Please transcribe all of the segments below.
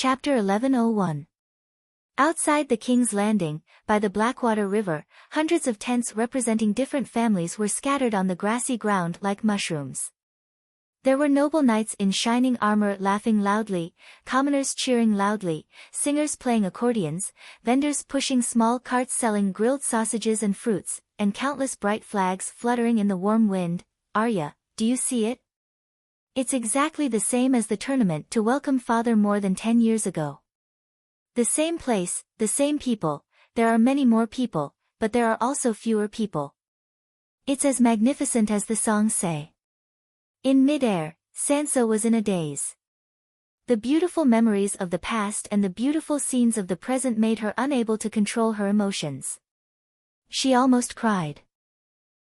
Chapter 1101. Outside the King's Landing, by the Blackwater River, hundreds of tents representing different families were scattered on the grassy ground like mushrooms. There were noble knights in shining armor laughing loudly, commoners cheering loudly, singers playing accordions, vendors pushing small carts selling grilled sausages and fruits, and countless bright flags fluttering in the warm wind. Arya, do you see it? It's exactly the same as the tournament to welcome Father more than 10 years ago. The same place, the same people, there are many more people, but there are also fewer people. It's as magnificent as the songs say. In mid-air, Sansa was in a daze. The beautiful memories of the past and the beautiful scenes of the present made her unable to control her emotions. She almost cried.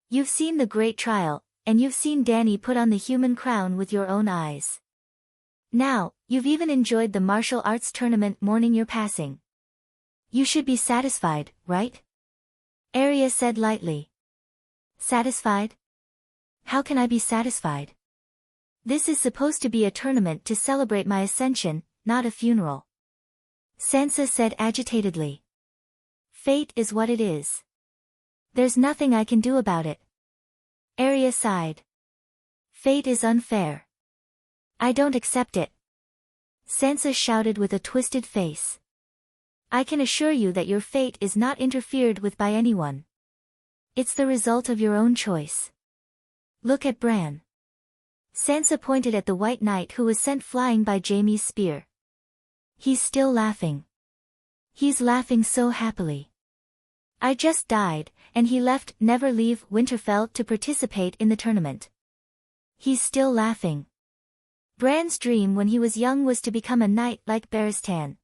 You've seen the great trial, and you've seen Dany put on the human crown with your own eyes. Now, you've even enjoyed the martial arts tournament mourning your passing. You should be satisfied, right? Arya said lightly. Satisfied? How can I be satisfied? This is supposed to be a tournament to celebrate my ascension, not a funeral. Sansa said agitatedly. Fate is what it is. There's nothing I can do about it. Arya sighed. Fate is unfair. I don't accept it. Sansa shouted with a twisted face. I can assure you that your fate is not interfered with by anyone. It's the result of your own choice. Look at Bran. Sansa pointed at the White Knight who was sent flying by Jaime's spear. He's still laughing. He's laughing so happily. I just died, and he left never leave Winterfell to participate in the tournament. He's still laughing. Bran's dream when he was young was to become a knight like Barristan.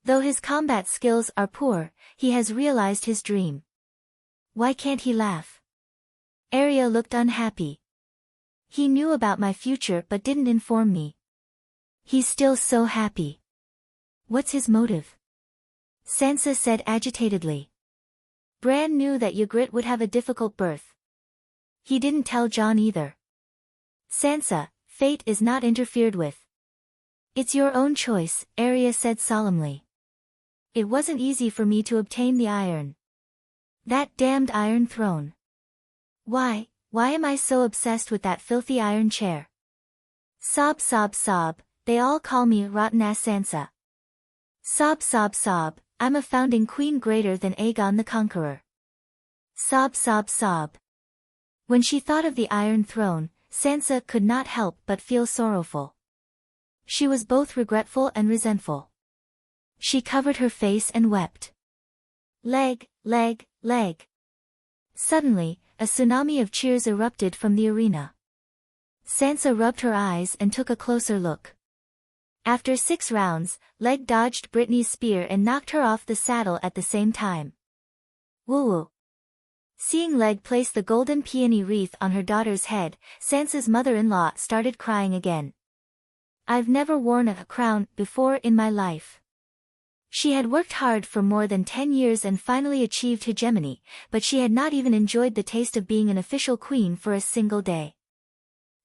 Though his combat skills are poor, he has realized his dream. Why can't he laugh? Arya looked unhappy. He knew about my future but didn't inform me. He's still so happy. What's his motive? Sansa said agitatedly. Bran knew that Ygritte would have a difficult birth. He didn't tell Jon either. Sansa, fate is not interfered with. It's your own choice, Arya said solemnly. It wasn't easy for me to obtain the iron. That damned Iron Throne. Why am I so obsessed with that filthy iron chair? Sob sob sob, they all call me rotten-ass Sansa. Sob sob sob, I'm a founding queen greater than Aegon the Conqueror. Sob sob sob. When she thought of the Iron Throne, Sansa could not help but feel sorrowful. She was both regretful and resentful. She covered her face and wept. Leg, leg, leg. Suddenly, a tsunami of cheers erupted from the arena. Sansa rubbed her eyes and took a closer look. After 6 rounds, Leg dodged Brittany's spear and knocked her off the saddle at the same time. Woo-woo. Seeing Leg place the golden peony wreath on her daughter's head, Sansa's mother-in-law started crying again. I've never worn a crown before in my life. She had worked hard for more than 10 years and finally achieved hegemony, but she had not even enjoyed the taste of being an official queen for a single day.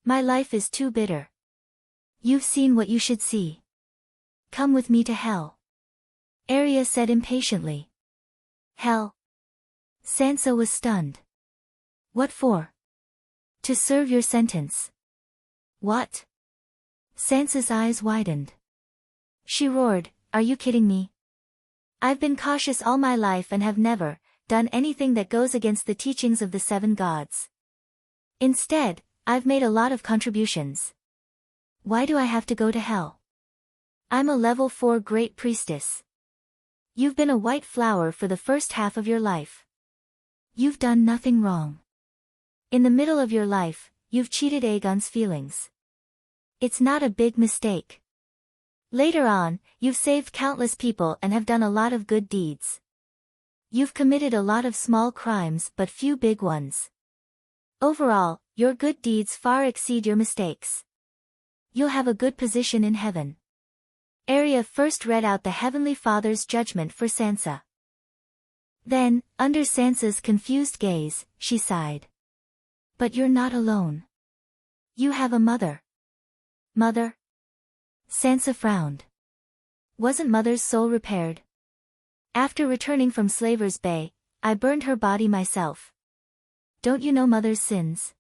My life is too bitter. You've seen what you should see. Come with me to hell. Arya said impatiently. Hell? Sansa was stunned. What for? To serve your sentence. What? Sansa's eyes widened. She roared, are you kidding me? I've been cautious all my life and have never done anything that goes against the teachings of the 7 gods. Instead, I've made a lot of contributions. Why do I have to go to hell? I'm a level 4 great priestess. You've been a white flower for the first half of your life. You've done nothing wrong. In the middle of your life, you've cheated Aegon's feelings. It's not a big mistake. Later on, you've saved countless people and have done a lot of good deeds. You've committed a lot of small crimes but few big ones. Overall, your good deeds far exceed your mistakes. You'll have a good position in heaven. Arya first read out the Heavenly Father's judgment for Sansa. Then, under Sansa's confused gaze, she sighed. But you're not alone. You have a mother. Mother? Sansa frowned. Wasn't Mother's soul repaired? After returning from Slaver's Bay, I burned her body myself. Don't you know Mother's sins?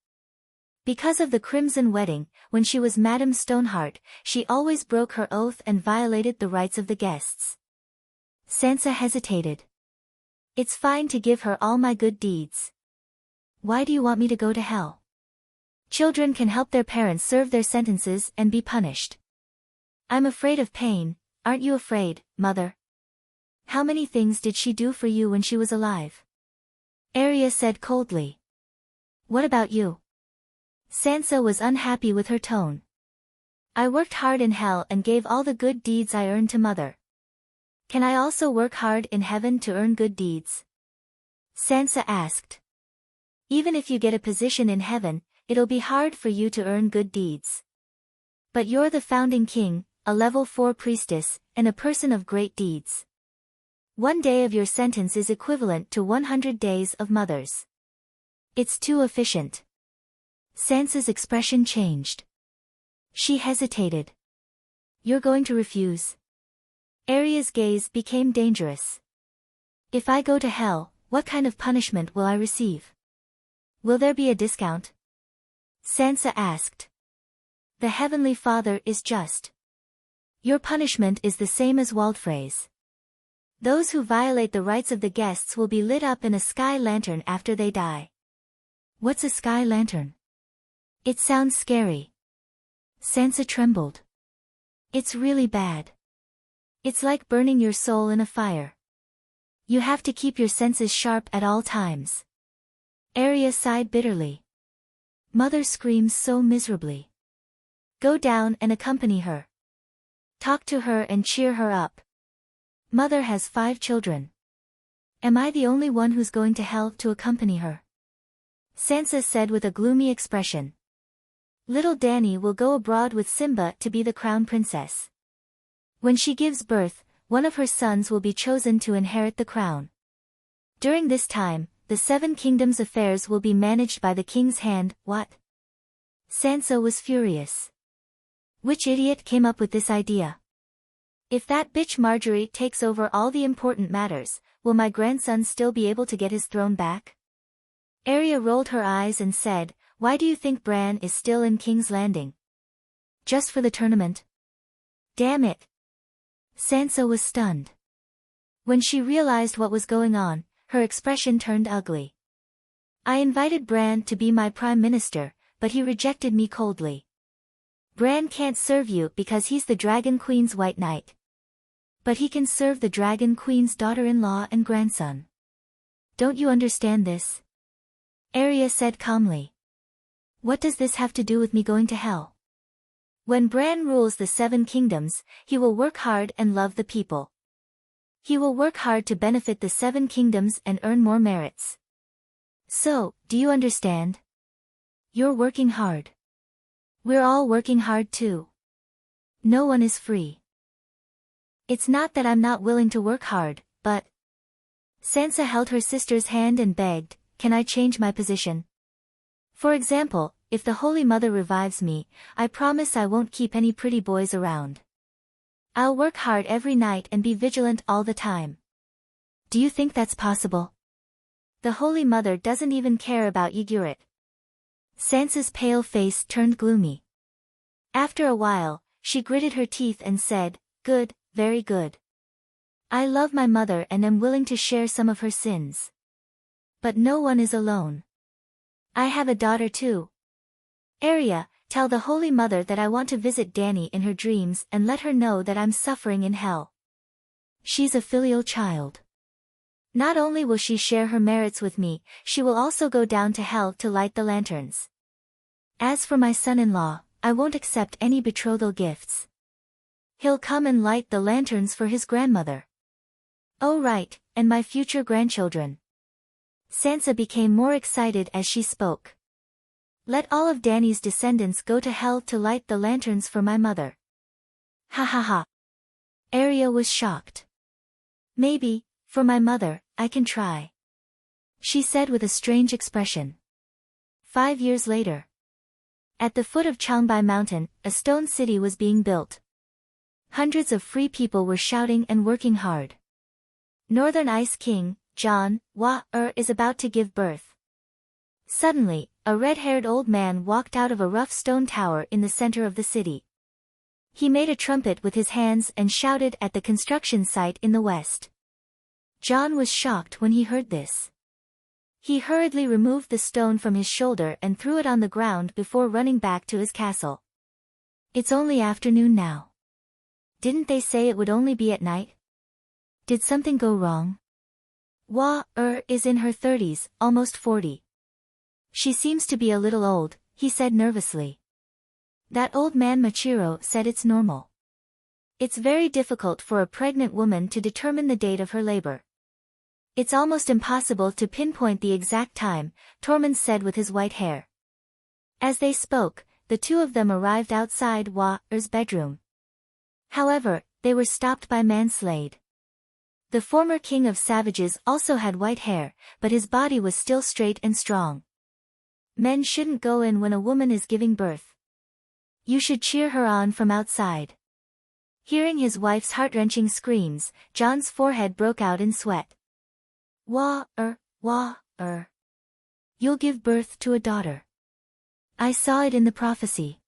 Because of the Crimson Wedding, when she was Madame Stoneheart, she always broke her oath and violated the rights of the guests. Sansa hesitated. It's fine to give her all my good deeds. Why do you want me to go to hell? Children can help their parents serve their sentences and be punished. I'm afraid of pain, aren't you afraid, Mother? How many things did she do for you when she was alive? Arya said coldly. What about you? Sansa was unhappy with her tone. I worked hard in hell and gave all the good deeds I earned to Mother. Can I also work hard in heaven to earn good deeds? Sansa asked. Even if you get a position in heaven, it'll be hard for you to earn good deeds. But you're the founding king, a level 4 priestess, and a person of great deeds. 1 day of your sentence is equivalent to 100 days of Mother's. It's too efficient. Sansa's expression changed. She hesitated. You're going to refuse? Arya's gaze became dangerous. If I go to hell, what kind of punishment will I receive? Will there be a discount? Sansa asked. The Heavenly Father is just. Your punishment is the same as Waldfrey's. Those who violate the rights of the guests will be lit up in a sky lantern after they die. What's a sky lantern? It sounds scary. Sansa trembled. It's really bad. It's like burning your soul in a fire. You have to keep your senses sharp at all times. Arya sighed bitterly. Mother screams so miserably. Go down and accompany her. Talk to her and cheer her up. Mother has 5 children. Am I the only one who's going to hell to accompany her? Sansa said with a gloomy expression. Little Dany will go abroad with Simba to be the crown princess. When she gives birth, one of her sons will be chosen to inherit the crown. During this time, the 7 kingdoms' affairs will be managed by the king's hand. What? Sansa was furious. Which idiot came up with this idea? If that bitch Marjorie takes over all the important matters, will my grandson still be able to get his throne back? Arya rolled her eyes and said, why do you think Bran is still in King's Landing? Just for the tournament? Damn it! Sansa was stunned. When she realized what was going on, her expression turned ugly. I invited Bran to be my prime minister, but he rejected me coldly. Bran can't serve you because he's the Dragon Queen's White Knight. But he can serve the Dragon Queen's daughter-in-law and grandson. Don't you understand this? Arya said calmly. What does this have to do with me going to hell? When Bran rules the 7 kingdoms, he will work hard and love the people. He will work hard to benefit the 7 kingdoms and earn more merits. So, do you understand? You're working hard. We're all working hard too. No one is free. It's not that I'm not willing to work hard, but... Sansa held her sister's hand and begged, can I change my position? For example, if the Holy Mother revives me, I promise I won't keep any pretty boys around. I'll work hard every night and be vigilant all the time. Do you think that's possible? The Holy Mother doesn't even care about Ygritte. Sansa's pale face turned gloomy. After a while, she gritted her teeth and said, good, very good. I love my mother and am willing to share some of her sins. But no one is alone. I have a daughter too. Arya, tell the Holy Mother that I want to visit Dany in her dreams and let her know that I'm suffering in hell. She's a filial child. Not only will she share her merits with me, she will also go down to hell to light the lanterns. As for my son-in-law, I won't accept any betrothal gifts. He'll come and light the lanterns for his grandmother. Oh right, and my future grandchildren. Sansa became more excited as she spoke. Let all of Dany's descendants go to hell to light the lanterns for my mother. Ha ha ha. Arya was shocked. Maybe, for my mother, I can try. She said with a strange expression. 5 years later. At the foot of Changbai Mountain, a stone city was being built. hundreds of free people were shouting and working hard. Northern Ice King, John, is about to give birth. Suddenly, a red-haired old man walked out of a rough stone tower in the center of the city. He made a trumpet with his hands and shouted at the construction site in the west. John was shocked when he heard this. He hurriedly removed the stone from his shoulder and threw it on the ground before running back to his castle. It's only afternoon now. Didn't they say it would only be at night? Did something go wrong? Is in her 30s, almost 40. She seems to be a little old, he said nervously. That old man Machiro said it's normal. It's very difficult for a pregnant woman to determine the date of her labor. It's almost impossible to pinpoint the exact time, Tormund said with his white hair. As they spoke, the two of them arrived outside Wa's bedroom. However, they were stopped by Manslade. The former king of savages also had white hair, but his body was still straight and strong. Men shouldn't go in when a woman is giving birth. You should cheer her on from outside. Hearing his wife's heart-wrenching screams, John's forehead broke out in sweat. You'll give birth to a daughter. I saw it in the prophecy.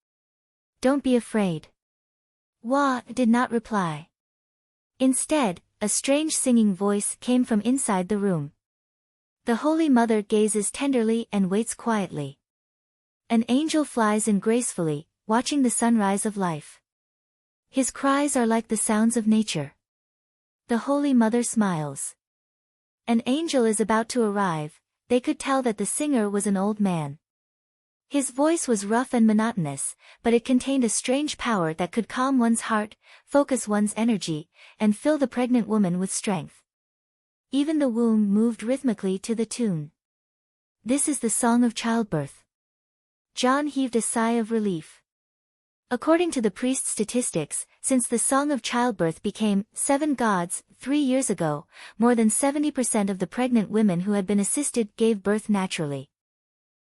Don't be afraid. Did not reply. Instead, a strange singing voice came from inside the room. The Holy Mother gazes tenderly and waits quietly. An angel flies in gracefully, watching the sunrise of life. His cries are like the sounds of nature. The Holy Mother smiles. An angel is about to arrive. They could tell that the singer was an old man. His voice was rough and monotonous, but it contained a strange power that could calm one's heart, focus one's energy, and fill the pregnant woman with strength. Even the womb moved rhythmically to the tune. This is the song of childbirth. John heaved a sigh of relief. According to the priest's statistics, since the song of childbirth became 7 gods 3 years ago, more than 70% of the pregnant women who had been assisted gave birth naturally.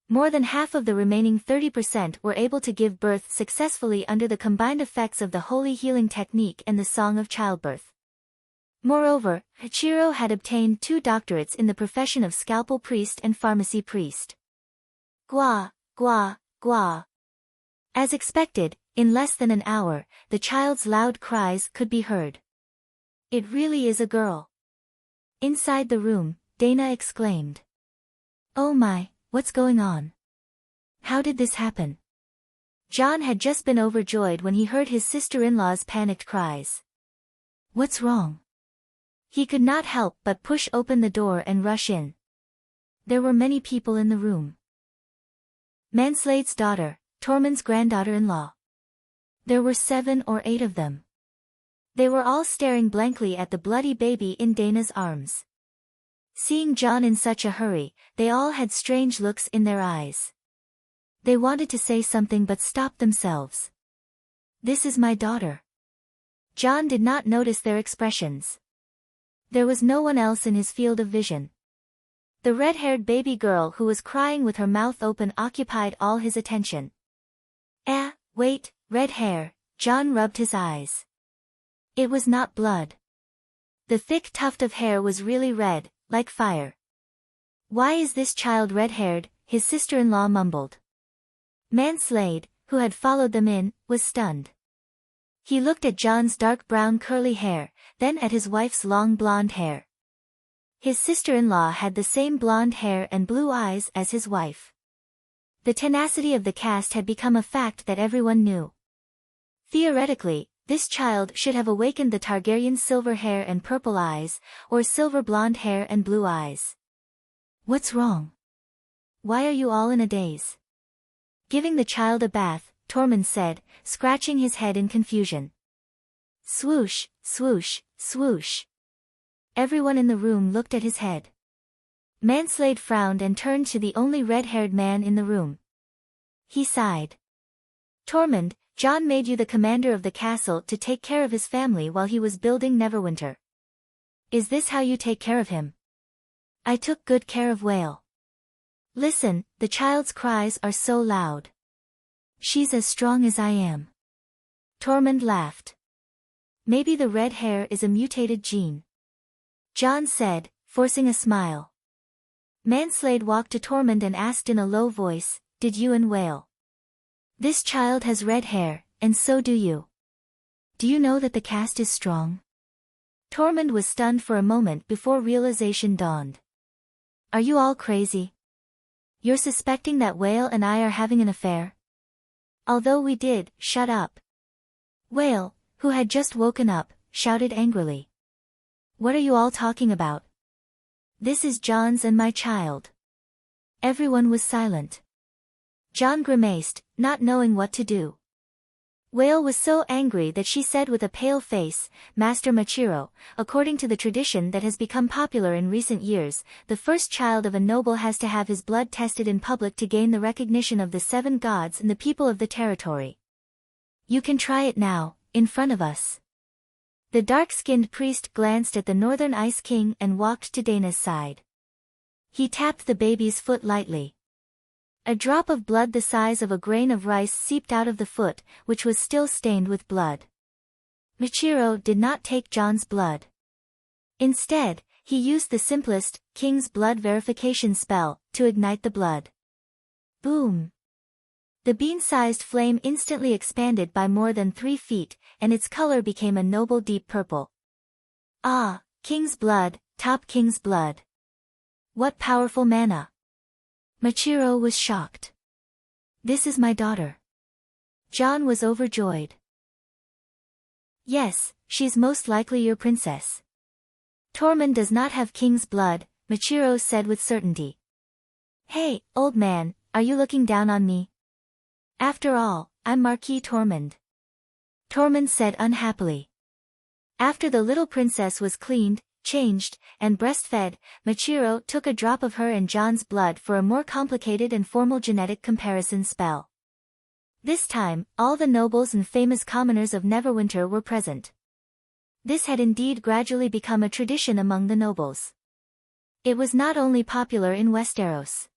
More than half of the remaining 30% were able to give birth successfully under the combined effects of the holy healing technique and the song of childbirth. Moreover, Hachiro had obtained 2 doctorates in the profession of scalpel priest and pharmacy priest. Gwa. As expected, in less than an hour, the child's loud cries could be heard. It really is a girl. Inside the room, Dana exclaimed. Oh my, what's going on? How did this happen? John had just been overjoyed when he heard his sister-in-law's panicked cries. What's wrong? He could not help but push open the door and rush in. There were many people in the room. Manslade's daughter, Tormund's granddaughter-in-law. There were 7 or 8 of them. They were all staring blankly at the bloody baby in Dana's arms. Seeing John in such a hurry, they all had strange looks in their eyes. They wanted to say something but stopped themselves. This is my daughter. John did not notice their expressions. There was no one else in his field of vision. The red-haired baby girl who was crying with her mouth open occupied all his attention. Wait, red hair, John rubbed his eyes. It was not blood. The thick tuft of hair was really red, like fire. Why is this child red-haired? His sister-in-law mumbled. Manslade, who had followed them in, was stunned. He looked at John's dark brown curly hair, then at his wife's long blonde hair. His sister-in-law had the same blonde hair and blue eyes as his wife. The tenacity of the caste had become a fact that everyone knew. Theoretically, this child should have awakened the Targaryen's silver hair and purple eyes, or silver blonde hair and blue eyes. What's wrong? Why are you all in a daze? Giving the child a bath, Tormund said, scratching his head in confusion. Swoosh, swoosh, swoosh. Everyone in the room looked at his head. Manslade frowned and turned to the only red-haired man in the room. He sighed. Tormund, John made you the commander of the castle to take care of his family while he was building Neverwinter. Is this how you take care of him? I took good care of Whale. Listen, the child's cries are so loud. She's as strong as I am. Tormund laughed. Maybe the red hair is a mutated gene. John said, forcing a smile. Manslade walked to Tormund and asked in a low voice, "Did you and Whale? This child has red hair, and so do you. Do you know that the cast is strong?" Tormund was stunned for a moment before realization dawned. "Are you all crazy? You're suspecting that Whale and I are having an affair?" "Although we did, shut up." Whale, who had just woken up, shouted angrily. "What are you all talking about? This is John's and my child." Everyone was silent. John grimaced, not knowing what to do. Whale was so angry that she said with a pale face, "Master Machiro, according to the tradition that has become popular in recent years, the first child of a noble has to have his blood tested in public to gain the recognition of the 7 gods and the people of the territory. You can try it now, in front of us." The dark-skinned priest glanced at the Northern Ice King and walked to Dana's side. He tapped the baby's foot lightly. A drop of blood the size of a grain of rice seeped out of the foot, which was still stained with blood. Machiro did not take John's blood. Instead, he used the simplest, King's Blood verification spell, to ignite the blood. Boom! The bean-sized flame instantly expanded by more than 3 feet, and its color became a noble deep purple. Ah, King's Blood, top King's Blood. What powerful mana! Machiro was shocked. "This is my daughter." John was overjoyed. "Yes, she's most likely your princess." "Tormund does not have King's Blood," Machiro said with certainty. "Hey, old man, are you looking down on me? After all, I'm Marquis Tormund." Tormund said unhappily. After the little princess was cleaned, changed, and breastfed, Machiro took a drop of her and John's blood for a more complicated and formal genetic comparison spell. This time, all the nobles and famous commoners of Neverwinter were present. This had indeed gradually become a tradition among the nobles. It was not only popular in Westeros.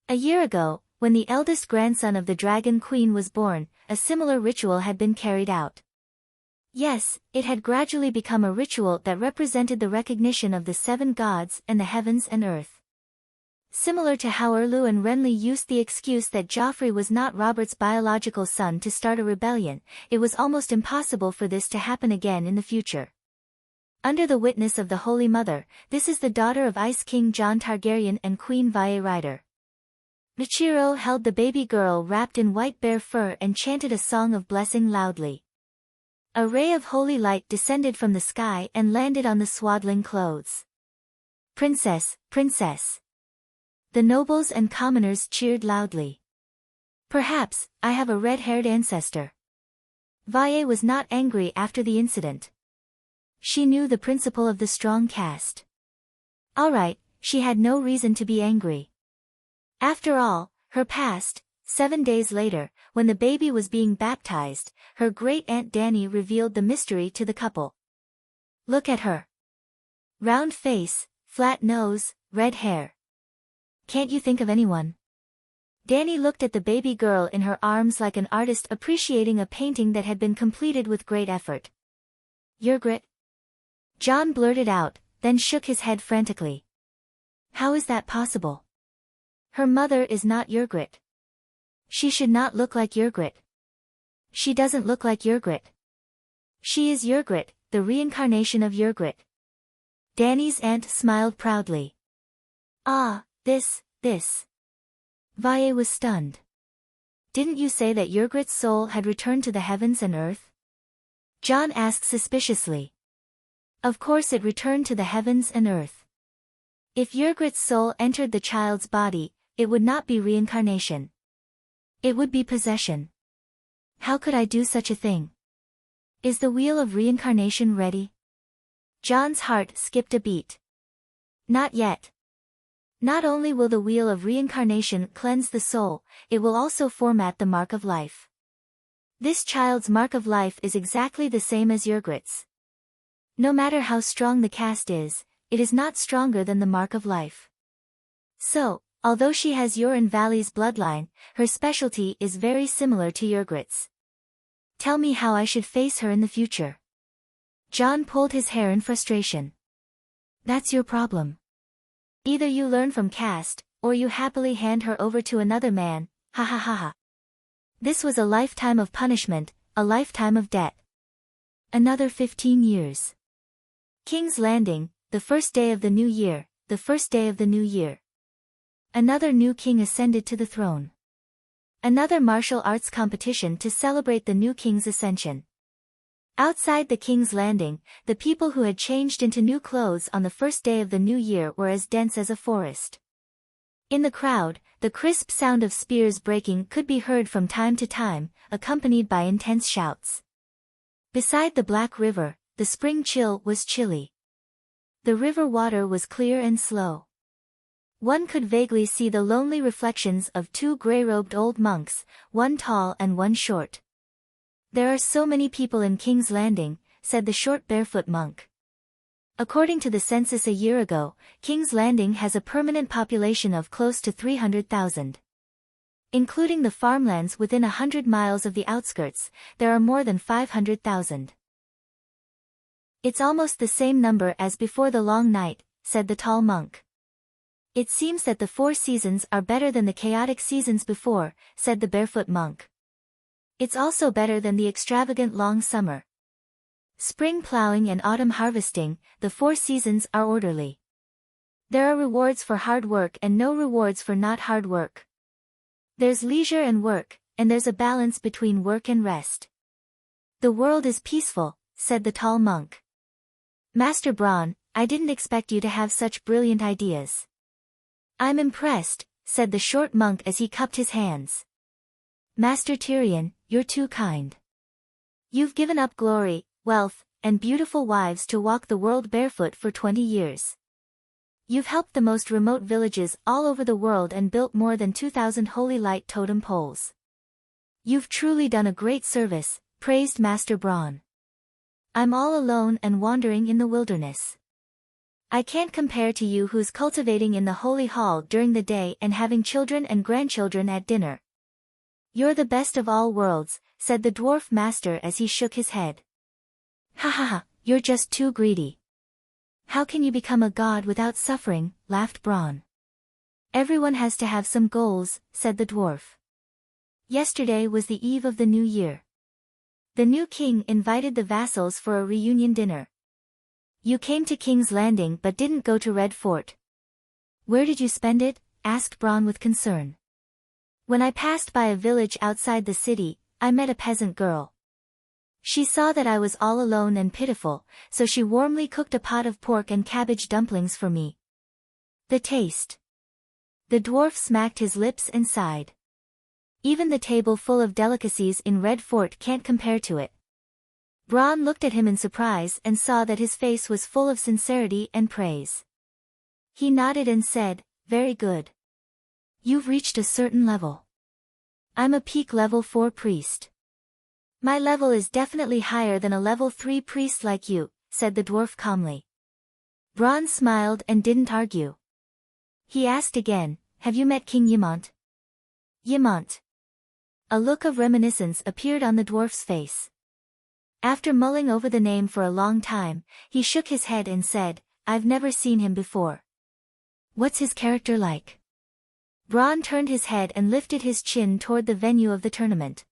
A year ago, when the eldest grandson of the Dragon Queen was born, a similar ritual had been carried out. Yes, it had gradually become a ritual that represented the recognition of the 7 gods and the heavens and earth. Similar to how Erlu and Renly used the excuse that Joffrey was not Robert's biological son to start a rebellion, it was almost impossible for this to happen again in the future. Under the witness of the Holy Mother, this is the daughter of Ice King Jon Targaryen and Queen Vhae. Machiro held the baby girl wrapped in white bear fur and chanted a song of blessing loudly. A ray of holy light descended from the sky and landed on the swaddling clothes. "Princess, princess!" The nobles and commoners cheered loudly. "Perhaps, I have a red-haired ancestor." Vhae was not angry after the incident. She knew the principle of the strong caste. Alright, she had no reason to be angry. After all, her past, 7 days later, when the baby was being baptized, her great-aunt Dany revealed the mystery to the couple. Look at her. Round face, flat nose, red hair. Can't you think of anyone? Dany looked at the baby girl in her arms like an artist appreciating a painting that had been completed with great effort. Ygritte? John blurted out, then shook his head frantically. How is that possible? Her mother is not Ygritte. She should not look like Ygritte. She doesn't look like Ygritte. She is Ygritte, the reincarnation of Ygritte. Dany's aunt smiled proudly. Ah, this. Vhae was stunned. Didn't you say that Ygritte's soul had returned to the heavens and earth? John asked suspiciously. Of course it returned to the heavens and earth. If Ygritte's soul entered the child's body, it would not be reincarnation. It would be possession. How could I do such a thing? Is the wheel of reincarnation ready? John's heart skipped a beat. Not yet. Not only will the wheel of reincarnation cleanse the soul, it will also format the mark of life. This child's mark of life is exactly the same as Ygritte's. No matter how strong the caste is, it is not stronger than the mark of life. So, although she has your and Valley's bloodline, her specialty is very similar to Ygritte's. Tell me how I should face her in the future. John pulled his hair in frustration. That's your problem. Either you learn from caste, or you happily hand her over to another man, ha ha ha ha. This was a lifetime of punishment, a lifetime of debt. Another 15 years. King's Landing, the first day of the new year, the first day of the new year. Another new king ascended to the throne. Another martial arts competition to celebrate the new king's ascension. Outside the King's Landing, the people who had changed into new clothes on the first day of the new year were as dense as a forest. In the crowd, the crisp sound of spears breaking could be heard from time to time, accompanied by intense shouts. Beside the Black River, the spring chill was chilly. The river water was clear and slow. One could vaguely see the lonely reflections of two gray-robed old monks, one tall and one short. There are so many people in King's Landing, said the short barefoot monk. According to the census a year ago, King's Landing has a permanent population of close to 300,000. Including the farmlands within 100 miles of the outskirts, there are more than 500,000. It's almost the same number as before the long night, said the tall monk. It seems that the 4 seasons are better than the chaotic seasons before, said the barefoot monk. It's also better than the extravagant long summer. Spring plowing and autumn harvesting, the 4 seasons are orderly. There are rewards for hard work and no rewards for not hard work. There's leisure and work, and there's a balance between work and rest. The world is peaceful, said the tall monk. Master Braun, I didn't expect you to have such brilliant ideas. I'm impressed, said the short monk as he cupped his hands. Master Tyrion, you're too kind. You've given up glory, wealth, and beautiful wives to walk the world barefoot for 20 years. You've helped the most remote villages all over the world and built more than 2,000 holy light totem poles. You've truly done a great service, praised Master Braun. I'm all alone and wandering in the wilderness. I can't compare to you who's cultivating in the holy hall during the day and having children and grandchildren at dinner. You're the best of all worlds, said the dwarf master as he shook his head. Ha ha ha, you're just too greedy. How can you become a god without suffering, laughed Braun. Everyone has to have some goals, said the dwarf. Yesterday was the eve of the new year. The new king invited the vassals for a reunion dinner. You came to King's Landing but didn't go to Red Fort. Where did you spend it? Asked Braun with concern. When I passed by a village outside the city, I met a peasant girl. She saw that I was all alone and pitiful, so she warmly cooked a pot of pork and cabbage dumplings for me. The taste. The dwarf smacked his lips and sighed. Even the table full of delicacies in Red Fort can't compare to it. Braun looked at him in surprise and saw that his face was full of sincerity and praise. He nodded and said, very good. You've reached a certain level. I'm a peak level 4 priest. My level is definitely higher than a level 3 priest like you, said the dwarf calmly. Braun smiled and didn't argue. He asked again, have you met King Ymont? Ymont. A look of reminiscence appeared on the dwarf's face. After mulling over the name for a long time, he shook his head and said, I've never seen him before. What's his character like? Braun turned his head and lifted his chin toward the venue of the tournament.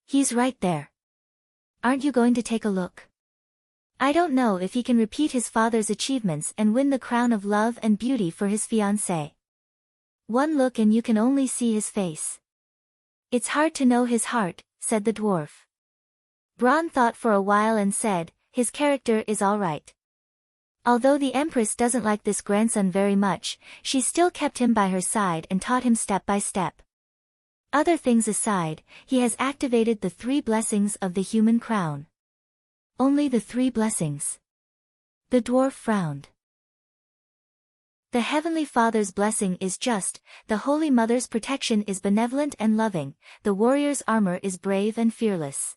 He's right there. Aren't you going to take a look? I don't know if he can repeat his father's achievements and win the crown of love and beauty for his fiancée. One look and you can only see his face. It's hard to know his heart, said the dwarf. Braun thought for a while and said, his character is all right. Although the Empress doesn't like this grandson very much, she still kept him by her side and taught him step by step. Other things aside, he has activated the 3 blessings of the human crown. Only the 3 blessings. The dwarf frowned. The Heavenly Father's blessing is just, the Holy Mother's protection is benevolent and loving, the warrior's armor is brave and fearless.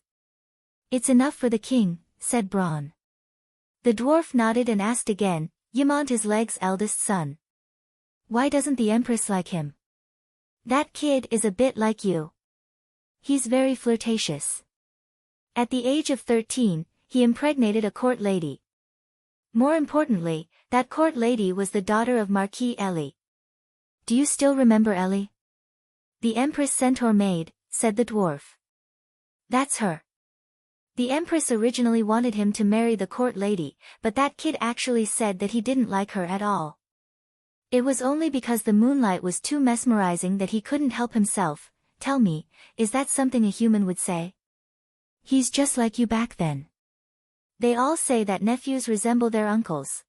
It's enough for the king, said Braun. The dwarf nodded and asked again, Ymont is Leg's eldest son. Why doesn't the Empress like him? That kid is a bit like you. He's very flirtatious. At the age of 13, he impregnated a court lady. More importantly, that court lady was the daughter of Marquis Ellie. Do you still remember Ellie? The Empress Centaur maid, said the dwarf. That's her. The Empress originally wanted him to marry the court lady, but that kid actually said that he didn't like her at all. It was only because the moonlight was too mesmerizing that he couldn't help himself. Tell me, is that something a human would say? He's just like you back then. They all say that nephews resemble their uncles.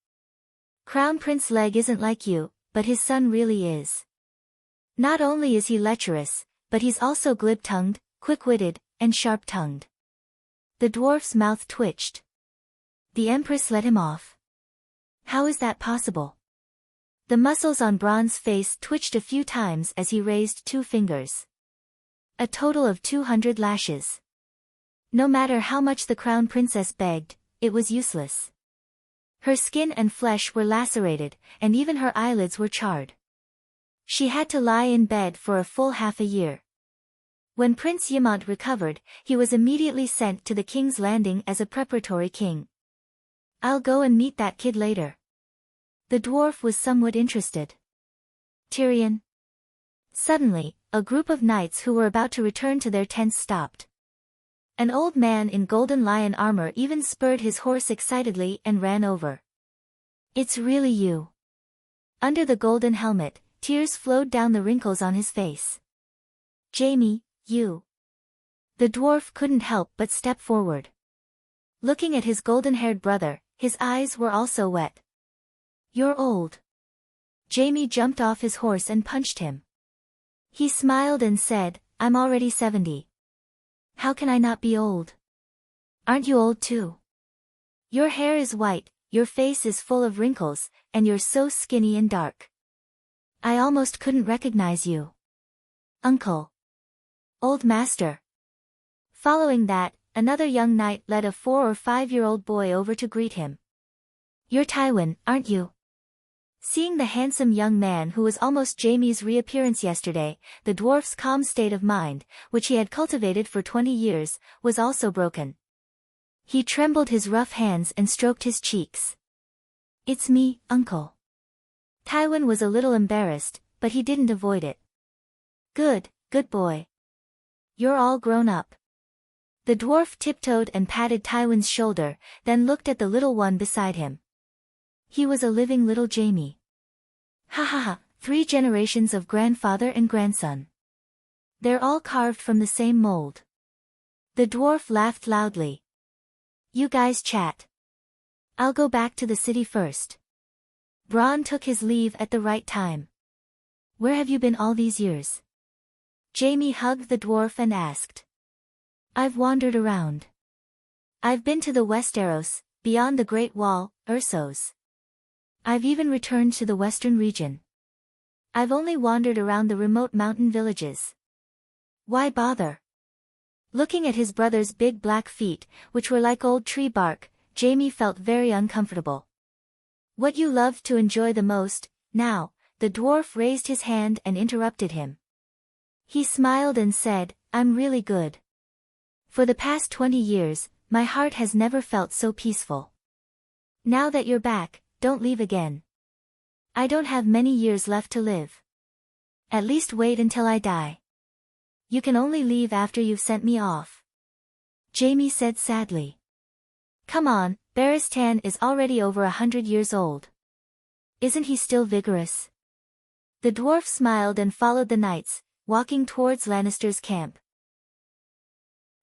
Crown Prince Leg isn't like you, but his son really is. Not only is he lecherous, but he's also glib-tongued, quick-witted, and sharp-tongued. The dwarf's mouth twitched. The Empress let him off. How is that possible? The muscles on Bron's face twitched a few times as he raised 2 fingers. A total of 200 lashes. No matter how much the crown princess begged, it was useless. Her skin and flesh were lacerated, and even her eyelids were charred. She had to lie in bed for a full half a year. When Prince Yamant recovered, he was immediately sent to the King's Landing as a preparatory king. I'll go and meet that kid later. The dwarf was somewhat interested. Tyrion. Suddenly, a group of knights who were about to return to their tents stopped. An old man in golden lion armor even spurred his horse excitedly and ran over. It's really you. Under the golden helmet, tears flowed down the wrinkles on his face. Jaime, you. The dwarf couldn't help but step forward. Looking at his golden-haired brother, his eyes were also wet. You're old. Jaime jumped off his horse and punched him. He smiled and said, I'm already 70. How can I not be old? Aren't you old too? Your hair is white, your face is full of wrinkles, and you're so skinny and dark. I almost couldn't recognize you. Uncle. Old master. Following that, another young knight led a 4 or 5-year-old boy over to greet him. You're Tywin, aren't you? Seeing the handsome young man who was almost Jaime's reappearance yesterday, the dwarf's calm state of mind, which he had cultivated for 20 years, was also broken. He trembled his rough hands and stroked his cheeks. It's me, uncle. Tywin was a little embarrassed, but he didn't avoid it. Good boy. You're all grown up. The dwarf tiptoed and patted Tywin's shoulder, then looked at the little one beside him. He was a living little Jaime. Ha ha ha, 3 generations of grandfather and grandson. They're all carved from the same mold. The dwarf laughed loudly. You guys chat. I'll go back to the city first. Bronn took his leave at the right time. Where have you been all these years? Jaime hugged the dwarf and asked. I've wandered around. I've been to the Westeros, beyond the Great Wall, Ursos. I've even returned to the western region. I've only wandered around the remote mountain villages. Why bother? Looking at his brother's big black feet, which were like old tree bark, Jaime felt very uncomfortable. What you loved to enjoy the most, now, the dwarf raised his hand and interrupted him. He smiled and said, I'm really good. For the past 20 years, my heart has never felt so peaceful. Now that you're back, don't leave again. I don't have many years left to live. At least wait until I die. You can only leave after you've sent me off. Jaime said sadly. Come on, Barristan is already over 100 years old. Isn't he still vigorous? The dwarf smiled and followed the knights, walking towards Lannister's camp.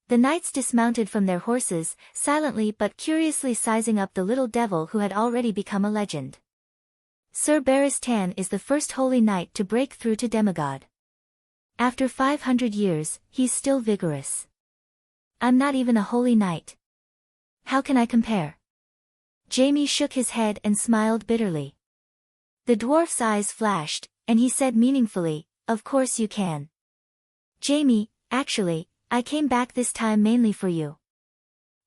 The knights dismounted from their horses, silently but curiously sizing up the little devil who had already become a legend. Sir Barristan is the first holy knight to break through to demigod. After 500 years, he's still vigorous. I'm not even a holy knight. How can I compare? Jaime shook his head and smiled bitterly. The dwarf's eyes flashed, and he said meaningfully, Of course you can. Jaime, actually, I came back this time mainly for you.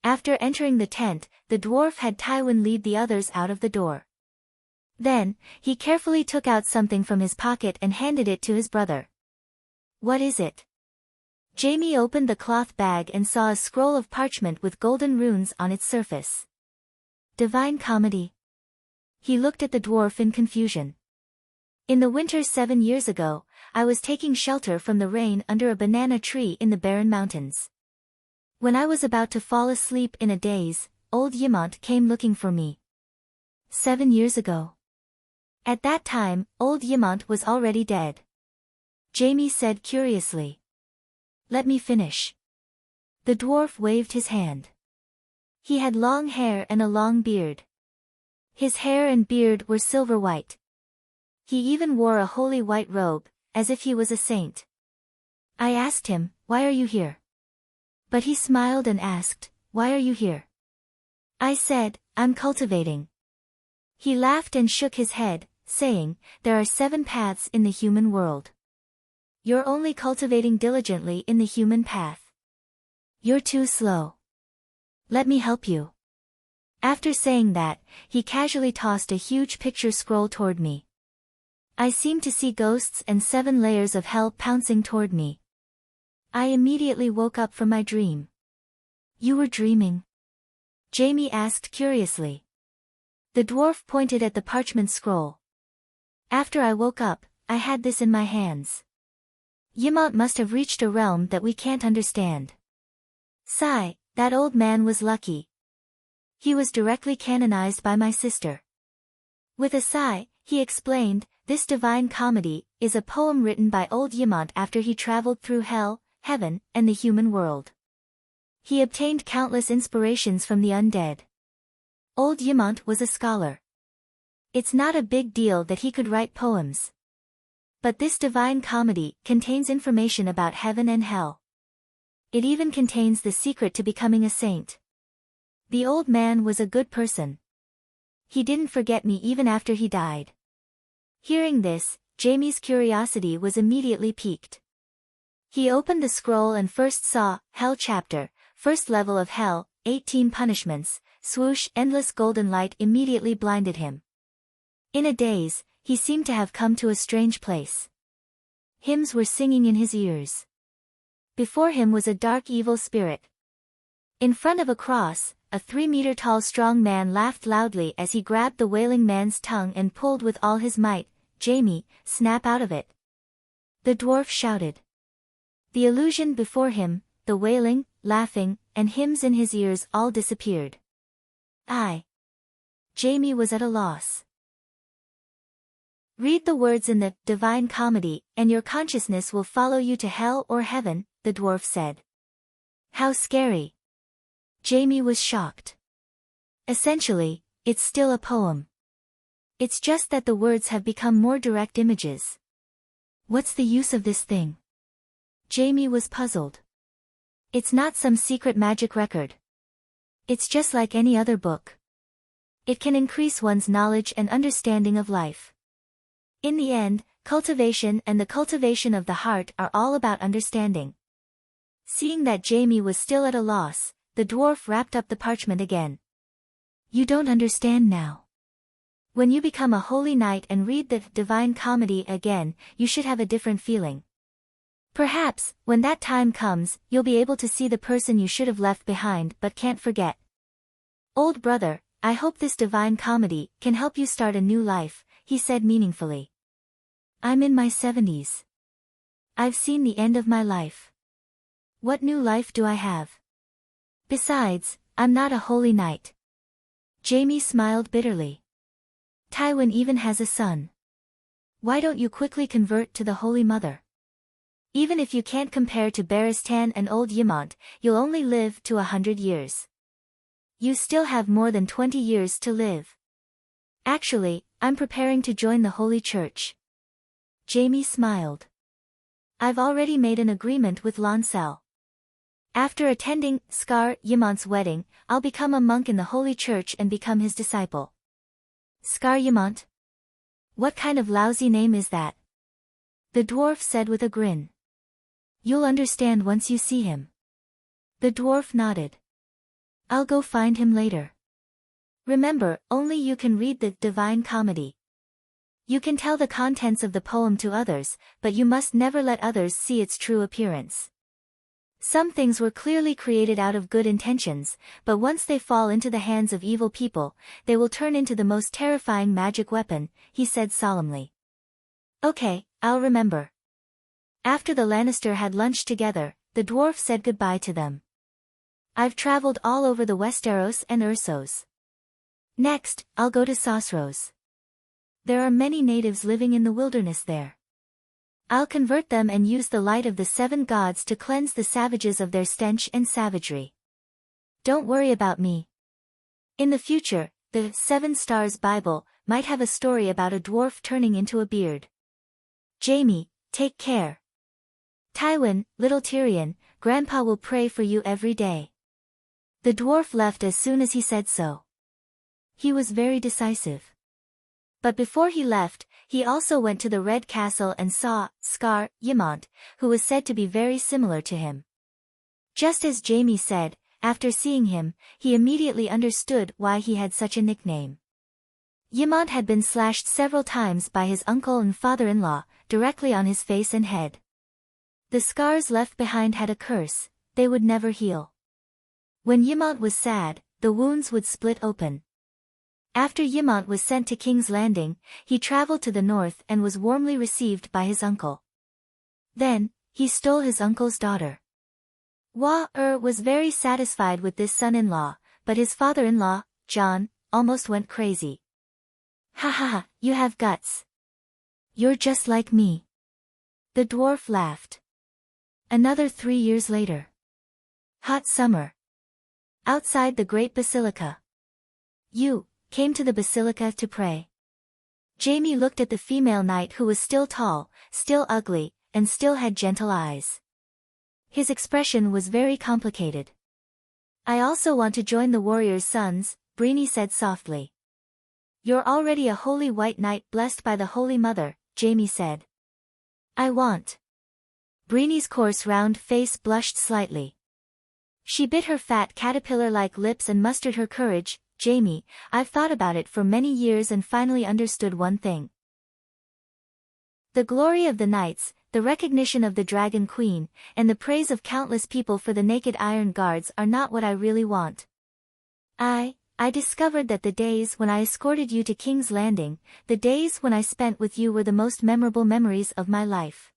After entering the tent, the dwarf had Tywin lead the others out of the door. Then, he carefully took out something from his pocket and handed it to his brother. What is it? Jamie opened the cloth bag and saw a scroll of parchment with golden runes on its surface. Divine Comedy. He looked at the dwarf in confusion. In the winter 7 years ago, I was taking shelter from the rain under a banana tree in the barren mountains. When I was about to fall asleep in a daze, old Yemont came looking for me. 7 years ago. At that time, old Yemont was already dead. Jamie said curiously. Let me finish. The dwarf waved his hand. He had long hair and a long beard. His hair and beard were silver white. He even wore a holy white robe, as if he was a saint. I asked him, "Why are you here?" But he smiled and asked, "Why are you here?" I said, "I'm cultivating." He laughed and shook his head, saying, "There are 7 paths in the human world. You're only cultivating diligently in the human path. You're too slow. Let me help you." After saying that, he casually tossed a huge picture scroll toward me. I seemed to see ghosts and 7 layers of hell pouncing toward me. I immediately woke up from my dream. You were dreaming? Jamie asked curiously. The dwarf pointed at the parchment scroll. After I woke up, I had this in my hands. Yemont must have reached a realm that we can't understand. Sigh, that old man was lucky. He was directly canonized by my sister. With a sigh, he explained, this Divine Comedy is a poem written by old Yemont after he traveled through hell, heaven, and the human world. He obtained countless inspirations from the undead. Old Yemont was a scholar. It's not a big deal that he could write poems. But this Divine Comedy contains information about heaven and hell. It even contains the secret to becoming a saint. The old man was a good person. He didn't forget me even after he died. Hearing this, Jamie's curiosity was immediately piqued. He opened the scroll and first saw, Hell Chapter, First Level of Hell, 18 Punishments, swoosh, endless golden light immediately blinded him. In a daze, he seemed to have come to a strange place. Hymns were singing in his ears. Before him was a dark evil spirit. In front of a cross, a 3-meter-tall strong man laughed loudly as he grabbed the wailing man's tongue and pulled with all his might. Jamie, snap out of it. The dwarf shouted. The illusion before him, the wailing, laughing, and hymns in his ears all disappeared. Jamie was at a loss. Read the words in the Divine Comedy, and your consciousness will follow you to hell or heaven, the dwarf said. How scary. Jamie was shocked. Essentially, it's still a poem. It's just that the words have become more direct images. What's the use of this thing? Jamie was puzzled. It's not some secret magic record. It's just like any other book. It can increase one's knowledge and understanding of life. In the end, cultivation and the cultivation of the heart are all about understanding. Seeing that Jamie was still at a loss, the dwarf wrapped up the parchment again. You don't understand now. When you become a holy knight and read the Divine Comedy again, you should have a different feeling. Perhaps, when that time comes, you'll be able to see the person you should have left behind but can't forget. Old brother, I hope this Divine Comedy can help you start a new life, he said meaningfully. I'm in my 70s. I've seen the end of my life. What new life do I have? Besides, I'm not a holy knight. Jamie smiled bitterly. Tywin even has a son. Why don't you quickly convert to the Holy Mother? Even if you can't compare to Barristan and old Yemont, you'll only live to 100 years. You still have more than 20 years to live. Actually, I'm preparing to join the Holy Church. Jamie smiled. I've already made an agreement with Lancel. After attending Scar Yemont's wedding, I'll become a monk in the Holy Church and become his disciple. Scar Yemont? What kind of lousy name is that? The dwarf said with a grin. You'll understand once you see him. The dwarf nodded. I'll go find him later. Remember, only you can read the Divine Comedy. You can tell the contents of the poem to others, but you must never let others see its true appearance. Some things were clearly created out of good intentions, but once they fall into the hands of evil people, they will turn into the most terrifying magic weapon, he said solemnly. Okay, I'll remember. After the Lannister had lunch together, the dwarf said goodbye to them. I've traveled all over the Westeros and Ursos. Next, I'll go to Sosros. There are many natives living in the wilderness there. I'll convert them and use the light of the 7 gods to cleanse the savages of their stench and savagery. Don't worry about me. In the future, the 7 Stars Bible might have a story about a dwarf turning into a beard. Jaime, take care. Tywin, little Tyrion, Grandpa will pray for you every day. The dwarf left as soon as he said so. He was very decisive. But before he left, he also went to the Red Castle and saw Scar Ymont, who was said to be very similar to him. Just as Jaime said, after seeing him, he immediately understood why he had such a nickname. Ymont had been slashed several times by his uncle and father-in-law, directly on his face and head. The scars left behind had a curse, they would never heal. When Ymont was sad, the wounds would split open. After Ymont was sent to King's Landing, he traveled to the north and was warmly received by his uncle. Then, he stole his uncle's daughter. Was very satisfied with this son-in-law, but his father-in-law, Jon, almost went crazy. Ha ha ha, you have guts. You're just like me. The dwarf laughed. Another 3 years later. Hot summer. Outside the great basilica. You came to the basilica to pray. Jaime looked at the female knight who was still tall, still ugly, and still had gentle eyes. His expression was very complicated. I also want to join the warrior's sons, Brienne said softly. You're already a holy white knight blessed by the Holy Mother, Jaime said. I want. Briene's coarse round face blushed slightly. She bit her fat caterpillar-like lips and mustered her courage. Jaime, I've thought about it for many years and finally understood one thing. The glory of the knights, the recognition of the Dragon Queen, and the praise of countless people for the naked Iron Guards are not what I really want. I discovered that the days when I escorted you to King's Landing, the days when I spent with you were the most memorable memories of my life.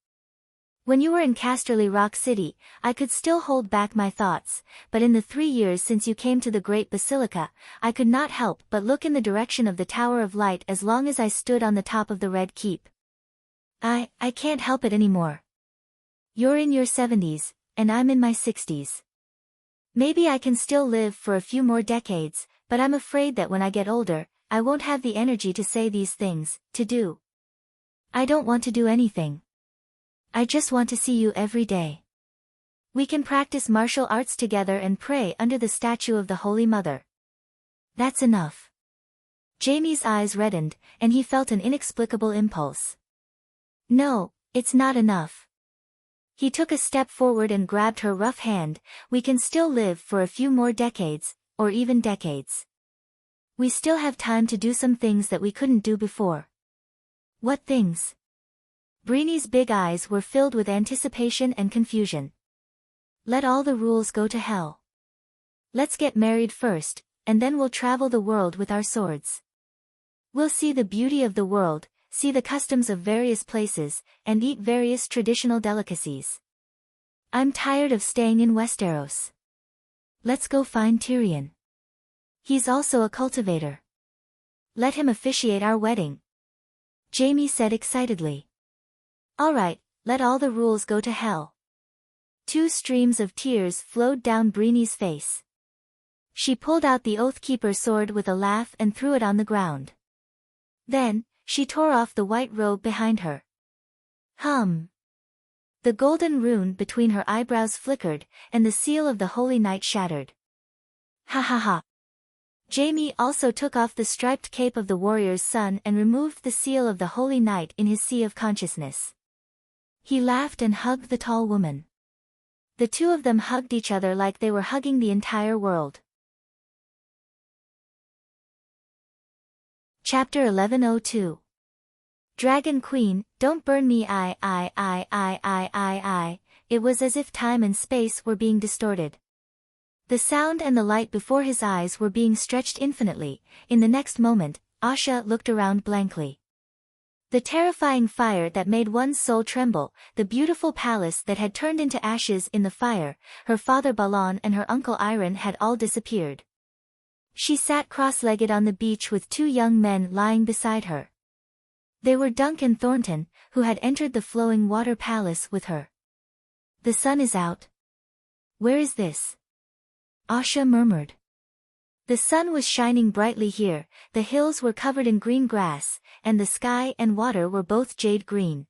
When you were in Casterly Rock City, I could still hold back my thoughts, but in the 3 years since you came to the Great Basilica, I could not help but look in the direction of the Tower of Light as long as I stood on the top of the Red Keep. I can't help it anymore. You're in your 70s, and I'm in my 60s. Maybe I can still live for a few more decades, but I'm afraid that when I get older, I won't have the energy to say these things, to do. I don't want to do anything. I just want to see you every day. We can practice martial arts together and pray under the statue of the Holy Mother. That's enough. Jaime's eyes reddened, and he felt an inexplicable impulse. No, it's not enough. He took a step forward and grabbed her rough hand. We can still live for a few more decades, or even decades. We still have time to do some things that we couldn't do before. What things? Briene's big eyes were filled with anticipation and confusion. Let all the rules go to hell. Let's get married first, and then we'll travel the world with our swords. We'll see the beauty of the world, see the customs of various places, and eat various traditional delicacies. I'm tired of staying in Westeros. Let's go find Tyrion. He's also a cultivator. Let him officiate our wedding. Jaime said excitedly. All right, let all the rules go to hell. 2 streams of tears flowed down Briene's face. She pulled out the Oathkeeper's sword with a laugh and threw it on the ground. Then, she tore off the white robe behind her. The golden rune between her eyebrows flickered, and the seal of the Holy Knight shattered. Ha ha ha. Jaime also took off the striped cape of the warrior's son and removed the seal of the Holy Knight in his sea of consciousness. He laughed and hugged the tall woman. The two of them hugged each other like they were hugging the entire world. Chapter 1102. Dragon Queen, don't burn me. it was as if time and space were being distorted. The sound and the light before his eyes were being stretched infinitely. In the next moment, Asha looked around blankly. The terrifying fire that made one's soul tremble, the beautiful palace that had turned into ashes in the fire, her father Balan and her uncle Iron had all disappeared. She sat cross-legged on the beach with two young men lying beside her. They were Dunk and Thornton, who had entered the flowing water palace with her. "The sun is out." "Where is this?" Asha murmured. The sun was shining brightly here, the hills were covered in green grass, and the sky and water were both jade green.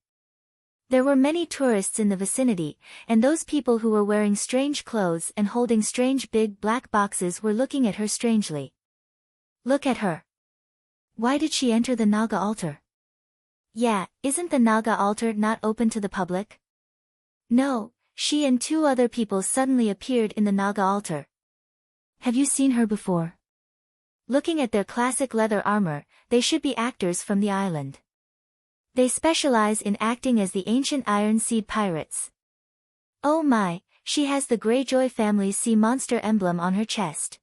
There were many tourists in the vicinity, and those people who were wearing strange clothes and holding strange big black boxes were looking at her strangely. "Look at her. Why did she enter the Naga altar?" "Yeah, isn't the Naga altar not open to the public?" "No, she and two other people suddenly appeared in the Naga altar." "Have you seen her before?" Looking at their classic leather armor, they should be actors from the island. They specialize in acting as the ancient Iron Seed pirates. "Oh my, she has the Greyjoy family's sea monster emblem on her chest.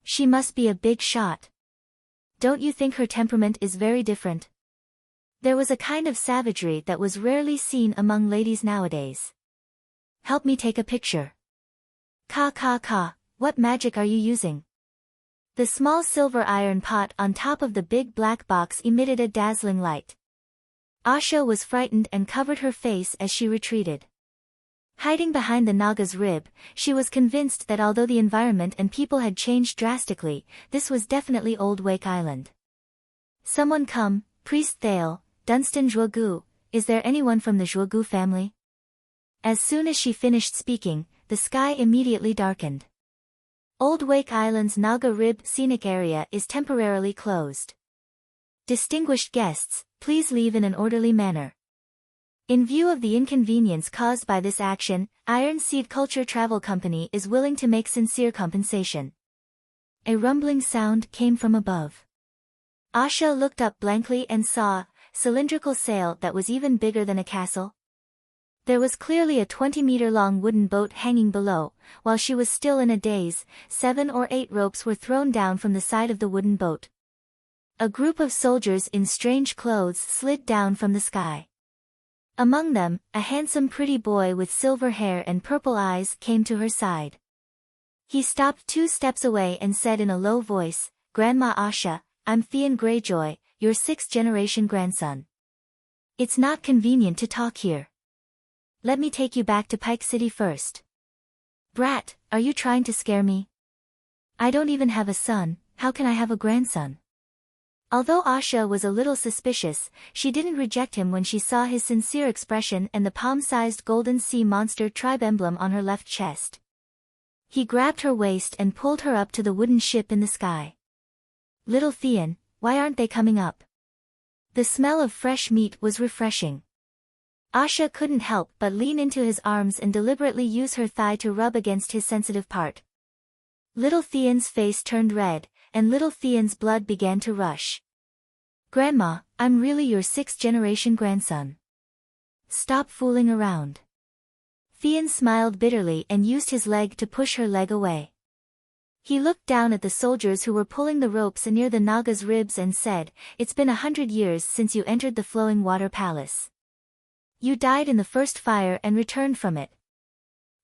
She must be a big shot. Don't you think her temperament is very different?" There was a kind of savagery that was rarely seen among ladies nowadays. "Help me take a picture." Ka, what magic are you using?" The small silver iron pot on top of the big black box emitted a dazzling light. Asha was frightened and covered her face as she retreated. Hiding behind the Naga's rib, she was convinced that although the environment and people had changed drastically, this was definitely Old Wake Island. "Someone come, Priest Thale, Dunstan Zhuogu, is there anyone from the Zhuogu family?" As soon as she finished speaking, the sky immediately darkened. Old Wake Island's Naga Rib scenic area is temporarily closed. Distinguished guests, please leave in an orderly manner. In view of the inconvenience caused by this action, Iron Seed Culture Travel Company is willing to make sincere compensation. A rumbling sound came from above. Asha looked up blankly and saw a cylindrical sail that was even bigger than a castle. There was clearly a 20-meter-long wooden boat hanging below. While she was still in a daze, 7 or 8 ropes were thrown down from the side of the wooden boat. A group of soldiers in strange clothes slid down from the sky. Among them, a handsome pretty boy with silver hair and purple eyes came to her side. He stopped 2 steps away and said in a low voice, "Grandma Asha, I'm Theon Greyjoy, your 6th-generation grandson. It's not convenient to talk here. Let me take you back to Pike City first." "Brat, are you trying to scare me? I don't even have a son, how can I have a grandson?" Although Asha was a little suspicious, she didn't reject him when she saw his sincere expression and the palm-sized golden sea monster tribe emblem on her left chest. He grabbed her waist and pulled her up to the wooden ship in the sky. "Little Theon, why aren't they coming up?" The smell of fresh meat was refreshing. Asha couldn't help but lean into his arms and deliberately use her thigh to rub against his sensitive part. Little Theon's face turned red, and little Theon's blood began to rush. "Grandma, I'm really your 6th-generation grandson. Stop fooling around." Theon smiled bitterly and used his leg to push her leg away. He looked down at the soldiers who were pulling the ropes near the Naga's ribs and said, "It's been 100 years since you entered the flowing water palace. You died in the first fire and returned from it.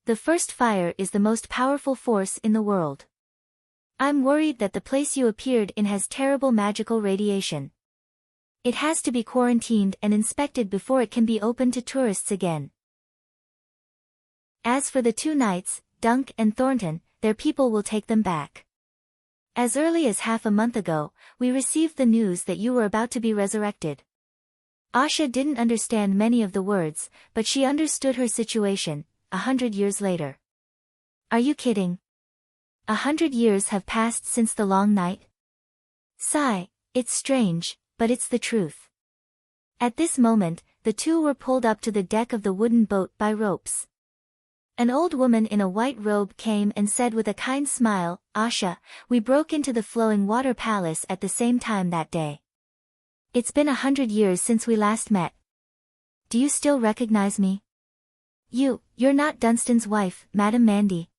The first fire is the most powerful force in the world. I'm worried that the place you appeared in has terrible magical radiation. It has to be quarantined and inspected before it can be opened to tourists again. As for the 2 knights, Dunk and Thornton, their people will take them back. As early as half a month ago, we received the news that you were about to be resurrected." Asha didn't understand many of the words, but she understood her situation, 100 years later. "Are you kidding? 100 years have passed since the long night?" Sigh, it's strange, but it's the truth. At this moment, the 2 were pulled up to the deck of the wooden boat by ropes. An old woman in a white robe came and said with a kind smile, "Asha, we broke into the flowing water palace at the same time that day. It's been 100 years since we last met. Do you still recognize me?" You're not Dunstan's wife, Madam Mandy.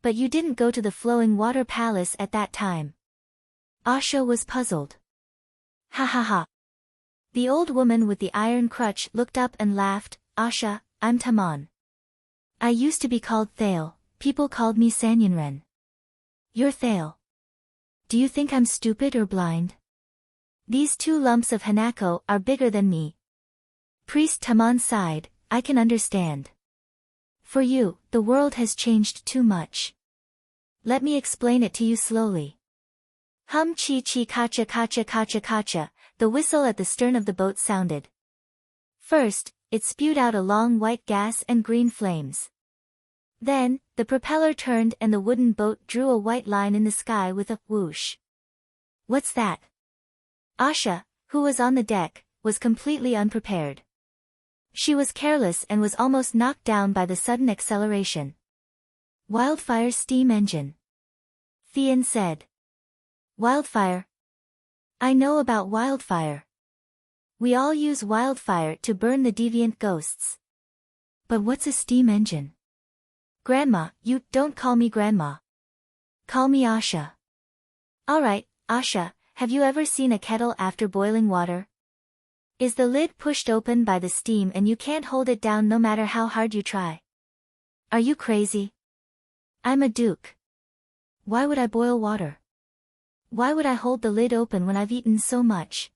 But you didn't go to the flowing water palace at that time. Asha was puzzled. Ha ha ha. The old woman with the iron crutch looked up and laughed. Asha, I'm Taman. I used to be called Thale, people called me Sanyanren. You're Thale. Do you think I'm stupid or blind? These 2 lumps of Hanako are bigger than me. Priest Taman sighed. I can understand. For you, the world has changed too much. Let me explain it to you slowly. Hum chi chi kacha kacha kacha kacha, the whistle at the stern of the boat sounded. First, it spewed out a long white gas and green flames. Then, the propeller turned and the wooden boat drew a white line in the sky with a whoosh. What's that? Asha, who was on the deck, was completely unprepared. She was careless and was almost knocked down by the sudden acceleration. Wildfire steam engine. Thean said. Wildfire? I know about wildfire. We all use wildfire to burn the deviant ghosts. But what's a steam engine? Grandma, you don't call me Grandma. Call me Asha. Alright, Asha, have you ever seen a kettle after boiling water? Is the lid pushed open by the steam and you can't hold it down no matter how hard you try? Are you crazy? I'm a duke. Why would I boil water? Why would I hold the lid open when I've eaten so much?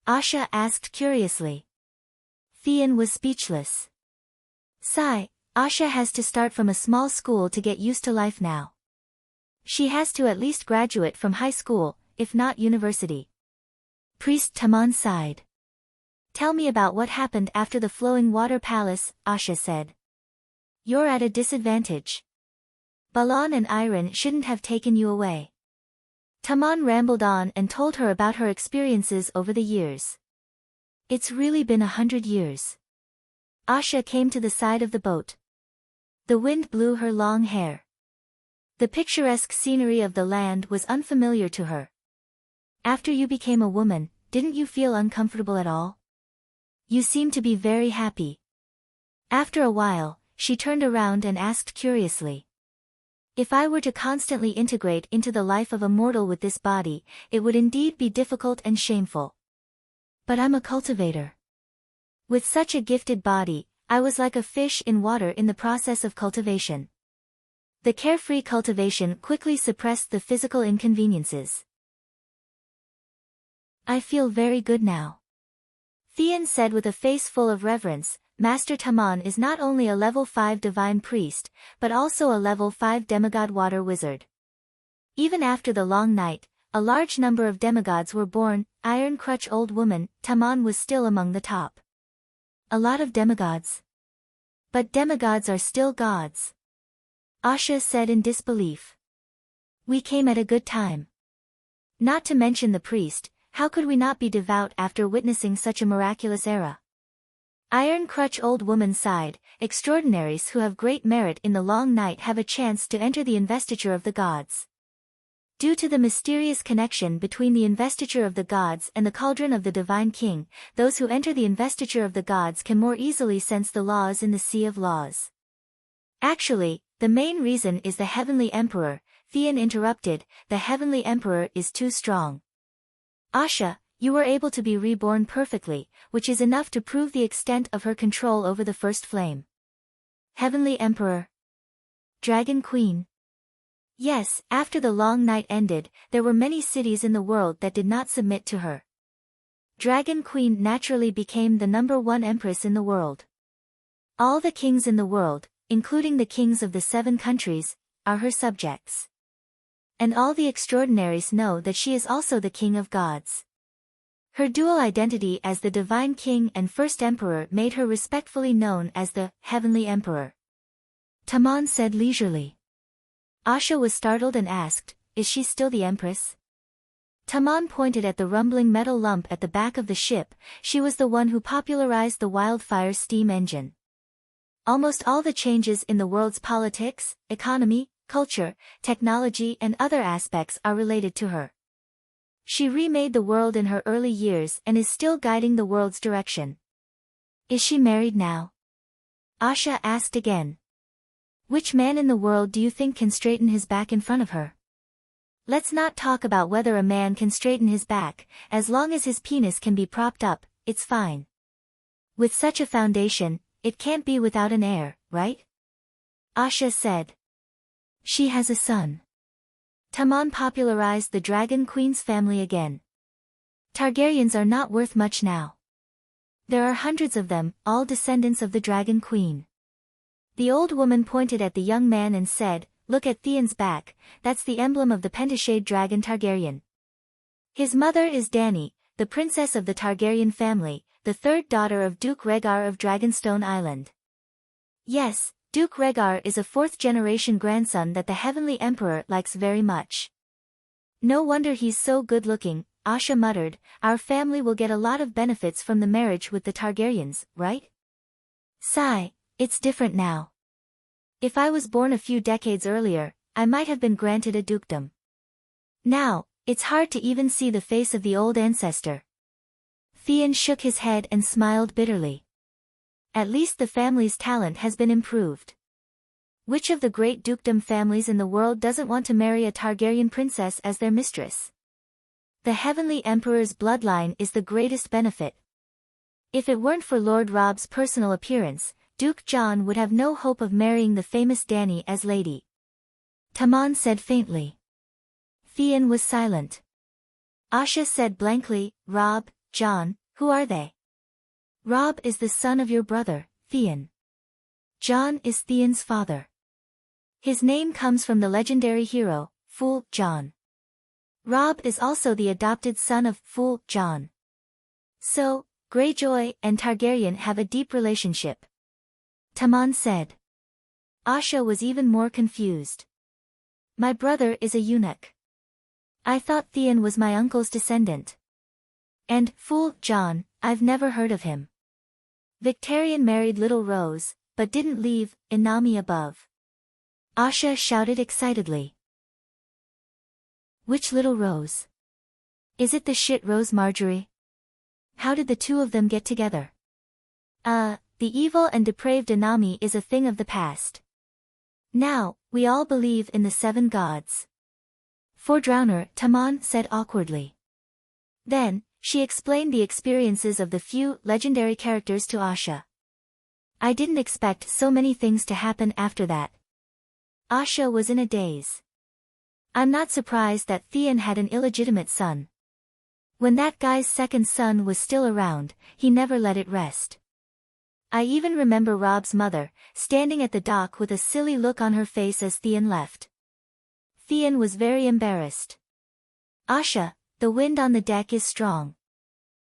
Asha asked curiously. Thean was speechless. Sigh, Asha has to start from a small school to get used to life now. She has to at least graduate from high school, if not university. Priest Taman sighed. Tell me about what happened after the flowing water palace, Asha said. You're at a disadvantage. Balan and Iron shouldn't have taken you away. Taman rambled on and told her about her experiences over the years. It's really been 100 years. Asha came to the side of the boat. The wind blew her long hair. The picturesque scenery of the land was unfamiliar to her. After you became a woman, didn't you feel uncomfortable at all? You seem to be very happy. After a while, she turned around and asked curiously. If I were to constantly integrate into the life of a mortal with this body, it would indeed be difficult and shameful. But I'm a cultivator. With such a gifted body, I was like a fish in water in the process of cultivation. The carefree cultivation quickly suppressed the physical inconveniences. I feel very good now. Thean said with a face full of reverence. Master Taman is not only a level 5 divine priest, but also a level 5 demigod water wizard. Even after the long night, a large number of demigods were born. Iron Crutch old woman, Taman was still among the top. A lot of demigods. But demigods are still gods. Asha said in disbelief. We came at a good time. Not to mention the priest, how could we not be devout after witnessing such a miraculous era? Iron Crutch old woman sighed. Extraordinaries who have great merit in the long night have a chance to enter the investiture of the gods. Due to the mysterious connection between the investiture of the gods and the cauldron of the divine king, those who enter the investiture of the gods can more easily sense the laws in the sea of laws. Actually, the main reason is the heavenly emperor. Thean interrupted. The heavenly emperor is too strong. Asha, you were able to be reborn perfectly, which is enough to prove the extent of her control over the first flame. Heavenly Emperor. Dragon Queen. Yes, after the long night ended, there were many cities in the world that did not submit to her. Dragon Queen naturally became the #1 empress in the world. All the kings in the world, including the kings of the 7 countries, are her subjects. And all the extraordinaries know that she is also the king of gods. Her dual identity as the divine king and first emperor made her respectfully known as the Heavenly Emperor. Taman said leisurely. Asha was startled and asked, is she still the empress? Taman pointed at the rumbling metal lump at the back of the ship. She was the one who popularized the wildfire steam engine. Almost all the changes in the world's politics, economy, culture, technology and other aspects are related to her. She remade the world in her early years and is still guiding the world's direction. Is she married now? Asha asked again. Which man in the world do you think can straighten his back in front of her? Let's not talk about whether a man can straighten his back, as long as his penis can be propped up, it's fine. With such a foundation, it can't be without an heir, right? Asha said. She has a son. Tamon popularized the Dragon Queen's family again. Targaryens are not worth much now. There are hundreds of them, all descendants of the Dragon Queen. The old woman pointed at the young man and said, Look at Theon's back, that's the emblem of the Pentashade Dragon Targaryen. His mother is Dany, the princess of the Targaryen family, the third daughter of Duke Rhaegar of Dragonstone Island. Yes, Duke Rhaegar is a fourth-generation grandson that the Heavenly Emperor likes very much. No wonder he's so good-looking, Asha muttered. Our family will get a lot of benefits from the marriage with the Targaryens, right? Sigh, it's different now. If I was born a few decades earlier, I might have been granted a dukedom. Now, it's hard to even see the face of the old ancestor. Theon shook his head and smiled bitterly. At least the family's talent has been improved. Which of the great dukedom families in the world doesn't want to marry a Targaryen princess as their mistress? The Heavenly Emperor's bloodline is the greatest benefit. If it weren't for Lord Robb's personal appearance, Duke John would have no hope of marrying the famous Dany as lady. Tamon said faintly. Theon was silent. Asha said blankly, Robb, John, who are they? Robb is the son of your brother, Theon. John is Theon's father. His name comes from the legendary hero, Fool John. Robb is also the adopted son of Fool John. So, Greyjoy and Targaryen have a deep relationship. Tamon said. Asha was even more confused. My brother is a eunuch. I thought Theon was my uncle's descendant. And, Fool John, I've never heard of him. Victarion married Little Rose, but didn't leave Inami above. Asha shouted excitedly. Which Little Rose? Is it the shit Rose Marjorie? How did the two of them get together? The evil and depraved Inami is a thing of the past. Now, we all believe in the 7 gods. Fordrowner, Tamon said awkwardly. Then, she explained the experiences of the few legendary characters to Asha. I didn't expect so many things to happen after that. Asha was in a daze. I'm not surprised that Theon had an illegitimate son. When that guy's second son was still around, he never let it rest. I even remember Robb's mother, standing at the dock with a silly look on her face as Theon left. Theon was very embarrassed. Asha, the wind on the deck is strong.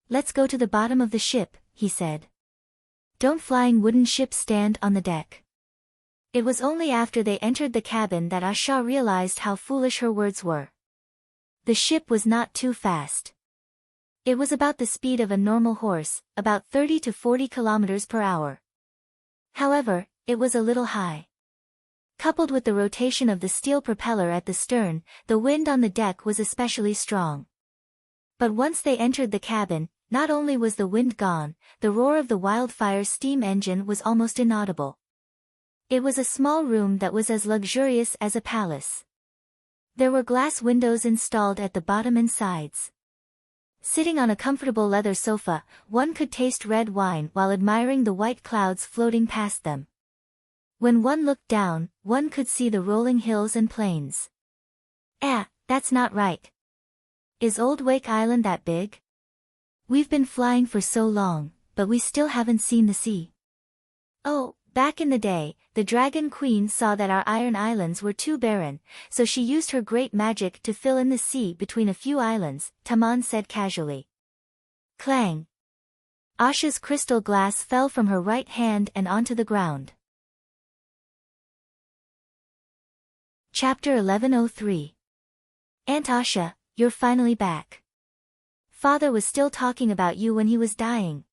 Let's go to the bottom of the ship, he said. Don't flying wooden ships stand on the deck? It was only after they entered the cabin that Asha realized how foolish her words were. The ship was not too fast. It was about the speed of a normal horse, about 30 to 40 kilometers per hour. However, it was a little high. Coupled with the rotation of the steel propeller at the stern, the wind on the deck was especially strong. But once they entered the cabin, not only was the wind gone, the roar of the wildfire steam engine was almost inaudible. It was a small room that was as luxurious as a palace. There were glass windows installed at the bottom and sides. Sitting on a comfortable leather sofa, one could taste red wine while admiring the white clouds floating past them. When one looked down, one could see the rolling hills and plains. That's not right. Is Old Wake Island that big? We've been flying for so long, but we still haven't seen the sea. Oh, back in the day, the Dragon Queen saw that our Iron Islands were too barren, so she used her great magic to fill in the sea between a few islands, Tamon said casually. Clang! Asha's crystal glass fell from her right hand and onto the ground. Chapter 1103. Aunt Asha, you're finally back. Father was still talking about you when he was dying.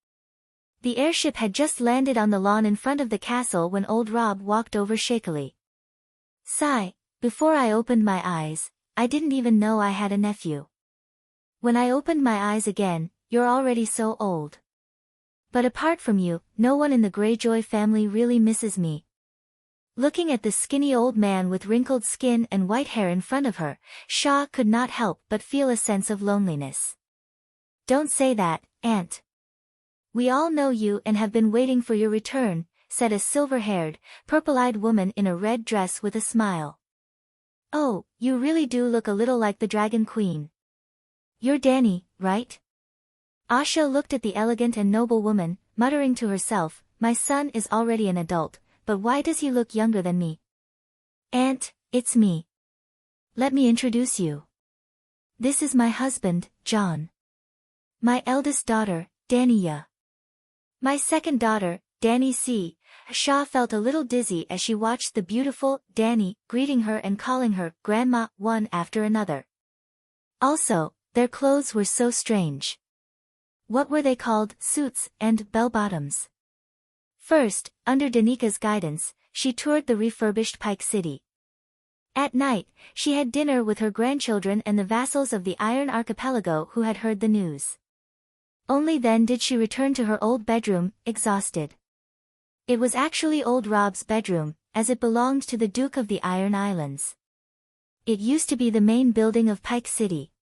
The airship had just landed on the lawn in front of the castle when old Robb walked over shakily. Sigh, before I opened my eyes, I didn't even know I had a nephew. When I opened my eyes again, you're already so old. But apart from you, no one in the Greyjoy family really misses me. Looking at the skinny old man with wrinkled skin and white hair in front of her, Shaw could not help but feel a sense of loneliness. Don't say that, Aunt. We all know you and have been waiting for your return, said a silver-haired, purple-eyed woman in a red dress with a smile. Oh, you really do look a little like the Dragon Queen. You're Dany, right? Asha looked at the elegant and noble woman, muttering to herself, my son is already an adult, but why does he look younger than me? Aunt, it's me. Let me introduce you. This is my husband, John. My eldest daughter, Dania. My second daughter, Dany C. Shaw felt a little dizzy as she watched the beautiful Dany greeting her and calling her grandma one after another. Also, their clothes were so strange. What were they called? Suits and bell-bottoms. First, under Danika's guidance, she toured the refurbished Pike City. At night, she had dinner with her grandchildren and the vassals of the Iron Archipelago who had heard the news. Only then did she return to her old bedroom, exhausted. It was actually old Rob's bedroom, as it belonged to the Duke of the Iron Islands. It used to be the main building of Pike City.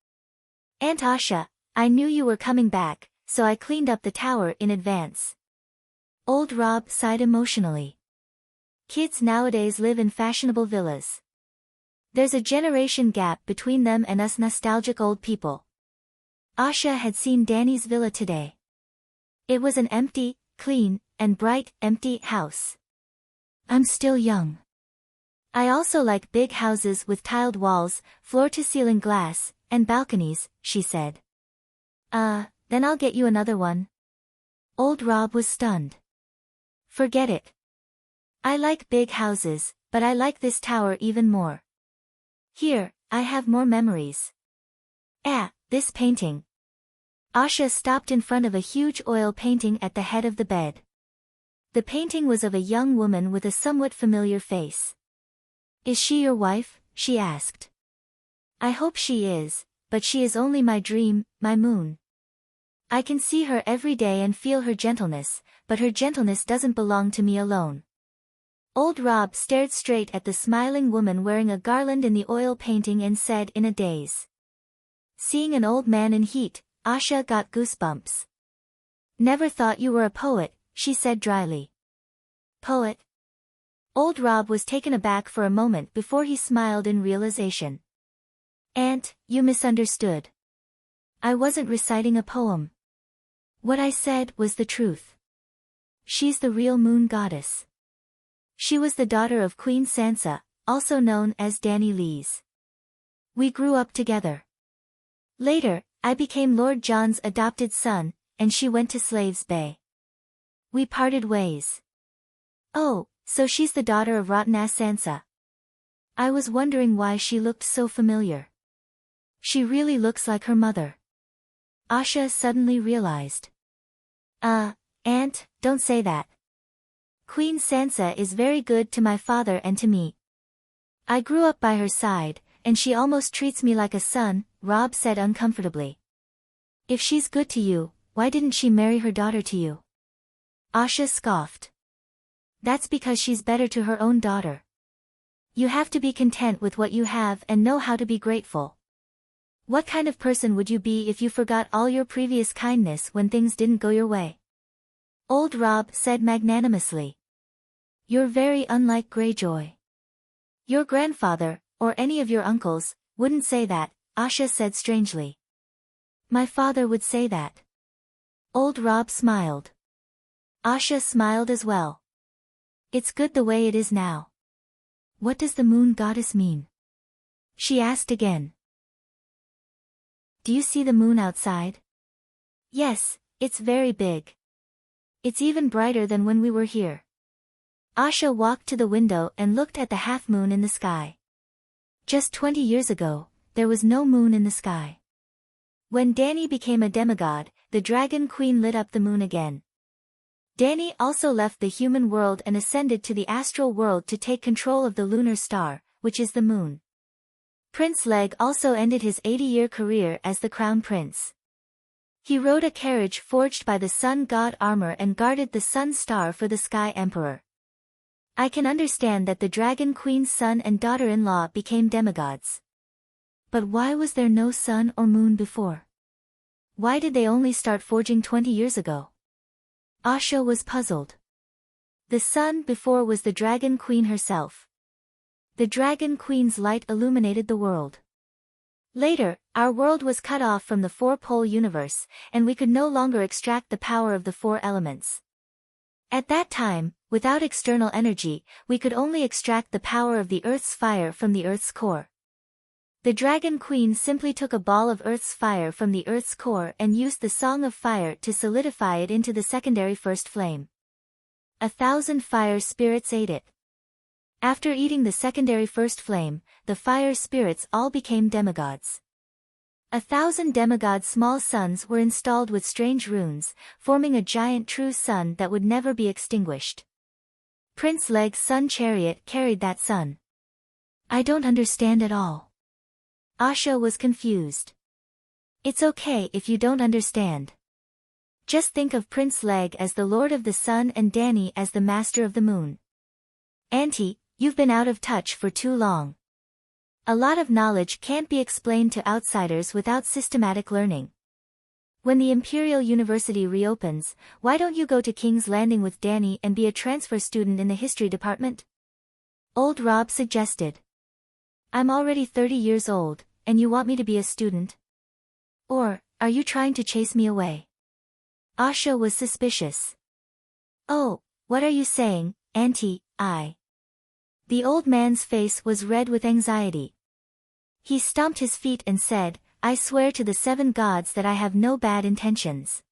Aunt Asha, I knew you were coming back, so I cleaned up the tower in advance. Old Rob sighed emotionally. Kids nowadays live in fashionable villas. There's a generation gap between them and us nostalgic old people. Asha had seen Dany's villa today. It was an empty, clean, and bright, empty house. I'm still young. I also like big houses with tiled walls, floor-to-ceiling glass, and balconies, she said. Then I'll get you another one. Old Rob was stunned. Forget it. I like big houses, but I like this tower even more. Here, I have more memories. This painting. Asha stopped in front of a huge oil painting at the head of the bed. The painting was of a young woman with a somewhat familiar face. Is she your wife? She asked. I hope she is, but she is only my dream, my moon. I can see her every day and feel her gentleness, but her gentleness doesn't belong to me alone. Old Rob stared straight at the smiling woman wearing a garland in the oil painting and said in a daze. Seeing an old man in heat, Asha got goosebumps. Never thought you were a poet, she said dryly. Poet? Old Rob was taken aback for a moment before he smiled in realization. Aunt, you misunderstood. I wasn't reciting a poem. What I said was the truth. She's the real moon goddess. She was the daughter of Queen Sansa, also known as Dany Lees. We grew up together. Later, I became Lord John's adopted son, and she went to Slaves Bay. We parted ways. Oh, so she's the daughter of rotten-ass Sansa. I was wondering why she looked so familiar. She really looks like her mother. Asha suddenly realized. Aunt, don't say that. Queen Sansa is very good to my father and to me. I grew up by her side, and she almost treats me like a son, Rob said uncomfortably. If she's good to you, why didn't she marry her daughter to you? Asha scoffed. That's because she's better to her own daughter. You have to be content with what you have and know how to be grateful. What kind of person would you be if you forgot all your previous kindness when things didn't go your way? Old Rob said magnanimously. You're very unlike Greyjoy. Your grandfather, or any of your uncles, wouldn't say that, Asha said strangely. My father would say that. Old Rob smiled. Asha smiled as well. It's good the way it is now. What does the moon goddess mean? She asked again. Do you see the moon outside? Yes, it's very big. It's even brighter than when we were here. Asha walked to the window and looked at the half-moon in the sky. Just 20 years ago, there was no moon in the sky. When Dany became a demigod, the Dragon Queen lit up the moon again. Dany also left the human world and ascended to the astral world to take control of the lunar star, which is the moon. Prince Leg also ended his 80-year career as the crown prince. He rode a carriage forged by the sun god armor and guarded the sun star for the sky emperor. I can understand that the dragon queen's son and daughter-in-law became demigods. But why was there no sun or moon before? Why did they only start forging 20 years ago? Asha was puzzled. The sun before was the dragon queen herself. The dragon queen's light illuminated the world. Later, our world was cut off from the four-pole universe, and we could no longer extract the power of the four elements. At that time, without external energy, we could only extract the power of the Earth's fire from the Earth's core. The Dragon Queen simply took a ball of Earth's fire from the Earth's core and used the Song of Fire to solidify it into the secondary first flame. 1,000 fire spirits ate it. After eating the secondary first flame, the fire spirits all became demigods. 1,000 demigod small suns were installed with strange runes, forming a giant true sun that would never be extinguished. Prince Leg's sun chariot carried that sun. I don't understand at all. Asha was confused. It's okay if you don't understand. Just think of Prince Leg as the Lord of the Sun and Danny as the Master of the Moon. Auntie, you've been out of touch for too long. A lot of knowledge can't be explained to outsiders without systematic learning. When the Imperial University reopens, why don't you go to King's Landing with Danny and be a transfer student in the history department? Old Rob suggested. I'm already 30 years old, and you want me to be a student? Or, are you trying to chase me away? Asha was suspicious. Oh, what are you saying, Auntie? The old man's face was red with anxiety. He stomped his feet and said, I swear to the 7 gods that I have no bad intentions.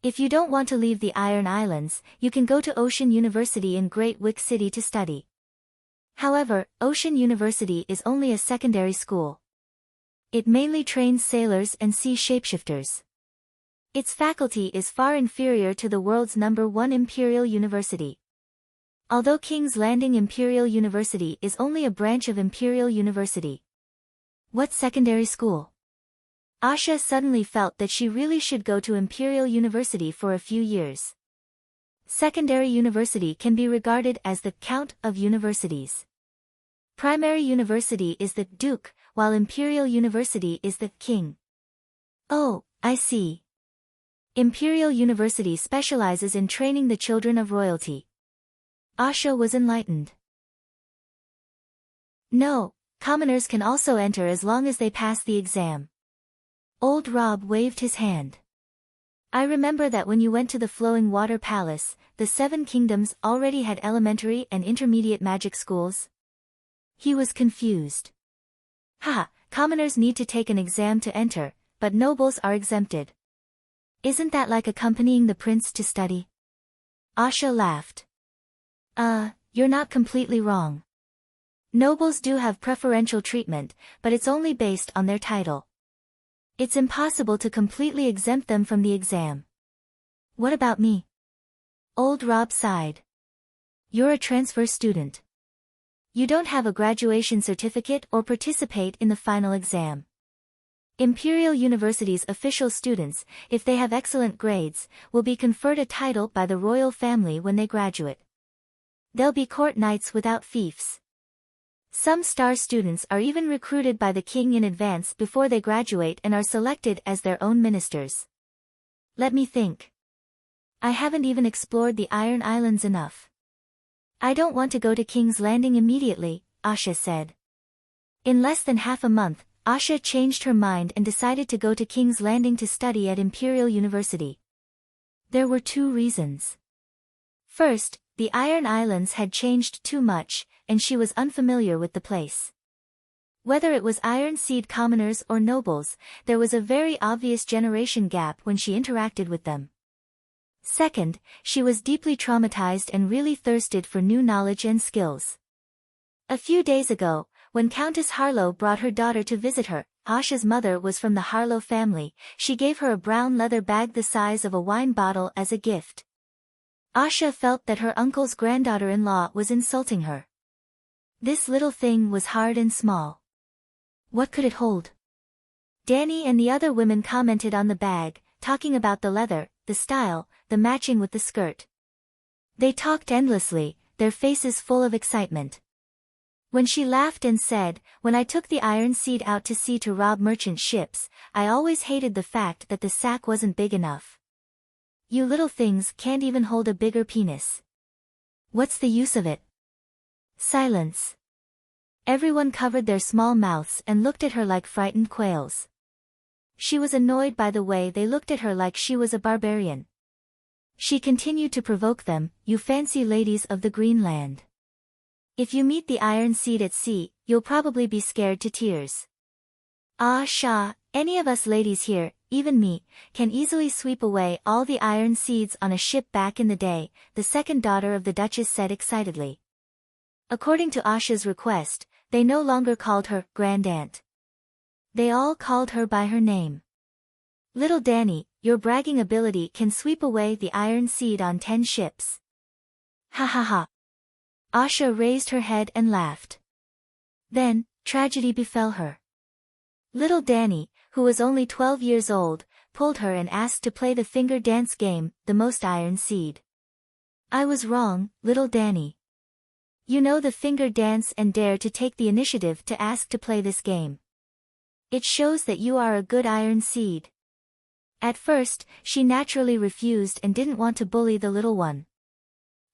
If you don't want to leave the Iron Islands, you can go to Ocean University in Great Wick City to study. However, Ocean University is only a secondary school. It mainly trains sailors and sea shapeshifters. Its faculty is far inferior to the world's #1 Imperial University. Although King's Landing Imperial University is only a branch of Imperial University. What secondary school? Asha suddenly felt that she really should go to Imperial University for a few years. Secondary university can be regarded as the count of universities. Primary university is the Duke, while Imperial University is the King. Oh, I see. Imperial University specializes in training the children of royalty. Asha was enlightened. No, commoners can also enter as long as they pass the exam. Old Rob waved his hand. I remember that when you went to the Flowing Water Palace, the 7 kingdoms already had elementary and intermediate magic schools. He was confused. Haha, commoners need to take an exam to enter, but nobles are exempted. Isn't that like accompanying the prince to study? Asha laughed. You're not completely wrong. Nobles do have preferential treatment, but it's only based on their title. It's impossible to completely exempt them from the exam. What about me? Old Rob sighed. You're a transfer student. You don't have a graduation certificate or participate in the final exam. Imperial University's official students, if they have excellent grades, will be conferred a title by the royal family when they graduate. They'll be court knights without fiefs. Some star students are even recruited by the king in advance before they graduate and are selected as their own ministers. Let me think. I haven't even explored the Iron Islands enough. I don't want to go to King's Landing immediately, Asha said. In less than half a month, Asha changed her mind and decided to go to King's Landing to study at Imperial University. There were 2 reasons. First, the Iron Islands had changed too much, and she was unfamiliar with the place. Whether it was Iron Seed commoners or nobles, there was a very obvious generation gap when she interacted with them. Second, she was deeply traumatized and really thirsted for new knowledge and skills. A few days ago, when Countess Harlow brought her daughter to visit her, Asha's mother was from the Harlow family. She gave her a brown leather bag the size of a wine bottle as a gift. Asha felt that her uncle's granddaughter-in-law was insulting her. This little thing was hard and small. What could it hold? Danny and the other women commented on the bag, talking about the leather, the style, the matching with the skirt. They talked endlessly, their faces full of excitement. When she laughed and said, "When I took the iron seed out to sea to rob merchant ships, I always hated the fact that the sack wasn't big enough. You little things can't even hold a bigger penis. What's the use of it?" Silence. Everyone covered their small mouths and looked at her like frightened quails. She was annoyed by the way they looked at her like she was a barbarian. She continued to provoke them, "You fancy ladies of the green land. If you meet the iron seed at sea, you'll probably be scared to tears. Ah Shah, any of us ladies here, even me, can easily sweep away all the iron seeds on a ship back in the day," the second daughter of the Duchess said excitedly. According to Asha's request, they no longer called her Grand Aunt. They all called her by her name. "Little Danny, your bragging ability can sweep away the iron seed on 10 ships." Ha ha ha. Asha raised her head and laughed. Then, tragedy befell her. Little Danny, who was only 12 years old, pulled her and asked to play the finger dance game, the most iron seed. "I was wrong, little Danny. You know the finger dance and dare to take the initiative to ask to play this game. It shows that you are a good iron seed." At first, she naturally refused and didn't want to bully the little one.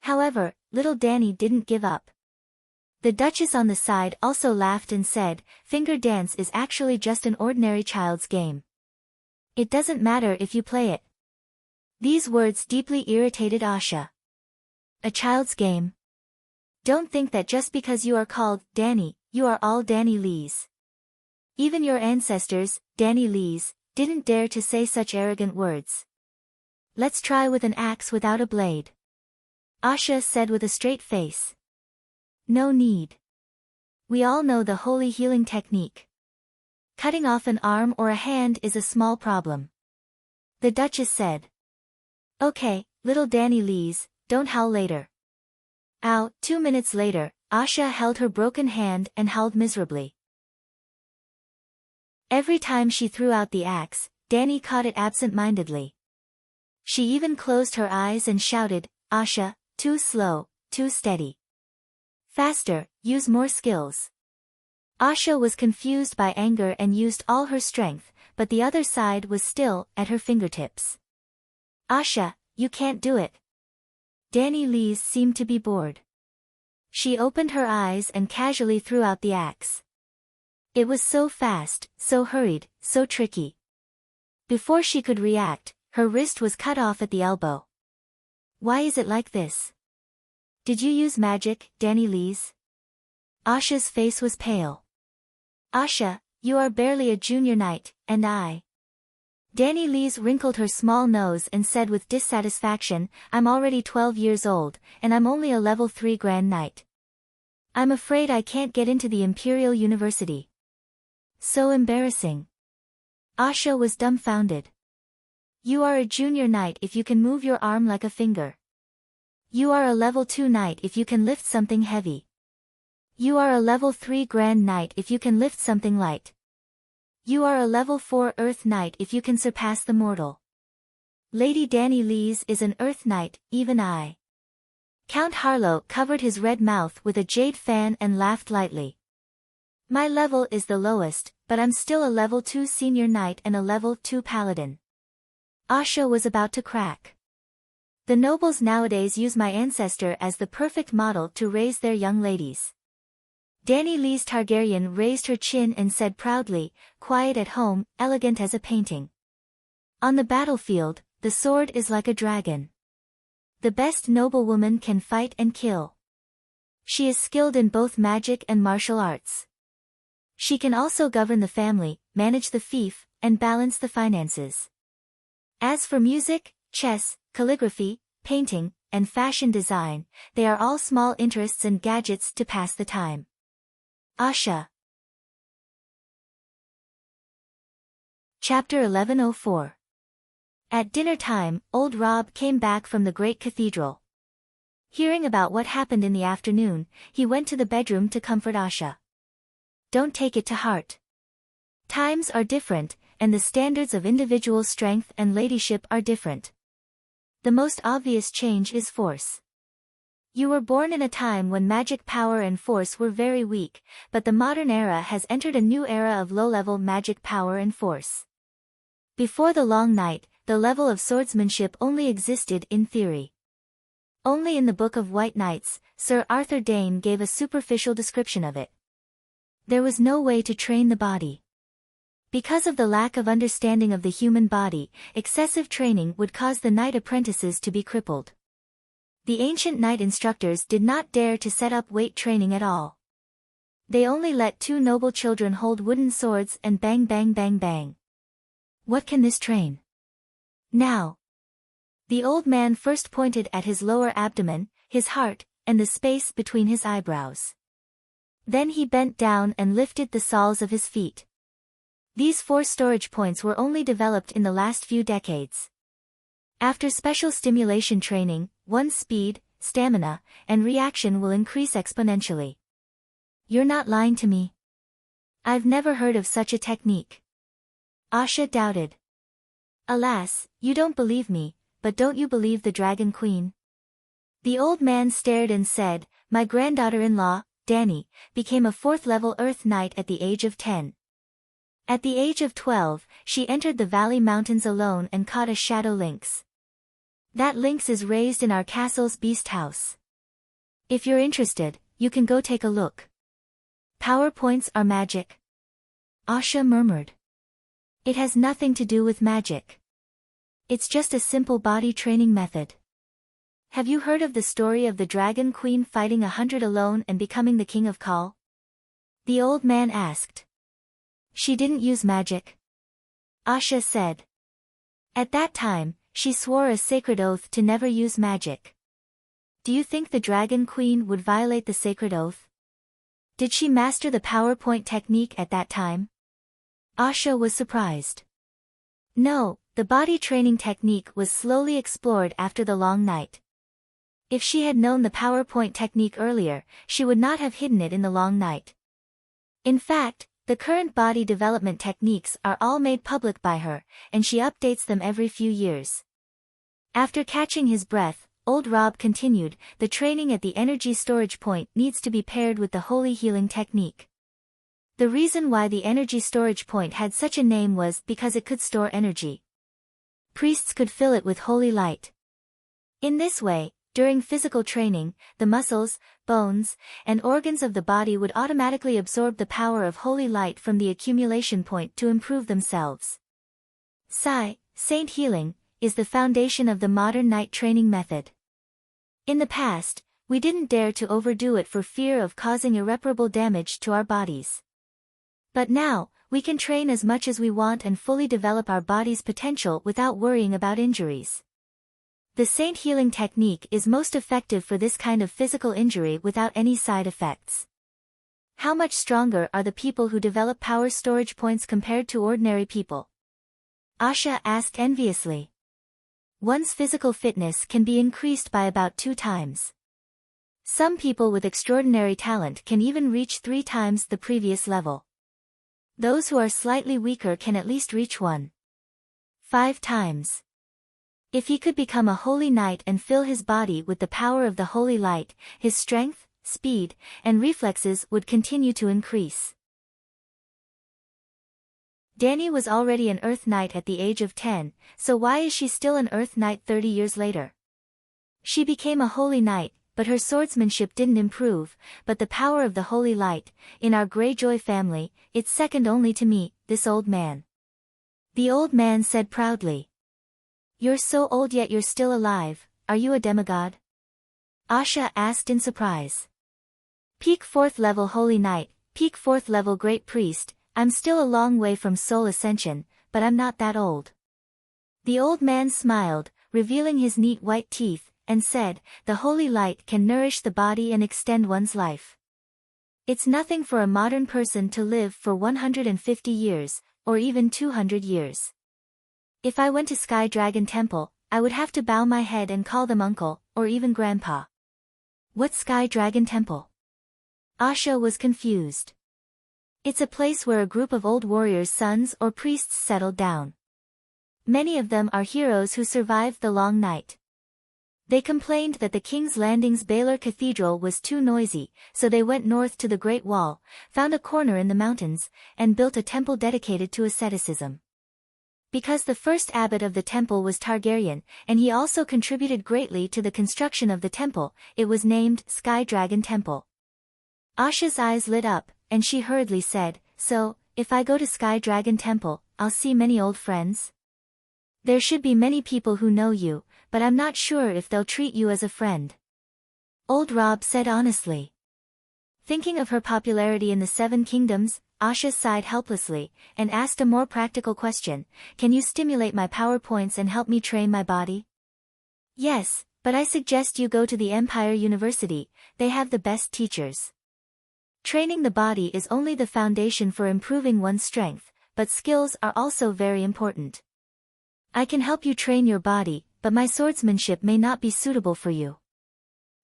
However, little Danny didn't give up. The Duchess on the side also laughed and said, "Finger dance is actually just an ordinary child's game. It doesn't matter if you play it." These words deeply irritated Asha. A child's game? Don't think that just because you are called Danny, you are all Danny Lees. Even your ancestors, Danny Lees, didn't dare to say such arrogant words. "Let's try with an axe without a blade," Asha said with a straight face. "No need. We all know the holy healing technique. Cutting off an arm or a hand is a small problem," the Duchess said. "Okay, little Danny Lees, don't howl later." Ow! 2 minutes later, Asha held her broken hand and howled miserably. Every time she threw out the axe, Danny caught it absent-mindedly. She even closed her eyes and shouted, "Asha, too slow, too steady. Faster, use more skills." Asha was confused by anger and used all her strength, but the other side was still at her fingertips. "Asha, you can't do it." Danny Lees seemed to be bored. She opened her eyes and casually threw out the axe. It was so fast, so hurried, so tricky. Before she could react, her wrist was cut off at the elbow. "Why is it like this? Did you use magic, Danny Lees?" Asha's face was pale. "Asha, you are barely a junior knight, and I..." Danny Lees wrinkled her small nose and said with dissatisfaction, "I'm already 12 years old, and I'm only a level 3 Grand Knight. I'm afraid I can't get into the Imperial University." So embarrassing. Asha was dumbfounded. "You are a junior knight if you can move your arm like a finger. You are a level 2 knight if you can lift something heavy. You are a level 3 Grand Knight if you can lift something light. You are a level 4 Earth Knight if you can surpass the mortal. Lady Danny Lees is an Earth Knight, even I." Count Harlow covered his red mouth with a jade fan and laughed lightly. "My level is the lowest, but I'm still a level 2 Senior Knight and a level 2 Paladin." Asha was about to crack. "The nobles nowadays use my ancestor as the perfect model to raise their young ladies." Danny Lees Targaryen raised her chin and said proudly, "Quiet at home, elegant as a painting. On the battlefield, the sword is like a dragon. The best noblewoman can fight and kill. She is skilled in both magic and martial arts. She can also govern the family, manage the fief, and balance the finances. As for music, chess, calligraphy, painting, and fashion design, they are all small interests and gadgets to pass the time." Asha. Chapter 1104. At dinner time, old Rob came back from the great cathedral. Hearing about what happened in the afternoon, he went to the bedroom to comfort Asha. "Don't take it to heart. Times are different, and the standards of individual strength and ladyship are different. The most obvious change is force. You were born in a time when magic power and force were very weak, but the modern era has entered a new era of low-level magic power and force. Before the Long Night, the level of swordsmanship only existed in theory. Only in the Book of White Knights, Sir Arthur Dane gave a superficial description of it. There was no way to train the body. Because of the lack of understanding of the human body, excessive training would cause the knight apprentices to be crippled. The ancient knight instructors did not dare to set up weight training at all. They only let two noble children hold wooden swords and bang bang bang bang. What can this train? Now. The old man first pointed at his lower abdomen, his heart, and the space between his eyebrows. Then he bent down and lifted the soles of his feet. These 4 storage points were only developed in the last few decades. After special stimulation training, one's speed, stamina, and reaction will increase exponentially. You're not lying to me. I've never heard of such a technique. Asha doubted. Alas, you don't believe me, but don't you believe the Dragon Queen? The old man stared and said, my granddaughter-in-law, Dani, became a 4th-level Earth Knight at the age of 10. At the age of 12, she entered the Valley Mountains alone and caught a shadow lynx. That lynx is raised in our castle's beast house. If you're interested, you can go take a look. PowerPoints are magic. Asha murmured. It has nothing to do with magic. It's just a simple body training method. Have you heard of the story of the Dragon Queen fighting 100 alone and becoming the King of Kal? The old man asked. She didn't use magic. Asha said. At that time, she swore a sacred oath to never use magic. Do you think the Dragon Queen would violate the sacred oath? Did she master the PowerPoint technique at that time? Asha was surprised. No, the body training technique was slowly explored after the Long Night. If she had known the PowerPoint technique earlier, she would not have hidden it in the Long Night. In fact, the current body development techniques are all made public by her, and she updates them every few years. After catching his breath, old Rob continued, the training at the energy storage point needs to be paired with the holy healing technique. The reason why the energy storage point had such a name was because it could store energy. Priests could fill it with holy light. In this way, during physical training, the muscles, bones, and organs of the body would automatically absorb the power of holy light from the accumulation point to improve themselves. Saint healing, is the foundation of the modern knight training method. In the past, we didn't dare to overdo it for fear of causing irreparable damage to our bodies. But now, we can train as much as we want and fully develop our body's potential without worrying about injuries. The Saint healing technique is most effective for this kind of physical injury without any side effects. How much stronger are the people who develop power storage points compared to ordinary people? Asha asked enviously. One's physical fitness can be increased by about 2 times. Some people with extraordinary talent can even reach 3 times the previous level. Those who are slightly weaker can at least reach 1.5 times. If he could become a holy knight and fill his body with the power of the holy light, his strength, speed, and reflexes would continue to increase. Dani was already an Earth Knight at the age of 10, so why is she still an Earth Knight 30 years later? She became a holy knight, but her swordsmanship didn't improve, but the power of the holy light, in our Greyjoy family, it's second only to me, this old man. The old man said proudly. You're so old yet you're still alive, are you a demigod? Asha asked in surprise. Peak 4th level holy knight, peak 4th level great priest, I'm still a long way from soul ascension, but I'm not that old. The old man smiled, revealing his neat white teeth, and said, the holy light can nourish the body and extend one's life. It's nothing for a modern person to live for 150 years, or even 200 years. If I went to Sky Dragon Temple, I would have to bow my head and call them uncle, or even grandpa. What's Sky Dragon Temple? Asha was confused. It's a place where a group of old warriors' sons or priests settled down. Many of them are heroes who survived the long night. They complained that the King's Landing's Baylor Cathedral was too noisy, so they went north to the Great Wall, found a corner in the mountains, and built a temple dedicated to asceticism. Because the first abbot of the temple was Targaryen, and he also contributed greatly to the construction of the temple, it was named Sky Dragon Temple. Asha's eyes lit up, and she hurriedly said, "So, if I go to Sky Dragon Temple, I'll see many old friends? There should be many people who know you, but I'm not sure if they'll treat you as a friend." Old Rob said honestly. Thinking of her popularity in the Seven Kingdoms, Asha sighed helplessly, and asked a more practical question, "Can you stimulate my power points and help me train my body?" "Yes, but I suggest you go to the Empire University, they have the best teachers. Training the body is only the foundation for improving one's strength, but skills are also very important. I can help you train your body, but my swordsmanship may not be suitable for you."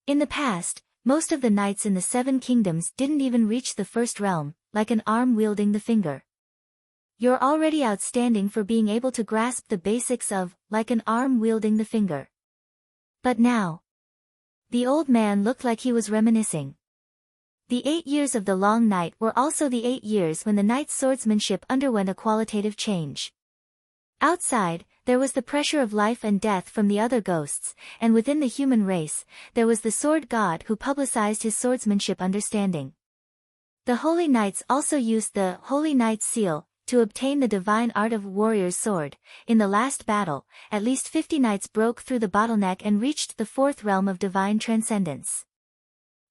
In the past, most of the knights in the Seven Kingdoms didn't even reach the first realm, like an arm wielding the finger. You're already outstanding for being able to grasp the basics of, like an arm wielding the finger. But now. The old man looked like he was reminiscing. The 8 years of the long night were also the 8 years when the knight's swordsmanship underwent a qualitative change. Outside, there was the pressure of life and death from the other ghosts, and within the human race, there was the sword god who publicized his swordsmanship understanding. The Holy Knights also used the Holy Knight's Seal to obtain the divine art of warrior's sword. In the last battle, at least 50 knights broke through the bottleneck and reached the 4th realm of divine transcendence.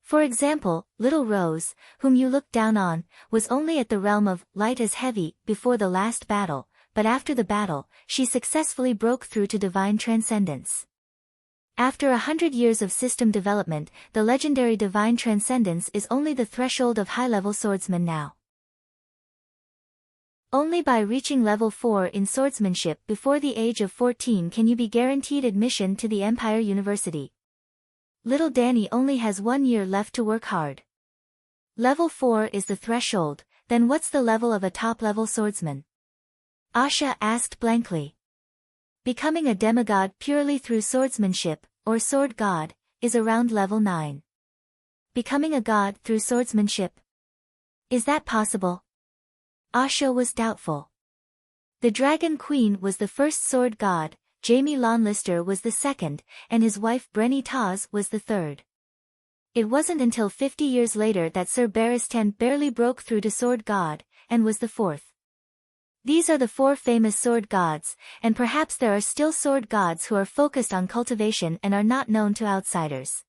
For example, Little Rose, whom you looked down on, was only at the realm of light as heavy before the last battle, but after the battle, she successfully broke through to divine transcendence. After 100 years of system development, the legendary divine transcendence is only the threshold of high-level swordsmen now. Only by reaching level 4 in swordsmanship before the age of 14 can you be guaranteed admission to the Empire University. Little Danny only has 1 year left to work hard. Level 4 is the threshold, then what's the level of a top-level swordsman? Asha asked blankly. Becoming a demigod purely through swordsmanship, or sword god, is around level 9. Becoming a god through swordsmanship. Is that possible? Asha was doubtful. The Dragon Queen was the first sword god, Jaime Lannister was the second, and his wife Brenny Taz was the third. It wasn't until 50 years later that Sir Barristan barely broke through to sword god, and was the fourth. These are the 4 famous sword gods, and perhaps there are still sword gods who are focused on cultivation and are not known to outsiders.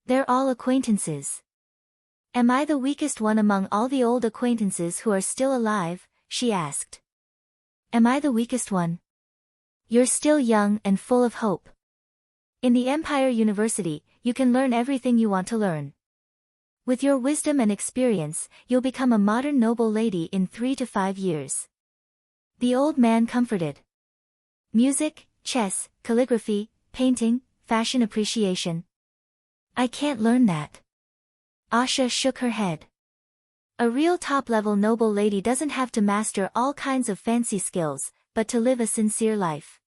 They're all acquaintances. Am I the weakest one among all the old acquaintances who are still alive? She asked. Am I the weakest one? You're still young and full of hope. In the Empire University, you can learn everything you want to learn. With your wisdom and experience, you'll become a modern noble lady in 3 to 5 years. The old man comforted. Music, chess, calligraphy, painting, fashion appreciation. I can't learn that. Asha shook her head. A real top-level noble lady doesn't have to master all kinds of fancy skills, but to live a sincere life.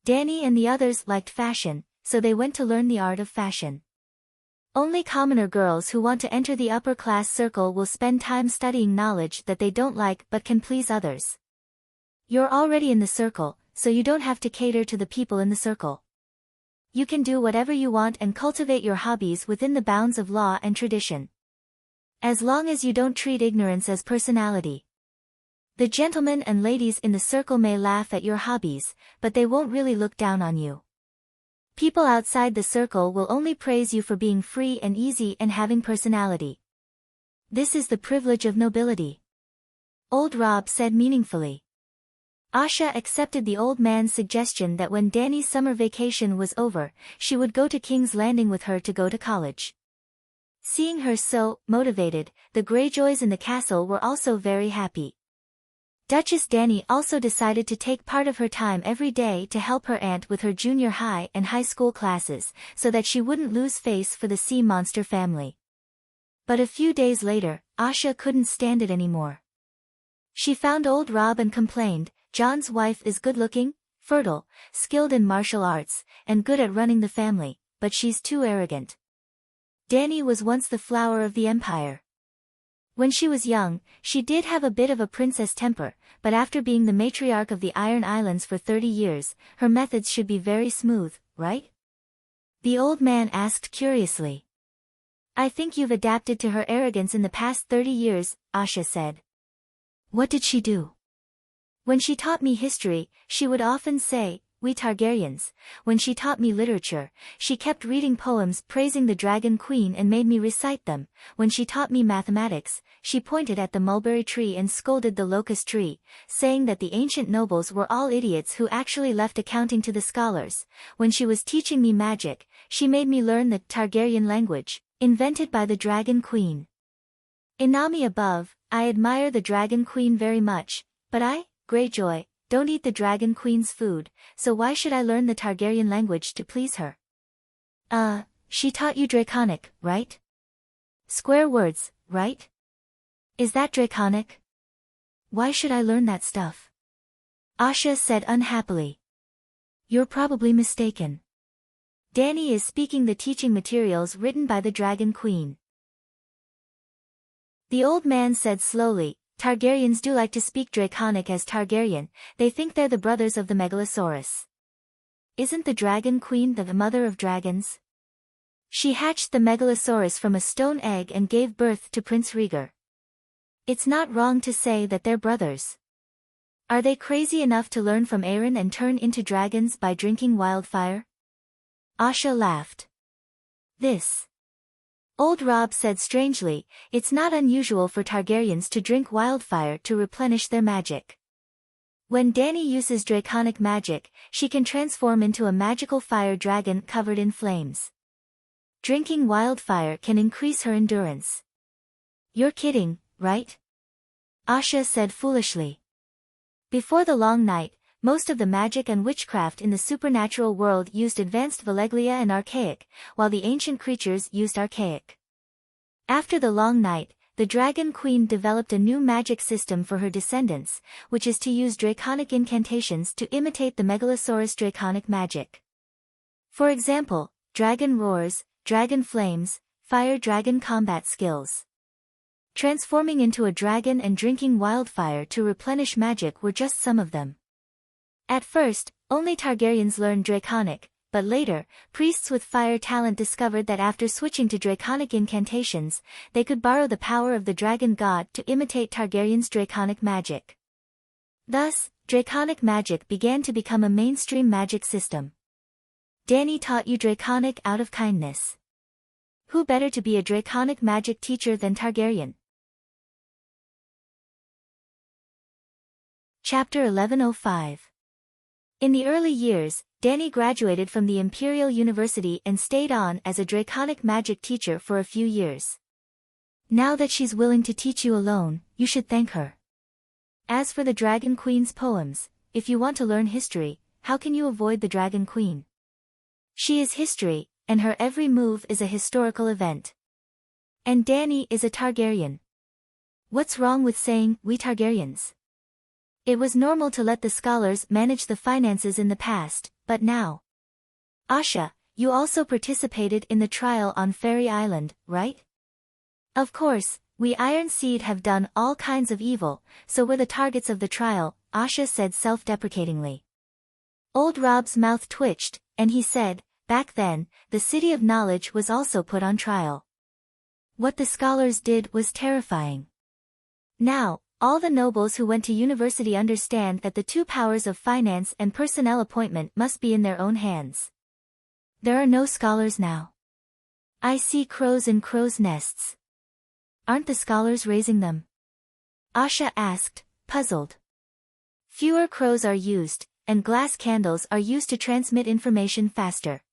Danny and the others liked fashion, so they went to learn the art of fashion. Only commoner girls who want to enter the upper-class circle will spend time studying knowledge that they don't like but can please others. You're already in the circle, so you don't have to cater to the people in the circle. You can do whatever you want and cultivate your hobbies within the bounds of law and tradition. As long as you don't treat ignorance as personality. The gentlemen and ladies in the circle may laugh at your hobbies, but they won't really look down on you. People outside the circle will only praise you for being free and easy and having personality. This is the privilege of nobility. Old Rob said meaningfully. Asha accepted the old man's suggestion that when Danny's summer vacation was over, she would go to King's Landing with her to go to college. Seeing her so motivated, the Greyjoys in the castle were also very happy. Duchess Dany also decided to take part of her time every day to help her aunt with her junior high and high school classes, so that she wouldn't lose face for the sea monster family. But a few days later, Asha couldn't stand it anymore. She found old Rob and complained, "John's wife is good-looking, fertile, skilled in martial arts, and good at running the family, but she's too arrogant." Dani was once the flower of the empire. When she was young, she did have a bit of a princess temper, but after being the matriarch of the Iron Islands for 30 years, her methods should be very smooth, right? The old man asked curiously. "I think you've adapted to her arrogance in the past 30 years, Asha said. "What did she do?" "When she taught me history, she would often say, 'We Targaryens.' When she taught me literature, she kept reading poems praising the Dragon Queen and made me recite them. When she taught me mathematics, she pointed at the mulberry tree and scolded the locust tree, saying that the ancient nobles were all idiots who actually left accounting to the scholars. When she was teaching me magic, she made me learn the Targaryen language, invented by the Dragon Queen. Inami above, I admire the Dragon Queen very much, but I, Greyjoy, don't eat the Dragon Queen's food, so why should I learn the Targaryen language to please her?" She taught you Draconic, right? Square words, right? Is that Draconic? Why should I learn that stuff?" Asha said unhappily. "You're probably mistaken. Dani is speaking the teaching materials written by the Dragon Queen." The old man said slowly, "Targaryens do like to speak Draconic as Targaryen, they think they're the brothers of the Megalosaurus. Isn't the Dragon Queen the mother of dragons? She hatched the Megalosaurus from a stone egg and gave birth to Prince Rhaegar. It's not wrong to say that they're brothers. Are they crazy enough to learn from Aeron and turn into dragons by drinking wildfire?" Asha laughed. "This." Old Rob said strangely, "It's not unusual for Targaryens to drink wildfire to replenish their magic. When Dani uses Draconic magic, she can transform into a magical fire dragon covered in flames. Drinking wildfire can increase her endurance." "You're kidding, right?" Asha said foolishly. Before the long night, most of the magic and witchcraft in the supernatural world used advanced Valeglia and Archaic, while the ancient creatures used Archaic. After the long night, the Dragon Queen developed a new magic system for her descendants, which is to use Draconic incantations to imitate the Megalosaurus Draconic magic. For example, dragon roars, dragon flames, fire dragon combat skills. Transforming into a dragon and drinking wildfire to replenish magic were just some of them. At first, only Targaryens learned Draconic, but later, priests with fire talent discovered that after switching to Draconic incantations, they could borrow the power of the dragon god to imitate Targaryens' Draconic magic. Thus, Draconic magic began to become a mainstream magic system. Dani taught you Draconic out of kindness. Who better to be a Draconic magic teacher than Targaryen? Chapter 1105. In the early years, Dani graduated from the Imperial University and stayed on as a Draconic magic teacher for a few years. Now that she's willing to teach you alone, you should thank her. As for the Dragon Queen's poems, if you want to learn history, how can you avoid the Dragon Queen? She is history, and her every move is a historical event. And Dani is a Targaryen. What's wrong with saying, "We Targaryens"? It was normal to let the scholars manage the finances in the past, but now. Asha, you also participated in the trial on Fairy Island, right? Of course, we Iron Seed have done all kinds of evil, so we're the targets of the trial, Asha said self-deprecatingly. Old Rob's mouth twitched, and he said, "Back then, the City of Knowledge was also put on trial. What the scholars did was terrifying. Now, all the nobles who went to university understand that the two powers of finance and personnel appointment must be in their own hands. There are no scholars now. I see crows in crows' nests. Aren't the scholars raising them?" Asha asked, puzzled. Fewer crows are used, and glass candles are used to transmit information faster.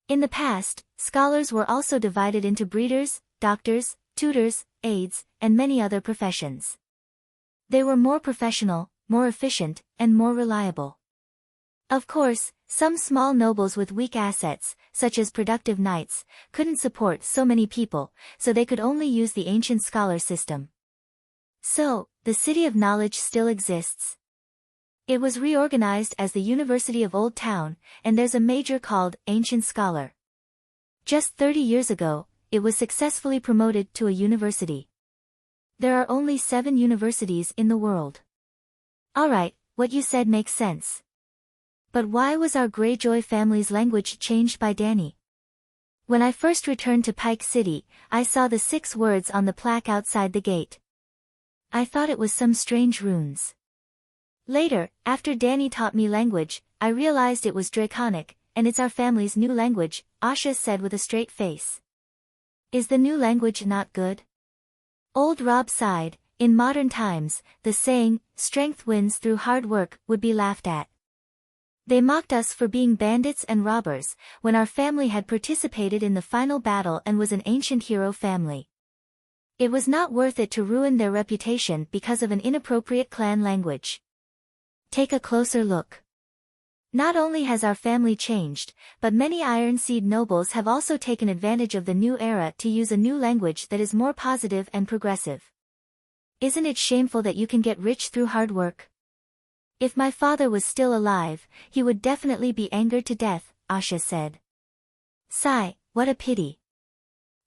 In the past, scholars were also divided into breeders, doctors, tutors, aides, and many other professions. They were more professional, more efficient, and more reliable. Of course, Some small nobles with weak assets, such as productive knights, couldn't support so many people, so they could only use the ancient scholar system. So, the City of Knowledge still exists. It was reorganized as the University of Old Town, and there's a major called Ancient Scholar. Just 30 years ago, it was successfully promoted to a university. There are only 7 universities in the world. Alright, what you said makes sense. But why was our Greyjoy family's language changed by Dany? When I first returned to Pike City, I saw the 6 words on the plaque outside the gate. I thought it was some strange runes. Later, after Dany taught me language, I realized it was Draconic, and it's our family's new language, Asha said with a straight face. Is the new language not good? Old Rob sighed. In modern times, the saying, strength wins through hard work, would be laughed at. They mocked us for being bandits and robbers, when our family had participated in the final battle and was an ancient hero family. It was not worth it to ruin their reputation because of an inappropriate clan language. Take a closer look. Not only has our family changed, but many Ironseed nobles have also taken advantage of the new era to use a new language that is more positive and progressive. Isn't it shameful that you can get rich through hard work? If my father was still alive, he would definitely be angered to death, Asha said. Sigh, what a pity.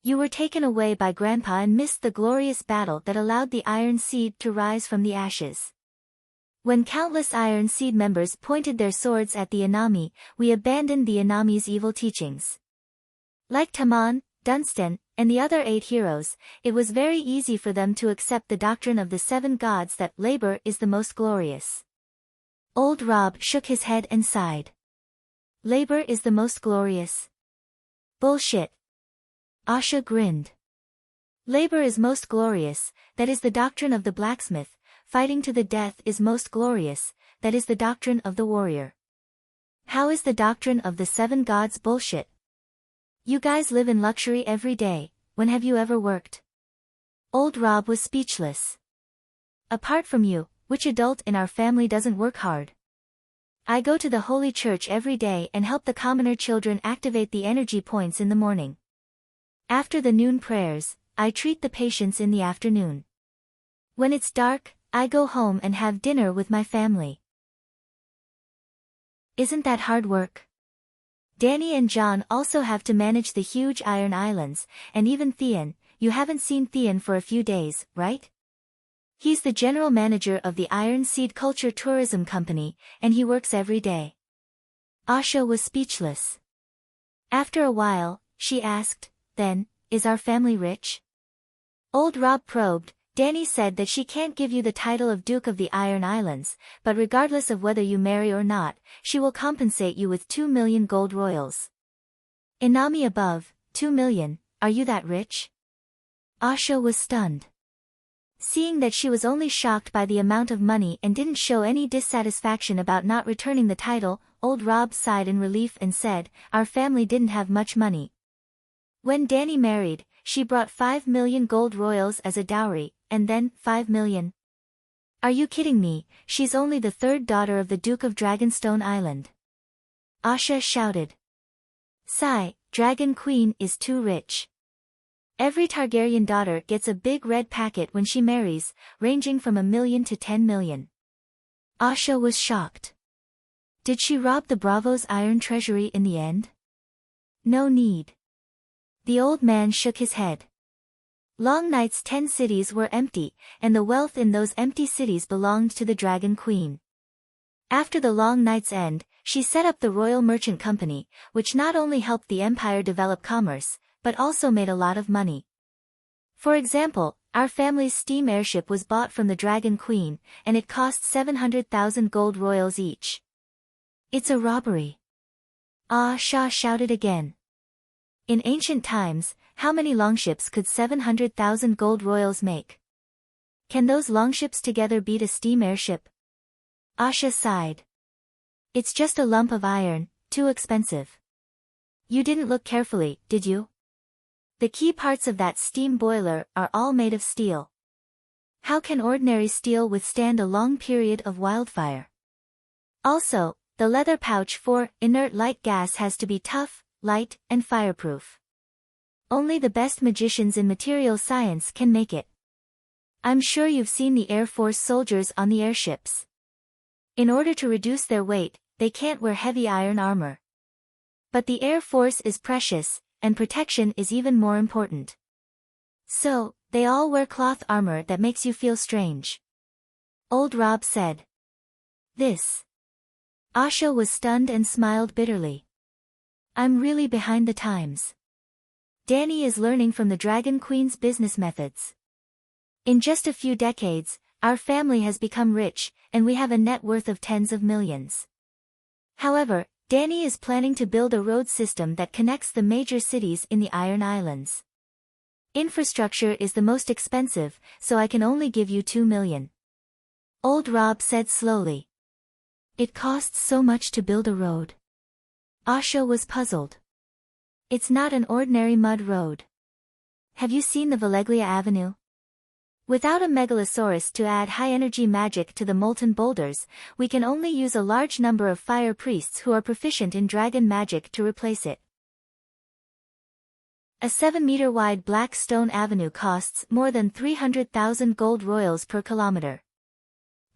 You were taken away by Grandpa and missed the glorious battle that allowed the Iron Seed to rise from the ashes. When countless Iron Seed members pointed their swords at the Anami, we abandoned the Anami's evil teachings. Like Taman, Dunstan, and the other 8 heroes, it was very easy for them to accept the doctrine of the 7 gods that labor is the most glorious. Old Rob shook his head and sighed. Labor is the most glorious. Bullshit. Asha grinned. Labor is most glorious, that is the doctrine of the blacksmith. Fighting to the death is most glorious, that is the doctrine of the warrior. How is the doctrine of the 7 gods bullshit? You guys live in luxury every day, when have you ever worked? Old Rob was speechless. Apart from you, which adult in our family doesn't work hard? I go to the Holy Church every day and help the commoner children activate the energy points in the morning. After the noon prayers, I treat the patients in the afternoon. When it's dark, I go home and have dinner with my family. Isn't that hard work? Dany and Jon also have to manage the huge Iron Islands, and even Theon. You haven't seen Theon for a few days, right? He's the general manager of the Iron Seed Culture Tourism Company, and he works every day. Asha was speechless. After a while, she asked, then, is our family rich? Old Rob probed. Dany said that she can't give you the title of Duke of the Iron Islands, but regardless of whether you marry or not, she will compensate you with 2 million gold royals. Inami above, 2 million, are you that rich? Asha was stunned. Seeing that she was only shocked by the amount of money and didn't show any dissatisfaction about not returning the title, Old Rob sighed in relief and said, our family didn't have much money. When Dany married, she brought 5 million gold royals as a dowry, and then 5 million. Are you kidding me? She's only the 3rd daughter of the Duke of Dragonstone Island. Asha shouted. Sigh, Dragon Queen is too rich. Every Targaryen daughter gets a big red packet when she marries, ranging from 1 million to 10 million. Asha was shocked. Did she rob the Bravo's iron treasury in the end? No need. The old man shook his head. Long Night's 10 cities were empty, and the wealth in those empty cities belonged to the Dragon Queen. After the Long Night's end, she set up the Royal Merchant Company, which not only helped the empire develop commerce, but also made a lot of money. For example, our family's steam airship was bought from the Dragon Queen, and it cost 700,000 gold royals each. It's a robbery. Ah, Shah shouted again. In ancient times, how many longships could 700,000 gold royals make? Can those longships together beat a steam airship? Asha sighed. It's just a lump of iron, too expensive. You didn't look carefully, did you? The key parts of that steam boiler are all made of steel. How can ordinary steel withstand a long period of wildfire? Also, the leather pouch for inert light gas has to be tough, light, and fireproof. Only the best magicians in material science can make it. I'm sure you've seen the Air Force soldiers on the airships. In order to reduce their weight, they can't wear heavy iron armor. But the Air Force is precious, and protection is even more important. So, they all wear cloth armor that makes you feel strange. Old Rob said. This. Asha was stunned and smiled bitterly. I'm really behind the times. Danny is learning from the Dragon Queen's business methods. In just a few decades, our family has become rich, and we have a net worth of tens of millions. However, Danny is planning to build a road system that connects the major cities in the Iron Islands. Infrastructure is the most expensive, so I can only give you 2 million. Old Rob said slowly. It costs so much to build a road. Asha was puzzled. It's not an ordinary mud road. Have you seen the Valeglia Avenue? Without a megalosaurus to add high-energy magic to the molten boulders, we can only use a large number of fire priests who are proficient in dragon magic to replace it. A 7-meter-wide black stone avenue costs more than 300,000 gold royals per kilometer.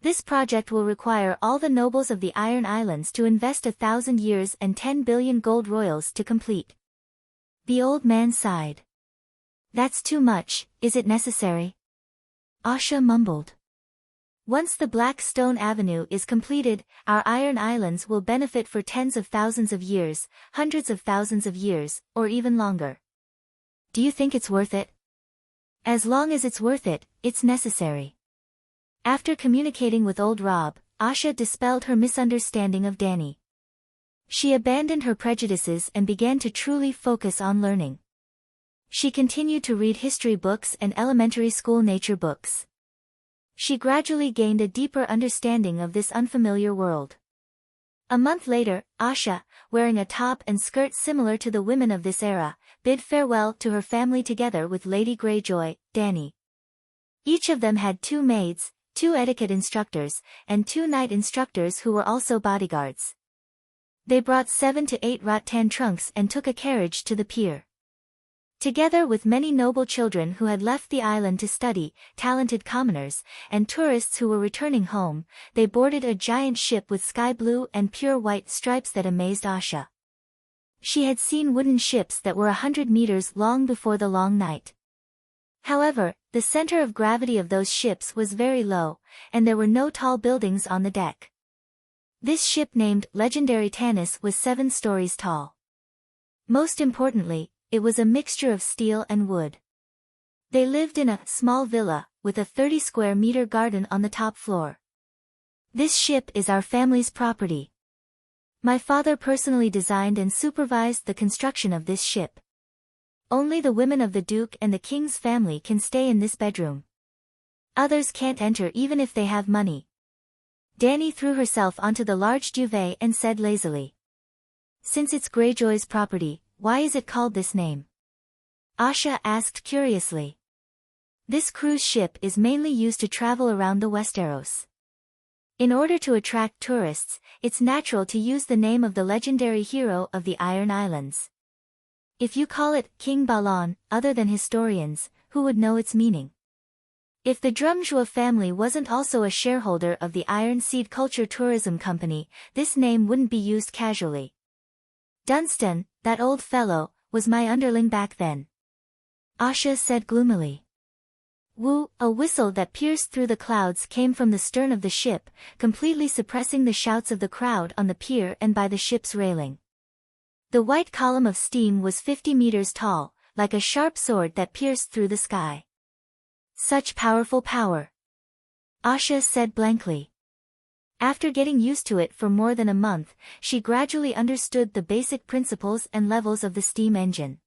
This project will require all the nobles of the Iron Islands to invest 1,000 years and 10 billion gold royals to complete. The old man sighed. That's too much, is it necessary? Asha mumbled. Once the Black Stone Avenue is completed, our Iron Islands will benefit for tens of thousands of years, hundreds of thousands of years, or even longer. Do you think it's worth it? As long as it's worth it, it's necessary. After communicating with old Rob, Asha dispelled her misunderstanding of Danny. She abandoned her prejudices and began to truly focus on learning. She continued to read history books and elementary school nature books. She gradually gained a deeper understanding of this unfamiliar world. A month later, Asha, wearing a top and skirt similar to the women of this era, bid farewell to her family together with Lady Greyjoy, Danny. Each of them had 2 maids, 2 etiquette instructors, and 2 knight instructors who were also bodyguards. They brought 7 to 8 rattan trunks and took a carriage to the pier. Together with many noble children who had left the island to study, talented commoners, and tourists who were returning home, they boarded a giant ship with sky blue and pure white stripes that amazed Asha. She had seen wooden ships that were 100 meters long before the long night. However, the center of gravity of those ships was very low, and there were no tall buildings on the deck. This ship named Legendary Tanis was 7 stories tall. Most importantly, it was a mixture of steel and wood. They lived in a small villa, with a 30-square-meter garden on the top floor. This ship is our family's property. My father personally designed and supervised the construction of this ship. Only the women of the Duke and the King's family can stay in this bedroom. Others can't enter even if they have money. Danny threw herself onto the large duvet and said lazily. Since it's Greyjoy's property, why is it called this name? Asha asked curiously. This cruise ship is mainly used to travel around the Westeros. In order to attract tourists, it's natural to use the name of the legendary hero of the Iron Islands. If you call it King Balon, other than historians, who would know its meaning? If the Drumjoa family wasn't also a shareholder of the Iron Seed Culture Tourism Company, this name wouldn't be used casually. Dunstan, that old fellow, was my underling back then. Asha said gloomily. Woo, a whistle that pierced through the clouds came from the stern of the ship, completely suppressing the shouts of the crowd on the pier and by the ship's railing. The white column of steam was 50 meters tall, like a sharp sword that pierced through the sky. Such powerful power. Asha said blankly. After getting used to it for more than a month, she gradually understood the basic principles and levels of the steam engine.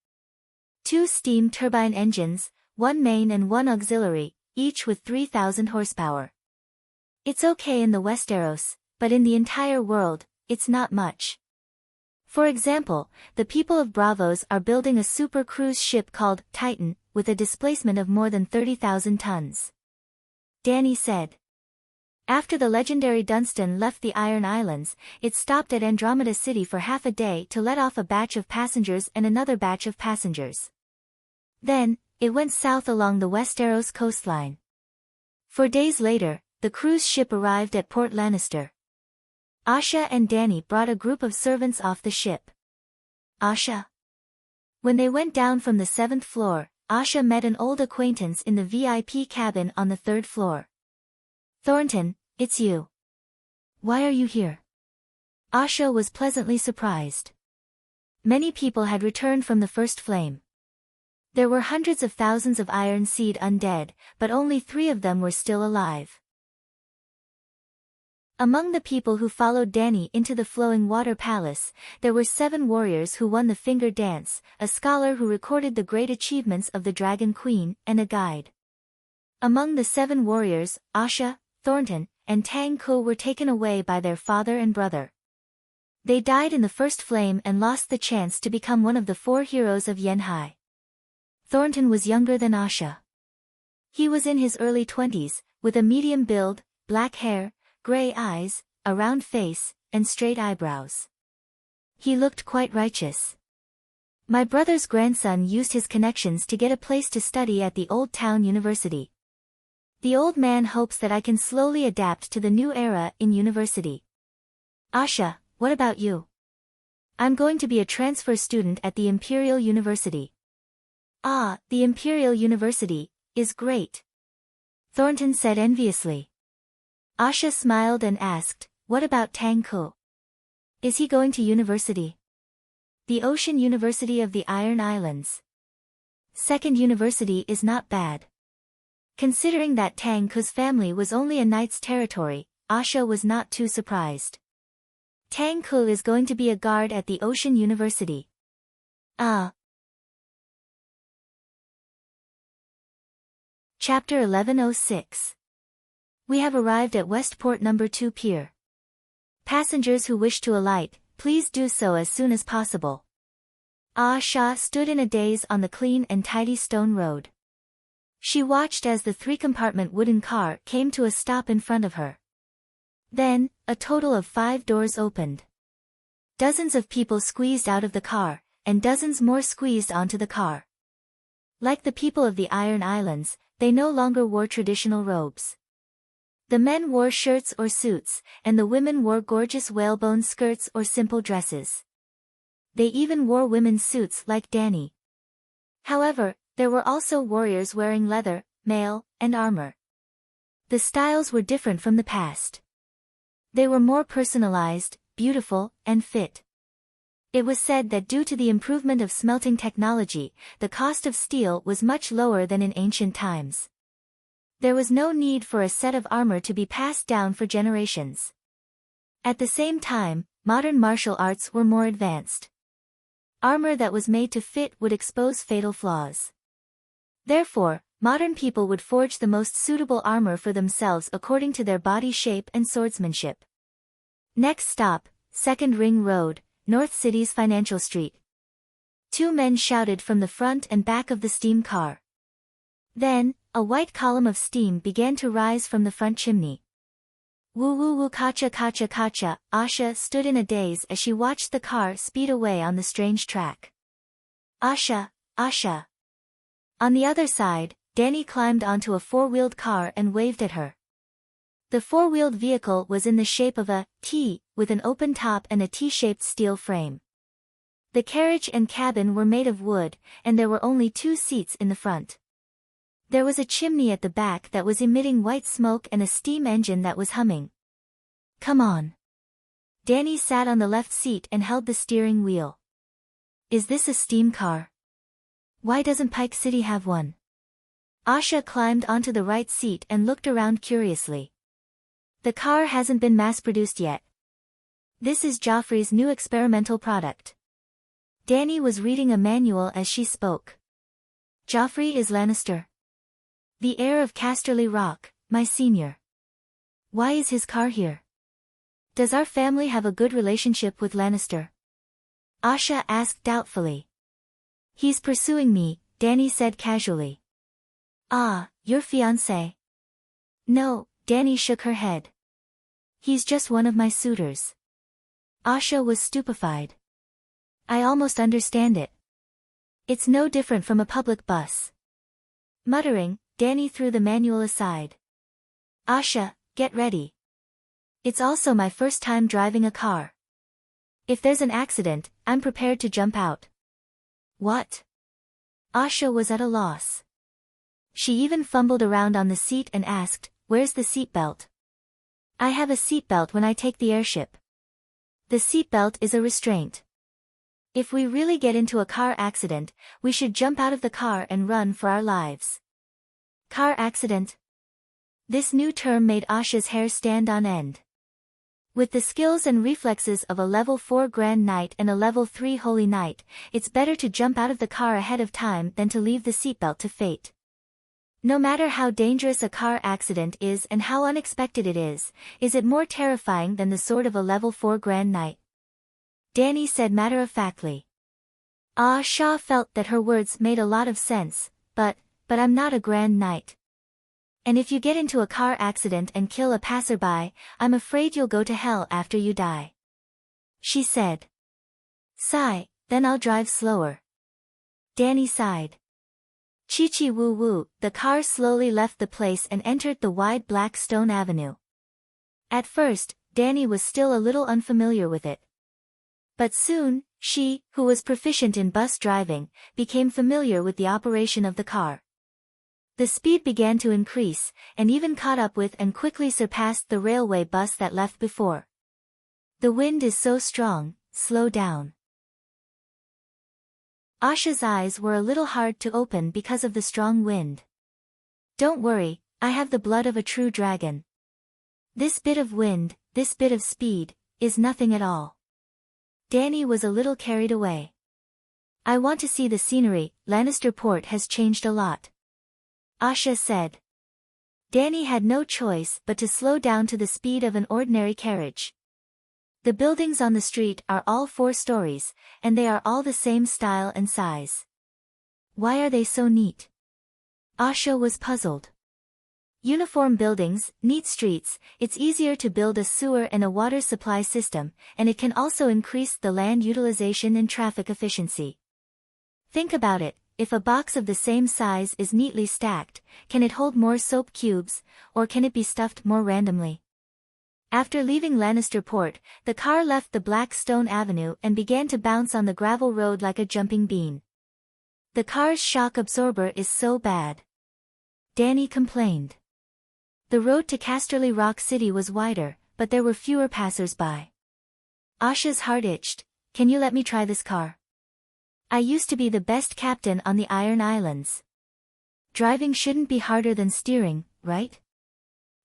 2 steam turbine engines, 1 main and 1 auxiliary, each with 3,000 horsepower. It's okay in the Westeros, but in the entire world, it's not much. For example, the people of Bravos are building a super cruise ship called Titan, with a displacement of more than 30,000 tons. Danny said. After the legendary Dunstan left the Iron Islands, it stopped at Andromeda City for half a day to let off a batch of passengers and another batch of passengers. Then, it went south along the Westeros coastline. 4 days later, the cruise ship arrived at Port Lannister. Asha and Dany brought a group of servants off the ship. Asha. When they went down from the 7th floor, Asha met an old acquaintance in the VIP cabin on the 3rd floor. Thornton, it's you. Why are you here? Asha was pleasantly surprised. Many people had returned from the first flame. There were hundreds of thousands of Iron Seed undead, but only 3 of them were still alive. Among the people who followed Dany into the Flowing Water Palace, there were 7 warriors who won the Finger Dance, a scholar who recorded the great achievements of the Dragon Queen, and a guide. Among the 7 warriors, Asha, Thornton, and Tang Ko were taken away by their father and brother. They died in the first flame and lost the chance to become one of the 4 heroes of Yenhai. Thornton was younger than Asha. He was in his early 20s, with a medium build, black hair, gray eyes, a round face, and straight eyebrows. He looked quite righteous. My brother's grandson used his connections to get a place to study at the Old Town University. The old man hopes that I can slowly adapt to the new era in university. Asha, what about you? I'm going to be a transfer student at the Imperial University. Ah, the Imperial University is great. Thornton said enviously. Asha smiled and asked, what about Tang Ko? Is he going to university? The Ocean University of the Iron Islands. Second university is not bad. Considering that Tang Ko's family was only a knight's territory, Asha was not too surprised. Tang Ko is going to be a guard at the Ocean University. Ah. Chapter 1106. We have arrived at Westport No. 2 Pier. Passengers who wish to alight, please do so as soon as possible. Asha stood in a daze on the clean and tidy stone road. She watched as the 3-compartment wooden car came to a stop in front of her. Then, a total of 5 doors opened. Dozens of people squeezed out of the car, and dozens more squeezed onto the car. Like the people of the Iron Islands, they no longer wore traditional robes. The men wore shirts or suits, and the women wore gorgeous whalebone skirts or simple dresses. They even wore women's suits like Dany. However, there were also warriors wearing leather, mail, and armor. The styles were different from the past. They were more personalized, beautiful, and fit. It was said that due to the improvement of smelting technology, the cost of steel was much lower than in ancient times. There was no need for a set of armor to be passed down for generations. At the same time, modern martial arts were more advanced. Armor that was made to fit would expose fatal flaws. Therefore, modern people would forge the most suitable armor for themselves according to their body shape and swordsmanship. Next stop, Second Ring Road, North City's Financial Street. 2 men shouted from the front and back of the steam car. Then, a white column of steam began to rise from the front chimney. Woo woo woo kacha kacha kacha, Asha stood in a daze as she watched the car speed away on the strange track. Asha, Asha. On the other side, Dany climbed onto a 4-wheeled car and waved at her. The 4-wheeled vehicle was in the shape of a T, with an open top and a T-shaped steel frame. The carriage and cabin were made of wood, and there were only 2 seats in the front. There was a chimney at the back that was emitting white smoke and a steam engine that was humming. Come on. Dany sat on the left seat and held the steering wheel. Is this a steam car? Why doesn't Pike City have one? Asha climbed onto the right seat and looked around curiously. The car hasn't been mass-produced yet. This is Joffrey's new experimental product. Dany was reading a manual as she spoke. Joffrey is Lannister. The heir of Casterly Rock, my senior. Why is his car here? Does our family have a good relationship with Lannister? Asha asked doubtfully. He's pursuing me, Dany said casually. Ah, your fiancé? No, Danny shook her head. He's just one of my suitors. Asha was stupefied. I almost understand it. It's no different from a public bus. Muttering, Danny threw the manual aside. Asha, get ready. It's also my first time driving a car. If there's an accident, I'm prepared to jump out. What? Asha was at a loss. She even fumbled around on the seat and asked, where's the seatbelt? I have a seatbelt when I take the airship. The seatbelt is a restraint. If we really get into a car accident, we should jump out of the car and run for our lives. Car accident? This new term made Asha's hair stand on end. With the skills and reflexes of a level 4 Grand Knight and a level 3 Holy Knight, it's better to jump out of the car ahead of time than to leave the seatbelt to fate. No matter how dangerous a car accident is and how unexpected it is it more terrifying than the sword of a level 4 Grand Knight? Danny said matter-of-factly. Asha felt that her words made a lot of sense, but I'm not a Grand Knight. And if you get into a car accident and kill a passerby, I'm afraid you'll go to hell after you die. She said. Sigh, then I'll drive slower. Danny sighed. Chi-chi woo-woo, the car slowly left the place and entered the wide black stone avenue. At first, Danny was still a little unfamiliar with it. But soon, she, who was proficient in bus driving, became familiar with the operation of the car. The speed began to increase, and even caught up with and quickly surpassed the railway bus that left before. The wind is so strong, slow down. Asha's eyes were a little hard to open because of the strong wind. Don't worry, I have the blood of a true dragon. This bit of wind, this bit of speed, is nothing at all. Danny was a little carried away. I want to see the scenery, Lannister Port has changed a lot. Asha said. Danny had no choice but to slow down to the speed of an ordinary carriage. The buildings on the street are all 4 stories, and they are all the same style and size. Why are they so neat? Asha was puzzled. Uniform buildings, neat streets, it's easier to build a sewer and a water supply system, and it can also increase the land utilization and traffic efficiency. Think about it, if a box of the same size is neatly stacked, can it hold more soap cubes, or can it be stuffed more randomly? After leaving Lannister Port, the car left the black stone avenue and began to bounce on the gravel road like a jumping bean. The car's shock absorber is so bad. Danny complained. The road to Casterly Rock City was wider, but there were fewer passers-by. Asha's heart itched. Can you let me try this car? I used to be the best captain on the Iron Islands. Driving shouldn't be harder than steering, right?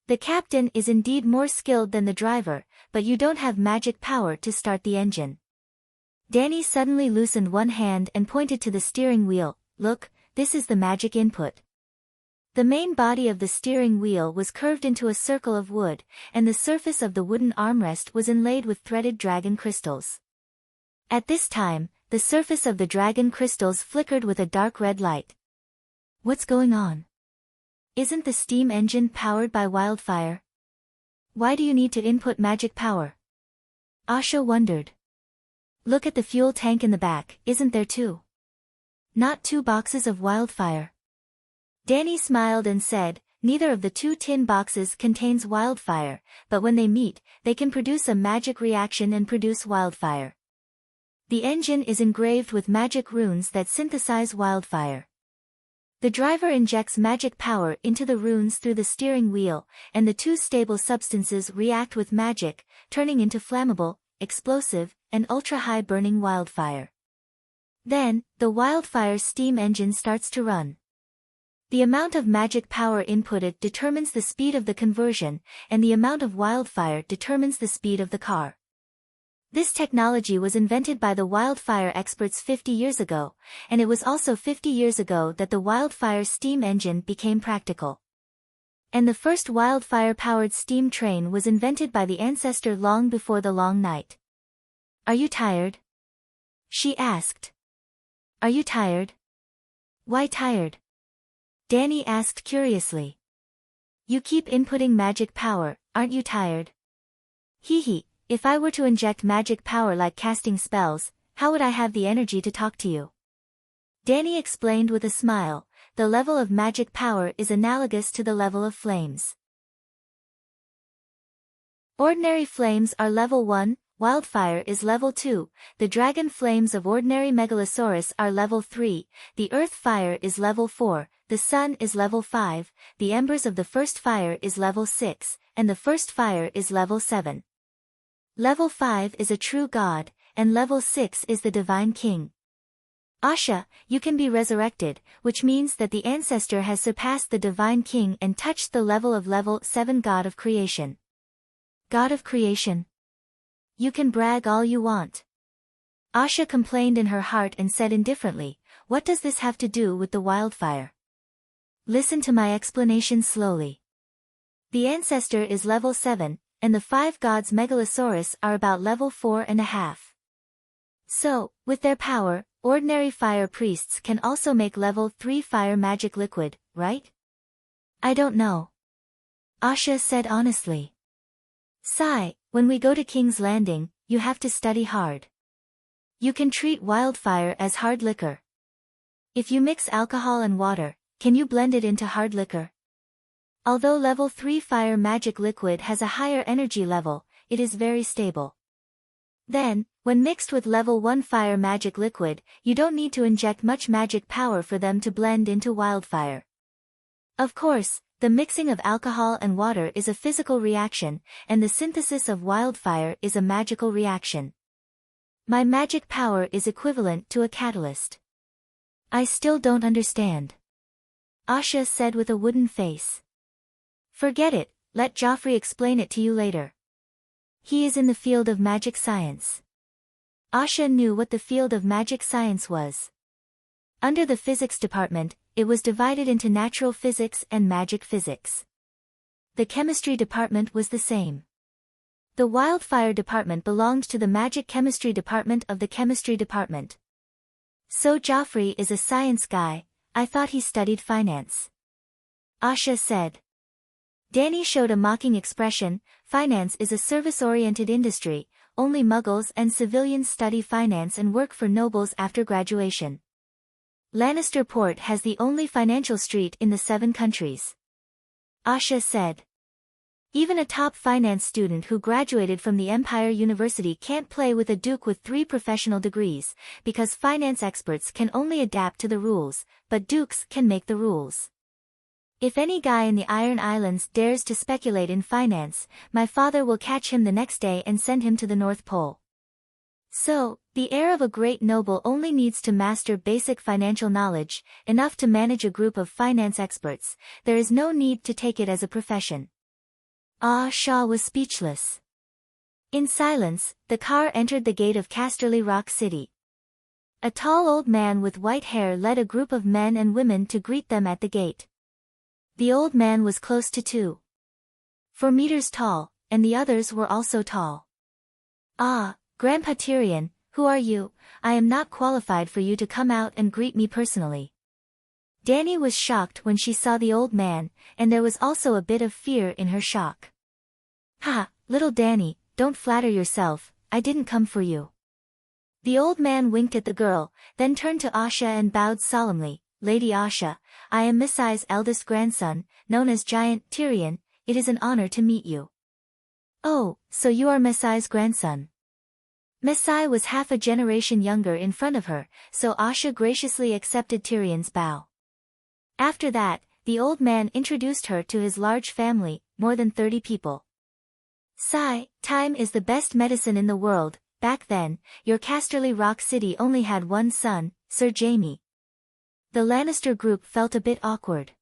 The captain is indeed more skilled than the driver, but you don't have magic power to start the engine. Danny suddenly loosened one hand and pointed to the steering wheel. Look, this is the magic input. The main body of the steering wheel was curved into a circle of wood, and the surface of the wooden armrest was inlaid with threaded dragon crystals. At this time, the surface of the dragon crystals flickered with a dark red light. What's going on? Isn't the steam engine powered by wildfire? Why do you need to input magic power? Asha wondered. Look at the fuel tank in the back, isn't there 2? Not 2 boxes of wildfire. Danny smiled and said, neither of the 2 tin boxes contains wildfire, but when they meet, they can produce a magic reaction and produce wildfire. The engine is engraved with magic runes that synthesize wildfire. The driver injects magic power into the runes through the steering wheel, and the 2 stable substances react with magic, turning into flammable, explosive, and ultra-high burning wildfire. Then, the wildfire steam engine starts to run. The amount of magic power inputted determines the speed of the conversion, and the amount of wildfire determines the speed of the car. This technology was invented by the wildfire experts 50 years ago, and it was also 50 years ago that the wildfire steam engine became practical. And the first wildfire-powered steam train was invented by the ancestor long before the long night. Are you tired? She asked. Are you tired? Why tired? Danny asked curiously. You keep inputting magic power, aren't you tired? Hee hee, if I were to inject magic power like casting spells, how would I have the energy to talk to you? Danny explained with a smile, the level of magic power is analogous to the level of flames. Ordinary flames are level 1, wildfire is level 2, the dragon flames of ordinary megalosaurus are level 3, the earth fire is level 4, the sun is level 5, the embers of the first fire is level 6, and the first fire is level 7. Level 5 is a true god, and level 6 is the divine king. Asha, you can be resurrected, which means that the ancestor has surpassed the divine king and touched the level of level 7 god of creation. God of creation. You can brag all you want. Asha complained in her heart and said indifferently, what does this have to do with the wildfire? Listen to my explanation slowly. The ancestor is level 7, and the 5 gods megalosaurus are about level 4.5. So, with their power, ordinary fire priests can also make level 3 fire magic liquid, right? I don't know. Asha said honestly. Sigh, when we go to King's Landing, you have to study hard. You can treat wildfire as hard liquor. If you mix alcohol and water, can you blend it into hard liquor? Although level 3 fire magic liquid has a higher energy level, it is very stable. Then, when mixed with level 1 fire magic liquid, you don't need to inject much magic power for them to blend into wildfire. Of course, the mixing of alcohol and water is a physical reaction, and the synthesis of wildfire is a magical reaction. My magic power is equivalent to a catalyst. I still don't understand. Asha said with a wooden face. Forget it, let Joffrey explain it to you later. He is in the field of magic science. Asha knew what the field of magic science was. Under the physics department, it was divided into natural physics and magic physics. The chemistry department was the same. The wildfire department belonged to the magic chemistry department of the chemistry department. So Joffrey is a science guy, I thought he studied finance. Asha said. Danny showed a mocking expression, finance is a service-oriented industry, only muggles and civilians study finance and work for nobles after graduation. Lannister Port has the only financial street in the 7 countries. Asha said. Even a top finance student who graduated from the Empire University can't play with a duke with 3 professional degrees, because finance experts can only adapt to the rules, but dukes can make the rules. If any guy in the Iron Islands dares to speculate in finance, my father will catch him the next day and send him to the North Pole. So, the heir of a great noble only needs to master basic financial knowledge, enough to manage a group of finance experts. There is no need to take it as a profession. Asha was speechless. In silence, the car entered the gate of Casterly Rock City. A tall old man with white hair led a group of men and women to greet them at the gate. The old man was close to 4 meters tall, and the others were also tall. Ah, Grandpa Tyrion, who are you? I am not qualified for you to come out and greet me personally. Dany was shocked when she saw the old man, and there was also a bit of fear in her shock. Ha, little Dany, don't flatter yourself, I didn't come for you. The old man winked at the girl, then turned to Asha and bowed solemnly. Lady Asha, I am Messai's eldest grandson, known as Giant Tyrion, it is an honor to meet you. Oh, so you are Messai's grandson. Messai was half a generation younger in front of her, so Asha graciously accepted Tyrion's bow. After that, the old man introduced her to his large family, more than 30 people. Sigh, time is the best medicine in the world. Back then, your Casterly Rock City only had one son, Sir Jaime. The Lannister group felt a bit awkward.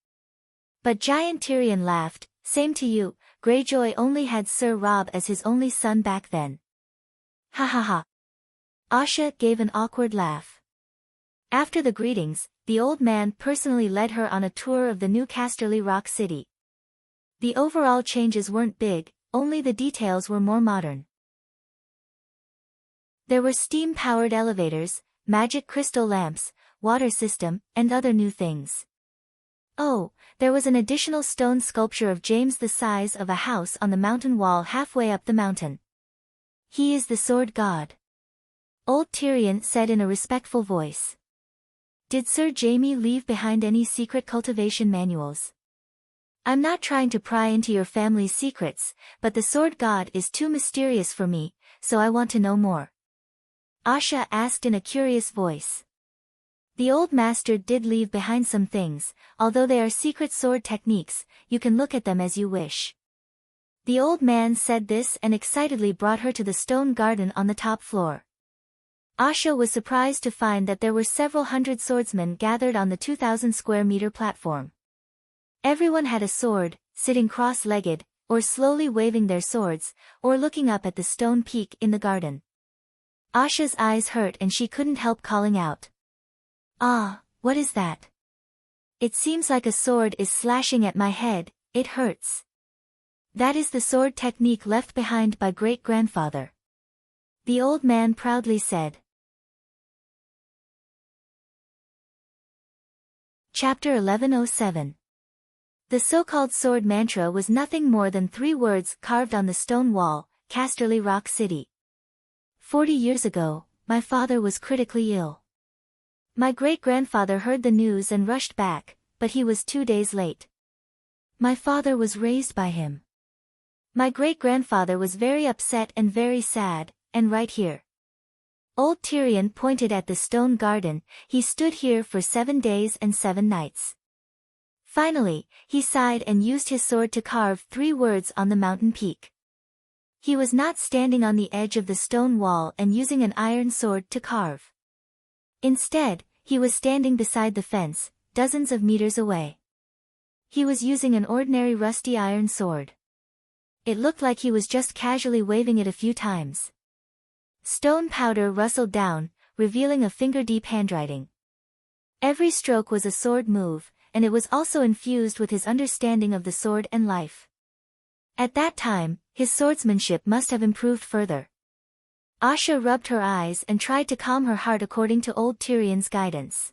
But Giant Tyrion laughed, same to you, Greyjoy only had Sir Robb as his only son back then. Ha ha ha. Asha gave an awkward laugh. After the greetings, the old man personally led her on a tour of the new Casterly Rock City. The overall changes weren't big, only the details were more modern. There were steam-powered elevators, magic crystal lamps, water system, and other new things. Oh, there was an additional stone sculpture of James the size of a house on the mountain wall halfway up the mountain. He is the sword god. Old Tyrion said in a respectful voice. Did Sir Jaime leave behind any secret cultivation manuals? I'm not trying to pry into your family's secrets, but the sword god is too mysterious for me, so I want to know more. Asha asked in a curious voice. The old master did leave behind some things, although they are secret sword techniques, you can look at them as you wish. The old man said this and excitedly brought her to the stone garden on the top floor. Asha was surprised to find that there were several hundred swordsmen gathered on the 2,000 square meter platform. Everyone had a sword, sitting cross-legged, or slowly waving their swords, or looking up at the stone peak in the garden. Asha's eyes hurt and she couldn't help calling out. Ah, what is that? It seems like a sword is slashing at my head, it hurts. That is the sword technique left behind by great-grandfather. The old man proudly said. Chapter 1107. The so-called sword mantra was nothing more than 3 words carved on the stone wall, Casterly Rock City. 40 years ago, my father was critically ill. My great-grandfather heard the news and rushed back, but he was 2 days late. My father was raised by him. My great-grandfather was very upset and very sad, and right here. Old Tyrion pointed at the stone garden, he stood here for 7 days and 7 nights. Finally, he sighed and used his sword to carve 3 words on the mountain peak. He was not standing on the edge of the stone wall and using an iron sword to carve. Instead, he was standing beside the fence, dozens of meters away. He was using an ordinary rusty iron sword. It looked like he was just casually waving it a few times. Stone powder rustled down, revealing a finger-deep handwriting. Every stroke was a sword move, and it was also infused with his understanding of the sword and life. At that time, his swordsmanship must have improved further. Asha rubbed her eyes and tried to calm her heart according to old Tyrion's guidance.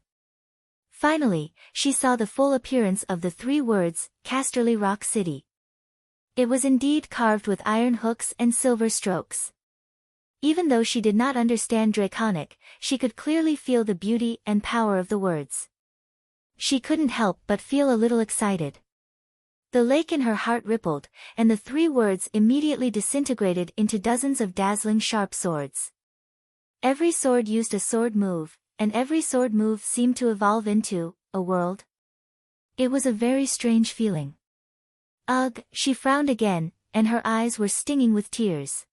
Finally, she saw the full appearance of the 3 words, Casterly Rock City. It was indeed carved with iron hooks and silver strokes. Even though she did not understand Draconic, she could clearly feel the beauty and power of the words. She couldn't help but feel a little excited. The lake in her heart rippled, and the 3 words immediately disintegrated into dozens of dazzling sharp swords. Every sword used a sword move, and every sword move seemed to evolve into a world. It was a very strange feeling. Ugh, she frowned again, and her eyes were stinging with tears.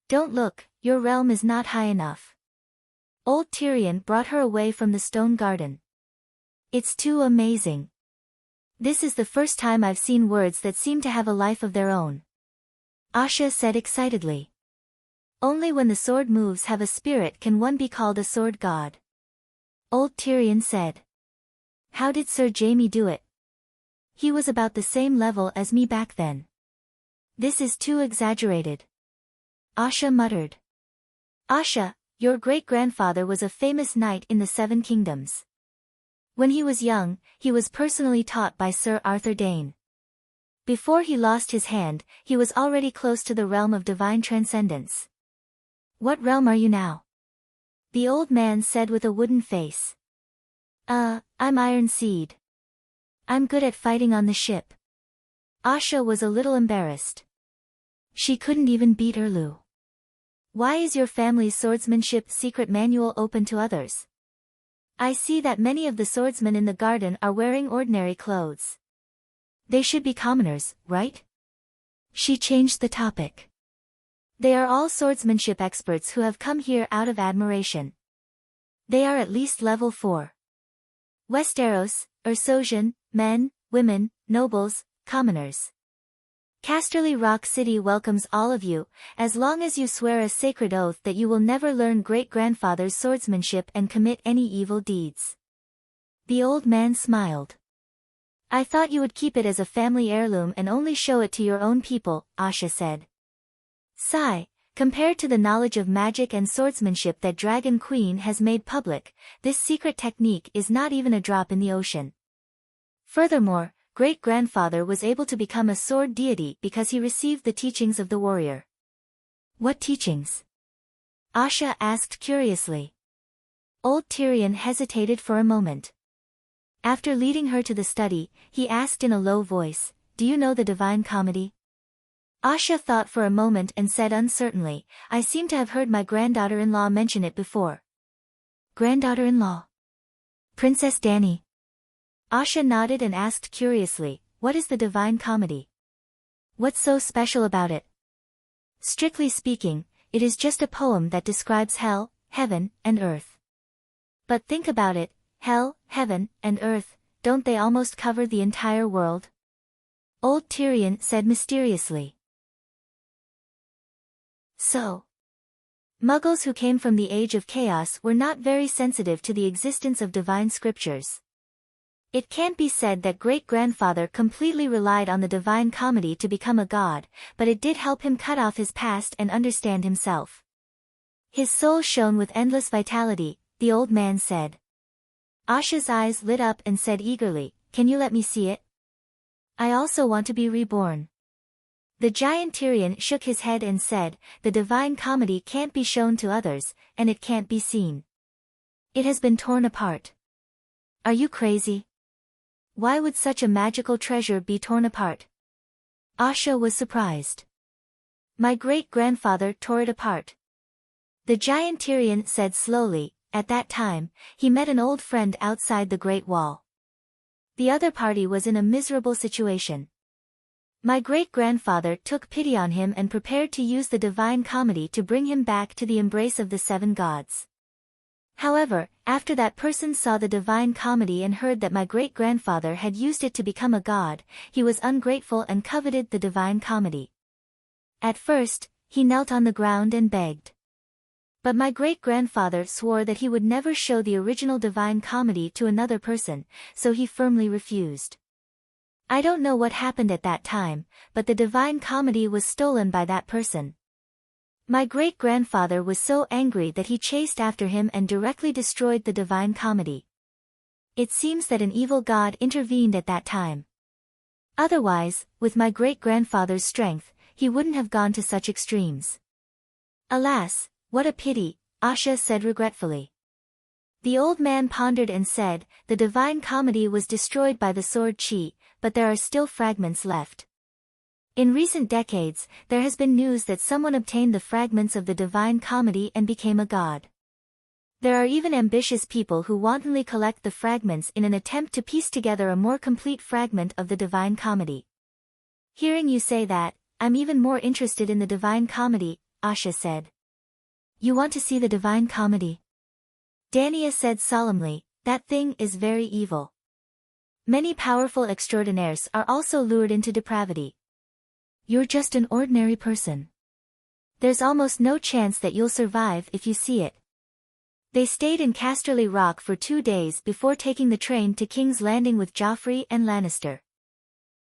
Don't look, your realm is not high enough. Old Tyrion brought her away from the stone garden. It's too amazing. This is the first time I've seen words that seem to have a life of their own. Asha said excitedly. Only when the sword moves have a spirit can one be called a sword god. Old Tyrion said. How did Sir Jaime do it? He was about the same level as me back then. This is too exaggerated. Asha muttered. Asha, your great-grandfather was a famous knight in the 7 kingdoms. When he was young, he was personally taught by Sir Arthur Dane. Before he lost his hand, he was already close to the realm of divine transcendence. What realm are you now? The old man said with a wooden face. I'm Iron Seed. I'm good at fighting on the ship. Asha was a little embarrassed. She couldn't even beat Erlu. Why is your family's swordsmanship secret manual open to others? I see that many of the swordsmen in the garden are wearing ordinary clothes. They should be commoners, right? She changed the topic. They are all swordsmanship experts who have come here out of admiration. They are at least level 4. Westeros, Ersosian, men, women, nobles, commoners. Casterly Rock City welcomes all of you, as long as you swear a sacred oath that you will never learn great-grandfather's swordsmanship and commit any evil deeds. The old man smiled. I thought you would keep it as a family heirloom and only show it to your own people, Asha said. Sigh, compared to the knowledge of magic and swordsmanship that Dragon Queen has made public, this secret technique is not even a drop in the ocean. Furthermore, great-grandfather was able to become a sword deity because he received the teachings of the warrior. What teachings? Asha asked curiously. Old Tyrion hesitated for a moment. After leading her to the study, he asked in a low voice, "Do you know the Divine Comedy?" Asha thought for a moment and said uncertainly, "I seem to have heard my granddaughter-in-law mention it before." Granddaughter-in-law? Princess Dany. Asha nodded and asked curiously, "What is the Divine Comedy? What's so special about it?" Strictly speaking, it is just a poem that describes hell, heaven, and earth. But think about it, hell, heaven, and earth, don't they almost cover the entire world? Old Tyrion said mysteriously. So, Muggles who came from the Age of Chaos were not very sensitive to the existence of divine scriptures. It can't be said that great-grandfather completely relied on the Divine Comedy to become a god, but it did help him cut off his past and understand himself. His soul shone with endless vitality, the old man said. Asha's eyes lit up and said eagerly, "Can you let me see it? I also want to be reborn." The giant Tyrion shook his head and said, "The Divine Comedy can't be shown to others, and it can't be seen. It has been torn apart." Are you crazy? Why would such a magical treasure be torn apart? Asha was surprised. My great-grandfather tore it apart. The giant Tyrion said slowly, "At that time, he met an old friend outside the Great Wall. The other party was in a miserable situation. My great-grandfather took pity on him and prepared to use the Divine Comedy to bring him back to the embrace of the seven gods. However, after that person saw the Divine Comedy and heard that my great-grandfather had used it to become a god, he was ungrateful and coveted the Divine Comedy. At first, he knelt on the ground and begged. But my great-grandfather swore that he would never show the original Divine Comedy to another person, so he firmly refused. I don't know what happened at that time, but the Divine Comedy was stolen by that person. My great-grandfather was so angry that he chased after him and directly destroyed the Divine Comedy. It seems that an evil god intervened at that time. Otherwise, with my great-grandfather's strength, he wouldn't have gone to such extremes. Alas, what a pity, Asha said regretfully. The old man pondered and said, "The Divine Comedy was destroyed by the sword Chi, but there are still fragments left. In recent decades, there has been news that someone obtained the fragments of the Divine Comedy and became a god. There are even ambitious people who wantonly collect the fragments in an attempt to piece together a more complete fragment of the Divine Comedy." Hearing you say that, I'm even more interested in the Divine Comedy, Asha said. You want to see the Divine Comedy? Dania said solemnly, "That thing is very evil. Many powerful extraordinaires are also lured into depravity. You're just an ordinary person. There's almost no chance that you'll survive if you see it." They stayed in Casterly Rock for 2 days before taking the train to King's Landing with Joffrey and Lannister.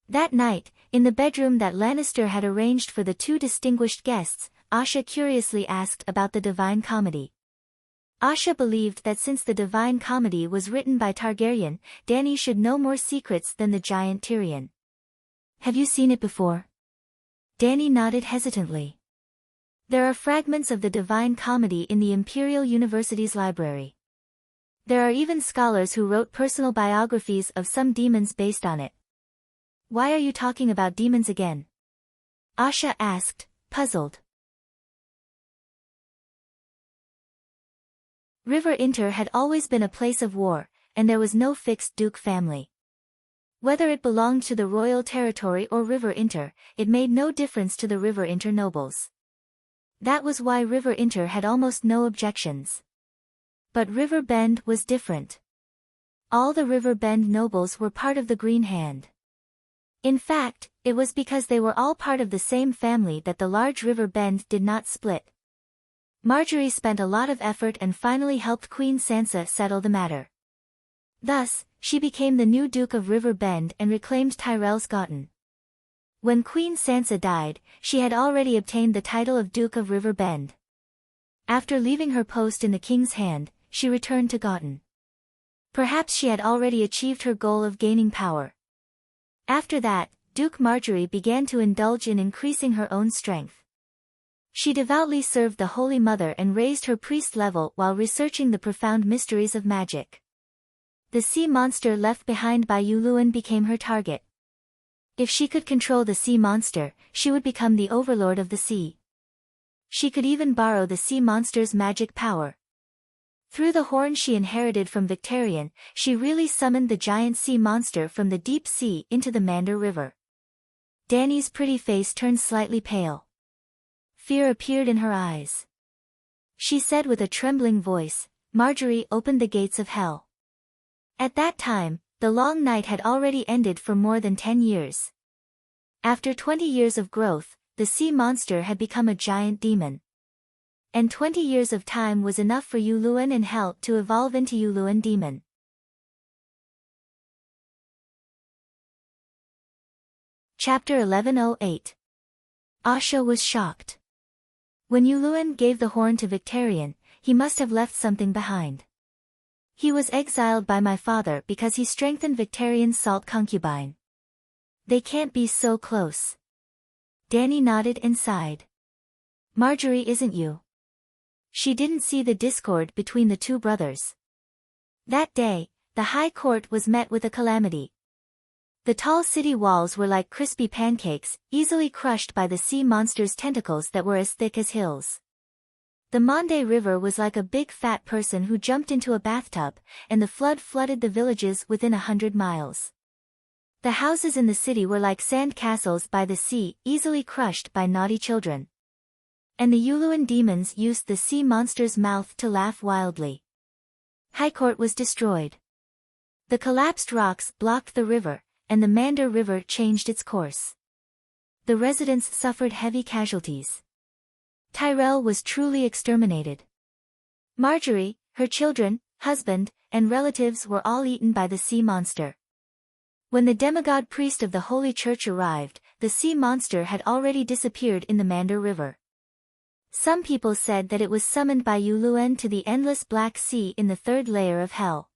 That night, in the bedroom that Lannister had arranged for the 2 distinguished guests, Asha curiously asked about the Divine Comedy. Asha believed that since the Divine Comedy was written by Targaryen, Dany should know more secrets than the giant Tyrion. Have you seen it before? Dany nodded hesitantly. There are fragments of the Divine Comedy in the Imperial University's library. There are even scholars who wrote personal biographies of some demons based on it. Why are you talking about demons again? Asha asked, puzzled. River Inter had always been a place of war, and there was no fixed Duke family. Whether it belonged to the royal territory or River Inter, it made no difference to the River Inter nobles. That was why River Inter had almost no objections. But River Bend was different. All the River Bend nobles were part of the Green Hand. In fact, it was because they were all part of the same family that the large River Bend did not split. Marjorie spent a lot of effort and finally helped Queen Sansa settle the matter. Thus, she became the new Duke of River Bend and reclaimed Tyrell's Gotten. When Queen Sansa died, she had already obtained the title of Duke of River Bend. After leaving her post in the King's Hand, she returned to Gotten. Perhaps she had already achieved her goal of gaining power. After that, Duke Marjorie began to indulge in increasing her own strength. She devoutly served the Holy Mother and raised her priest level while researching the profound mysteries of magic. The sea monster left behind by Yuluen became her target. If she could control the sea monster, she would become the overlord of the sea. She could even borrow the sea monster's magic power. Through the horn she inherited from Victarion, she really summoned the giant sea monster from the deep sea into the Mander River. Dany's pretty face turned slightly pale. Fear appeared in her eyes. She said with a trembling voice, "Marjorie opened the gates of hell." At that time, the long night had already ended for more than 10 years. After 20 years of growth, the sea monster had become a giant demon. And 20 years of time was enough for Yuluen and Hell to evolve into Yuluen Demon. Chapter 1108. Asha was shocked. When Yuluen gave the horn to Victarion, he must have left something behind. He was exiled by my father because he strengthened Victarion's salt concubine. They can't be so close. Dany nodded and sighed. Marjorie isn't you. She didn't see the discord between the two brothers. That day, the High Court was met with a calamity. The tall city walls were like crispy pancakes, easily crushed by the sea monster's tentacles that were as thick as hills. The Mande River was like a big fat person who jumped into a bathtub, and the flood flooded the villages within 100 miles. The houses in the city were like sand castles by the sea, easily crushed by naughty children. And the Yuluen demons used the sea monster's mouth to laugh wildly. High Court was destroyed. The collapsed rocks blocked the river, and the Mander River changed its course. The residents suffered heavy casualties. Tyrell was truly exterminated. Marjorie, her children, husband, and relatives were all eaten by the sea monster. When the demigod priest of the Holy Church arrived, the sea monster had already disappeared in the Mander River. Some people said that it was summoned by Yuluen to the endless Black Sea in the 3rd layer of hell.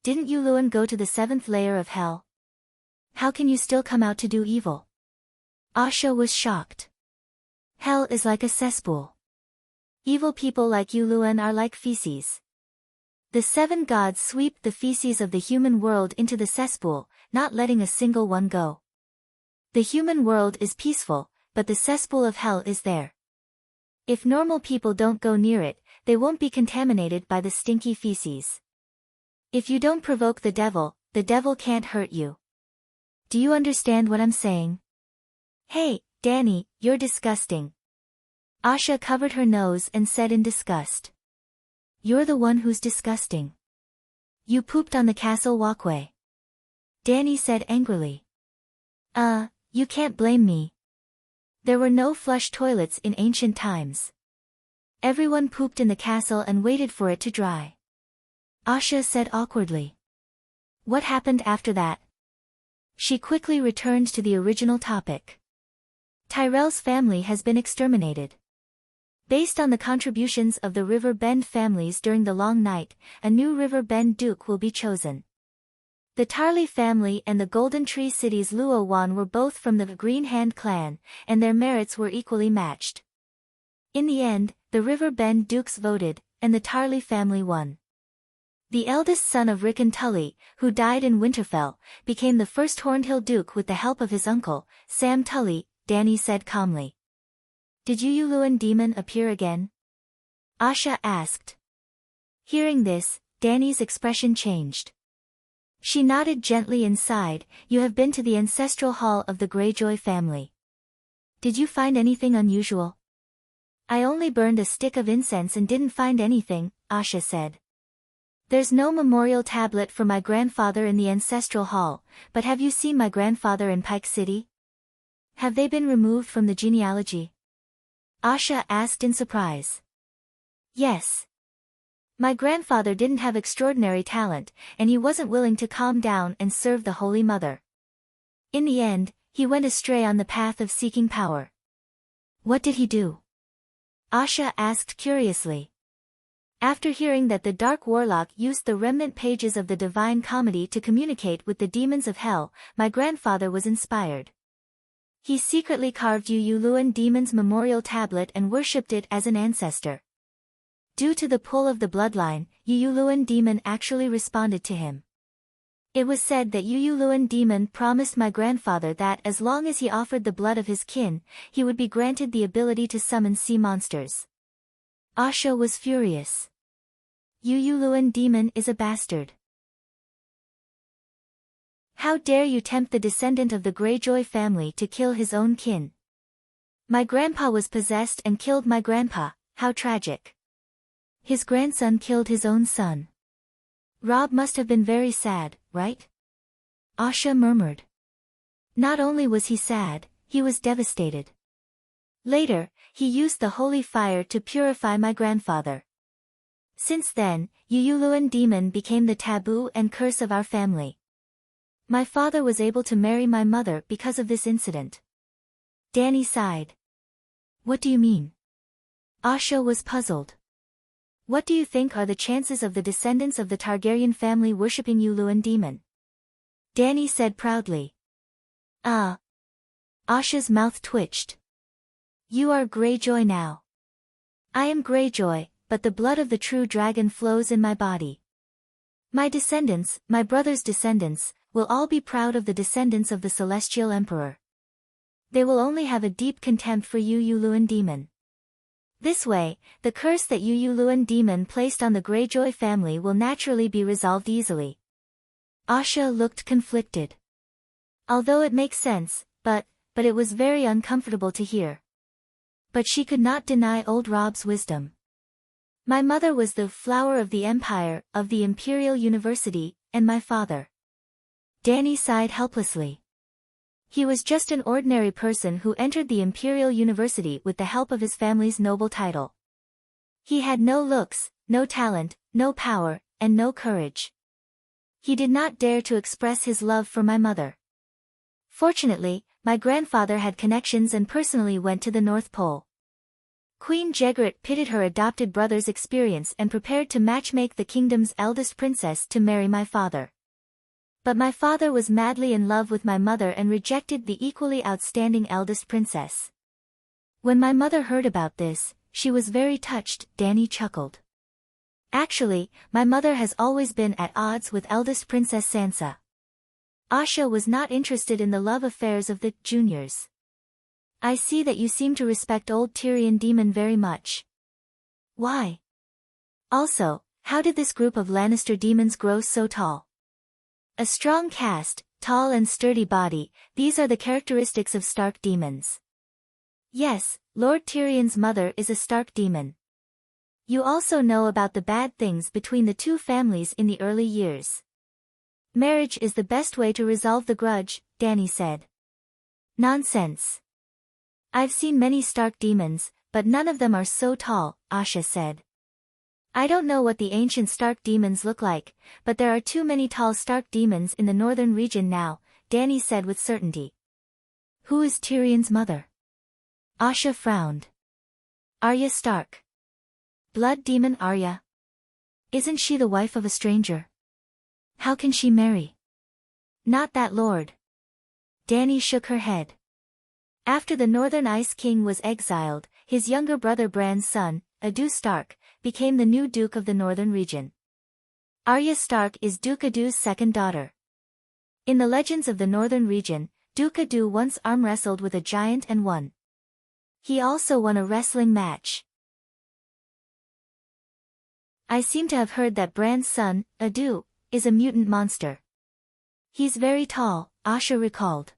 Didn't Yuluen go to the 7th layer of hell? How can you still come out to do evil? Asha was shocked. Hell is like a cesspool. Evil people like Yuluen are like feces. The 7 gods sweep the feces of the human world into the cesspool, not letting a single one go. The human world is peaceful, but the cesspool of hell is there. If normal people don't go near it, they won't be contaminated by the stinky feces. If you don't provoke the devil can't hurt you. Do you understand what I'm saying? Hey, Dany, you're disgusting. Asha covered her nose and said in disgust. You're the one who's disgusting. You pooped on the castle walkway. Dany said angrily. You can't blame me. There were no flush toilets in ancient times. Everyone pooped in the castle and waited for it to dry. Asha said awkwardly. What happened after that? She quickly returned to the original topic. Tyrell's family has been exterminated. Based on the contributions of the River Bend families during the long night, a new River Bend Duke will be chosen. The Tarly family and the Golden Tree City's Luo Wan were both from the Green Hand clan, and their merits were equally matched. In the end, the River Bend Dukes voted, and the Tarly family won. The eldest son of Rickon Tully, who died in Winterfell, became the first Hornhill Duke with the help of his uncle, Sam Tully, Dany said calmly. Did Yuluen demon appear again? Asha asked. Hearing this, Dany's expression changed. She nodded gently and sighed. You have been to the ancestral hall of the Greyjoy family. Did you find anything unusual? I only burned a stick of incense and didn't find anything, Asha said. There's no memorial tablet for my grandfather in the ancestral hall, but have you seen my grandfather in Pike City? Have they been removed from the genealogy? Asha asked in surprise. Yes. My grandfather didn't have extraordinary talent, and he wasn't willing to calm down and serve the Holy Mother. In the end, he went astray on the path of seeking power. What did he do? Asha asked curiously. After hearing that the Dark Warlock used the remnant pages of the Divine Comedy to communicate with the demons of hell, my grandfather was inspired. He secretly carved Yu Luan Demon's memorial tablet and worshipped it as an ancestor. Due to the pull of the bloodline, Yu Luan Demon actually responded to him. It was said that Yu Luan Demon promised my grandfather that as long as he offered the blood of his kin, he would be granted the ability to summon sea monsters. Asha was furious. Yu Luan Demon is a bastard. How dare you tempt the descendant of the Greyjoy family to kill his own kin? My grandpa was possessed and killed my grandpa, how tragic. His grandson killed his own son. Rob must have been very sad, right? Asha murmured. Not only was he sad, he was devastated. Later, he used the holy fire to purify my grandfather. Since then, Yu Luan Demon became the taboo and curse of our family. My father was able to marry my mother because of this incident. Danny sighed. What do you mean? Asha was puzzled. What do you think are the chances of the descendants of the Targaryen family worshipping Yu Luan Demon? Danny said proudly. Asha's mouth twitched. You are Greyjoy now. I am Greyjoy, but the blood of the true dragon flows in my body. My descendants, my brother's descendants, will all be proud of the descendants of the Celestial Emperor. They will only have a deep contempt for Yu Luan Demon. This way, the curse that Yu Luan Demon placed on the Greyjoy family will naturally be resolved easily. Asha looked conflicted. Although it makes sense, but it was very uncomfortable to hear. But she could not deny old Rob's wisdom. My mother was the flower of the empire, of the Imperial University, and my father. Danny sighed helplessly. He was just an ordinary person who entered the Imperial University with the help of his family's noble title. He had no looks, no talent, no power, and no courage. He did not dare to express his love for my mother. Fortunately, my grandfather had connections and personally went to the North Pole. Queen Jegret pitied her adopted brother's experience and prepared to matchmake the kingdom's eldest princess to marry my father. But my father was madly in love with my mother and rejected the equally outstanding eldest princess. When my mother heard about this, she was very touched, Danny chuckled. Actually, my mother has always been at odds with eldest Princess Sansa. Asha was not interested in the love affairs of the juniors. I see that you seem to respect old Tyrion Demon very much. Why? Also, how did this group of Lannister demons grow so tall? A strong cast, tall and sturdy body, these are the characteristics of Stark demons. Yes, Lord Tyrion's mother is a Stark demon. You also know about the bad things between the two families in the early years. Marriage is the best way to resolve the grudge, Danny said. Nonsense. I've seen many Stark demons, but none of them are so tall, Asha said. I don't know what the ancient Stark demons look like, but there are too many tall Stark demons in the northern region now, Danny said with certainty. Who is Tyrion's mother? Asha frowned. Arya Stark. Blood demon Arya. Isn't she the wife of a stranger? How can she marry? Not that lord. Danny shook her head. After the Northern Ice King was exiled, his younger brother Bran's son, Adu Stark, became the new Duke of the Northern region. Arya Stark is Duke Adu's second daughter. In the legends of the Northern region, Duke Adu once arm wrestled with a giant and won. He also won a wrestling match. I seem to have heard that Bran's son, Adu, is a mutant monster. He's very tall, Asha recalled.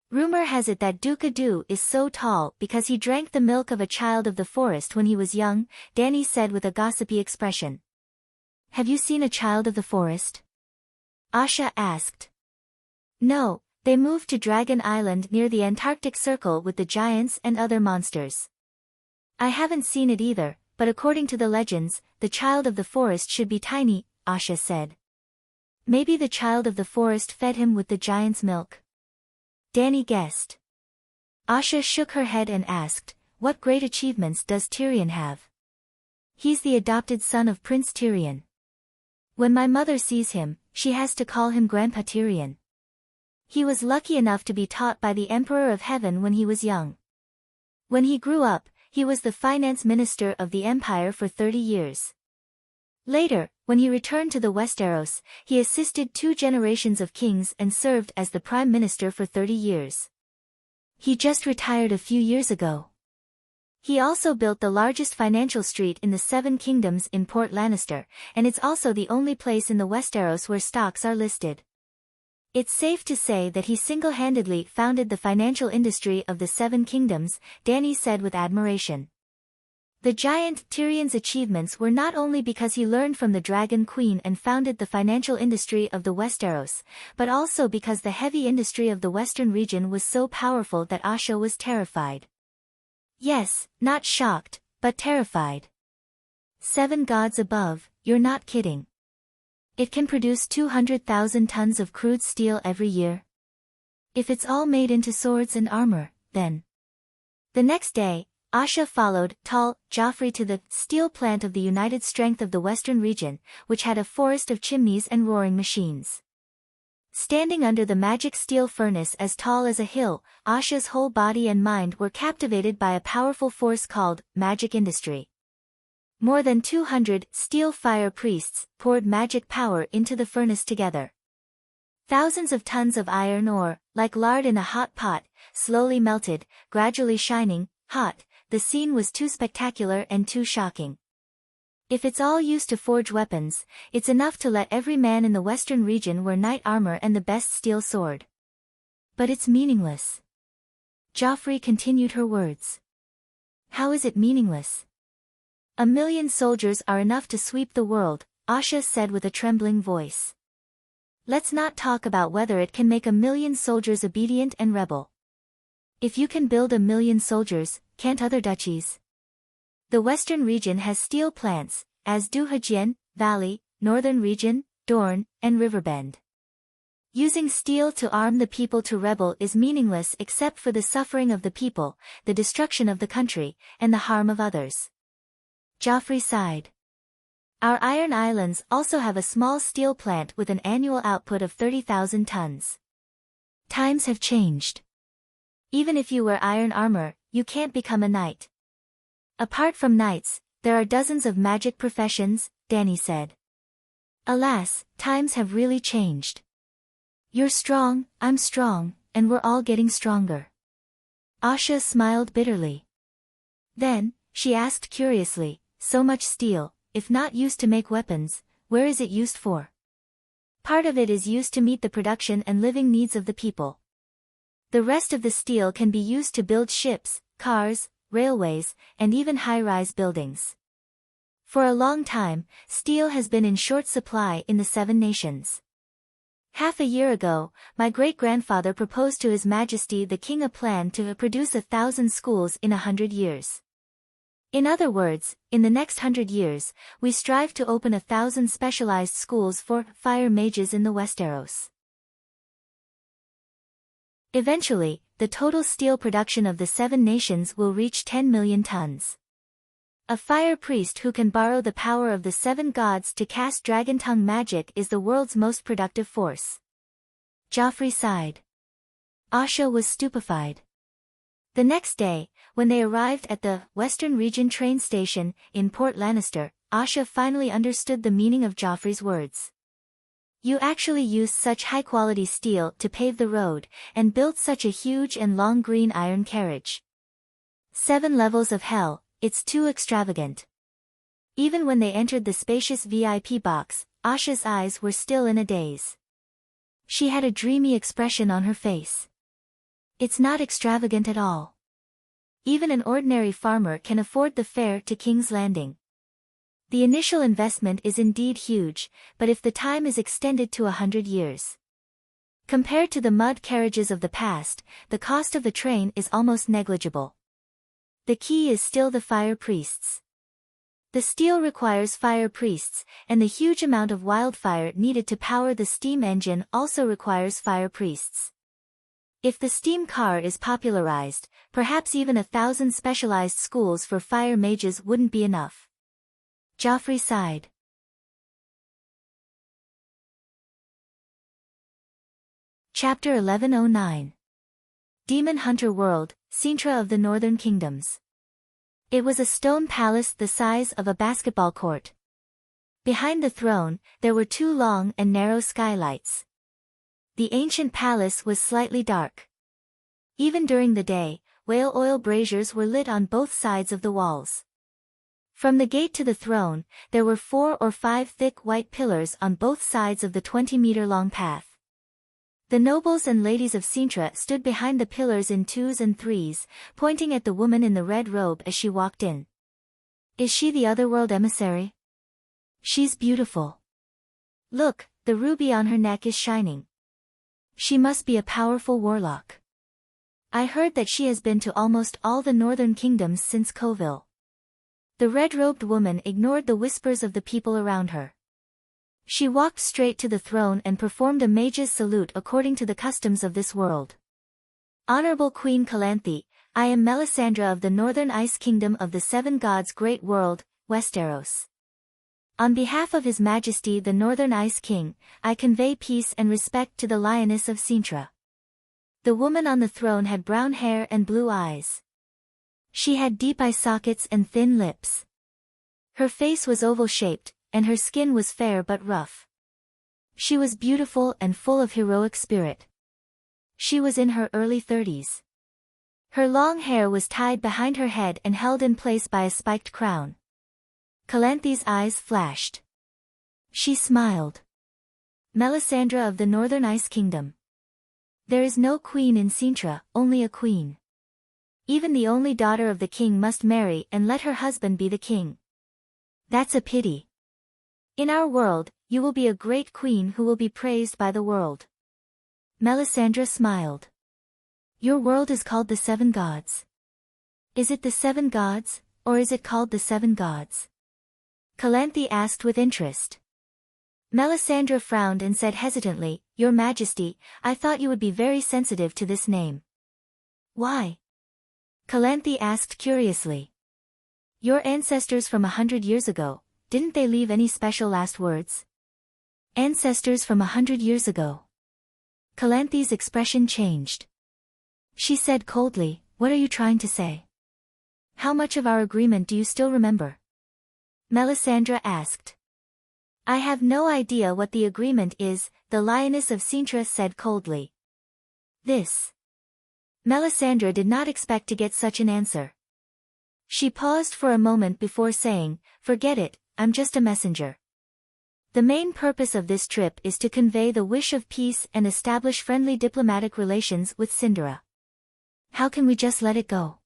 Rumor has it that Duke Adu is so tall because he drank the milk of a child of the forest when he was young, Danny said with a gossipy expression. Have you seen a child of the forest? Asha asked. No, they moved to Dragon Island near the Antarctic Circle with the giants and other monsters. I haven't seen it either, but according to the legends, the child of the forest should be tiny, Asha said. Maybe the child of the forest fed him with the giant's milk. Danny guessed. Asha shook her head and asked, what great achievements does Tyrion have? He's the adopted son of Prince Tyrion. When my mother sees him, she has to call him Grandpa Tyrion. He was lucky enough to be taught by the Emperor of Heaven when he was young. When he grew up, he was the finance minister of the empire for 30 years. Later, when he returned to the Westeros, he assisted 2 generations of kings and served as the prime minister for 30 years. He just retired a few years ago. He also built the largest financial street in the 7 Kingdoms in Port Lannister, and it's also the only place in the Westeros where stocks are listed. It's safe to say that he single-handedly founded the financial industry of the 7 Kingdoms, Dany said with admiration. The giant Tyrion's achievements were not only because he learned from the Dragon Queen and founded the financial industry of the Westeros, but also because the heavy industry of the western region was so powerful that Asha was terrified. Yes, not shocked, but terrified. 7 gods above, you're not kidding. It can produce 200,000 tons of crude steel every year. If it's all made into swords and armor, then... The next day, Asha followed tall Joffrey to the steel plant of the United Strength of the Western region, which had a forest of chimneys and roaring machines. Standing under the magic steel furnace as tall as a hill, Asha's whole body and mind were captivated by a powerful force called magic industry. More than 200 steel fire priests poured magic power into the furnace together. Thousands of tons of iron ore, like lard in a hot pot, slowly melted, gradually shining, hot. The scene was too spectacular and too shocking. If it's all used to forge weapons, it's enough to let every man in the western region wear knight armor and the best steel sword. But it's meaningless. Joffrey continued her words. How is it meaningless? 1,000,000 soldiers are enough to sweep the world, Asha said with a trembling voice. Let's not talk about whether it can make 1,000,000 soldiers obedient and rebel. If you can build 1,000,000 soldiers, can't other duchies? The western region has steel plants, as do Hajian, Valley, Northern Region, Dorne, and Riverbend. Using steel to arm the people to rebel is meaningless except for the suffering of the people, the destruction of the country, and the harm of others. Joffrey sighed. Our Iron Islands also have a small steel plant with an annual output of 30,000 tons. Times have changed. Even if you wear iron armor, you can't become a knight. Apart from knights, there are dozens of magic professions, Dany said. Alas, times have really changed. You're strong, I'm strong, and we're all getting stronger. Asha smiled bitterly. Then, she asked curiously, so much steel, if not used to make weapons, where is it used for? Part of it is used to meet the production and living needs of the people. The rest of the steel can be used to build ships, cars, railways, and even high-rise buildings. For a long time, steel has been in short supply in the 7 nations. Half a year ago, my great-grandfather proposed to His Majesty the King a plan to produce 1,000 schools in 100 years. In other words, in the next 100 years, we strive to open 1,000 specialized schools for fire mages in the Westeros. Eventually, the total steel production of the 7 nations will reach 10 million tons. A fire priest who can borrow the power of the 7 gods to cast dragon tongue magic is the world's most productive force. Joffrey sighed. Asha was stupefied. The next day, when they arrived at the Western Region train station in Port Lannister, Asha finally understood the meaning of Joffrey's words. You actually used such high-quality steel to pave the road, and built such a huge and long green iron carriage. 7 levels of hell, it's too extravagant. Even when they entered the spacious VIP box, Asha's eyes were still in a daze. She had a dreamy expression on her face. It's not extravagant at all. Even an ordinary farmer can afford the fare to King's Landing. The initial investment is indeed huge, but if the time is extended to 100 years. Compared to the mud carriages of the past, the cost of the train is almost negligible. The key is still the fire priests. The steel requires fire priests, and the huge amount of wildfire needed to power the steam engine also requires fire priests. If the steam car is popularized, perhaps even 1,000 specialized schools for fire mages wouldn't be enough. Joffrey sighed. Chapter 1109. Demon Hunter World, Sintra of the Northern Kingdoms. It was a stone palace the size of a basketball court. Behind the throne, there were two long and narrow skylights. The ancient palace was slightly dark. Even during the day, whale oil braziers were lit on both sides of the walls. From the gate to the throne, there were 4 or 5 thick white pillars on both sides of the 20-meter-long path. The nobles and ladies of Sintra stood behind the pillars in 2s and 3s, pointing at the woman in the red robe as she walked in. Is she the otherworld emissary? She's beautiful. Look, the ruby on her neck is shining. She must be a powerful warlock. I heard that she has been to almost all the northern kingdoms since Coville. The red-robed woman ignored the whispers of the people around her. She walked straight to the throne and performed a mage's salute according to the customs of this world. Honorable Queen Calanthe, I am Melisandre of the Northern Ice Kingdom of the Seven Gods' Great World, Westeros. On behalf of His Majesty the Northern Ice King, I convey peace and respect to the Lioness of Sintra. The woman on the throne had brown hair and blue eyes. She had deep eye sockets and thin lips. Her face was oval-shaped, and her skin was fair but rough. She was beautiful and full of heroic spirit. She was in her early 30s. Her long hair was tied behind her head and held in place by a spiked crown. Calanthe's eyes flashed. She smiled. Melisandre of the Northern Ice Kingdom. There is no queen in Sintra, only a queen. Even the only daughter of the king must marry and let her husband be the king. That's a pity. In our world, you will be a great queen who will be praised by the world. Melisandre smiled. Your world is called the Seven Gods. Is it the Seven Gods, or is it called the Seven Gods? Calanthe asked with interest. Melisandre frowned and said hesitantly, Your Majesty, I thought you would be very sensitive to this name. Why? Calanthe asked curiously. Your ancestors from 100 years ago, didn't they leave any special last words? Ancestors from 100 years ago. Calanthe's expression changed. She said coldly, What are you trying to say? How much of our agreement do you still remember? Melisandre asked. I have no idea what the agreement is, the Lioness of Sintra said coldly. This. Melisandre did not expect to get such an answer. She paused for a moment before saying, Forget it, I'm just a messenger. The main purpose of this trip is to convey the wish of peace and establish friendly diplomatic relations with Cinderella. How can we just let it go?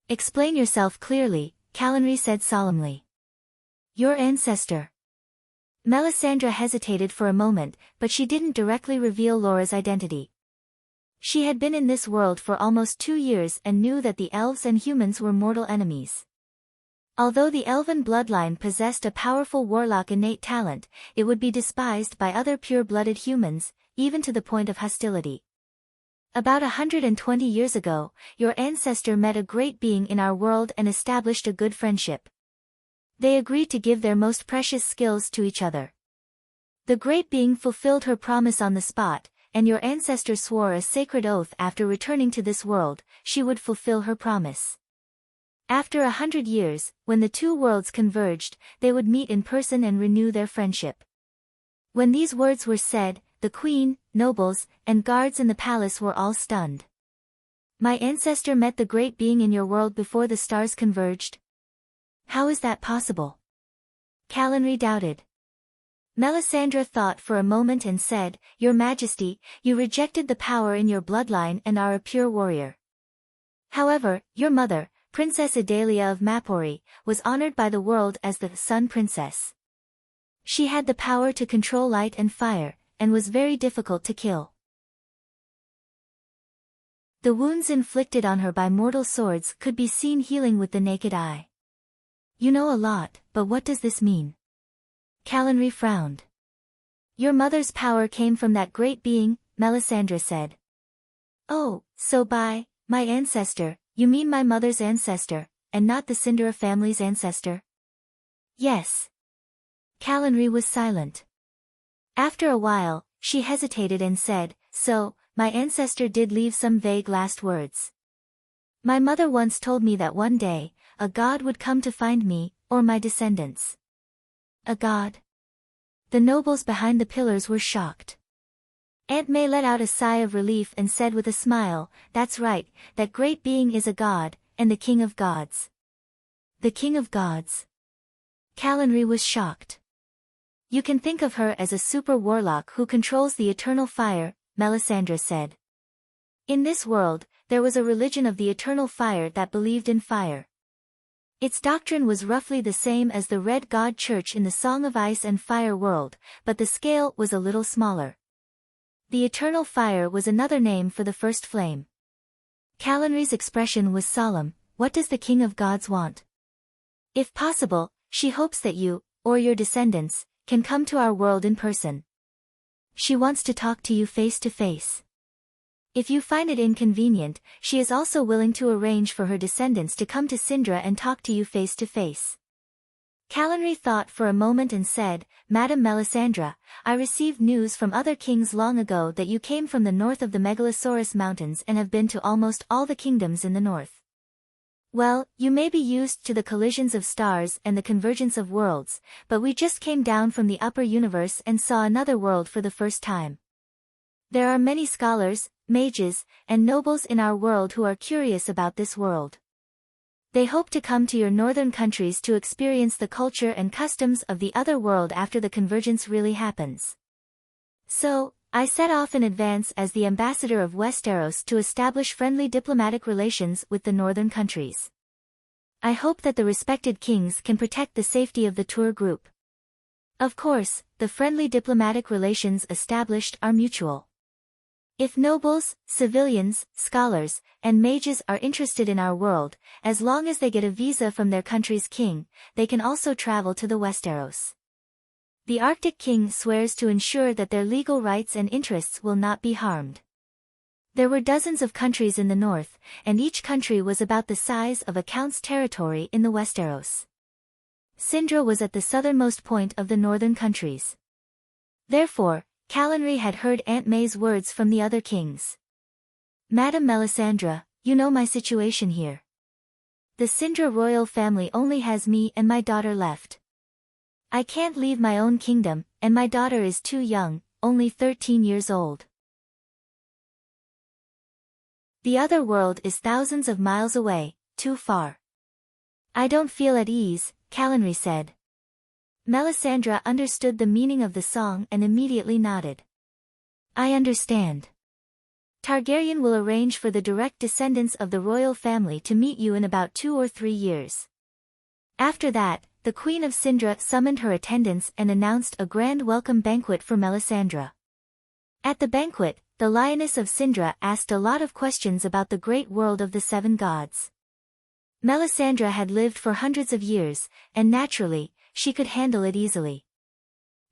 Explain yourself clearly, Calanthe said solemnly. Your ancestor. Melisandre hesitated for a moment, but she didn't directly reveal Laura's identity. She had been in this world for almost 2 years and knew that the elves and humans were mortal enemies. Although the elven bloodline possessed a powerful warlock innate talent, it would be despised by other pure-blooded humans, even to the point of hostility. About 120 years ago, your ancestor met a great being in our world and established a good friendship. They agreed to give their most precious skills to each other. The great being fulfilled her promise on the spot, and your ancestor swore a sacred oath after returning to this world, she would fulfill her promise. After 100 years, when the two worlds converged, they would meet in person and renew their friendship. When these words were said, the queen, nobles, and guards in the palace were all stunned. My ancestor met the great being in your world before the stars converged? How is that possible? Calanthe doubted. Melisandre thought for a moment and said, Your Majesty, you rejected the power in your bloodline and are a pure warrior. However, your mother, Princess Idalia of Mapori, was honored by the world as the Sun Princess. She had the power to control light and fire, and was very difficult to kill. The wounds inflicted on her by mortal swords could be seen healing with the naked eye. You know a lot, but what does this mean? Calanthe frowned. Your mother's power came from that great being, Melisandre said. Oh, so by my ancestor, you mean my mother's ancestor, and not the Cinderella family's ancestor? Yes. Calanry was silent. After a while, she hesitated and said, "So, my ancestor did leave some vague last words. My mother once told me that one day, a god would come to find me, or my descendants." A god? The nobles behind the pillars were shocked. Aunt May let out a sigh of relief and said with a smile, "That's right, that great being is a god, and the king of gods." The king of gods? Calanry was shocked. "You can think of her as a super warlock who controls the eternal fire," Melisandre said. "In this world, there was a religion of the eternal fire that believed in fire. Its doctrine was roughly the same as the Red God Church in the Song of Ice and Fire world, but the scale was a little smaller. The eternal fire was another name for the first flame." Calanry's expression was solemn. "What does the king of gods want?" "If possible, she hopes that you, or your descendants, can come to our world in person. She wants to talk to you face to face. If you find it inconvenient, she is also willing to arrange for her descendants to come to Sindra and talk to you face to face." Calanry thought for a moment and said, "Madame Melisandre, I received news from other kings long ago that you came from the north of the Megalosaurus Mountains and have been to almost all the kingdoms in the north. Well, you may be used to the collisions of stars and the convergence of worlds, but we just came down from the upper universe and saw another world for the first time. There are many scholars, mages, and nobles in our world who are curious about this world. They hope to come to your northern countries to experience the culture and customs of the other world after the convergence really happens. So, I set off in advance as the ambassador of Westeros to establish friendly diplomatic relations with the northern countries. I hope that the respected kings can protect the safety of the tour group. Of course, the friendly diplomatic relations established are mutual. If nobles, civilians, scholars, and mages are interested in our world, as long as they get a visa from their country's king, they can also travel to the Westeros. The Arctic king swears to ensure that their legal rights and interests will not be harmed." There were dozens of countries in the north, and each country was about the size of a count's territory in the Westeros. Sindra was at the southernmost point of the northern countries. Therefore, Calanry had heard Aunt May's words from the other kings. "Madame Melisandre, you know my situation here. The Sindra royal family only has me and my daughter left. I can't leave my own kingdom, and my daughter is too young, only 13 years old. The other world is thousands of miles away, too far. I don't feel at ease," Calanry said. Melisandre understood the meaning of the song and immediately nodded. "I understand. Targaryen will arrange for the direct descendants of the royal family to meet you in about 2 or 3 years. After that, the Queen of Sindra summoned her attendants and announced a grand welcome banquet for Melisandre. At the banquet, the Lioness of Sindra asked a lot of questions about the great world of the 7 gods. Melisandre had lived for hundreds of years, and naturally, she could handle it easily.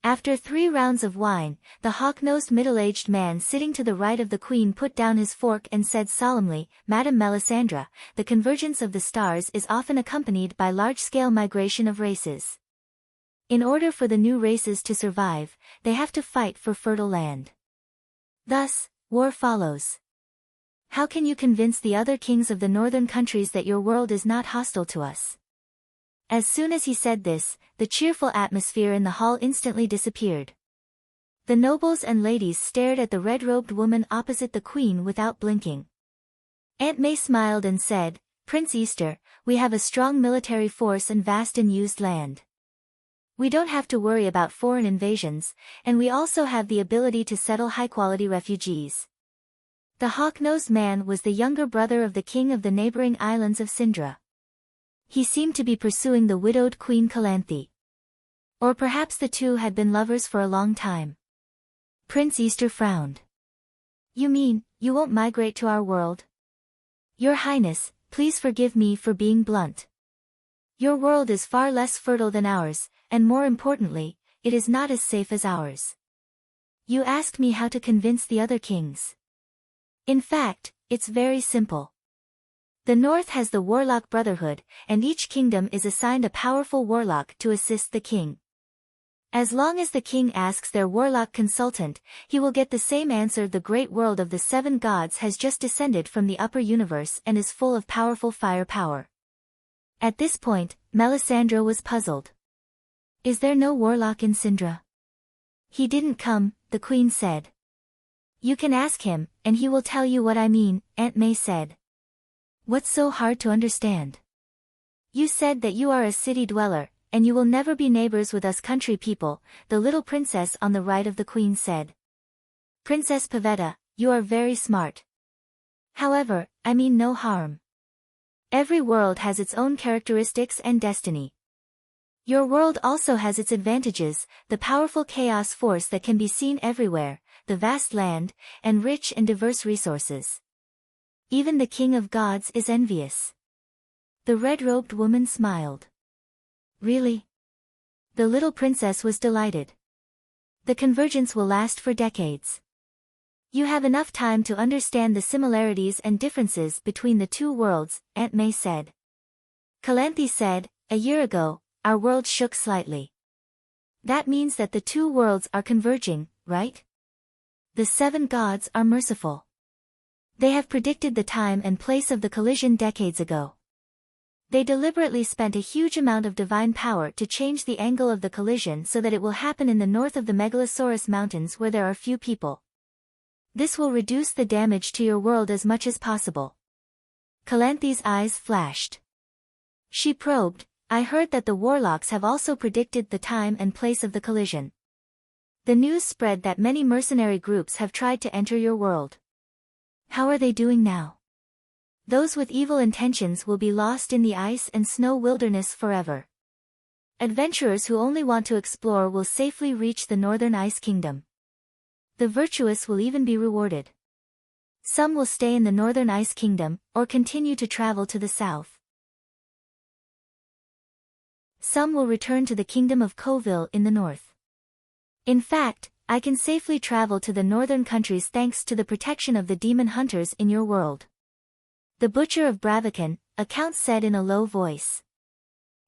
After 3 rounds of wine, the hawk-nosed middle-aged man sitting to the right of the queen put down his fork and said solemnly, "Madame Melisandre, the convergence of the stars is often accompanied by large-scale migration of races. In order for the new races to survive, they have to fight for fertile land. Thus, war follows. How can you convince the other kings of the northern countries that your world is not hostile to us?" As soon as he said this, the cheerful atmosphere in the hall instantly disappeared. The nobles and ladies stared at the red-robed woman opposite the queen without blinking. Aunt May smiled and said, "Prince Easter, we have a strong military force and vast unused land. We don't have to worry about foreign invasions, and we also have the ability to settle high-quality refugees." The hawk-nosed man was the younger brother of the king of the neighboring islands of Sindra. He seemed to be pursuing the widowed Queen Calanthe. Or perhaps the two had been lovers for a long time. Prince Easter frowned. "You mean, you won't migrate to our world? Your Highness, please forgive me for being blunt. Your world is far less fertile than ours, and more importantly, it is not as safe as ours. You asked me how to convince the other kings. In fact, it's very simple. The north has the Warlock Brotherhood, and each kingdom is assigned a powerful warlock to assist the king. As long as the king asks their warlock consultant, he will get the same answer. The great world of the seven gods has just descended from the upper universe and is full of powerful fire power. At this point, Melisandre was puzzled. Is there no warlock in Sindra? He didn't come, the queen said. You can ask him, and he will tell you what I mean, Aunt May said. What's so hard to understand? You said that you are a city dweller, and you will never be neighbors with us country people, the little princess on the right of the queen said. Princess Pavetta, you are very smart. However, I mean no harm. Every world has its own characteristics and destiny. Your world also has its advantages, the powerful chaos force that can be seen everywhere, the vast land, and rich and diverse resources. Even the king of gods is envious. The red-robed woman smiled. Really? The little princess was delighted. The convergence will last for decades. You have enough time to understand the similarities and differences between the two worlds, Aunt May said. Calanthe said, a year ago, our world shook slightly. That means that the two worlds are converging, right? The seven gods are merciful. They have predicted the time and place of the collision decades ago. They deliberately spent a huge amount of divine power to change the angle of the collision so that it will happen in the north of the Megalosaurus Mountains where there are few people. This will reduce the damage to your world as much as possible. Calanthe's eyes flashed. She probed, I heard that the warlocks have also predicted the time and place of the collision. The news spread that many mercenary groups have tried to enter your world. How are they doing now? Those with evil intentions will be lost in the ice and snow wilderness forever. Adventurers who only want to explore will safely reach the northern ice kingdom. The virtuous will even be rewarded. Some will stay in the northern ice kingdom, or continue to travel to the south. Some will return to the kingdom of Coville in the north. In fact, I can safely travel to the northern countries thanks to the protection of the demon hunters in your world. The Butcher of Bravican, a count said in a low voice.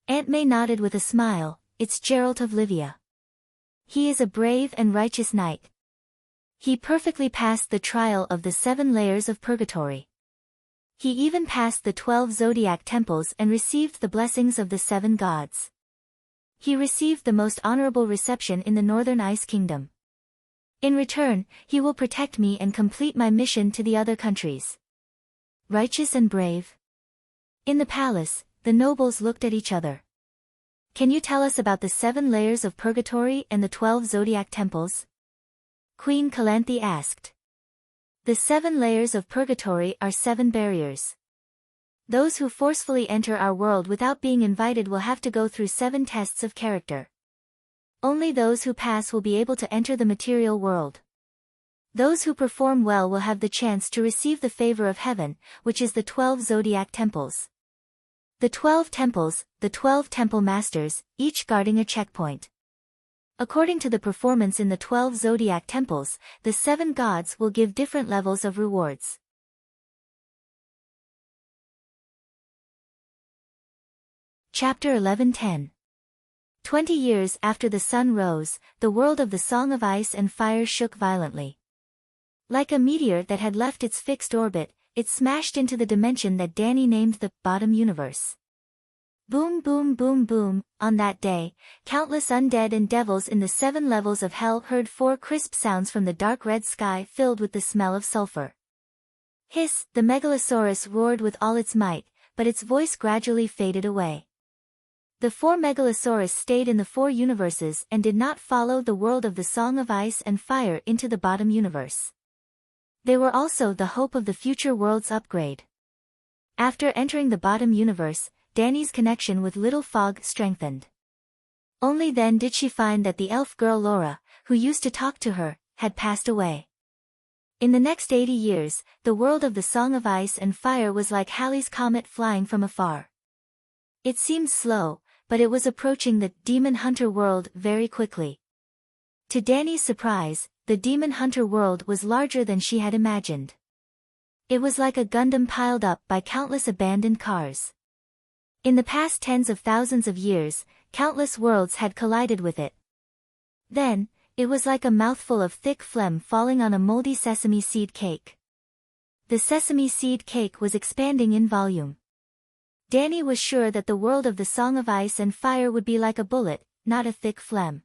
Aunt May nodded with a smile, it's Geralt of Livia. He is a brave and righteous knight. He perfectly passed the trial of the 7 layers of purgatory. He even passed the 12 zodiac temples and received the blessings of the 7 gods. He received the most honorable reception in the northern ice kingdom. In return, he will protect me and complete my mission to the other countries. Righteous and brave. In the palace, the nobles looked at each other. Can you tell us about the 7 layers of purgatory and the 12 zodiac temples? Queen Calanthe asked. The 7 layers of purgatory are 7 barriers. Those who forcefully enter our world without being invited will have to go through 7 tests of character. Only those who pass will be able to enter the material world. Those who perform well will have the chance to receive the favor of heaven, which is the 12 zodiac temples. The 12 temples, the 12 temple masters, each guarding a checkpoint. According to the performance in the 12 zodiac temples, the 7 gods will give different levels of rewards. Chapter 11:10. 20 years after the sun rose, the world of the Song of Ice and Fire shook violently. Like a meteor that had left its fixed orbit, it smashed into the dimension that Dany named the bottom universe. Boom boom boom boom, on that day, countless undead and devils in the 7 levels of hell heard 4 crisp sounds from the dark red sky filled with the smell of sulfur. Hiss, the Megalosaurus roared with all its might, but its voice gradually faded away. The 4 Megalosaurus stayed in the 4 universes and did not follow the world of the Song of Ice and Fire into the bottom universe. They were also the hope of the future world's upgrade. After entering the bottom universe, Dany's connection with Little Fog strengthened. Only then did she find that the elf girl Laura, who used to talk to her, had passed away. In the next 80 years, the world of the Song of Ice and Fire was like Halley's Comet flying from afar. It seemed slow, but it was approaching the Demon Hunter world very quickly. To Dany's surprise, the Demon Hunter world was larger than she had imagined. It was like a Gundam piled up by countless abandoned cars. In the past tens of thousands of years, countless worlds had collided with it. Then, it was like a mouthful of thick phlegm falling on a moldy sesame seed cake. The sesame seed cake was expanding in volume. Danny was sure that the world of the Song of Ice and Fire would be like a bullet, not a thick phlegm.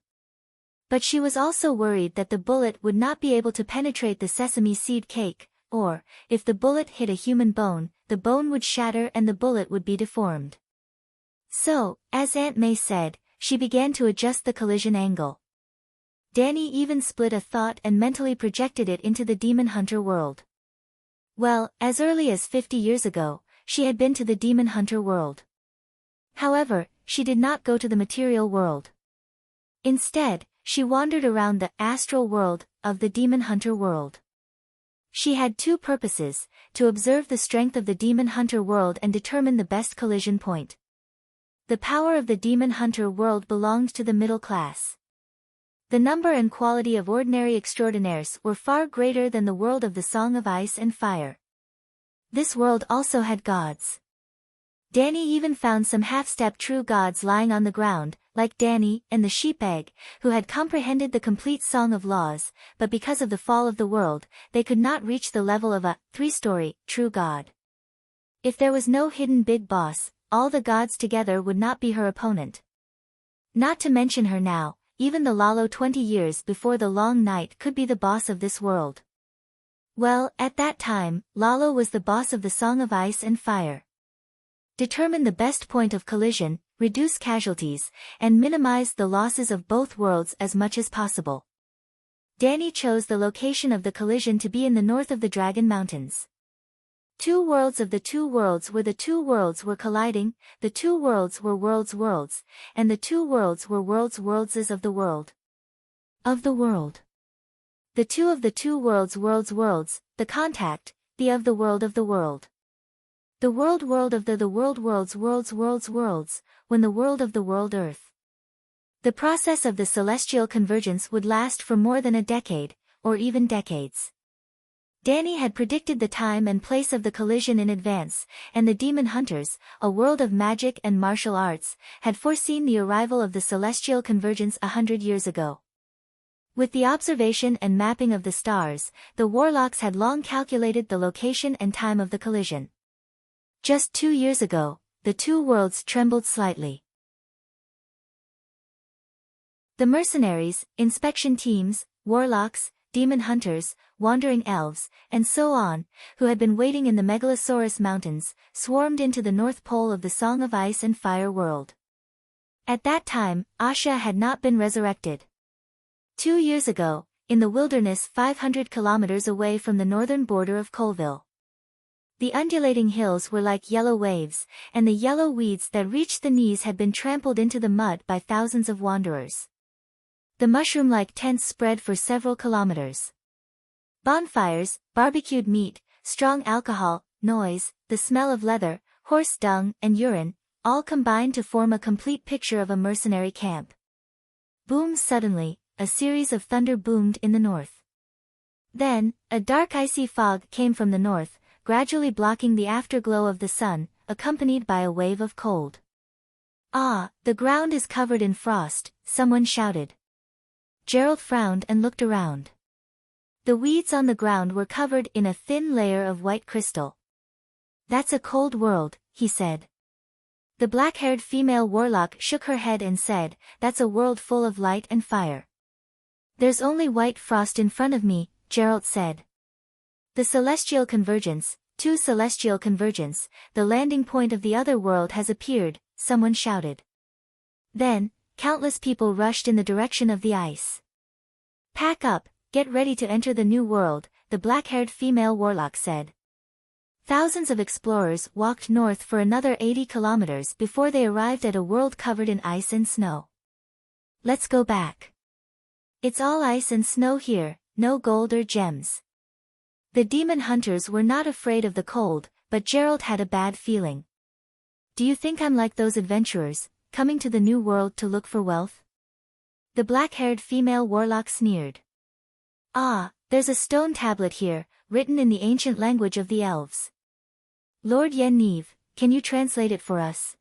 But she was also worried that the bullet would not be able to penetrate the sesame seed cake, or, if the bullet hit a human bone, the bone would shatter and the bullet would be deformed. So, as Aunt May said, she began to adjust the collision angle. Danny even split a thought and mentally projected it into the Demon Hunter world. Well, as early as 50 years ago, she had been to the Demon Hunter world. However, she did not go to the material world. Instead, she wandered around the astral world of the Demon Hunter world. She had two purposes: to observe the strength of the Demon Hunter world and determine the best collision point. The power of the Demon Hunter world belonged to the middle class. The number and quality of ordinary extraordinaires were far greater than the world of the Song of Ice and Fire. This world also had gods. Danny even found some half-step true gods lying on the ground, like Danny and the sheep egg, who had comprehended the complete Song of Laws, but because of the fall of the world, they could not reach the level of a three-story true god. If there was no hidden big boss, all the gods together would not be her opponent. Not to mention her now, even the Lalo 20 years before the long night could be the boss of this world. Well, at that time, Lalo was the boss of the Song of Ice and Fire. Determine the best point of collision, reduce casualties, and minimize the losses of both worlds as much as possible. Danny chose the location of the collision to be in the north of the Dragon Mountains. Two worlds of the two worlds where the two worlds were colliding, the two worlds were worlds, and the two worlds were worldses of the world. Of the world. The two of the two worlds, the contact, the of the world of the world. The world of the world worlds, when the world of the world Earth. The process of the celestial convergence would last for more than a decade, or even decades. Danny had predicted the time and place of the collision in advance, and the Demon Hunters, a world of magic and martial arts, had foreseen the arrival of the celestial convergence 100 years ago. With the observation and mapping of the stars, the warlocks had long calculated the location and time of the collision. Just 2 years ago, the two worlds trembled slightly. The mercenaries, inspection teams, warlocks, demon hunters, wandering elves, and so on, who had been waiting in the Megalosaurus Mountains, swarmed into the North Pole of the Song of Ice and Fire world. At that time, Asha had not been resurrected. 2 years ago, in the wilderness 500 kilometers away from the northern border of Colville. The undulating hills were like yellow waves, and the yellow weeds that reached the knees had been trampled into the mud by thousands of wanderers. The mushroom-like tents spread for several kilometers. Bonfires, barbecued meat, strong alcohol, noise, the smell of leather, horse dung, and urine, all combined to form a complete picture of a mercenary camp. Boom! Suddenly, a series of thunder boomed in the north. Then, a dark icy fog came from the north, gradually blocking the afterglow of the sun, accompanied by a wave of cold. "Ah, the ground is covered in frost," someone shouted. Gerald frowned and looked around. The weeds on the ground were covered in a thin layer of white crystal. "That's a cold world," he said. The black-haired female warlock shook her head and said, "That's a world full of light and fire." "There's only white frost in front of me," Gerald said. "The celestial convergence, two celestial convergence, the landing point of the other world has appeared," someone shouted. Then, countless people rushed in the direction of the ice. "Pack up, get ready to enter the new world," the black-haired female warlock said. Thousands of explorers walked north for another 80 kilometers before they arrived at a world covered in ice and snow. "Let's go back. It's all ice and snow here, no gold or gems." The demon hunters were not afraid of the cold, but Gerald had a bad feeling. "Do you think I'm like those adventurers, coming to the new world to look for wealth?" The black-haired female warlock sneered. "Ah, There's a stone tablet here, written in the ancient language of the elves. Lord Yennev, can you translate it for us?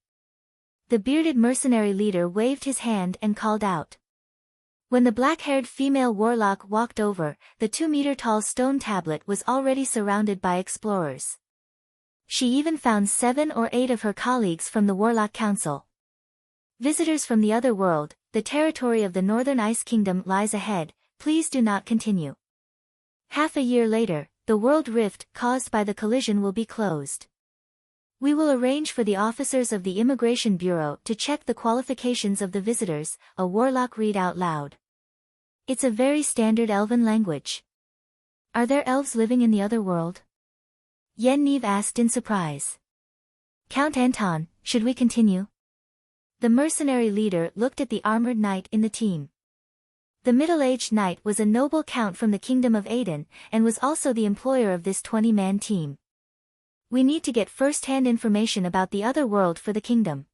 The bearded mercenary leader waved his hand and called out. When the black-haired female warlock walked over, the 2-meter-tall stone tablet was already surrounded by explorers. She even found 7 or 8 of her colleagues from the Warlock Council. Visitors from the other world, the territory of the Northern Ice Kingdom lies ahead, please do not continue. Half a year later, the world rift caused by the collision will be closed. We will arrange for the officers of the Immigration Bureau to check the qualifications of the visitors, a warlock read out loud. It's a very standard elven language. Are there elves living in the other world? Yennev asked in surprise. Count Anton, should we continue? The mercenary leader looked at the armored knight in the team. The middle-aged knight was a noble count from the Kingdom of Aden, and was also the employer of this 20-man team. We need to get first-hand information about the other world for the kingdom.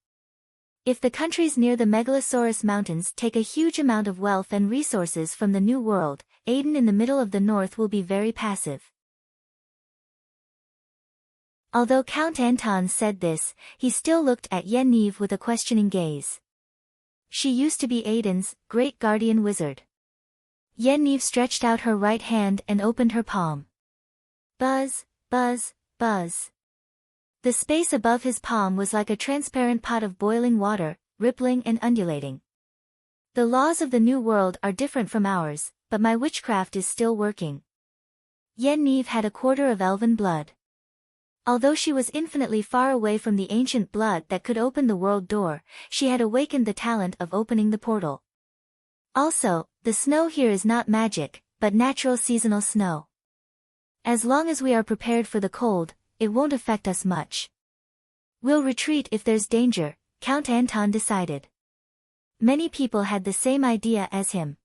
If the countries near the Megalosaurus Mountains take a huge amount of wealth and resources from the New World, Aden in the middle of the north will be very passive. Although Count Anton said this, he still looked at Yennev with a questioning gaze. She used to be Aden's great guardian wizard. Yennev stretched out her right hand and opened her palm. Buzz, buzz, buzz. The space above his palm was like a transparent pot of boiling water, rippling and undulating. The laws of the New World are different from ours, but my witchcraft is still working. Yennev had a quarter of elven blood. Although she was infinitely far away from the ancient blood that could open the world door, she had awakened the talent of opening the portal. Also, the snow here is not magic, but natural seasonal snow. As long as we are prepared for the cold, it won't affect us much. We'll retreat if there's danger, Count Anton decided. Many people had the same idea as him.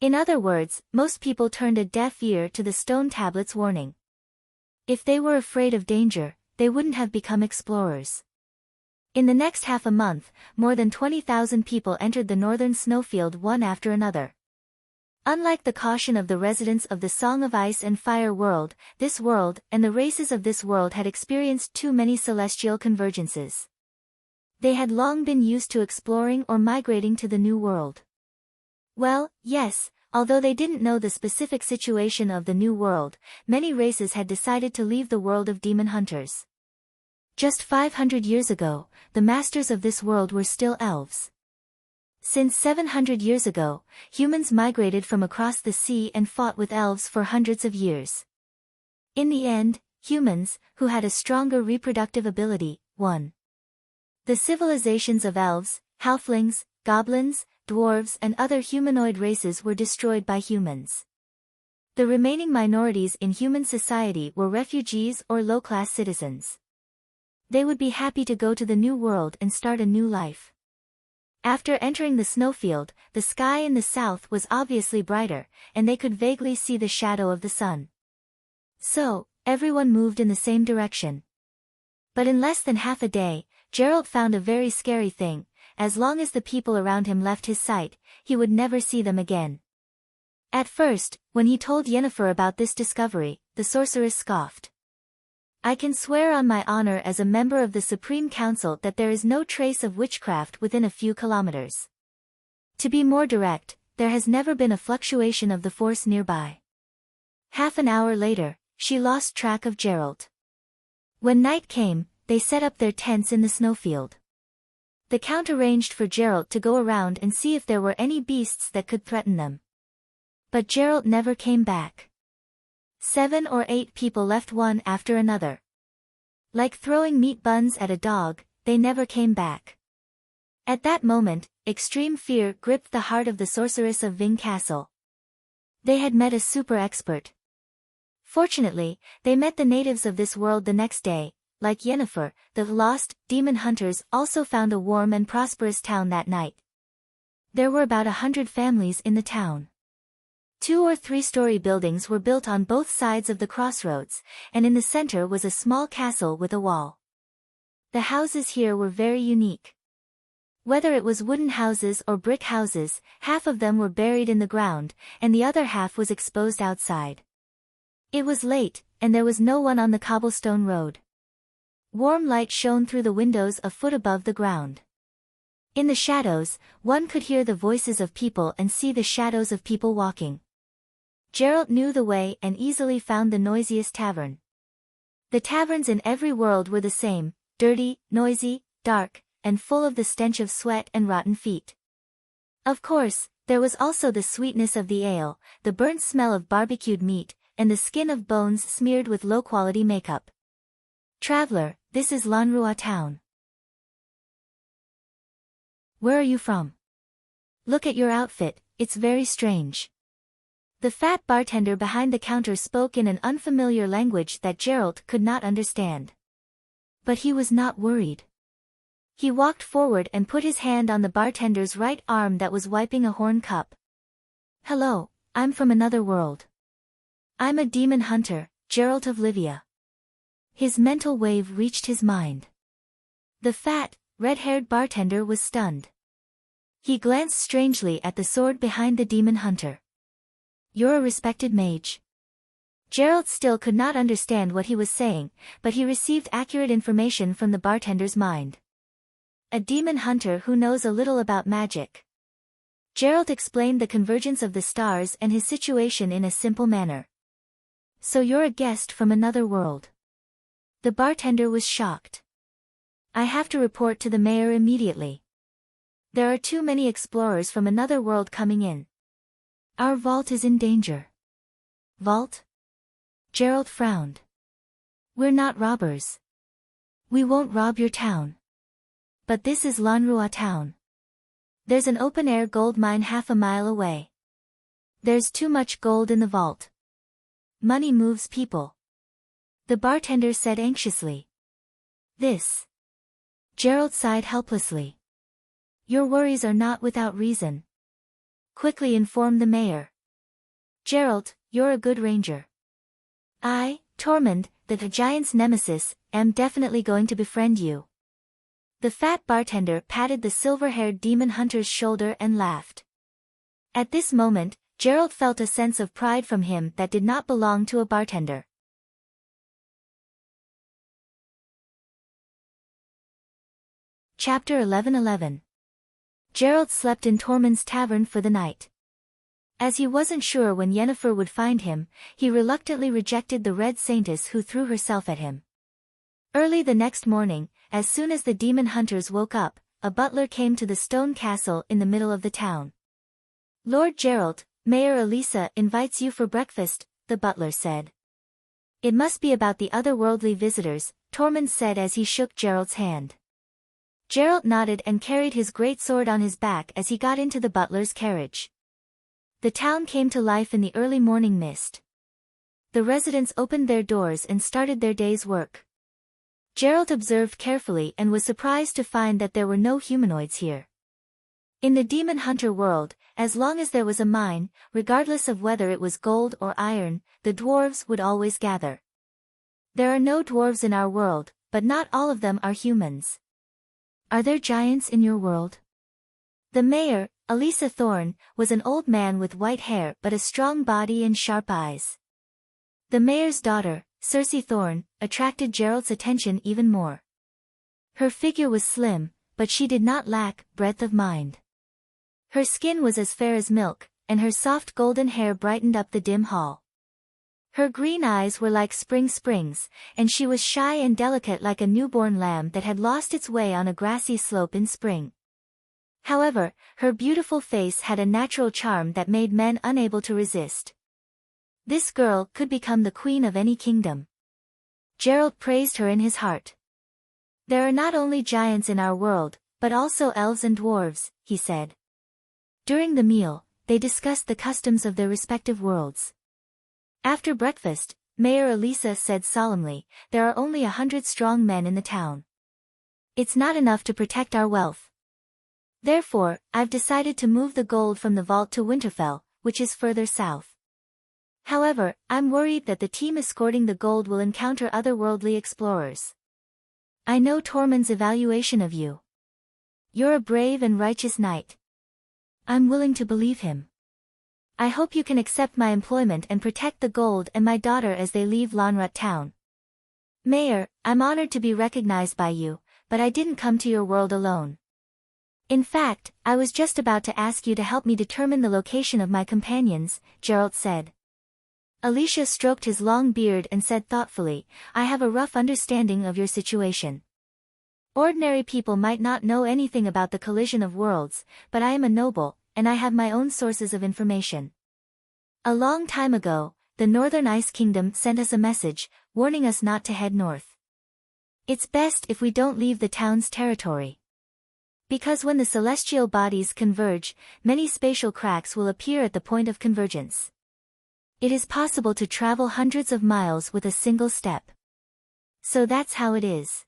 In other words, most people turned a deaf ear to the stone tablet's warning. If they were afraid of danger, they wouldn't have become explorers. In the next half a month, more than 20,000 people entered the northern snowfield one after another. Unlike the caution of the residents of the Song of Ice and Fire world, this world and the races of this world had experienced too many celestial convergences. They had long been used to exploring or migrating to the New World. Well, yes, although they didn't know the specific situation of the New World, many races had decided to leave the world of demon hunters. Just 500 years ago, the masters of this world were still elves. Since 700 years ago, humans migrated from across the sea and fought with elves for hundreds of years. In the end, humans, who had a stronger reproductive ability, won. The civilizations of elves, halflings, goblins, dwarves and other humanoid races were destroyed by humans. The remaining minorities in human society were refugees or low-class citizens. They would be happy to go to the New World and start a new life. After entering the snowfield, the sky in the south was obviously brighter, and they could vaguely see the shadow of the sun. So, everyone moved in the same direction. But in less than half a day, Geralt found a very scary thing: as long as the people around him left his sight, he would never see them again. At first, when he told Yennefer about this discovery, the sorceress scoffed. I can swear on my honor as a member of the Supreme Council that there is no trace of witchcraft within a few kilometers. To be more direct, there has never been a fluctuation of the force nearby. Half an hour later, she lost track of Geralt. When night came, they set up their tents in the snowfield. The Count arranged for Geralt to go around and see if there were any beasts that could threaten them. But Geralt never came back. 7 or 8 people left one after another. Like throwing meat buns at a dog, they never came back. At that moment, extreme fear gripped the heart of the sorceress of Ving Castle. They had met a super expert. Fortunately, they met the natives of this world the next day. Like Yennefer, the lost demon hunters also found a warm and prosperous town that night. There were about 100 families in the town. 2 or 3-story buildings were built on both sides of the crossroads, and in the center was a small castle with a wall. The houses here were very unique. Whether it was wooden houses or brick houses, half of them were buried in the ground, and the other half was exposed outside. It was late, and there was no one on the cobblestone road. Warm light shone through the windows a foot above the ground. In the shadows, one could hear the voices of people and see the shadows of people walking. Gerald knew the way and easily found the noisiest tavern. The taverns in every world were the same, dirty, noisy, dark, and full of the stench of sweat and rotten feet. Of course, there was also the sweetness of the ale, the burnt smell of barbecued meat, and the skin of bones smeared with low-quality makeup. Traveler, this is Lanrua town. Where are you from? Look at your outfit, it's very strange. The fat bartender behind the counter spoke in an unfamiliar language that Gerald could not understand. But he was not worried. He walked forward and put his hand on the bartender's right arm that was wiping a horn cup. Hello, I'm from another world. I'm a demon hunter, Gerald of Livia. His mental wave reached his mind. The fat, red-haired bartender was stunned. He glanced strangely at the sword behind the demon hunter. You're a respected mage. Gerald still could not understand what he was saying, but he received accurate information from the bartender's mind. A demon hunter who knows a little about magic. Gerald explained the convergence of the stars and his situation in a simple manner. So you're a guest from another world. The bartender was shocked. I have to report to the mayor immediately. There are too many explorers from another world coming in. Our vault is in danger. Vault? Gerald frowned. We're not robbers. We won't rob your town. But this is Lanrua town. There's an open-air gold mine half a mile away. There's too much gold in the vault. Money moves people. The bartender said anxiously. This. Gerald sighed helplessly. Your worries are not without reason. Quickly inform the mayor. Gerald, you're a good ranger. I, Tormund, the giant's nemesis, am definitely going to befriend you. The fat bartender patted the silver-haired demon hunter's shoulder and laughed. At this moment, Gerald felt a sense of pride from him that did not belong to a bartender. Chapter 11:11. Gerald slept in Tormund's tavern for the night. As he wasn't sure when Yennefer would find him, he reluctantly rejected the Red Saintess who threw herself at him. Early the next morning, as soon as the demon hunters woke up, a butler came to the stone castle in the middle of the town. Lord Gerald, Mayor Elisa invites you for breakfast, the butler said. It must be about the otherworldly visitors, Tormund said as he shook Gerald's hand. Gerald nodded and carried his great sword on his back as he got into the butler's carriage. The town came to life in the early morning mist. The residents opened their doors and started their day's work. Gerald observed carefully and was surprised to find that there were no humanoids here. In the demon hunter world, as long as there was a mine, regardless of whether it was gold or iron, the dwarves would always gather. There are no dwarves in our world, but not all of them are humans. Are there giants in your world? The mayor, Elisa Thorne, was an old man with white hair but a strong body and sharp eyes. The mayor's daughter, Cersei Thorne, attracted Gerald's attention even more. Her figure was slim, but she did not lack breadth of mind. Her skin was as fair as milk, and her soft golden hair brightened up the dim hall. Her green eyes were like spring springs, and she was shy and delicate like a newborn lamb that had lost its way on a grassy slope in spring. However, her beautiful face had a natural charm that made men unable to resist. This girl could become the queen of any kingdom. Gerald praised her in his heart. There are not only giants in our world, but also elves and dwarves, he said. During the meal, they discussed the customs of their respective worlds. After breakfast, Mayor Elisa said solemnly, there are only 100 strong men in the town. It's not enough to protect our wealth. Therefore, I've decided to move the gold from the vault to Winterfell, which is further south. However, I'm worried that the team escorting the gold will encounter otherworldly explorers. I know Tormund's evaluation of you. You're a brave and righteous knight. I'm willing to believe him. I hope you can accept my employment and protect the gold and my daughter as they leave Lanrut town. Mayor, I'm honored to be recognized by you, but I didn't come to your world alone. In fact, I was just about to ask you to help me determine the location of my companions, Geralt said. Alicia stroked his long beard and said thoughtfully, I have a rough understanding of your situation. Ordinary people might not know anything about the collision of worlds, but I am a noble, and I have my own sources of information. A long time ago, the Northern Ice Kingdom sent us a message, warning us not to head north. It's best if we don't leave the town's territory. Because when the celestial bodies converge, many spatial cracks will appear at the point of convergence. It is possible to travel hundreds of miles with a single step. So that's how it is.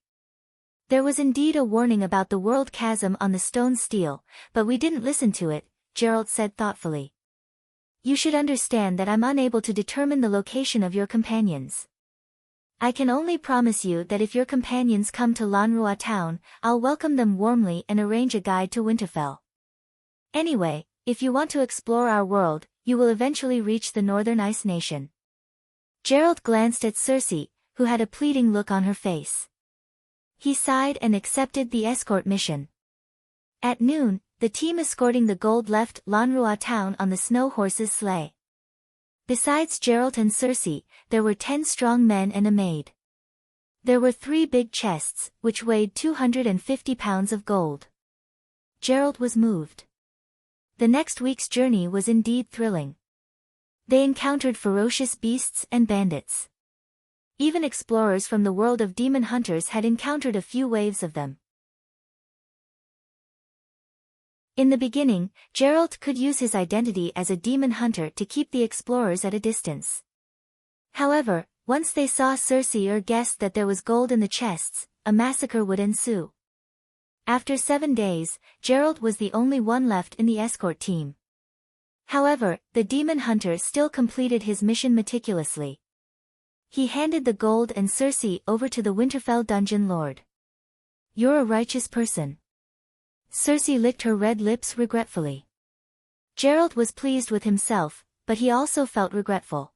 There was indeed a warning about the world chasm on the stone stele, but we didn't listen to it, Geralt said thoughtfully. You should understand that I'm unable to determine the location of your companions. I can only promise you that if your companions come to Lanrua town, I'll welcome them warmly and arrange a guide to Winterfell. Anyway, if you want to explore our world, you will eventually reach the Northern Ice Nation. Geralt glanced at Cersei, who had a pleading look on her face. He sighed and accepted the escort mission. At noon, the team escorting the gold left Lanrua town on the snow horse's sleigh. Besides Geralt and Cersei, there were 10 strong men and a maid. There were 3 big chests, which weighed 250 pounds of gold. Geralt was moved. The next week's journey was indeed thrilling. They encountered ferocious beasts and bandits. Even explorers from the world of demon hunters had encountered a few waves of them. In the beginning, Geralt could use his identity as a demon hunter to keep the explorers at a distance. However, once they saw Cersei or guessed that there was gold in the chests, a massacre would ensue. After 7 days, Geralt was the only one left in the escort team. However, the demon hunter still completed his mission meticulously. He handed the gold and Cersei over to the Winterfell dungeon lord. You're a righteous person. Cersei licked her red lips regretfully. Geralt was pleased with himself, but he also felt regretful.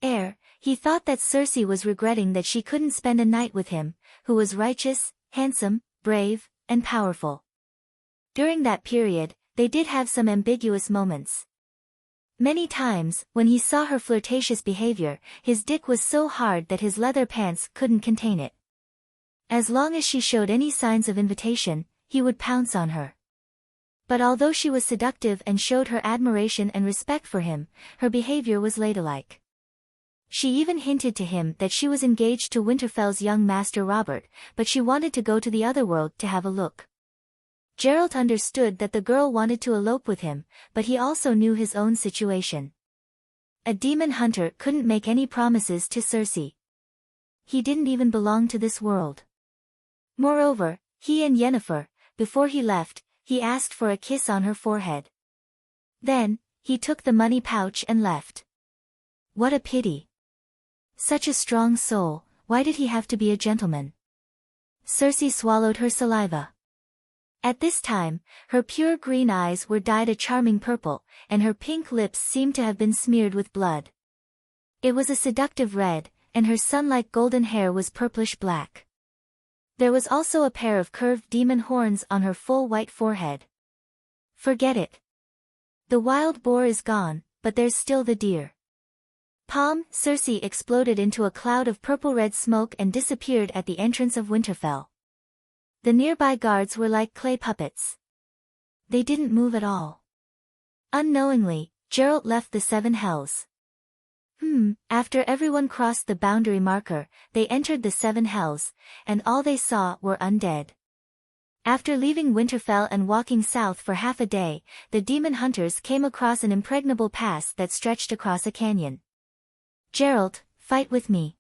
He thought that Cersei was regretting that she couldn't spend a night with him, who was righteous, handsome, brave, and powerful. During that period, they did have some ambiguous moments. Many times, when he saw her flirtatious behavior, his dick was so hard that his leather pants couldn't contain it. As long as she showed any signs of invitation, he would pounce on her. But although she was seductive and showed her admiration and respect for him, her behavior was ladylike. She even hinted to him that she was engaged to Winterfell's young master Robert, but she wanted to go to the otherworld to have a look. Geralt understood that the girl wanted to elope with him, but he also knew his own situation. A demon hunter couldn't make any promises to Cersei. He didn't even belong to this world. Moreover, he and Yennefer, before he left, he asked for a kiss on her forehead. Then, he took the money pouch and left. What a pity. Such a strong soul, why did he have to be a gentleman? Cersei swallowed her saliva. At this time, her pure green eyes were dyed a charming purple, and her pink lips seemed to have been smeared with blood. It was a seductive red, and her sun-like golden hair was purplish black. There was also a pair of curved demon horns on her full white forehead. Forget it. The wild boar is gone, but there's still the deer. Cersei exploded into a cloud of purple-red smoke and disappeared at the entrance of Winterfell. The nearby guards were like clay puppets. They didn't move at all. Unknowingly, Geralt left the 7 hells. After everyone crossed the boundary marker, they entered the 7 hells, and all they saw were undead. After leaving Winterfell and walking south for half a day, the demon hunters came across an impregnable pass that stretched across a canyon. Geralt, fight with me.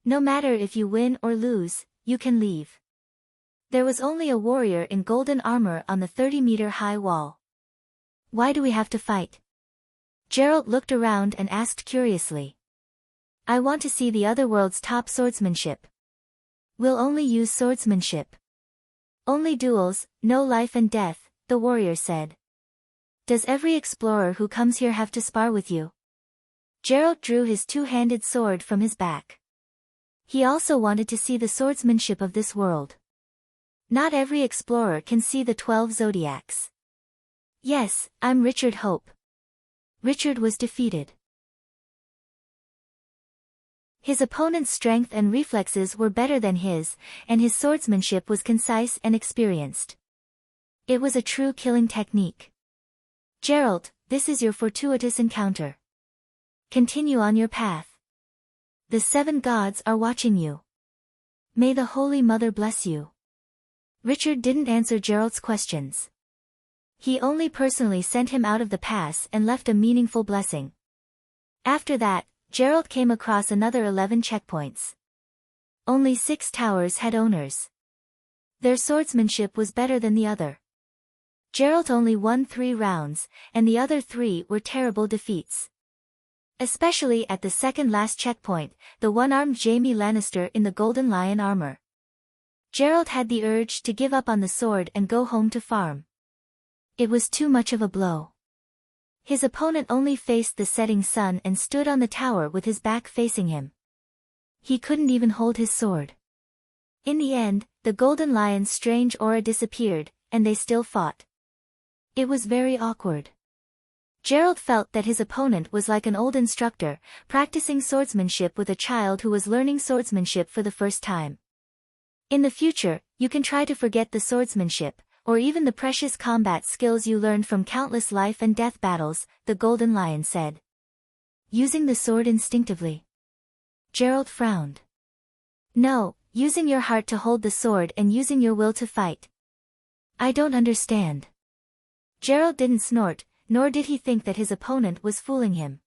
No matter if you win or lose, you can leave. There was only a warrior in golden armor on the 30-meter-high wall. Why do we have to fight? Geralt looked around and asked curiously. I want to see the other world's top swordsmanship. We'll only use swordsmanship. Only duels, no life and death, the warrior said. Does every explorer who comes here have to spar with you? Geralt drew his two-handed sword from his back. He also wanted to see the swordsmanship of this world. Not every explorer can see the 12 zodiacs. Yes, I'm Richard Hope. Richard was defeated. His opponent's strength and reflexes were better than his, and his swordsmanship was concise and experienced. It was a true killing technique. Geralt, this is your fortuitous encounter. Continue on your path. The 7 gods are watching you. May the Holy Mother bless you. Richard didn't answer Geralt's questions. He only personally sent him out of the pass and left a meaningful blessing. After that, Geralt came across another 11 checkpoints. Only 6 towers had owners. Their swordsmanship was better than the other. Geralt only won 3 rounds, and the other 3 were terrible defeats. Especially at the second last checkpoint, the one-armed Jaime Lannister in the Golden Lion armor. Geralt had the urge to give up on the sword and go home to farm. It was too much of a blow. His opponent only faced the setting sun and stood on the tower with his back facing him. He couldn't even hold his sword. In the end, the Golden Lion's strange aura disappeared, and they still fought. It was very awkward. Geralt felt that his opponent was like an old instructor, practicing swordsmanship with a child who was learning swordsmanship for the first time. In the future, you can try to forget the swordsmanship, or even the precious combat skills you learned from countless life and death battles, the Golden Lion said. Using the sword instinctively. Geralt frowned. No, using your heart to hold the sword and using your will to fight. I don't understand. Geralt didn't snort, nor did he think that his opponent was fooling him.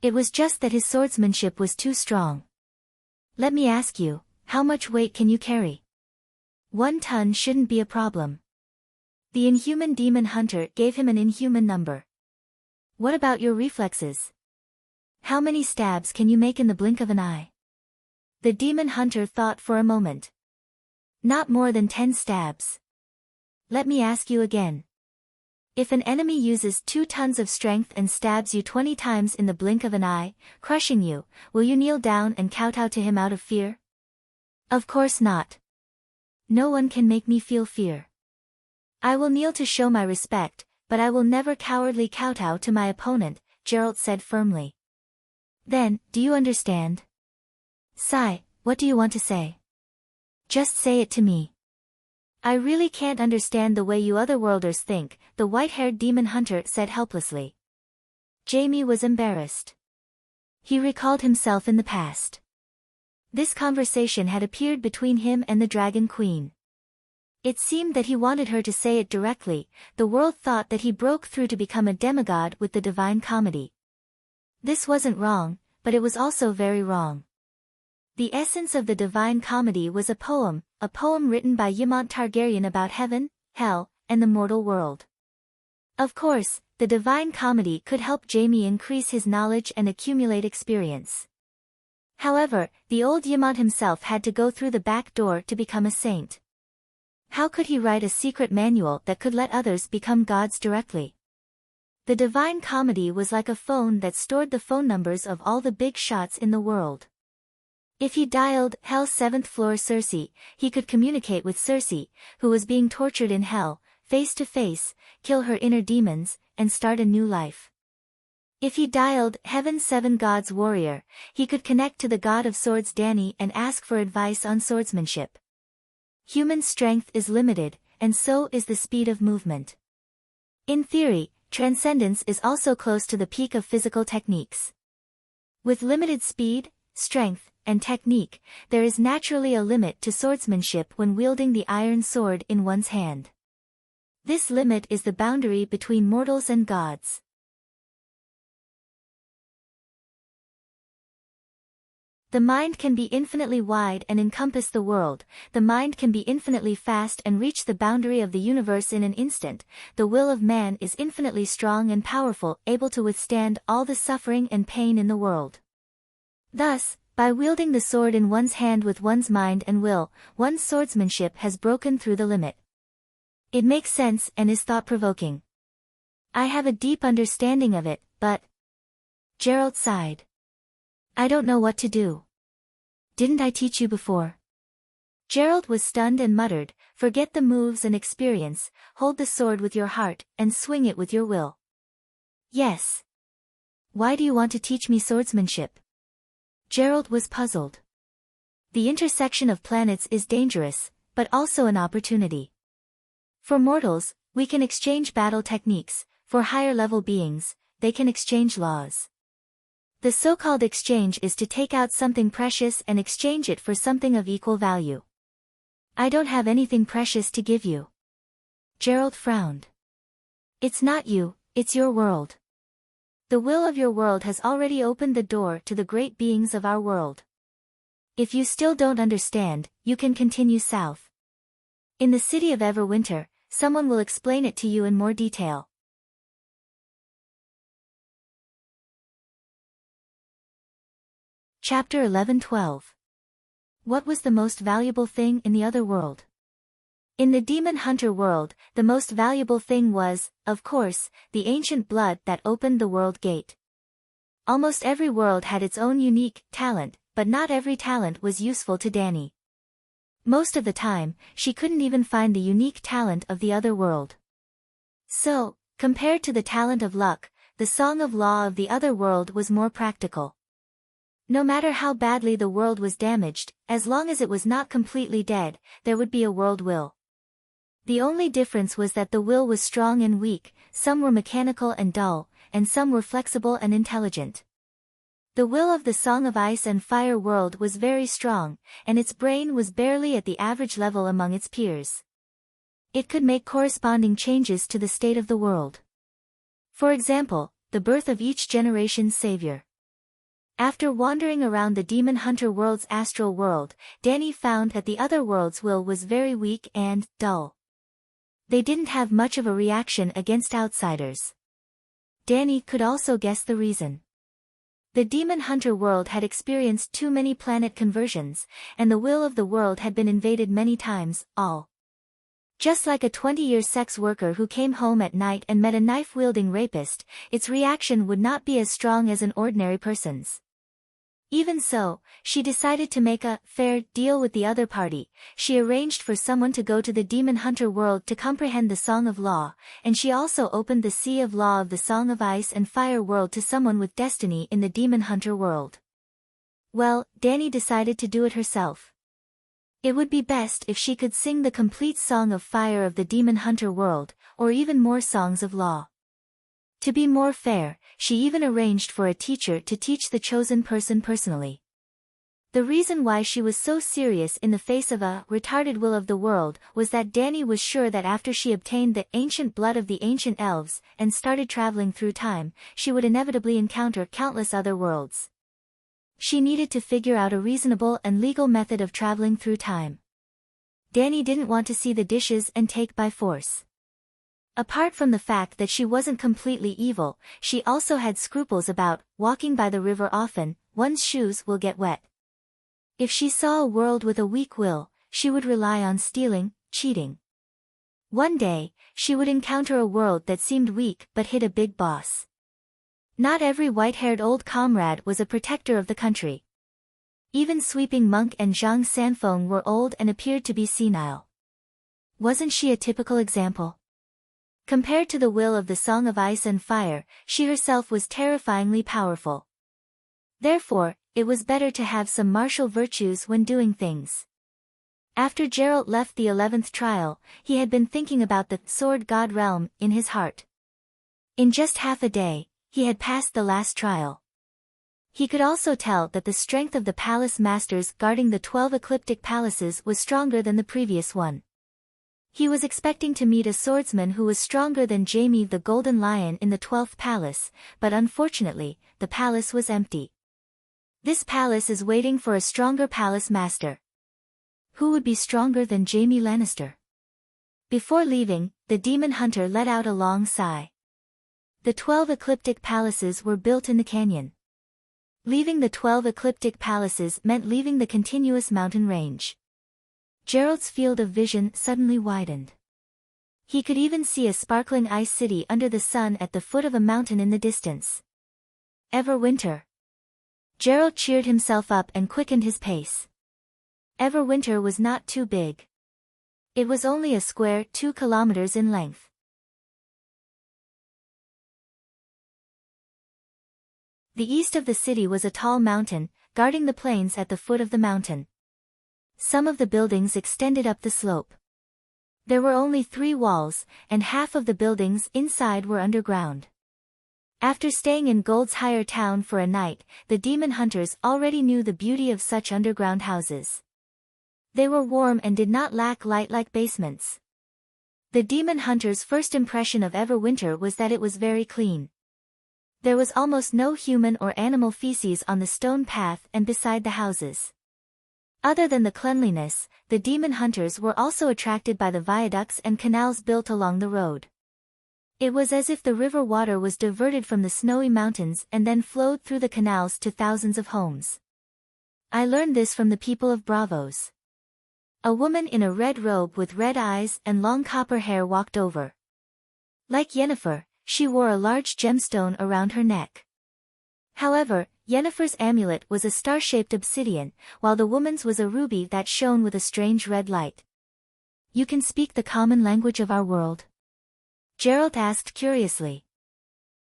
It was just that his swordsmanship was too strong. Let me ask you, how much weight can you carry? 1 ton shouldn't be a problem. The inhuman demon hunter gave him an inhuman number. What about your reflexes? How many stabs can you make in the blink of an eye? The demon hunter thought for a moment. Not more than 10 stabs. Let me ask you again. If an enemy uses 2 tons of strength and stabs you 20 times in the blink of an eye, crushing you, will you kneel down and kowtow to him out of fear? Of course not. No one can make me feel fear. I will kneel to show my respect, but I will never cowardly kowtow to my opponent, Geralt said firmly. Then, do you understand? Sigh, what do you want to say? Just say it to me. I really can't understand the way you otherworlders think, the white-haired demon hunter said helplessly. Jaime was embarrassed. He recalled himself in the past. This conversation had appeared between him and the Dragon Queen. It seemed that he wanted her to say it directly. The world thought that he broke through to become a demigod with the Divine Comedy. This wasn't wrong, but it was also very wrong. The essence of the Divine Comedy was a poem written by Ymont Targaryen about heaven, hell, and the mortal world. Of course, the Divine Comedy could help Jaime increase his knowledge and accumulate experience. However, the old Ymont himself had to go through the back door to become a saint. How could he write a secret manual that could let others become gods directly? The Divine Comedy was like a phone that stored the phone numbers of all the big shots in the world. If he dialed Hell's 7th floor Cersei, he could communicate with Cersei, who was being tortured in Hell, face to face, kill her inner demons, and start a new life. If he dialed Heaven's 7 Gods Warrior, he could connect to the God of Swords Dany and ask for advice on swordsmanship. Human strength is limited, and so is the speed of movement. In theory, transcendence is also close to the peak of physical techniques. With limited speed, strength, and technique, there is naturally a limit to swordsmanship when wielding the iron sword in one's hand. This limit is the boundary between mortals and gods. The mind can be infinitely wide and encompass the world, the mind can be infinitely fast and reach the boundary of the universe in an instant, the will of man is infinitely strong and powerful, able to withstand all the suffering and pain in the world. Thus, By wielding the sword in one's hand with one's mind and will, one's swordsmanship has broken through the limit. It makes sense and is thought-provoking. I have a deep understanding of it, but... Geralt sighed. I don't know what to do. Didn't I teach you before? Geralt was stunned and muttered, forget the moves and experience, hold the sword with your heart, and swing it with your will. Yes. Why do you want to teach me swordsmanship? Geralt was puzzled. The intersection of planets is dangerous, but also an opportunity. For mortals, we can exchange battle techniques, for higher-level beings, they can exchange laws. The so-called exchange is to take out something precious and exchange it for something of equal value. I don't have anything precious to give you. Geralt frowned. It's not you, it's your world. The will of your world has already opened the door to the great beings of our world. If you still don't understand, you can continue south. In the city of Everwinter, someone will explain it to you in more detail. Chapter 11-12. What was the most valuable thing in the other world? In the demon hunter world, the most valuable thing was, of course, the ancient blood that opened the world gate. Almost every world had its own unique talent, but not every talent was useful to Dany. Most of the time, she couldn't even find the unique talent of the other world. So, compared to the talent of luck, the song of law of the other world was more practical. No matter how badly the world was damaged, as long as it was not completely dead, there would be a world will. The only difference was that the will was strong and weak, some were mechanical and dull, and some were flexible and intelligent. The will of the Song of Ice and Fire world was very strong, and its brain was barely at the average level among its peers. It could make corresponding changes to the state of the world. For example, the birth of each generation's savior. After wandering around the demon hunter world's astral world, Dany found that the other world's will was very weak and dull. They didn't have much of a reaction against outsiders. Dany could also guess the reason. The demon hunter world had experienced too many planet conversions, and the will of the world had been invaded many times, all. Just like a 20-year sex worker who came home at night and met a knife-wielding rapist, its reaction would not be as strong as an ordinary person's. Even so, she decided to make a fair deal with the other party. She arranged for someone to go to the demon hunter world to comprehend the Song of Law, and she also opened the Sea of Law of the Song of Ice and Fire world to someone with destiny in the demon hunter world. Well, Dany decided to do it herself. It would be best if she could sing the complete Song of Fire of the demon hunter world, or even more songs of law. To be more fair, she even arranged for a teacher to teach the chosen person personally. The reason why she was so serious in the face of a retarded will of the world was that Dany was sure that after she obtained the ancient blood of the ancient elves and started traveling through time, she would inevitably encounter countless other worlds. She needed to figure out a reasonable and legal method of traveling through time. Dany didn't want to see the dishes and take by force. Apart from the fact that she wasn't completely evil, she also had scruples about walking by the river often. One's shoes will get wet. If she saw a world with a weak will, she would rely on stealing, cheating. One day, she would encounter a world that seemed weak but hid a big boss. Not every white-haired old comrade was a protector of the country. Even Sweeping Monk and Zhang Sanfeng were old and appeared to be senile. Wasn't she a typical example? Compared to the will of the Song of Ice and Fire, she herself was terrifyingly powerful. Therefore, it was better to have some martial virtues when doing things. After Geralt left the 11th trial, he had been thinking about the Sword God realm in his heart. In just half a day, he had passed the last trial. He could also tell that the strength of the palace masters guarding the 12 ecliptic palaces was stronger than the previous one. He was expecting to meet a swordsman who was stronger than Jaime the Golden Lion in the 12th palace, but unfortunately, the palace was empty. This palace is waiting for a stronger palace master. Who would be stronger than Jaime Lannister? Before leaving, the demon hunter let out a long sigh. The 12 ecliptic palaces were built in the canyon. Leaving the 12 ecliptic palaces meant leaving the continuous mountain range. Gerald's field of vision suddenly widened. He could even see a sparkling ice city under the sun at the foot of a mountain in the distance. Everwinter. Gerald cheered himself up and quickened his pace. Everwinter was not too big. It was only a square 2 kilometers in length. The east of the city was a tall mountain, guarding the plains at the foot of the mountain. Some of the buildings extended up the slope. There were only 3 walls, and half of the buildings inside were underground. After staying in Gold's Higher Town for a night, the demon hunters already knew the beauty of such underground houses. They were warm and did not lack light like basements. The demon hunters' first impression of Everwinter was that it was very clean. There was almost no human or animal feces on the stone path and beside the houses. Other than the cleanliness, the demon hunters were also attracted by the viaducts and canals built along the road. It was as if the river water was diverted from the snowy mountains and then flowed through the canals to thousands of homes. I learned this from the people of Bravos. A woman in a red robe with red eyes and long copper hair walked over. Like Yennefer, she wore a large gemstone around her neck. However, Yennefer's amulet was a star-shaped obsidian, while the woman's was a ruby that shone with a strange red light. "You can speak the common language of our world?" Gerald asked curiously.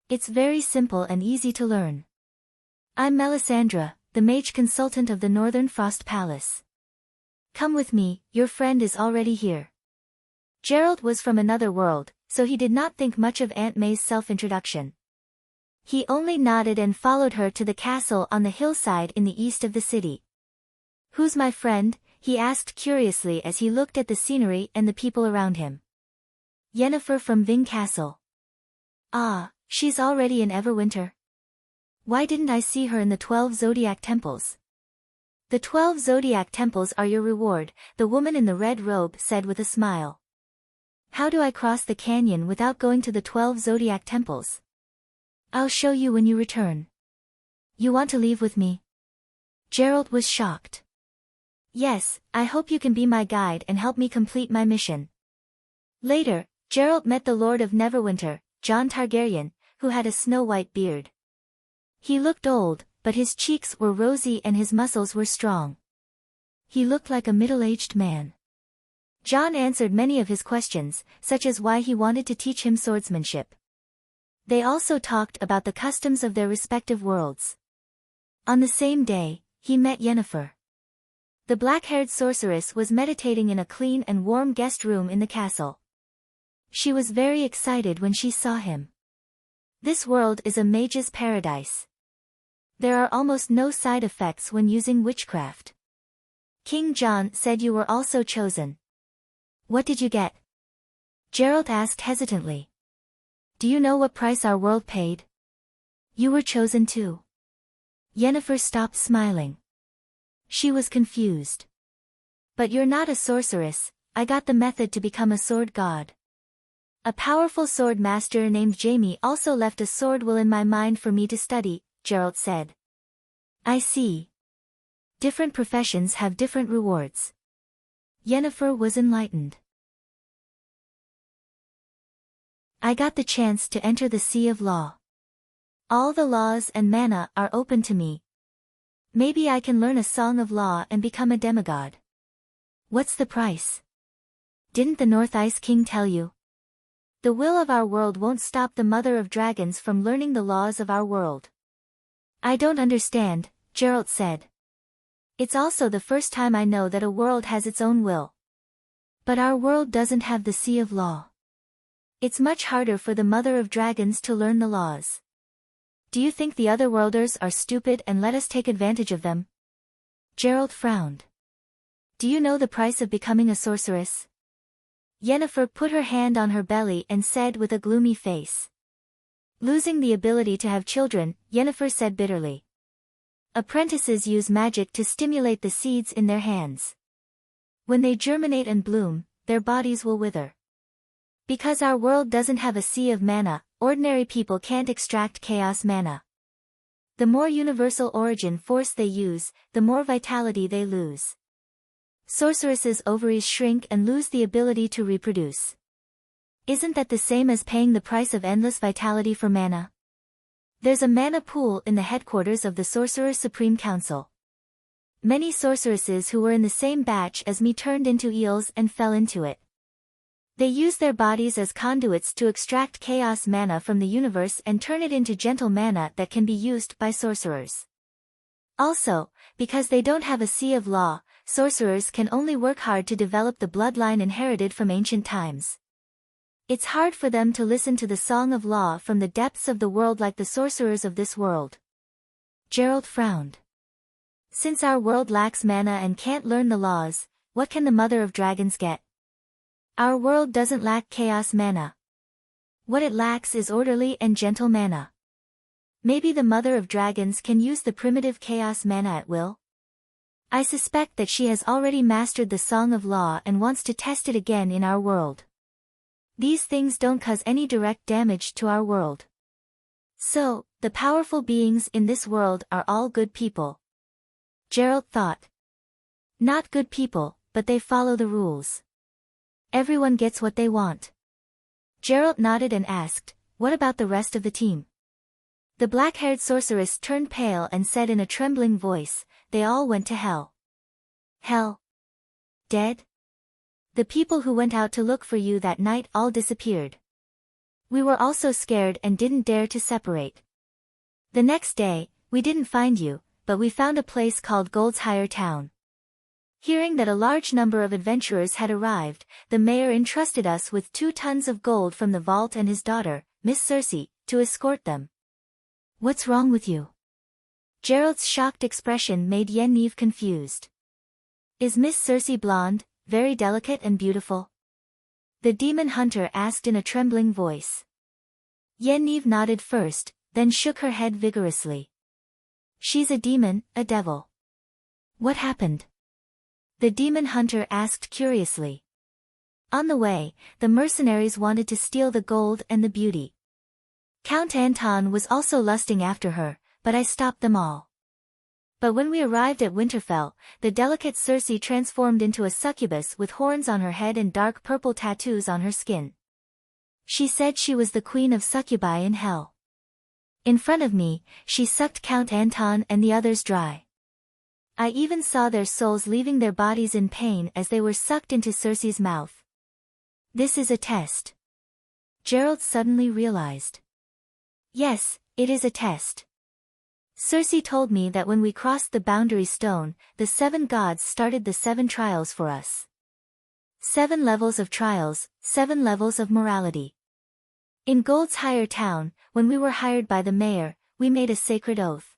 "It's very simple and easy to learn. I'm Melisandre, the mage consultant of the Northern Frost Palace. Come with me, your friend is already here." Gerald was from another world, so he did not think much of Aunt May's self-introduction. He only nodded and followed her to the castle on the hillside in the east of the city. "Who's my friend?" he asked curiously as he looked at the scenery and the people around him. "Yennefer from Ving Castle." "Ah, she's already in Everwinter. Why didn't I see her in the 12 zodiac temples?" "The 12 zodiac temples are your reward," the woman in the red robe said with a smile. "How do I cross the canyon without going to the 12 zodiac temples?" "I'll show you when you return." "You want to leave with me?" Gerald was shocked. "Yes, I hope you can be my guide and help me complete my mission." Later, Gerald met the Lord of Neverwinter, Jon Targaryen, who had a snow-white beard. He looked old, but his cheeks were rosy and his muscles were strong. He looked like a middle-aged man. Jon answered many of his questions, such as why he wanted to teach him swordsmanship. They also talked about the customs of their respective worlds. On the same day, he met Yennefer. The black-haired sorceress was meditating in a clean and warm guest room in the castle. She was very excited when she saw him. This world is a mage's paradise. There are almost no side effects when using witchcraft. King Jon said you were also chosen. What did you get? Gerald asked hesitantly. Do you know what price our world paid? You were chosen too. Yennefer stopped smiling. She was confused. But you're not a sorceress, I got the method to become a sword god. A powerful sword master named Jaime also left a sword will in my mind for me to study, Gerald said. I see. Different professions have different rewards. Yennefer was enlightened. I got the chance to enter the Sea of Law. All the laws and mana are open to me. Maybe I can learn a song of law and become a demigod. What's the price? Didn't the North Ice King tell you? The will of our world won't stop the Mother of Dragons from learning the laws of our world. I don't understand, Gerald said. It's also the first time I know that a world has its own will. But our world doesn't have the Sea of Law. It's much harder for the Mother of Dragons to learn the laws. Do you think the other worlders are stupid and let us take advantage of them? Gerald frowned. Do you know the price of becoming a sorceress? Yennefer put her hand on her belly and said with a gloomy face. Losing the ability to have children, Yennefer said bitterly. Apprentices use magic to stimulate the seeds in their hands. When they germinate and bloom, their bodies will wither. Because our world doesn't have a sea of mana, ordinary people can't extract chaos mana. The more universal origin force they use, the more vitality they lose. Sorceresses' ovaries shrink and lose the ability to reproduce. Isn't that the same as paying the price of endless vitality for mana? There's a mana pool in the headquarters of the Sorcerer Supreme Council. Many sorceresses who were in the same batch as me turned into eels and fell into it. They use their bodies as conduits to extract chaos mana from the universe and turn it into gentle mana that can be used by sorcerers. Also, because they don't have a sea of law, sorcerers can only work hard to develop the bloodline inherited from ancient times. It's hard for them to listen to the song of law from the depths of the world like the sorcerers of this world. Gerald frowned. Since our world lacks mana and can't learn the laws, what can the Mother of Dragons get? Our world doesn't lack chaos mana. What it lacks is orderly and gentle mana. Maybe the Mother of Dragons can use the primitive chaos mana at will? I suspect that she has already mastered the Song of Law and wants to test it again in our world. These things don't cause any direct damage to our world. So, the powerful beings in this world are all good people. Gerald thought. Not good people, but they follow the rules. Everyone gets what they want. Gerald nodded and asked, what about the rest of the team? The black-haired sorceress turned pale and said in a trembling voice, they all went to hell. Hell? Dead? The people who went out to look for you that night all disappeared. We were all so scared and didn't dare to separate. The next day, we didn't find you, but we found a place called Gold's Higher Town. Hearing that a large number of adventurers had arrived, the mayor entrusted us with 2 tons of gold from the vault and his daughter, Miss Cersei, to escort them. What's wrong with you? Gerald's shocked expression made Yennefer confused. Is Miss Cersei blonde, very delicate and beautiful? The demon hunter asked in a trembling voice. Yennefer nodded first, then shook her head vigorously. She's a demon, a devil. What happened? The demon hunter asked curiously. On the way, the mercenaries wanted to steal the gold and the beauty. Count Anton was also lusting after her, but I stopped them all. But when we arrived at Winterfell, the delicate Cersei transformed into a succubus with horns on her head and dark purple tattoos on her skin. She said she was the queen of succubi in hell. In front of me, she sucked Count Anton and the others dry. I even saw their souls leaving their bodies in pain as they were sucked into Cersei's mouth. This is a test. Gerald suddenly realized. Yes, it is a test. Cersei told me that when we crossed the boundary stone, the 7 gods started the 7 trials for us. 7 levels of trials, 7 levels of morality. In Gold's Higher Town, when we were hired by the mayor, we made a sacred oath.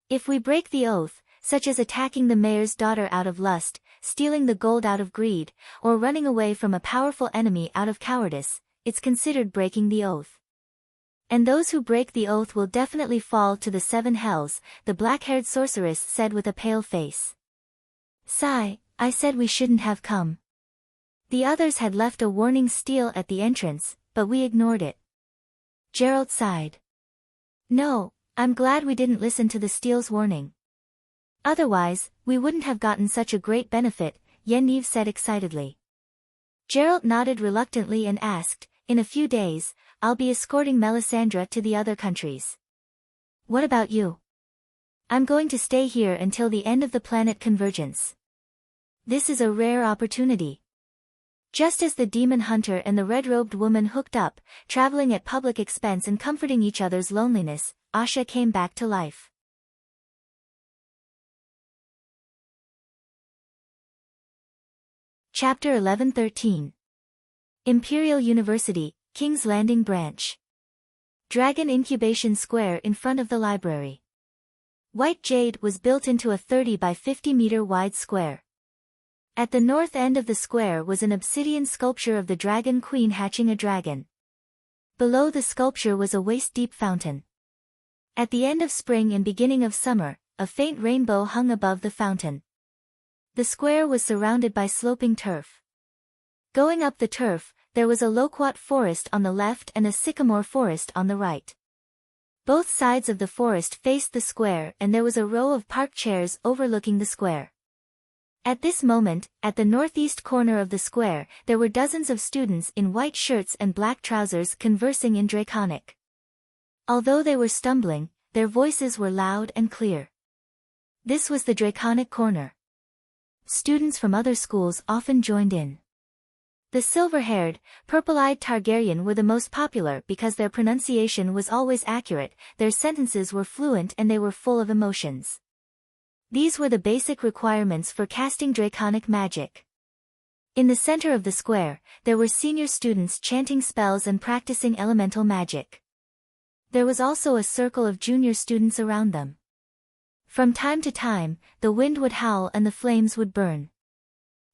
If we break the oath, such as attacking the mayor's daughter out of lust, stealing the gold out of greed, or running away from a powerful enemy out of cowardice, it's considered breaking the oath. And those who break the oath will definitely fall to the 7 hells, the black-haired sorceress said with a pale face. Sigh, I said we shouldn't have come. The others had left a warning stele at the entrance, but we ignored it. Gerald sighed. No, I'm glad we didn't listen to the stele's warning. Otherwise, we wouldn't have gotten such a great benefit, Yennefer said excitedly. Gerald nodded reluctantly and asked, in a few days, I'll be escorting Melisandre to the other countries. What about you? I'm going to stay here until the end of the planet convergence. This is a rare opportunity. Just as the demon hunter and the red-robed woman hooked up, traveling at public expense and comforting each other's loneliness, Asha came back to life. Chapter 11-13. Imperial University, King's Landing Branch. Dragon Incubation Square in front of the library. White jade was built into a 30 by 50 meter wide square. At the north end of the square was an obsidian sculpture of the Dragon Queen hatching a dragon. Below the sculpture was a waist-deep fountain. At the end of spring and beginning of summer, a faint rainbow hung above the fountain. The square was surrounded by sloping turf. Going up the turf, there was a loquat forest on the left and a sycamore forest on the right. Both sides of the forest faced the square and there was a row of park chairs overlooking the square. At this moment, at the northeast corner of the square, there were dozens of students in white shirts and black trousers conversing in Draconic. Although they were stumbling, their voices were loud and clear. This was the Draconic corner. Students from other schools often joined in. The silver-haired, purple-eyed Targaryen were the most popular because their pronunciation was always accurate, their sentences were fluent and they were full of emotions. These were the basic requirements for casting Draconic magic. In the center of the square, there were senior students chanting spells and practicing elemental magic. There was also a circle of junior students around them. From time to time, the wind would howl and the flames would burn.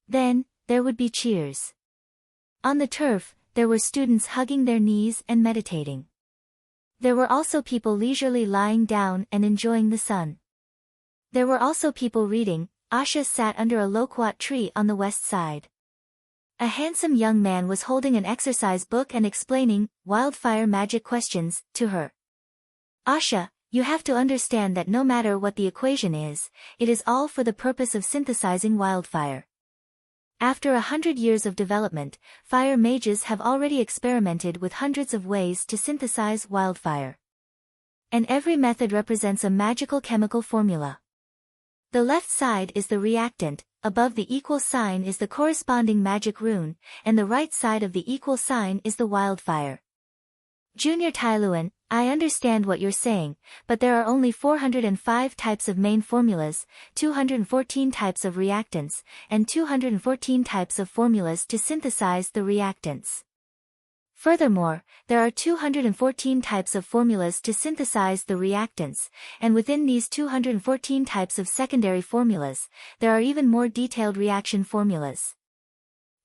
Then, there would be cheers. On the turf, there were students hugging their knees and meditating. There were also people leisurely lying down and enjoying the sun. There were also people reading. Asha sat under a loquat tree on the west side. A handsome young man was holding an exercise book and explaining wildfire magic questions to her. Asha, you have to understand that no matter what the equation is, it is all for the purpose of synthesizing wildfire. After 100 years of development, fire mages have already experimented with hundreds of ways to synthesize wildfire. And every method represents a magical chemical formula. The left side is the reactant, above the equal sign is the corresponding magic rune, and the right side of the equal sign is the wildfire. Junior Tyluan, I understand what you're saying, but there are only 405 types of main formulas, 214 types of reactants, and 214 types of formulas to synthesize the reactants. Furthermore, there are 214 types of formulas to synthesize the reactants, and within these 214 types of secondary formulas, there are even more detailed reaction formulas.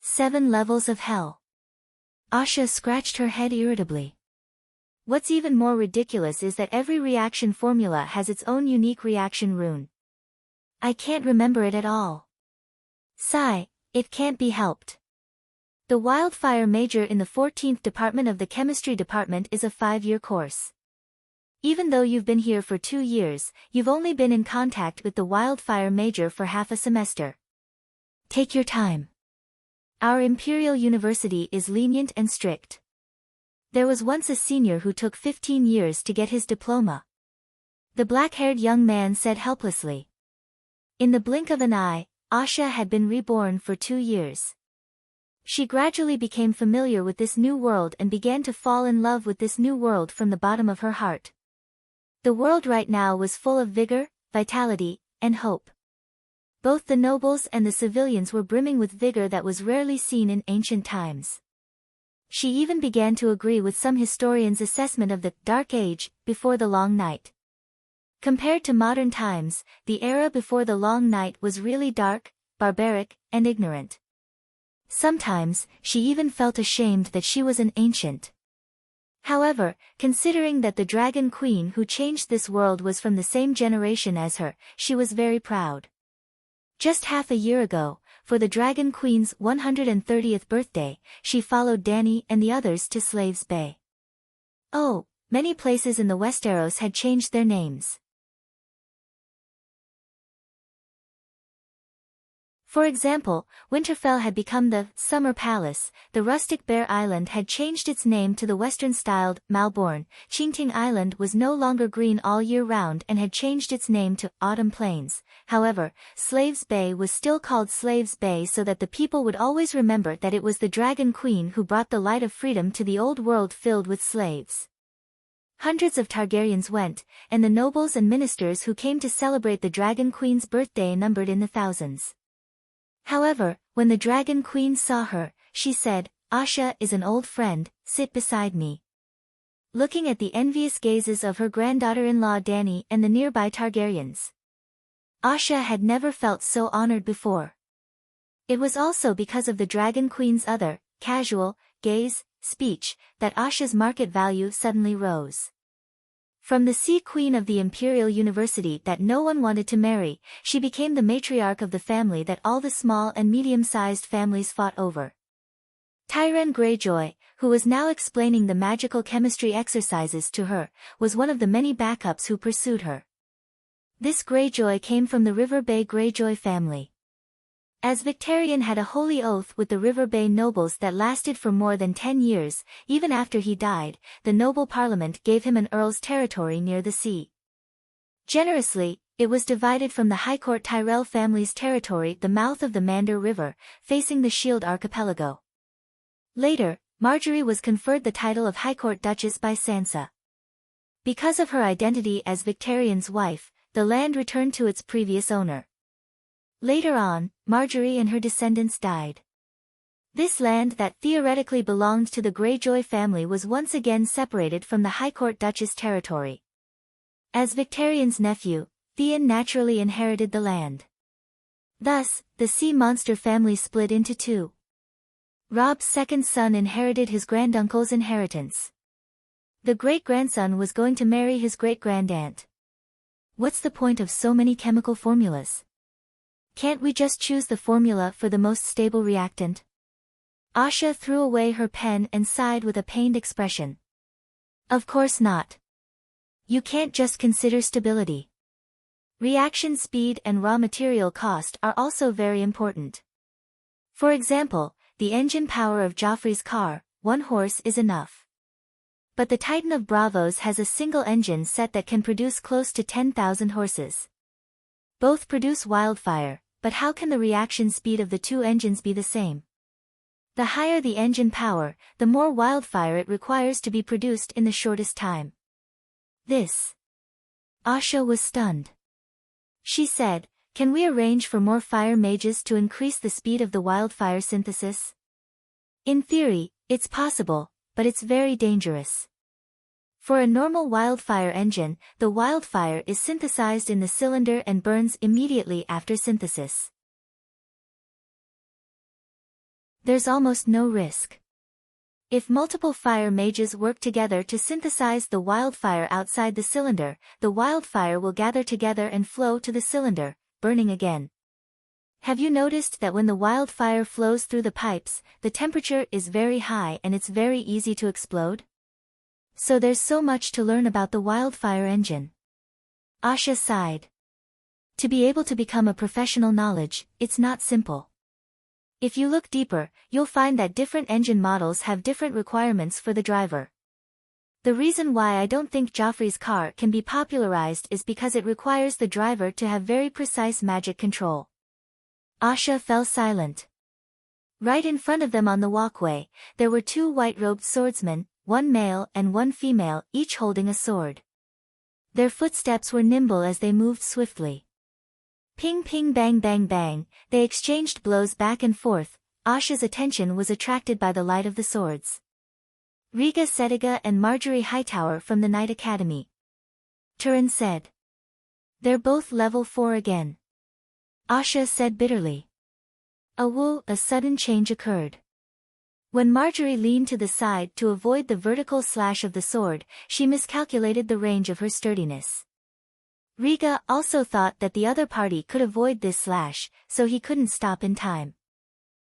7 levels of hell. Asha scratched her head irritably. What's even more ridiculous is that every reaction formula has its own unique reaction rune. I can't remember it at all. Sigh, it can't be helped. The wildfire major in the 14th department of the chemistry department is a 5-year course. Even though you've been here for 2 years, you've only been in contact with the wildfire major for half a semester. Take your time. Our Imperial University is lenient and strict. There was once a senior who took 15 years to get his diploma. The black-haired young man said helplessly. In the blink of an eye, Asha had been reborn for 2 years. She gradually became familiar with this new world and began to fall in love with this new world from the bottom of her heart. The world right now was full of vigor, vitality, and hope. Both the nobles and the civilians were brimming with vigor that was rarely seen in ancient times. She even began to agree with some historians' assessment of the Dark Age before the Long Night. Compared to modern times, the era before the Long Night was really dark, barbaric, and ignorant. Sometimes, she even felt ashamed that she was an ancient. However, considering that the Dragon Queen who changed this world was from the same generation as her, she was very proud. Just half a year ago, for the Dragon Queen's 130th birthday, she followed Dany and the others to Slaves Bay. Oh, many places in the Westeros had changed their names. For example, Winterfell had become the Summer Palace, the rustic Bear Island had changed its name to the Western-styled Malborn, Qingting Island was no longer green all year round and had changed its name to Autumn Plains. However, Slaves Bay was still called Slaves Bay so that the people would always remember that it was the Dragon Queen who brought the light of freedom to the old world filled with slaves. Hundreds of Targaryens went, and the nobles and ministers who came to celebrate the Dragon Queen's birthday numbered in the thousands. However, when the Dragon Queen saw her, she said, "Asha is an old friend, sit beside me." Looking at the envious gazes of her granddaughter-in-law Dany and the nearby Targaryens. Asha had never felt so honored before. It was also because of the Dragon Queen's other, casual, gaze, speech, that Asha's market value suddenly rose. From the Sea Queen of the Imperial University that no one wanted to marry, she became the matriarch of the family that all the small and medium-sized families fought over. Tyrion Greyjoy, who was now explaining the magical chemistry exercises to her, was one of the many backups who pursued her. This Greyjoy came from the River Bay Greyjoy family. As Victarion had a holy oath with the River Bay nobles that lasted for more than 10 years, even after he died, the noble parliament gave him an earl's territory near the sea. Generously, it was divided from the Highcourt Tyrell family's territory, the mouth of the Mander River, facing the Shield Archipelago. Later, Margaery was conferred the title of Highcourt Duchess by Sansa. Because of her identity as Victarion's wife, the land returned to its previous owner. Later on, Margaery and her descendants died. This land that theoretically belonged to the Greyjoy family was once again separated from the Highcourt Duchess territory. As Victarion's nephew, Theon naturally inherited the land. Thus, the sea monster family split into two. Robb's second son inherited his granduncle's inheritance. The great-grandson was going to marry his great-grandaunt. What's the point of so many chemical formulas? Can't we just choose the formula for the most stable reactant? Asha threw away her pen and sighed with a pained expression. Of course not. You can't just consider stability. Reaction speed and raw material cost are also very important. For example, the engine power of Joffrey's car, 1 horse is enough. But the Titan of Braavos has a single engine set that can produce close to 10,000 horses. Both produce wildfire, but how can the reaction speed of the two engines be the same? The higher the engine power, the more wildfire it requires to be produced in the shortest time. Asha was stunned. She said, "Can we arrange for more fire mages to increase the speed of the wildfire synthesis?" In theory, it's possible, but it's very dangerous. For a normal wildfire engine, the wildfire is synthesized in the cylinder and burns immediately after synthesis. There's almost no risk. If multiple fire mages work together to synthesize the wildfire outside the cylinder, the wildfire will gather together and flow to the cylinder, burning again. Have you noticed that when the wildfire flows through the pipes, the temperature is very high and it's very easy to explode? So there's so much to learn about the wildfire engine. Asha sighed. To be able to become a professional knowledge, it's not simple. If you look deeper, you'll find that different engine models have different requirements for the driver. The reason why I don't think Joffrey's car can be popularized is because it requires the driver to have very precise magic control. Asha fell silent. Right in front of them on the walkway, there were 2 white-robed swordsmen, 1 male and 1 female, each holding a sword. Their footsteps were nimble as they moved swiftly. Ping ping bang bang bang, they exchanged blows back and forth. Asha's attention was attracted by the light of the swords. Rhaega Setiga and Margaery Hightower from the Night Academy. Turin said. They're both level 4 again. Asha said bitterly. A sudden change occurred. When Margaery leaned to the side to avoid the vertical slash of the sword, she miscalculated the range of her sturdiness. Rhaega also thought that the other party could avoid this slash, so he couldn't stop in time.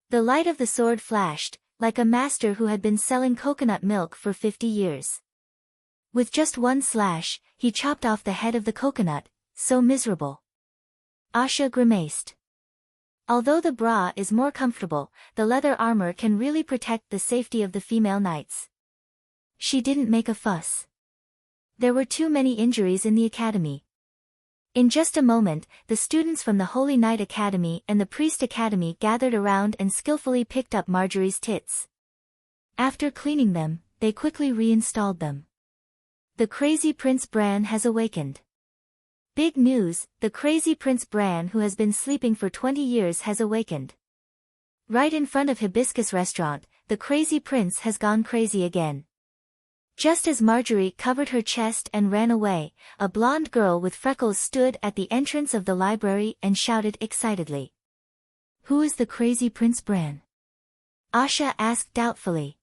The light of the sword flashed, like a master who had been selling coconut milk for 50 years. With just 1 slash, he chopped off the head of the coconut, so miserable. Asha grimaced. Although the bra is more comfortable, the leather armor can really protect the safety of the female knights. She didn't make a fuss. There were too many injuries in the academy. In just a moment, the students from the Holy Knight Academy and the Priest Academy gathered around and skillfully picked up Margaery's tits. After cleaning them, they quickly reinstalled them. The crazy Prince Bran has awakened. Big news, the crazy Prince Bran who has been sleeping for 20 years has awakened. Right in front of Hibiscus Restaurant, the crazy prince has gone crazy again. Just as Margaery covered her chest and ran away, a blonde girl with freckles stood at the entrance of the library and shouted excitedly. Who is the crazy Prince Bran? Asha asked doubtfully.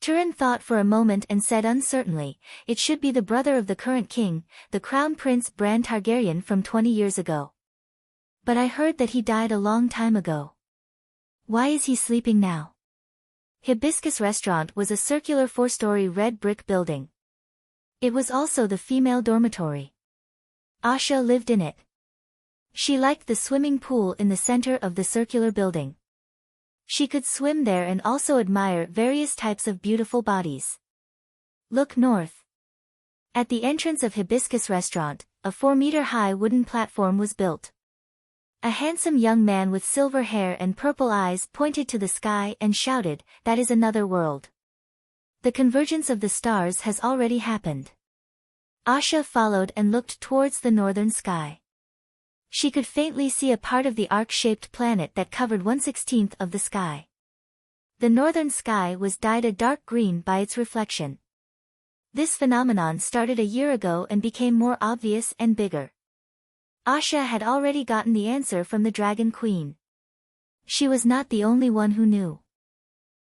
Turin thought for a moment and said uncertainly, it should be the brother of the current king, the Crown Prince Bran Targaryen from 20 years ago. But I heard that he died a long time ago. Why is he sleeping now? Hibiscus Restaurant was a circular 4-story red brick building. It was also the female dormitory. Asha lived in it. She liked the swimming pool in the center of the circular building. She could swim there and also admire various types of beautiful bodies. Look north. At the entrance of Hibiscus Restaurant, a 4-meter-high wooden platform was built. A handsome young man with silver hair and purple eyes pointed to the sky and shouted, "That is another world. The convergence of the stars has already happened." Asha followed and looked towards the northern sky. She could faintly see a part of the arc-shaped planet that covered 1/16 of the sky. The northern sky was dyed a dark green by its reflection. This phenomenon started a year ago and became more obvious and bigger. Asha had already gotten the answer from the Dragon Queen. She was not the only one who knew.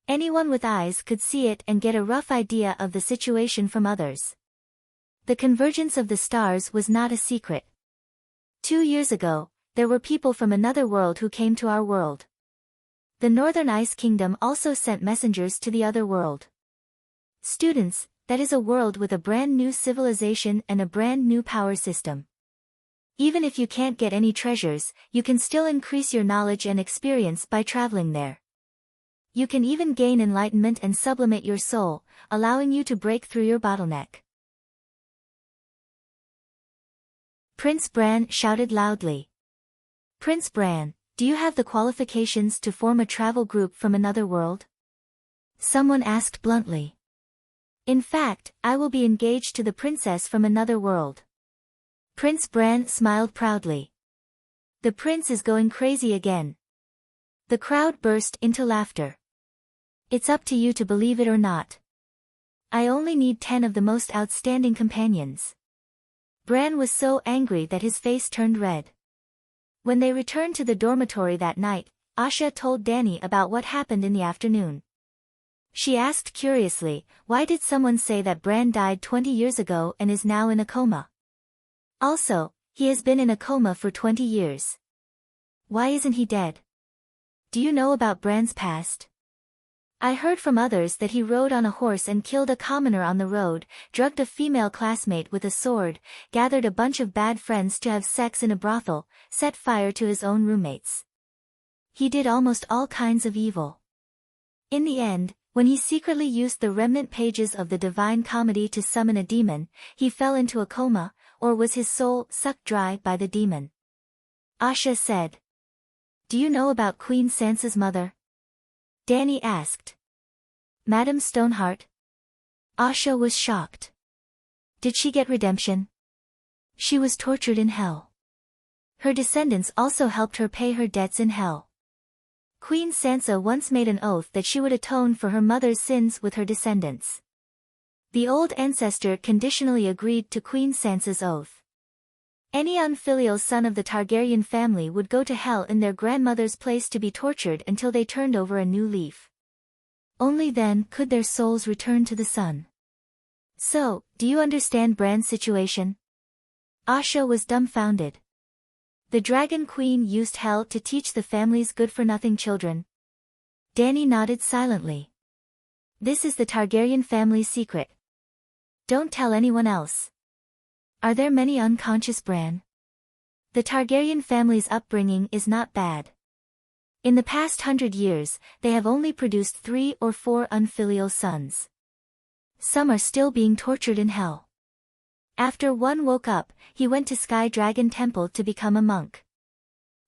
Anyone with eyes could see it and get a rough idea of the situation from others. The convergence of the stars was not a secret. 2 years ago, there were people from another world who came to our world. The Northern Ice Kingdom also sent messengers to the other world. Students, that is a world with a brand new civilization and a brand new power system. Even if you can't get any treasures, you can still increase your knowledge and experience by traveling there. You can even gain enlightenment and sublimate your soul, allowing you to break through your bottleneck. Prince Bran shouted loudly. Prince Bran, do you have the qualifications to form a travel group from another world? Someone asked bluntly. In fact, I will be engaged to the princess from another world. Prince Bran smiled proudly. The prince is going crazy again. The crowd burst into laughter. It's up to you to believe it or not. I only need 10 of the most outstanding companions. Bran was so angry that his face turned red. When they returned to the dormitory that night, Asha told Danny about what happened in the afternoon. She asked curiously, why did someone say that Bran died 20 years ago and is now in a coma? Also, he has been in a coma for 20 years. Why isn't he dead? Do you know about Bran's past? I heard from others that he rode on a horse and killed a commoner on the road, drugged a female classmate with a sword, gathered a bunch of bad friends to have sex in a brothel, set fire to his own roommates. He did almost all kinds of evil. In the end, when he secretly used the remnant pages of the Divine Comedy to summon a demon, he fell into a coma, or was his soul sucked dry by the demon? Asha said. Do you know about Queen Sansa's mother? Danny asked. Madame Stoneheart? Asha was shocked. Did she get redemption? She was tortured in hell. Her descendants also helped her pay her debts in hell. Queen Sansa once made an oath that she would atone for her mother's sins with her descendants. The old ancestor conditionally agreed to Queen Sansa's oath. Any unfilial son of the Targaryen family would go to hell in their grandmother's place to be tortured until they turned over a new leaf. Only then could their souls return to the sun. So, do you understand Bran's situation? Asha was dumbfounded. The Dragon Queen used hell to teach the family's good-for-nothing children. Danny nodded silently. This is the Targaryen family's secret. Don't tell anyone else. Are there many unconscious Bran? The Targaryen family's upbringing is not bad. In the past 100 years, they have only produced 3 or 4 unfilial sons. Some are still being tortured in hell. After one woke up, he went to Sky Dragon Temple to become a monk.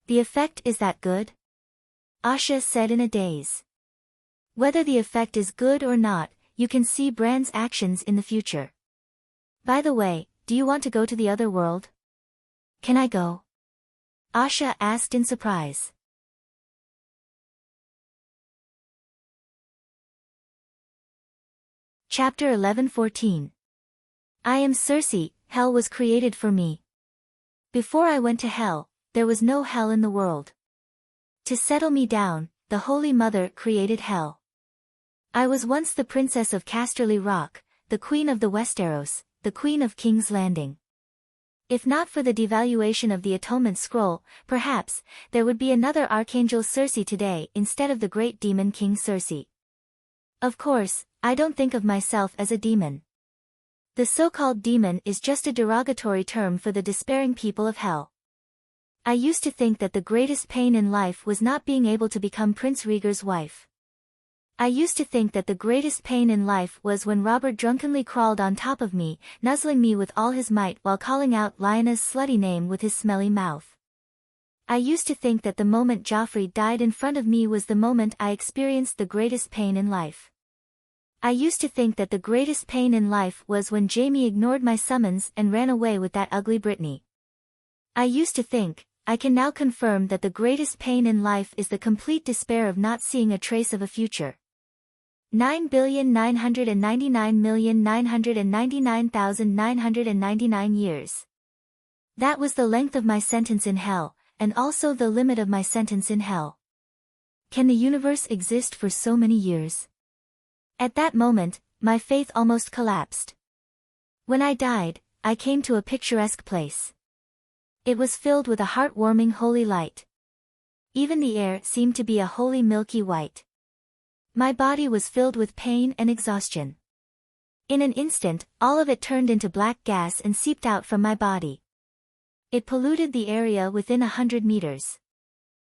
The effect is that good? Asha said in a daze. Whether the effect is good or not, you can see Bran's actions in the future. By the way, do you want to go to the other world? Can I go? Asha asked in surprise. Chapter 11:14. I am Cersei, hell was created for me. Before I went to hell, there was no hell in the world. To settle me down, the Holy Mother created hell. I was once the Princess of Casterly Rock, the Queen of the Westeros, the Queen of King's Landing. If not for the devaluation of the Atonement Scroll, perhaps, there would be another Archangel Cersei today instead of the great demon King Cersei. Of course, I don't think of myself as a demon. The so-called demon is just a derogatory term for the despairing people of hell. I used to think that the greatest pain in life was not being able to become Prince Rieger's wife. I used to think that the greatest pain in life was when Robert drunkenly crawled on top of me, nuzzling me with all his might while calling out Lionel's slutty name with his smelly mouth. I used to think that the moment Joffrey died in front of me was the moment I experienced the greatest pain in life. I used to think that the greatest pain in life was when Jaime ignored my summons and ran away with that ugly Brittany. I used to think, I can now confirm that the greatest pain in life is the complete despair of not seeing a trace of a future. 9,999,999,999 years. That was the length of my sentence in hell, and also the limit of my sentence in hell. Can the universe exist for so many years? At that moment, my faith almost collapsed. When I died, I came to a picturesque place. It was filled with a heartwarming holy light. Even the air seemed to be a holy milky white. My body was filled with pain and exhaustion. In an instant, all of it turned into black gas and seeped out from my body. It polluted the area within 100 meters.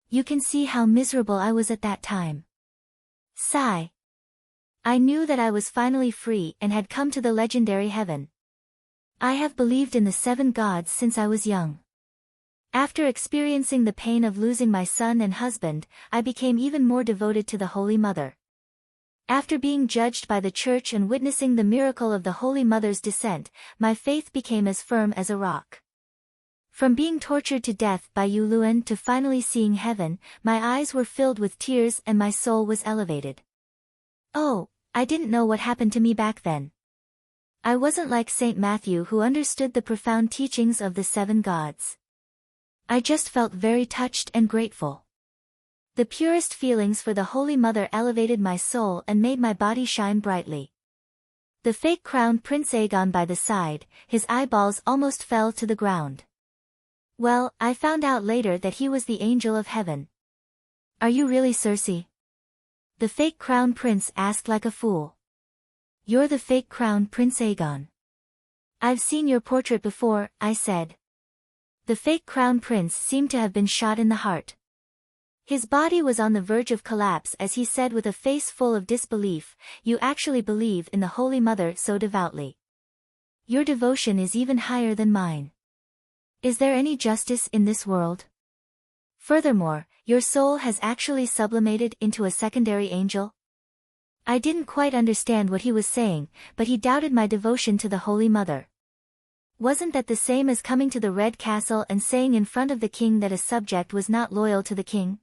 You can see how miserable I was at that time. Sigh. I knew that I was finally free and had come to the legendary heaven. I have believed in the 7 gods since I was young. After experiencing the pain of losing my son and husband, I became even more devoted to the Holy Mother. After being judged by the Church and witnessing the miracle of the Holy Mother's descent, my faith became as firm as a rock. From being tortured to death by Yuluen to finally seeing heaven, my eyes were filled with tears and my soul was elevated. Oh, I didn't know what happened to me back then. I wasn't like Saint Matthew who understood the profound teachings of the 7 gods. I just felt very touched and grateful. The purest feelings for the Holy Mother elevated my soul and made my body shine brightly. The fake crowned Prince Aegon by the side, his eyeballs almost fell to the ground. Well, I found out later that he was the angel of heaven. Are you really Cersei? The fake crown prince asked like a fool. You're the fake crown Prince Aegon. I've seen your portrait before, I said. The fake crown prince seemed to have been shot in the heart. His body was on the verge of collapse as he said with a face full of disbelief, "You actually believe in the Holy Mother so devoutly. Your devotion is even higher than mine. Is there any justice in this world? Furthermore, your soul has actually sublimated into a secondary angel?" I didn't quite understand what he was saying, but he doubted my devotion to the Holy Mother. Wasn't that the same as coming to the Red Castle and saying in front of the king that a subject was not loyal to the king?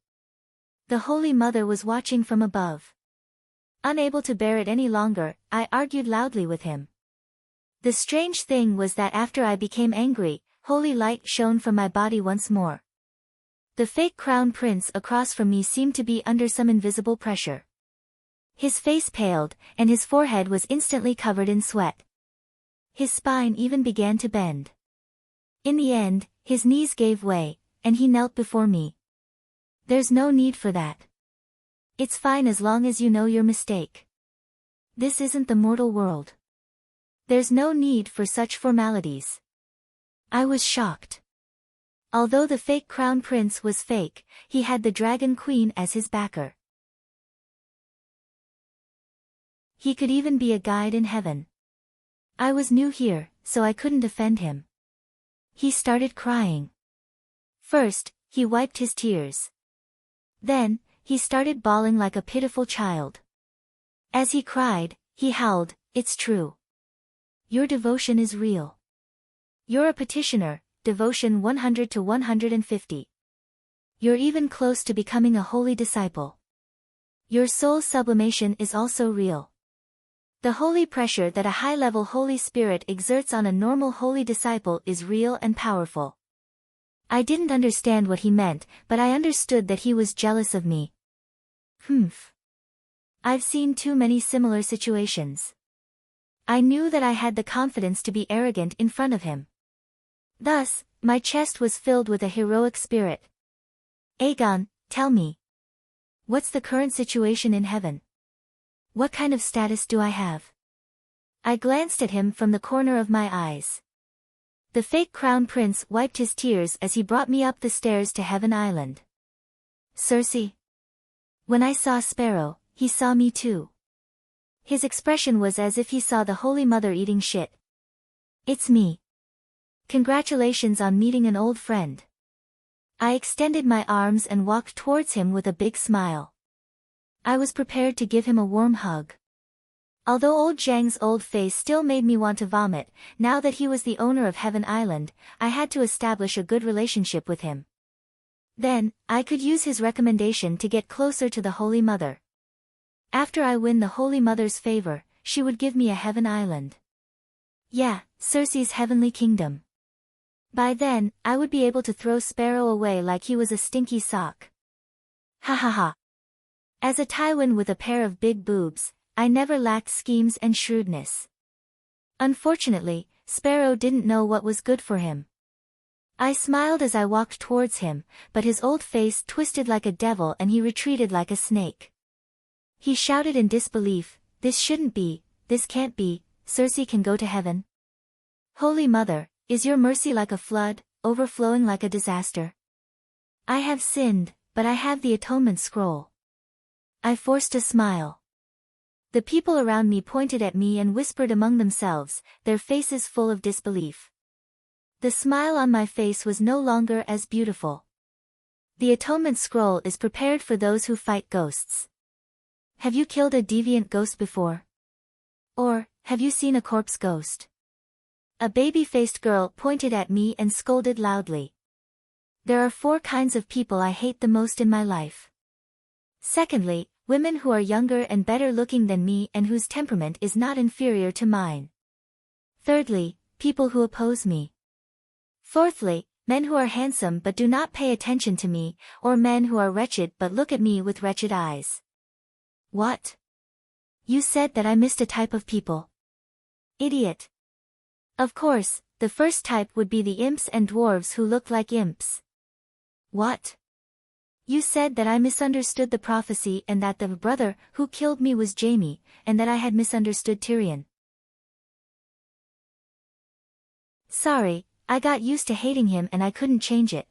The Holy Mother was watching from above. Unable to bear it any longer, I argued loudly with him. The strange thing was that after I became angry, holy light shone from my body once more. The fake crown prince across from me seemed to be under some invisible pressure. His face paled, and his forehead was instantly covered in sweat. His spine even began to bend. In the end, his knees gave way, and he knelt before me. There's no need for that. It's fine as long as you know your mistake. This isn't the mortal world. There's no need for such formalities. I was shocked. Although the fake crown prince was fake, he had the Dragon Queen as his backer. He could even be a guide in heaven. I was new here, so I couldn't defend him. He started crying. First, he wiped his tears. Then, he started bawling like a pitiful child. As he cried, he howled, "It's true. Your devotion is real. You're a petitioner, devotion 100 to 150. You're even close to becoming a holy disciple. Your soul sublimation is also real. The holy pressure that a high-level Holy Spirit exerts on a normal holy disciple is real and powerful." I didn't understand what he meant, but I understood that he was jealous of me. I've seen too many similar situations. I knew that I had the confidence to be arrogant in front of him. Thus, my chest was filled with a heroic spirit. "Aegon, tell me. What's the current situation in heaven? What kind of status do I have? I glanced at him from the corner of my eyes. The fake crown prince wiped his tears as he brought me up the stairs to Heaven Island. Cersei. When I saw Sparrow, he saw me too. His expression was as if he saw the Holy Mother eating shit. It's me. Congratulations on meeting an old friend. I extended my arms and walked towards him with a big smile. I was prepared to give him a warm hug. Although old Zhang's old face still made me want to vomit, now that he was the owner of Heaven Island, I had to establish a good relationship with him. Then, I could use his recommendation to get closer to the Holy Mother. After I win the Holy Mother's favor, she would give me a Heaven Island. Yeah, Cersei's heavenly kingdom. By then, I would be able to throw Sparrow away like he was a stinky sock. Ha ha ha. As a Tywin with a pair of big boobs, I never lacked schemes and shrewdness. Unfortunately, Sparrow didn't know what was good for him. I smiled as I walked towards him, but his old face twisted like a devil and he retreated like a snake. He shouted in disbelief, "This shouldn't be, this can't be, Cersei can go to heaven. Holy Mother, is your mercy like a flood, overflowing like a disaster? I have sinned, but I have the atonement scroll." I forced a smile. The people around me pointed at me and whispered among themselves, their faces full of disbelief. The smile on my face was no longer as beautiful. The atonement scroll is prepared for those who fight ghosts. Have you killed a deviant ghost before? Or, have you seen a corpse ghost? A baby-faced girl pointed at me and scolded loudly. There are 4 kinds of people I hate the most in my life. Secondly, women who are younger and better looking than me and whose temperament is not inferior to mine. Thirdly, people who oppose me. Fourthly, men who are handsome but do not pay attention to me, or men who are wretched but look at me with wretched eyes. What? You said that I missed a type of people. Idiot. Of course, the first type would be the imps and dwarves who look like imps. What? You said that I misunderstood the prophecy and that the brother who killed me was Jaime, and that I had misunderstood Tyrion. Sorry, I got used to hating him and I couldn't change it.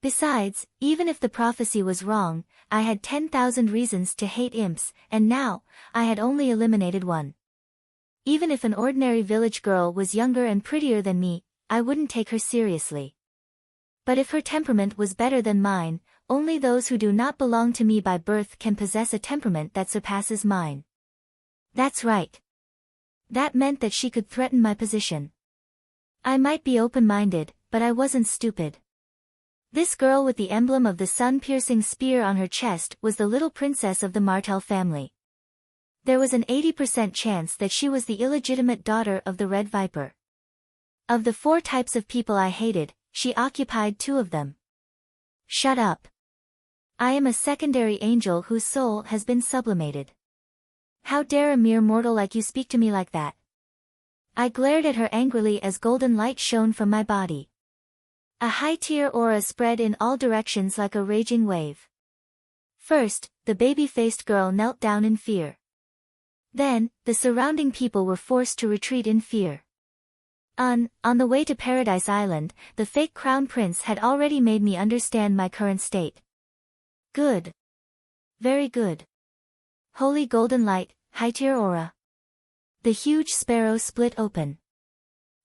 Besides, even if the prophecy was wrong, I had 10,000 reasons to hate imps, and now, I had only eliminated one. Even if an ordinary village girl was younger and prettier than me, I wouldn't take her seriously. But if her temperament was better than mine, only those who do not belong to me by birth can possess a temperament that surpasses mine. That's right. That meant that she could threaten my position. I might be open-minded, but I wasn't stupid. This girl with the emblem of the sun-piercing spear on her chest was the little princess of the Martell family. There was an 80% chance that she was the illegitimate daughter of the Red Viper. Of the 4 types of people I hated, she occupied 2 of them. Shut up. I am a secondary angel whose soul has been sublimated. How dare a mere mortal like you speak to me like that? I glared at her angrily as golden light shone from my body. A high-tier aura spread in all directions like a raging wave. First, the baby-faced girl knelt down in fear. Then, the surrounding people were forced to retreat in fear. On the way to Paradise Island, the fake crown prince had already made me understand my current state. Good. Very good. Holy golden light, high-tier aura. The huge sparrow split open.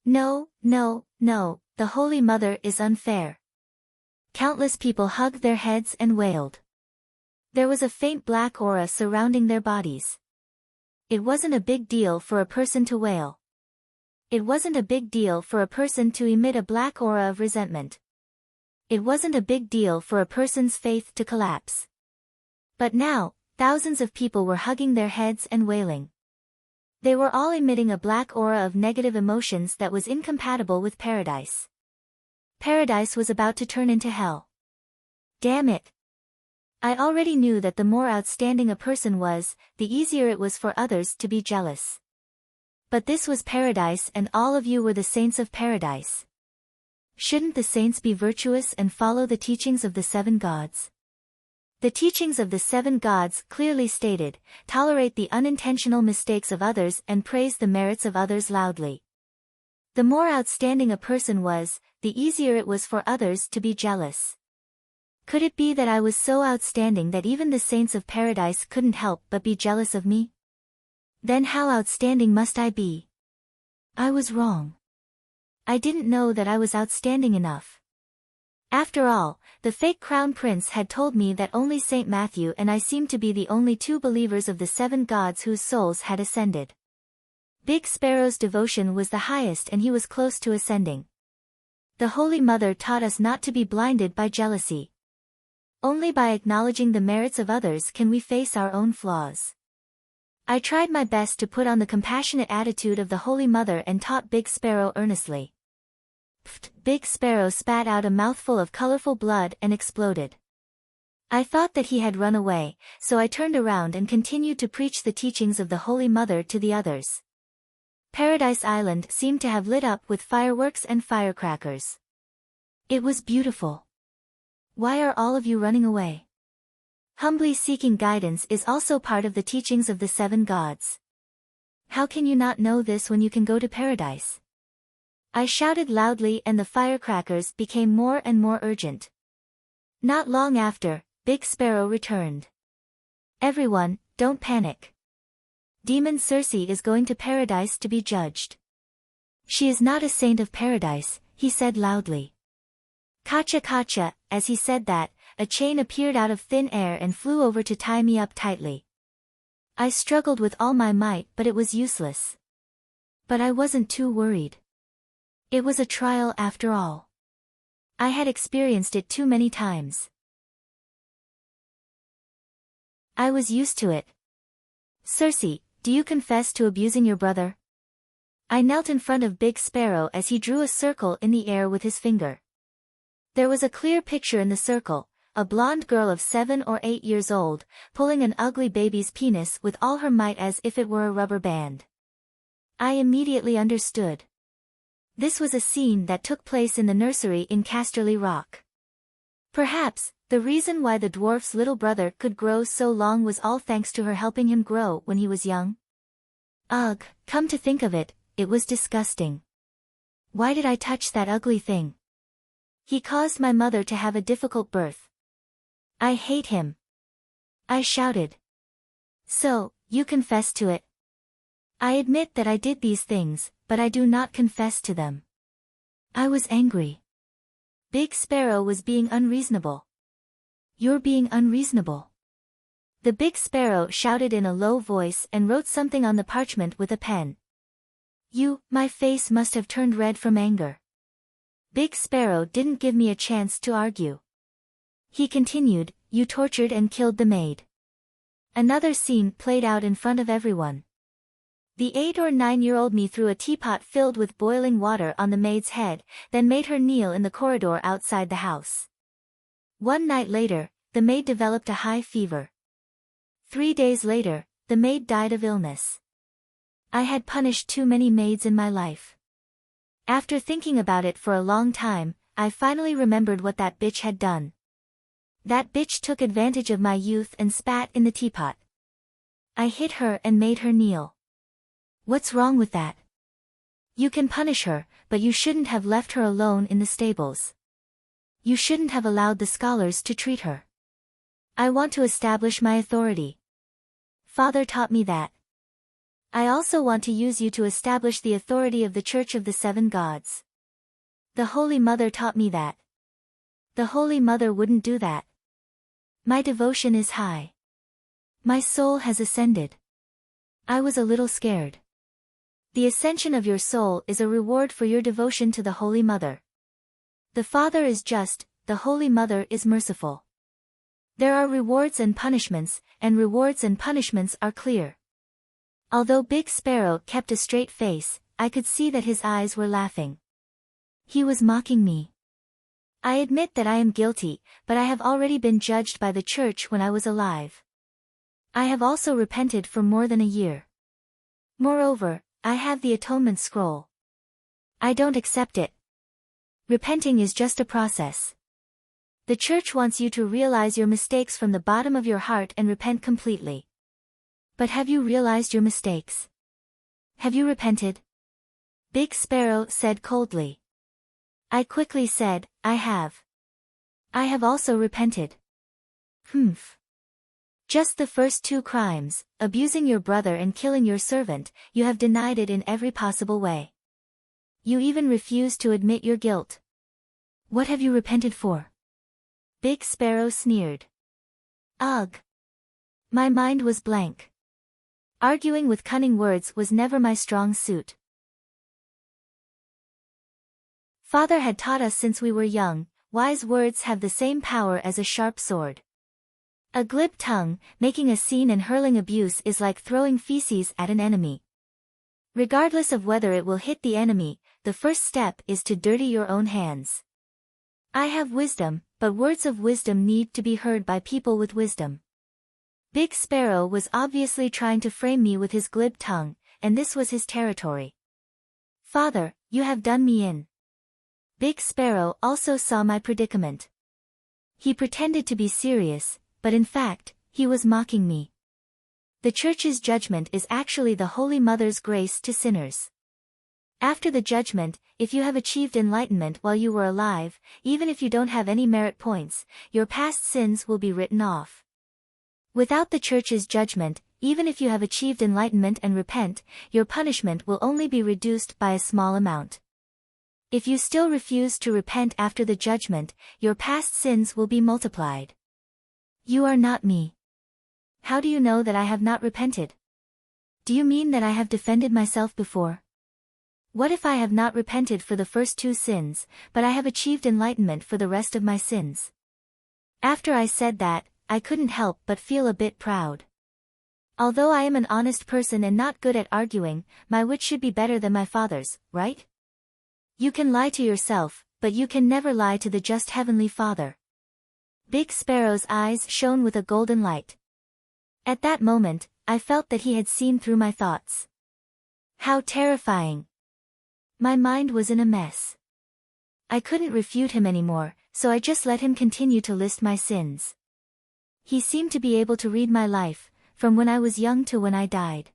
No, no, no, the Holy Mother is unfair. Countless people hugged their heads and wailed. There was a faint black aura surrounding their bodies. It wasn't a big deal for a person to wail. It wasn't a big deal for a person to emit a black aura of resentment. It wasn't a big deal for a person's faith to collapse. But now, thousands of people were hugging their heads and wailing. They were all emitting a black aura of negative emotions that was incompatible with paradise. Paradise was about to turn into hell. Damn it. I already knew that the more outstanding a person was, the easier it was for others to be jealous. But this was paradise and all of you were the saints of paradise. Shouldn't the saints be virtuous and follow the teachings of the 7 gods? The teachings of the seven gods clearly stated, tolerate the unintentional mistakes of others and praise the merits of others loudly. The more outstanding a person was, the easier it was for others to be jealous. Could it be that I was so outstanding that even the saints of paradise couldn't help but be jealous of me? Then how outstanding must I be? I was wrong. I didn't know that I was outstanding enough. After all, the fake crown prince had told me that only Saint Matthew and I seemed to be the only two believers of the seven gods whose souls had ascended. Big Sparrow's devotion was the highest and he was close to ascending. The Holy Mother taught us not to be blinded by jealousy. Only by acknowledging the merits of others can we face our own flaws. I tried my best to put on the compassionate attitude of the Holy Mother and taught Big Sparrow earnestly. Pfft! Big Sparrow spat out a mouthful of colorful blood and exploded. I thought that he had run away, so I turned around and continued to preach the teachings of the Holy Mother to the others. Paradise Island seemed to have lit up with fireworks and firecrackers. It was beautiful. Why are all of you running away? Humbly seeking guidance is also part of the teachings of the seven gods. How can you not know this when you can go to paradise? I shouted loudly and the firecrackers became more and more urgent. Not long after, Big Sparrow returned. Everyone, don't panic. Demon Circe is going to paradise to be judged. She is not a saint of paradise, he said loudly. Kacha kacha, as he said that, a chain appeared out of thin air and flew over to tie me up tightly. I struggled with all my might but it was useless. But I wasn't too worried. It was a trial after all. I had experienced it too many times. I was used to it. Circe, do you confess to abusing your brother? I knelt in front of Big Sparrow as he drew a circle in the air with his finger. There was a clear picture in the circle, a blonde girl of 7 or 8 years old, pulling an ugly baby's penis with all her might as if it were a rubber band. I immediately understood. This was a scene that took place in the nursery in Casterly Rock. Perhaps, the reason why the dwarf's little brother could grow so long was all thanks to her helping him grow when he was young. Ugh, come to think of it, it was disgusting. Why did I touch that ugly thing? He caused my mother to have a difficult birth. I hate him. I shouted. So, you confess to it? I admit that I did these things, but I do not confess to them. I was angry. Big Sparrow was being unreasonable. You're being unreasonable. The Big Sparrow shouted in a low voice and wrote something on the parchment with a pen. My face must have turned red from anger. Big Sparrow didn't give me a chance to argue. He continued, you tortured and killed the maid. Another scene played out in front of everyone. The 8 or 9-year-old me threw a teapot filled with boiling water on the maid's head, then made her kneel in the corridor outside the house. One night later, the maid developed a high fever. 3 days later, the maid died of illness. I had punished too many maids in my life. After thinking about it for a long time, I finally remembered what that bitch had done. That bitch took advantage of my youth and spat in the teapot. I hit her and made her kneel. What's wrong with that? You can punish her, but you shouldn't have left her alone in the stables. You shouldn't have allowed the scholars to treat her. I want to establish my authority. Father taught me that. I also want to use you to establish the authority of the Church of the Seven Gods. The Holy Mother taught me that. The Holy Mother wouldn't do that. My devotion is high. My soul has ascended. I was a little scared. The ascension of your soul is a reward for your devotion to the Holy Mother. The Father is just, the Holy Mother is merciful. There are rewards and punishments, and rewards and punishments are clear. Although Big Sparrow kept a straight face, I could see that his eyes were laughing. He was mocking me. I admit that I am guilty, but I have already been judged by the Church when I was alive. I have also repented for more than a year. Moreover, I have the atonement scroll. I don't accept it. Repenting is just a process. The church wants you to realize your mistakes from the bottom of your heart and repent completely. But have you realized your mistakes? Have you repented? Big Sparrow said coldly. I quickly said, I have. I have also repented. Humph. Just the first 2 crimes, abusing your brother and killing your servant, you have denied it in every possible way. You even refuse to admit your guilt. What have you repented for? Big Sparrow sneered. Ugh. My mind was blank. Arguing with cunning words was never my strong suit. Father had taught us since we were young, wise words have the same power as a sharp sword. A glib tongue, making a scene and hurling abuse is like throwing feces at an enemy. Regardless of whether it will hit the enemy, the first step is to dirty your own hands. I have wisdom, but words of wisdom need to be heard by people with wisdom. Big Sparrow was obviously trying to frame me with his glib tongue, and this was his territory. Father, you have done me in. Big Sparrow also saw my predicament. He pretended to be serious, but in fact, he was mocking me. The church's judgment is actually the Holy Mother's grace to sinners. After the judgment, if you have achieved enlightenment while you were alive, even if you don't have any merit points, your past sins will be written off. Without the church's judgment, even if you have achieved enlightenment and repent, your punishment will only be reduced by a small amount. If you still refuse to repent after the judgment, your past sins will be multiplied. You are not me. How do you know that I have not repented? Do you mean that I have defended myself before? What if I have not repented for the first 2 sins, but I have achieved enlightenment for the rest of my sins? After I said that, I couldn't help but feel a bit proud. Although I am an honest person and not good at arguing, my wit should be better than my father's, right? You can lie to yourself, but you can never lie to the just Heavenly Father. Big Sparrow's eyes shone with a golden light. At that moment, I felt that he had seen through my thoughts. How terrifying! My mind was in a mess. I couldn't refute him anymore, so I just let him continue to list my sins. He seemed to be able to read my life, from when I was young to when I died.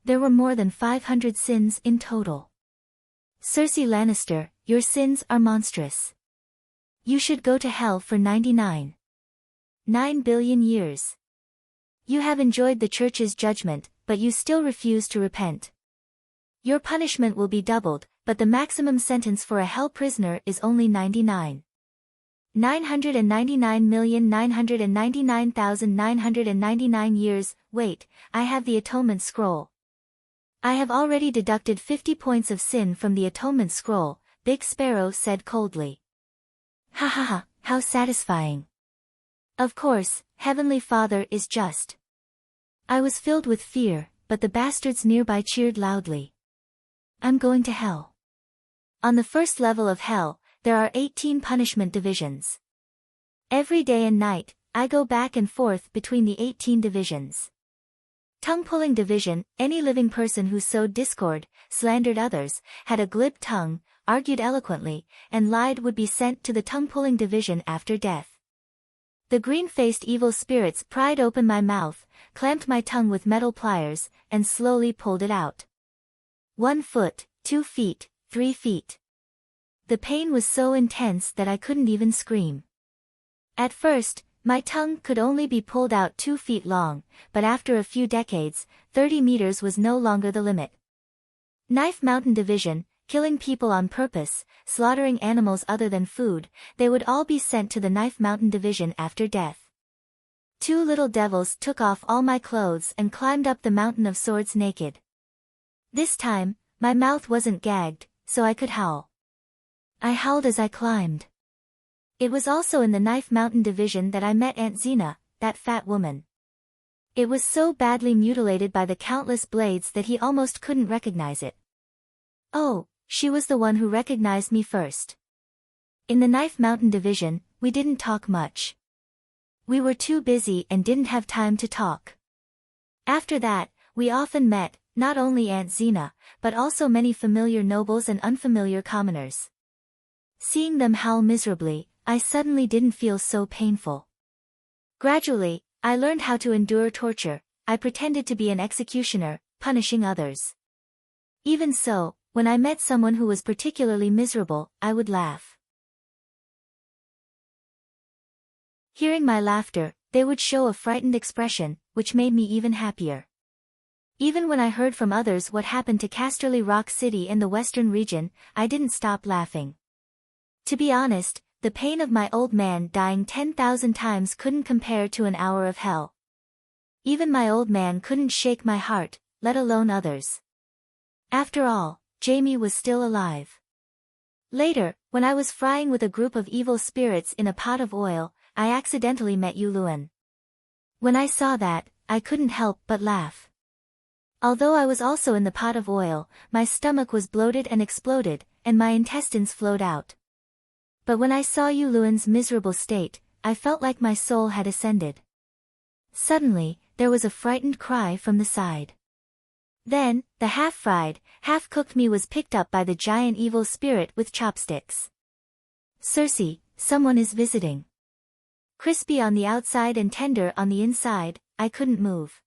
There were more than 500 sins in total. Cersei Lannister, your sins are monstrous. You should go to hell for 99 billion years. You have enjoyed the church's judgment, but you still refuse to repent. Your punishment will be doubled, but the maximum sentence for a hell prisoner is only 999,999,999 years. Wait, I have the atonement scroll. I have already deducted 50 points of sin from the atonement scroll, Big Sparrow said coldly. Ha ha ha, how satisfying. Of course, Heavenly Father is just. I was filled with fear, but the bastards nearby cheered loudly. I'm going to hell. On the first level of hell, there are 18 punishment divisions. Every day and night, I go back and forth between the 18 divisions. Tongue-pulling division, any living person who sowed discord, slandered others, had a glib tongue, argued eloquently, and lied would be sent to the tongue-pulling division after death. The green-faced evil spirits pried open my mouth, clamped my tongue with metal pliers, and slowly pulled it out. 1 foot, 2 feet, 3 feet. The pain was so intense that I couldn't even scream. At first, my tongue could only be pulled out 2 feet long, but after a few decades, 30 meters was no longer the limit. Knife Mountain Division, killing people on purpose, slaughtering animals other than food, they would all be sent to the Knife Mountain Division after death. 2 little devils took off all my clothes and climbed up the mountain of swords naked. This time, my mouth wasn't gagged, so I could howl. I howled as I climbed. It was also in the Knife Mountain Division that I met Aunt Xena, that fat woman. It was so badly mutilated by the countless blades that he almost couldn't recognize it. Oh, she was the one who recognized me first. In the Knife Mountain Division, we didn't talk much. We were too busy and didn't have time to talk. After that, we often met, not only Aunt Xena, but also many familiar nobles and unfamiliar commoners. Seeing them howl miserably, I suddenly didn't feel so painful. Gradually, I learned how to endure torture. I pretended to be an executioner, punishing others. Even so, when I met someone who was particularly miserable, I would laugh. Hearing my laughter, they would show a frightened expression, which made me even happier. Even when I heard from others what happened to Casterly Rock City in the western region, I didn't stop laughing. To be honest, the pain of my old man dying 10,000 times couldn't compare to an hour of hell. Even my old man couldn't shake my heart, let alone others. After all, Jamie was still alive. Later, when I was frying with a group of evil spirits in a pot of oil, I accidentally met Yuluan. When I saw that, I couldn't help but laugh. Although I was also in the pot of oil, my stomach was bloated and exploded, and my intestines flowed out. But when I saw Yuluan's miserable state, I felt like my soul had ascended. Suddenly, there was a frightened cry from the side. Then, the half-fried, half-cooked me was picked up by the giant evil spirit with chopsticks. "Circe, someone is visiting." Crispy on the outside and tender on the inside, I couldn't move.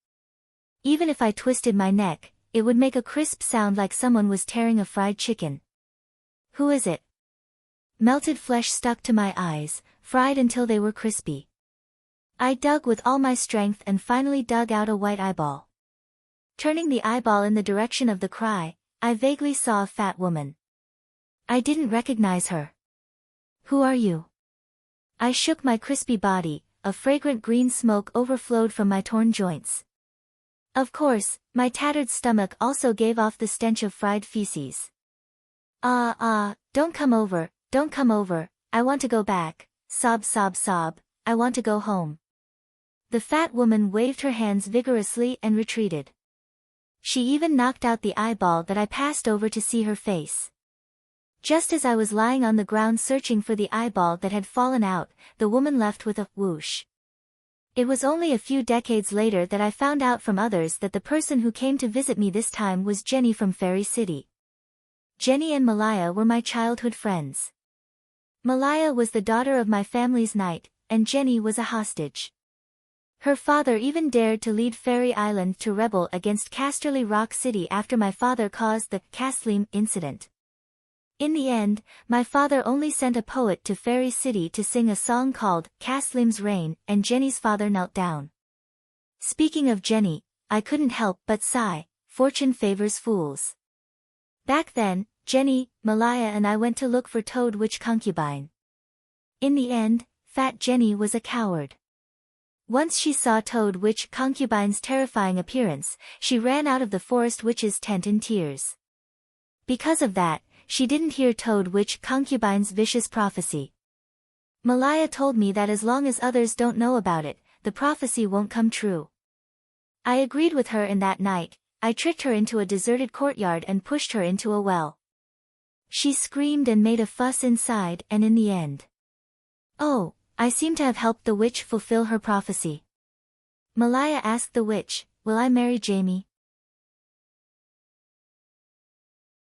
Even if I twisted my neck, it would make a crisp sound like someone was tearing a fried chicken. "Who is it?" Melted flesh stuck to my eyes, fried until they were crispy. I dug with all my strength and finally dug out a white eyeball. Turning the eyeball in the direction of the cry, I vaguely saw a fat woman. I didn't recognize her. "Who are you?" I shook my crispy body, a fragrant green smoke overflowed from my torn joints. Of course, my tattered stomach also gave off the stench of fried feces. Don't come over, I want to go back, sob, I want to go home." The fat woman waved her hands vigorously and retreated. She even knocked out the eyeball that I passed over to see her face. Just as I was lying on the ground searching for the eyeball that had fallen out, the woman left with a whoosh. It was only a few decades later that I found out from others that the person who came to visit me this time was Jenny from Fairy City. Jenny and Malaya were my childhood friends. Malaya was the daughter of my family's knight, and Jenny was a hostage. Her father even dared to lead Fairy Island to rebel against Casterly Rock City after my father caused the Caslim incident. In the end, my father only sent a poet to Fairy City to sing a song called Caslim's Reign, and Jenny's father knelt down. Speaking of Jenny, I couldn't help but sigh, fortune favors fools. Back then, Jenny, Malaya and I went to look for Toad Witch Concubine. In the end, Fat Jenny was a coward. Once she saw Toad Witch Concubine's terrifying appearance, she ran out of the Forest Witch's tent in tears. Because of that, she didn't hear Toad Witch Concubine's vicious prophecy. Malaya told me that as long as others don't know about it, the prophecy won't come true. I agreed with her, and that night, I tricked her into a deserted courtyard and pushed her into a well. She screamed and made a fuss inside, and in the end, oh, I seem to have helped the witch fulfill her prophecy. Malaya asked the witch, "Will I marry Jamie?"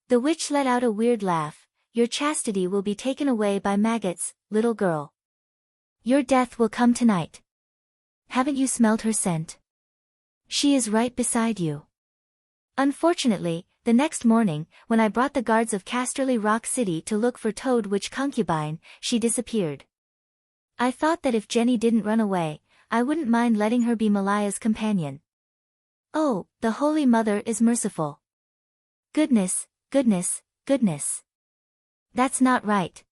The witch let out a weird laugh. "Your chastity will be taken away by maggots, little girl. Your death will come tonight. Haven't you smelled her scent? She is right beside you." Unfortunately, the next morning, when I brought the guards of Casterly Rock City to look for Toad Witch Concubine, she disappeared. I thought that if Jenny didn't run away, I wouldn't mind letting her be Malaya's companion. Oh, the Holy Mother is merciful. Goodness. That's not right.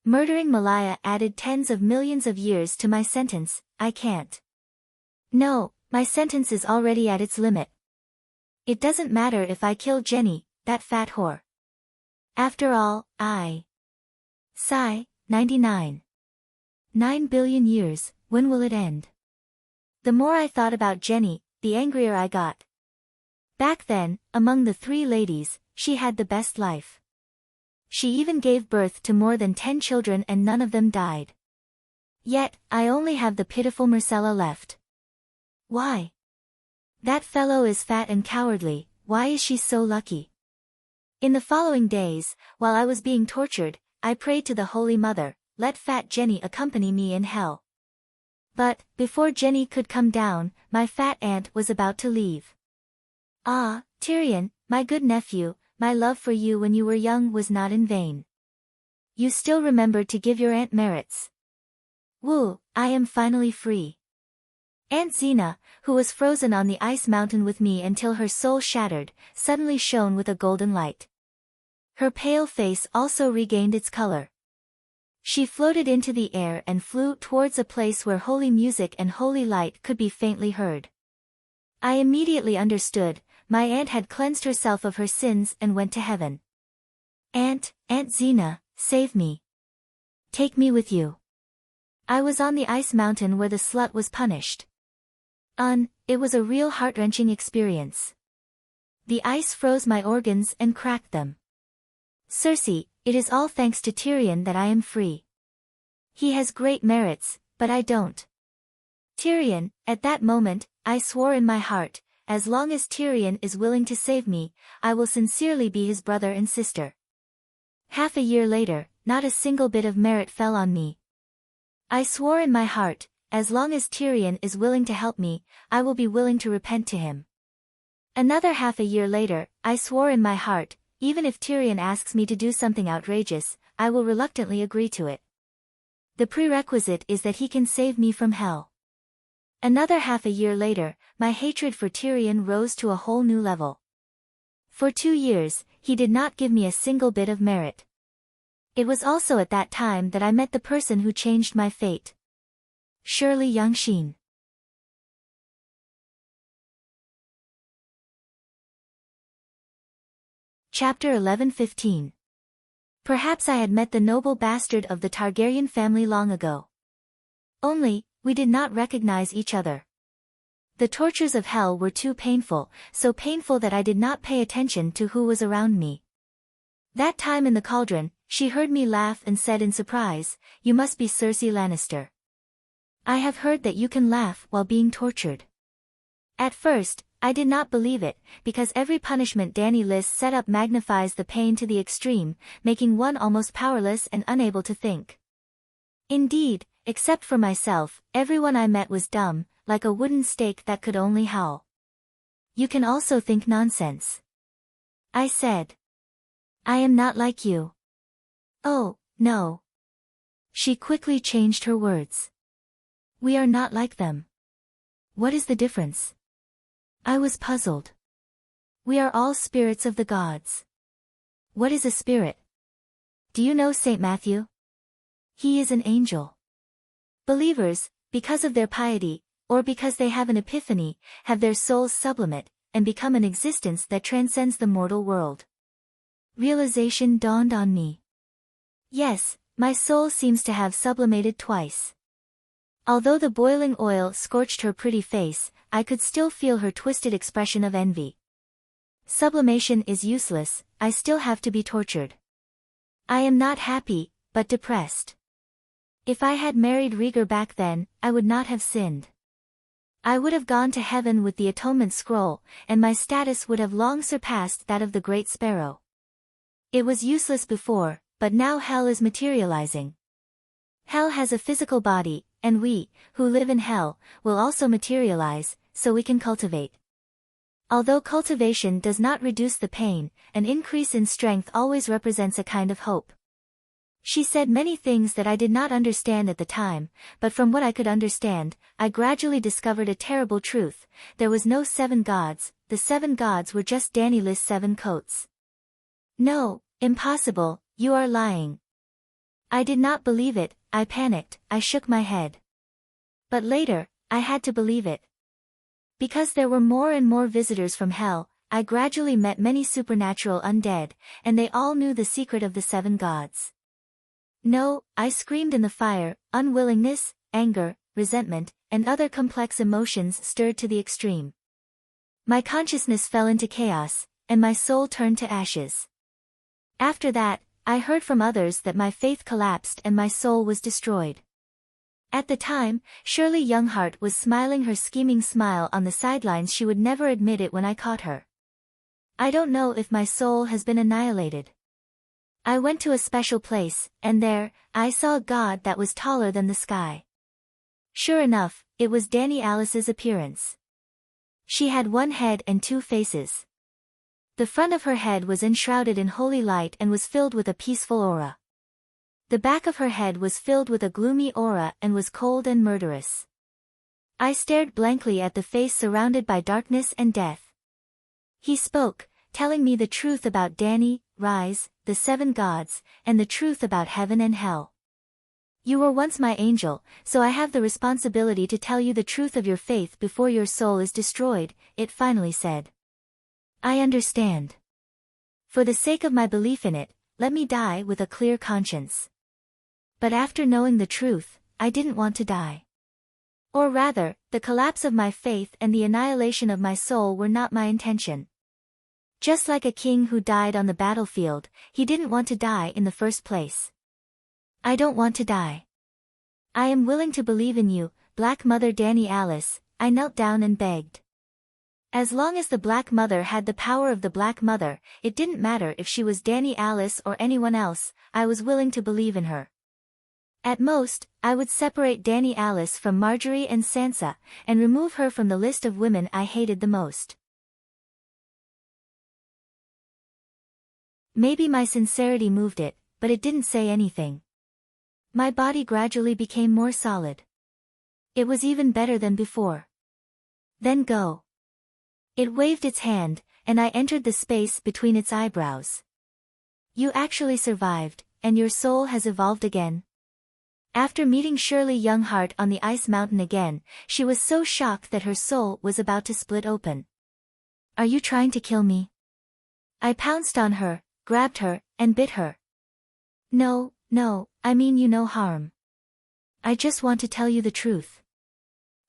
Murdering Malaya added tens of millions of years to my sentence. I can't. No, my sentence is already at its limit. It doesn't matter if I kill Jenny, that fat whore. After all, Sigh, 99. 9 billion years, when will it end? The more I thought about Jenny, the angrier I got. Back then, among the 3 ladies, she had the best life. She even gave birth to more than 10 children and none of them died. Yet, I only have the pitiful Marcella left. Why? That fellow is fat and cowardly. Why is she so lucky? In the following days, while I was being tortured, I prayed to the Holy Mother, let fat Jenny accompany me in hell. But, before Jenny could come down, my fat aunt was about to leave. Ah, Tyrion, my good nephew, my love for you when you were young was not in vain. You still remembered to give your aunt merits. Woo, I am finally free. Aunt Xena, who was frozen on the ice mountain with me until her soul shattered, suddenly shone with a golden light. Her pale face also regained its color. She floated into the air and flew towards a place where holy music and holy light could be faintly heard. I immediately understood, my aunt had cleansed herself of her sins and went to heaven. Aunt Xena, save me. Take me with you. I was on the ice mountain where the slut was punished. It was a real heart-wrenching experience. The ice froze my organs and cracked them. Cersei, it is all thanks to Tyrion that I am free. He has great merits, but I don't. Tyrion, at that moment, I swore in my heart, as long as Tyrion is willing to save me, I will sincerely be his brother and sister. Half a year later, not a single bit of merit fell on me. I swore in my heart, as long as Tyrion is willing to help me, I will be willing to repent to him. Another half a year later, I swore in my heart, even if Tyrion asks me to do something outrageous, I will reluctantly agree to it. The prerequisite is that he can save me from hell. Another half a year later, my hatred for Tyrion rose to a whole new level. For 2 years, he did not give me a single bit of merit. It was also at that time that I met the person who changed my fate. Shirley Youngsheen. Chapter 11:15. Perhaps I had met the noble bastard of the Targaryen family long ago. Only, we did not recognize each other. The tortures of hell were too painful, so painful that I did not pay attention to who was around me. That time in the cauldron, she heard me laugh and said in surprise, "You must be Cersei Lannister. I have heard that you can laugh while being tortured." At first, I did not believe it, because every punishment Dany Liss set up magnifies the pain to the extreme, making one almost powerless and unable to think. Indeed, except for myself, everyone I met was dumb, like a wooden stake that could only howl. "You can also think nonsense," I said. "I am not like you." "Oh, no." She quickly changed her words. "We are not like them." "What is the difference?" I was puzzled. "We are all spirits of the gods." "What is a spirit?" "Do you know St. Matthew? He is an angel." Believers, because of their piety, or because they have an epiphany, have their souls sublimate, and become an existence that transcends the mortal world. Realization dawned on me. Yes, my soul seems to have sublimated twice. Although the boiling oil scorched her pretty face, I could still feel her twisted expression of envy. Sublimation is useless, I still have to be tortured. I am not happy, but depressed. If I had married Rhaegar back then, I would not have sinned. I would have gone to heaven with the atonement scroll, and my status would have long surpassed that of the Great Sparrow. It was useless before, but now hell is materializing. Hell has a physical body, and we, who live in hell, will also materialize, so we can cultivate. Although cultivation does not reduce the pain, an increase in strength always represents a kind of hope. She said many things that I did not understand at the time, but from what I could understand, I gradually discovered a terrible truth: there was no 7 gods, the 7 gods were just Dany Liss' 7 coats. "No, impossible, you are lying." I did not believe it, I panicked, I shook my head. But later, I had to believe it. Because there were more and more visitors from hell, I gradually met many supernatural undead, and they all knew the secret of the 7 gods. "No," I screamed in the fire, unwillingness, anger, resentment, and other complex emotions stirred to the extreme. My consciousness fell into chaos, and my soul turned to ashes. After that, I heard from others that my faith collapsed and my soul was destroyed. At the time, Shirley Younghart was smiling her scheming smile on the sidelines. She would never admit it when I caught her. I don't know if my soul has been annihilated. I went to a special place, and there, I saw a god that was taller than the sky. Sure enough, it was Dani Alice's appearance. She had one head and two faces. The front of her head was enshrouded in holy light and was filled with a peaceful aura. The back of her head was filled with a gloomy aura and was cold and murderous. I stared blankly at the face surrounded by darkness and death. He spoke, telling me the truth about Dani, Rise, the seven gods, and the truth about heaven and hell. You were once my angel, so I have the responsibility to tell you the truth of your faith before your soul is destroyed, it finally said. I understand. For the sake of my belief in it, let me die with a clear conscience. But after knowing the truth, I didn't want to die. Or rather, the collapse of my faith and the annihilation of my soul were not my intention. Just like a king who died on the battlefield, he didn't want to die in the first place. I don't want to die. I am willing to believe in you, Black Mother Dani Alice, I knelt down and begged. As long as the Black Mother had the power of the Black Mother, it didn't matter if she was Dani Alice or anyone else, I was willing to believe in her. At most, I would separate Dani Alice from Marjorie and Sansa, and remove her from the list of women I hated the most. Maybe my sincerity moved it, but it didn't say anything. My body gradually became more solid. It was even better than before. Then go. It waved its hand, and I entered the space between its eyebrows. You actually survived, and your soul has evolved again. After meeting Shirley Younghart on the ice mountain again, she was so shocked that her soul was about to split open. Are you trying to kill me? I pounced on her, grabbed her, and bit her. No, I mean you no harm. I just want to tell you the truth.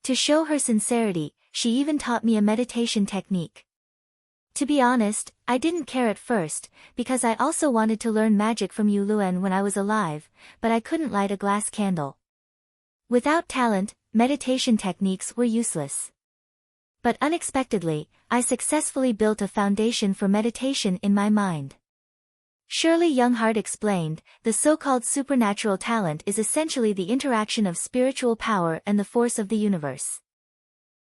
To show her sincerity, she even taught me a meditation technique. To be honest, I didn't care at first, because I also wanted to learn magic from Yu Luan when I was alive, but I couldn't light a glass candle. Without talent, meditation techniques were useless. But unexpectedly, I successfully built a foundation for meditation in my mind. Shirley Younghart explained, the so-called supernatural talent is essentially the interaction of spiritual power and the force of the universe.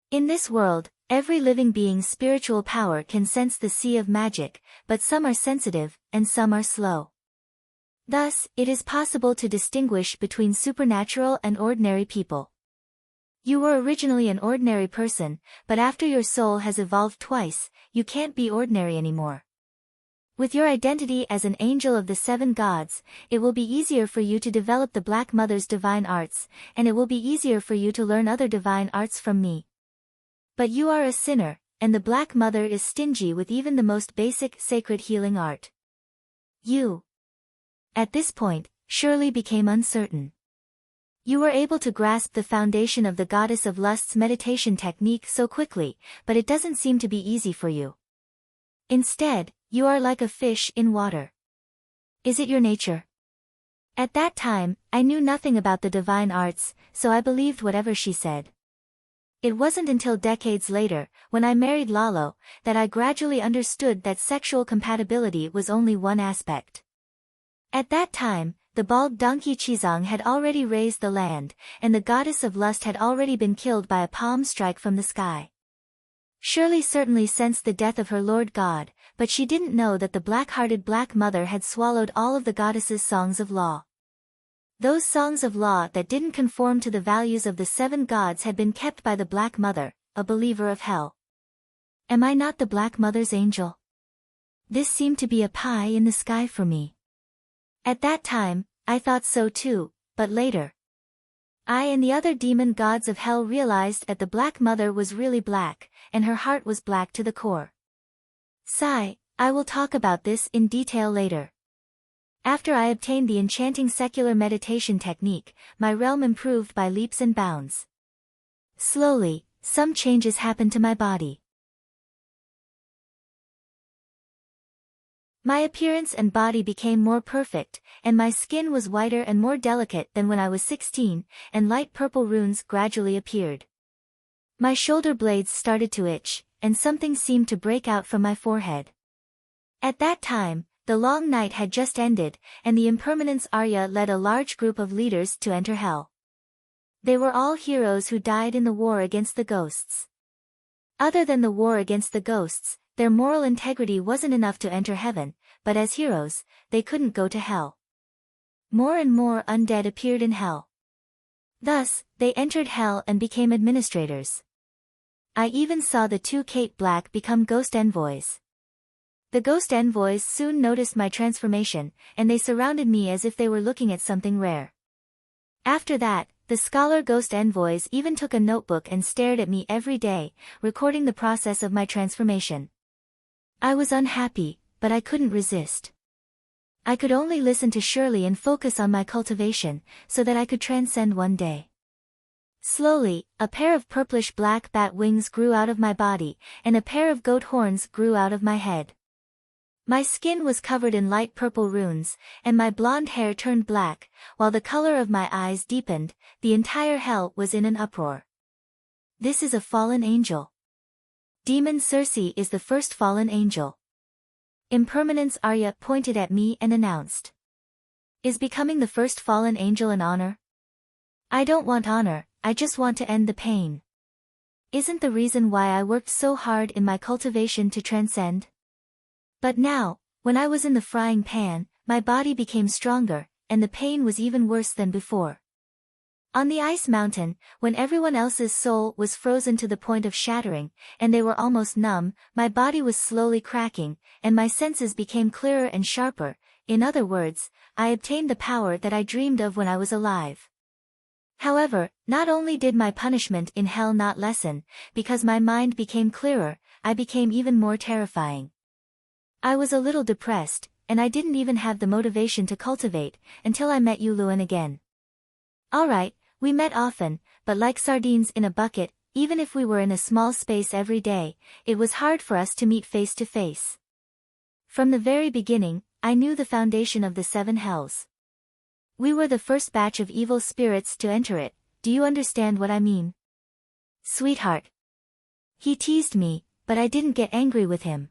In this world, every living being's spiritual power can sense the sea of magic, but some are sensitive, and some are slow. Thus, it is possible to distinguish between supernatural and ordinary people. You were originally an ordinary person, but after your soul has evolved twice, you can't be ordinary anymore. With your identity as an angel of the seven gods, it will be easier for you to develop the Black Mother's divine arts, and it will be easier for you to learn other divine arts from me. But you are a sinner, and the Black Mother is stingy with even the most basic sacred healing art. You. At this point, Shirley became uncertain. You were able to grasp the foundation of the Goddess of Lust's meditation technique so quickly, but it doesn't seem to be easy for you. Instead, you are like a fish in water. Is it your nature? At that time, I knew nothing about the divine arts, so I believed whatever she said. It wasn't until decades later, when I married Lalo, that I gradually understood that sexual compatibility was only one aspect. At that time, the bald donkey Chizong had already raised the land, and the Goddess of Lust had already been killed by a palm strike from the sky. Shirley certainly sensed the death of her Lord God, but she didn't know that the black-hearted Black Mother had swallowed all of the goddess's songs of law. Those songs of law that didn't conform to the values of the seven gods had been kept by the Black Mother, a believer of hell. Am I not the Black Mother's angel? This seemed to be a pie in the sky for me. At that time, I thought so too, but later, I and the other demon gods of hell realized that the Black Mother was really black, and her heart was black to the core. Sigh, I will talk about this in detail later. After I obtained the enchanting secular meditation technique, my realm improved by leaps and bounds. Slowly, some changes happened to my body. My appearance and body became more perfect, and my skin was whiter and more delicate than when I was 16, and light purple runes gradually appeared. My shoulder blades started to itch, and something seemed to break out from my forehead. At that time, The long night had just ended, and the Impermanence Arya led a large group of leaders to enter hell. They were all heroes who died in the war against the ghosts. Other than the war against the ghosts, their moral integrity wasn't enough to enter heaven, but as heroes, they couldn't go to hell. More and more undead appeared in hell. Thus, they entered hell and became administrators. I even saw the 2 Kate Black become ghost envoys. The ghost envoys soon noticed my transformation, and they surrounded me as if they were looking at something rare. After that, the scholar ghost envoys even took a notebook and stared at me every day, recording the process of my transformation. I was unhappy, but I couldn't resist. I could only listen to Shirley and focus on my cultivation, so that I could transcend one day. Slowly, a pair of purplish-black bat wings grew out of my body, and a pair of goat horns grew out of my head. My skin was covered in light purple runes, and my blonde hair turned black, while the color of my eyes deepened. The entire hell was in an uproar. This is a fallen angel. Demon Circe is the first fallen angel. Impermanence Arya pointed at me and announced. Is becoming the first fallen angel an honor? I don't want honor, I just want to end the pain. Isn't the reason why I worked so hard in my cultivation to transcend? But now, when I was in the frying pan, my body became stronger, and the pain was even worse than before. On the ice mountain, when everyone else's soul was frozen to the point of shattering, and they were almost numb, my body was slowly cracking, and my senses became clearer and sharper. In other words, I obtained the power that I dreamed of when I was alive. However, not only did my punishment in hell not lessen, because my mind became clearer, I became even more terrifying. I was a little depressed, and I didn't even have the motivation to cultivate, until I met Yuluan again. Alright, we met often, but like sardines in a bucket, even if we were in a small space every day, it was hard for us to meet face to face. From the very beginning, I knew the foundation of the 7 hells. We were the first batch of evil spirits to enter it. Do you understand what I mean? Sweetheart. He teased me, but I didn't get angry with him.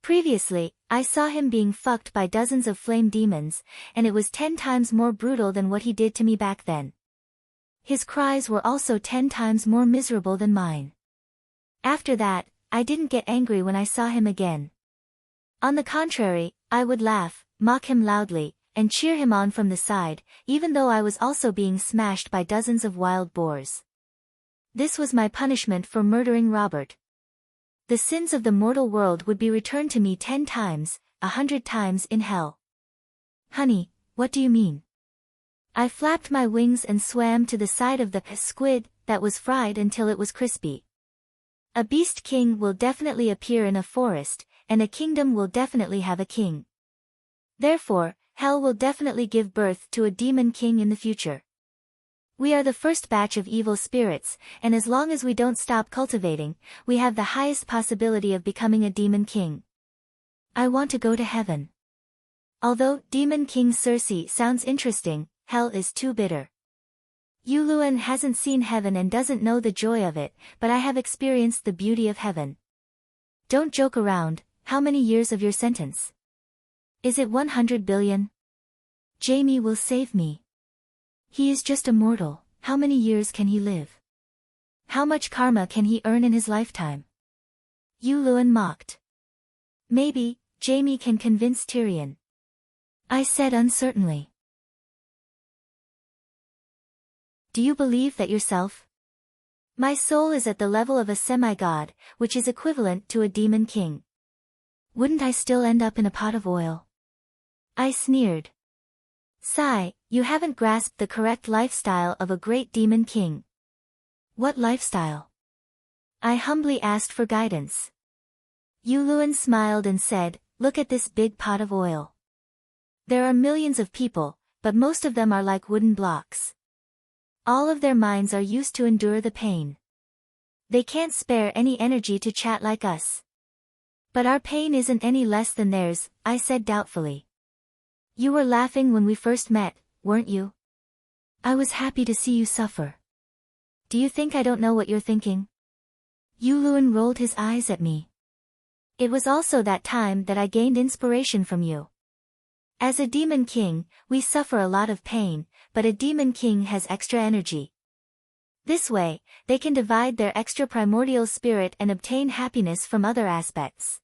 Previously, I saw him being fucked by dozens of flame demons, and it was 10 times more brutal than what he did to me back then. His cries were also 10 times more miserable than mine. After that, I didn't get angry when I saw him again. On the contrary, I would laugh, mock him loudly, and cheer him on from the side, even though I was also being smashed by dozens of wild boars. This was my punishment for murdering Robert. The sins of the mortal world would be returned to me 10 times, 100 times in hell. Honey, what do you mean? I flapped my wings and swam to the side of the squid that was fried until it was crispy. A beast king will definitely appear in a forest, and a kingdom will definitely have a king. Therefore, hell will definitely give birth to a demon king in the future. We are the first batch of evil spirits, and as long as we don't stop cultivating, we have the highest possibility of becoming a demon king. I want to go to heaven. Although Demon King Circe sounds interesting, hell is too bitter. Yuluan hasn't seen heaven and doesn't know the joy of it, but I have experienced the beauty of heaven. Don't joke around. How many years of your sentence? Is it 100 billion? Jamie will save me. He is just a mortal, how many years can he live? How much karma can he earn in his lifetime? Yuluan mocked. Maybe, Jamie can convince Tyrion. I said uncertainly. Do you believe that yourself? My soul is at the level of a semi-god, which is equivalent to a demon king. Wouldn't I still end up in a pot of oil? I sneered. Sigh, you haven't grasped the correct lifestyle of a great demon king. What lifestyle? I humbly asked for guidance. Yuluan smiled and said, look at this big pot of oil. There are millions of people, but most of them are like wooden blocks. All of their minds are used to endure the pain. They can't spare any energy to chat like us. But our pain isn't any less than theirs, I said doubtfully. You were laughing when we first met, weren't you? I was happy to see you suffer. Do you think I don't know what you're thinking? Yuluan rolled his eyes at me. It was also that time that I gained inspiration from you. As a demon king, we suffer a lot of pain, but a demon king has extra energy. This way, they can divide their extra primordial spirit and obtain happiness from other aspects.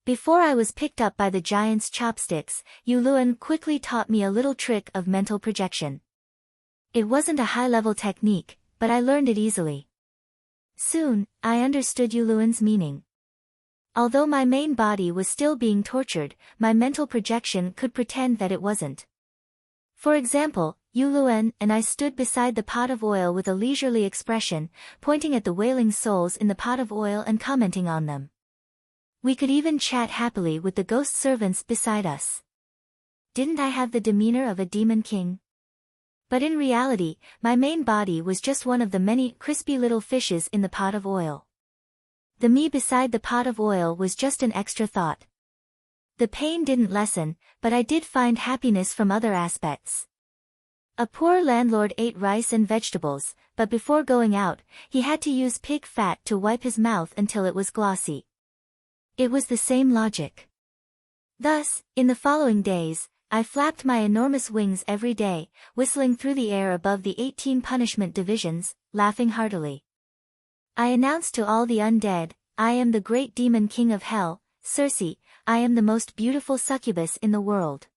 Before I was picked up by the giant's chopsticks, Yuluan quickly taught me a little trick of mental projection. It wasn't a high-level technique, but I learned it easily. Soon, I understood Yuluan's meaning. Although my main body was still being tortured, my mental projection could pretend that it wasn't. For example, Yuluan and I stood beside the pot of oil with a leisurely expression, pointing at the wailing souls in the pot of oil and commenting on them. We could even chat happily with the ghost servants beside us. Didn't I have the demeanor of a demon king? But in reality, my main body was just one of the many crispy little fishes in the pot of oil. The me beside the pot of oil was just an extra thought. The pain didn't lessen, but I did find happiness from other aspects. A poor landlord ate rice and vegetables, but before going out, he had to use pig fat to wipe his mouth until it was glossy. It was the same logic. Thus, in the following days, I flapped my enormous wings every day, whistling through the air above the 18 punishment divisions, laughing heartily. I announced to all the undead, I am the great demon king of hell, Circe, I am the most beautiful succubus in the world.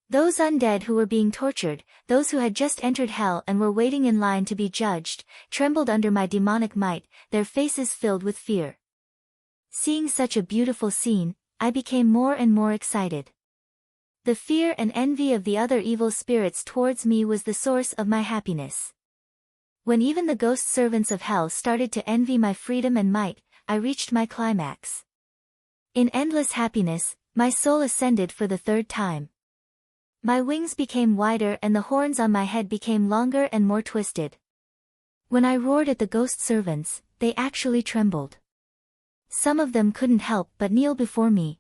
Those undead who were being tortured, those who had just entered hell and were waiting in line to be judged, trembled under my demonic might, their faces filled with fear. Seeing such a beautiful scene, I became more and more excited. The fear and envy of the other evil spirits towards me was the source of my happiness. When even the ghost servants of hell started to envy my freedom and might, I reached my climax. In endless happiness, my soul ascended for the third time. My wings became wider and the horns on my head became longer and more twisted. When I roared at the ghost servants, they actually trembled. Some of them couldn't help but kneel before me.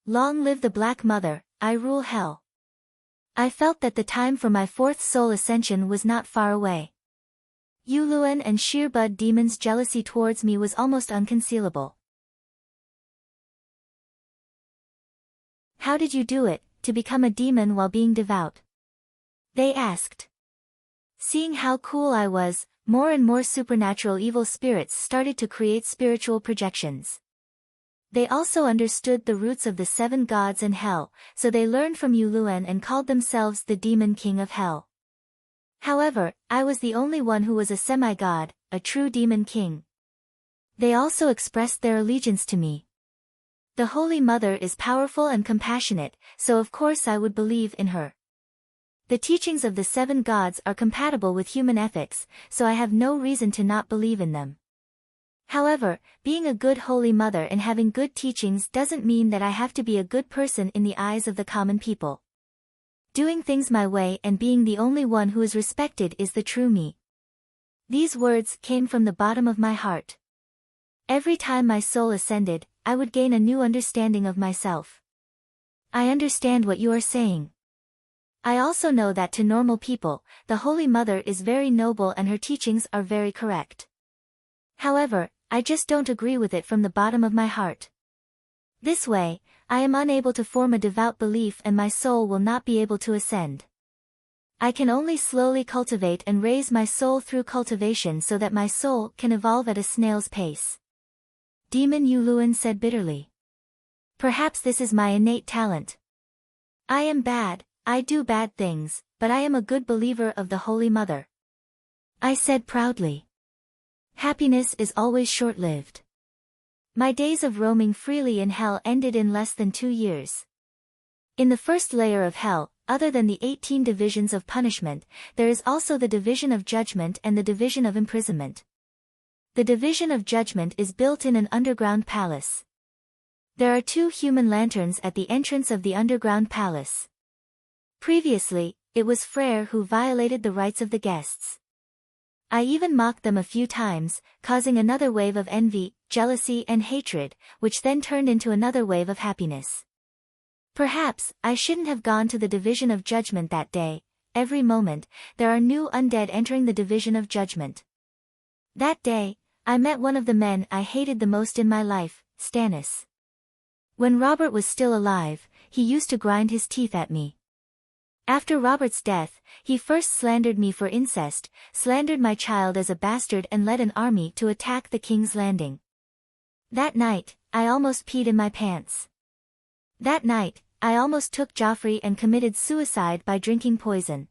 Long live the Black Mother, I rule hell. I felt that the time for my fourth soul ascension was not far away. Yuluan and Shearbud Demon's jealousy towards me was almost unconcealable. How did you do it, to become a demon while being devout? They asked. Seeing how cool I was, more and more supernatural evil spirits started to create spiritual projections. They also understood the roots of the 7 gods and hell, so they learned from Yuluan and called themselves the Demon King of Hell. However, I was the only one who was a semi-god, a true demon king. They also expressed their allegiance to me. The Holy Mother is powerful and compassionate, so of course I would believe in her. The teachings of the 7 gods are compatible with human ethics, so I have no reason to not believe in them. However, being a good Holy Mother and having good teachings doesn't mean that I have to be a good person in the eyes of the common people. Doing things my way and being the only one who is respected is the true me. These words came from the bottom of my heart. Every time my soul ascended, I would gain a new understanding of myself. I understand what you are saying. I also know that to normal people, the Holy Mother is very noble and her teachings are very correct. However, I just don't agree with it from the bottom of my heart. This way, I am unable to form a devout belief and my soul will not be able to ascend. I can only slowly cultivate and raise my soul through cultivation so that my soul can evolve at a snail's pace. Demon Yuluan said bitterly. Perhaps this is my innate talent. I am bad, I do bad things, but I am a good believer of the Holy Mother. I said proudly. Happiness is always short-lived. My days of roaming freely in hell ended in less than 2 years. In the first layer of hell, other than the 18 divisions of punishment, there is also the division of judgment and the division of imprisonment. The division of judgment is built in an underground palace. There are 2 human lanterns at the entrance of the underground palace. Previously, it was Frere who violated the rights of the guests. I even mocked them a few times, causing another wave of envy, jealousy and hatred, which then turned into another wave of happiness. Perhaps, I shouldn't have gone to the division of judgment that day. Every moment, there are new undead entering the division of judgment. That day, I met one of the men I hated the most in my life, Stannis. When Robert was still alive, he used to grind his teeth at me. After Robert's death, he first slandered me for incest, slandered my child as a bastard and led an army to attack the King's Landing. That night, I almost peed in my pants. That night, I almost took Joffrey and committed suicide by drinking poison.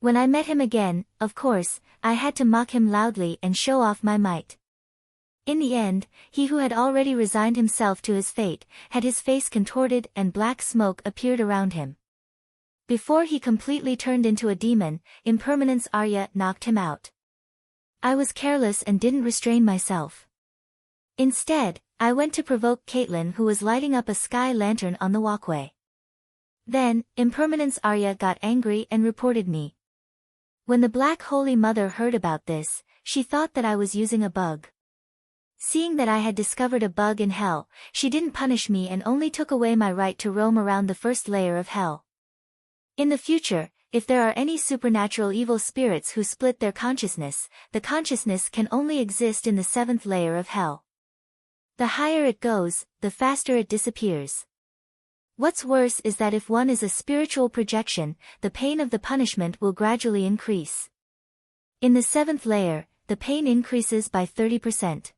When I met him again, of course, I had to mock him loudly and show off my might. In the end, he who had already resigned himself to his fate, had his face contorted and black smoke appeared around him. Before he completely turned into a demon, Impermanence Arya knocked him out. I was careless and didn't restrain myself. Instead, I went to provoke Catelyn, who was lighting up a sky lantern on the walkway. Then, Impermanence Arya got angry and reported me. When the Black Holy Mother heard about this, she thought that I was using a bug. Seeing that I had discovered a bug in hell, she didn't punish me and only took away my right to roam around the first layer of hell. In the future, if there are any supernatural evil spirits who split their consciousness, the consciousness can only exist in the 7th layer of hell. The higher it goes, the faster it disappears. What's worse is that if one is a spiritual projection, the pain of the punishment will gradually increase. In the 7th layer, the pain increases by 30%.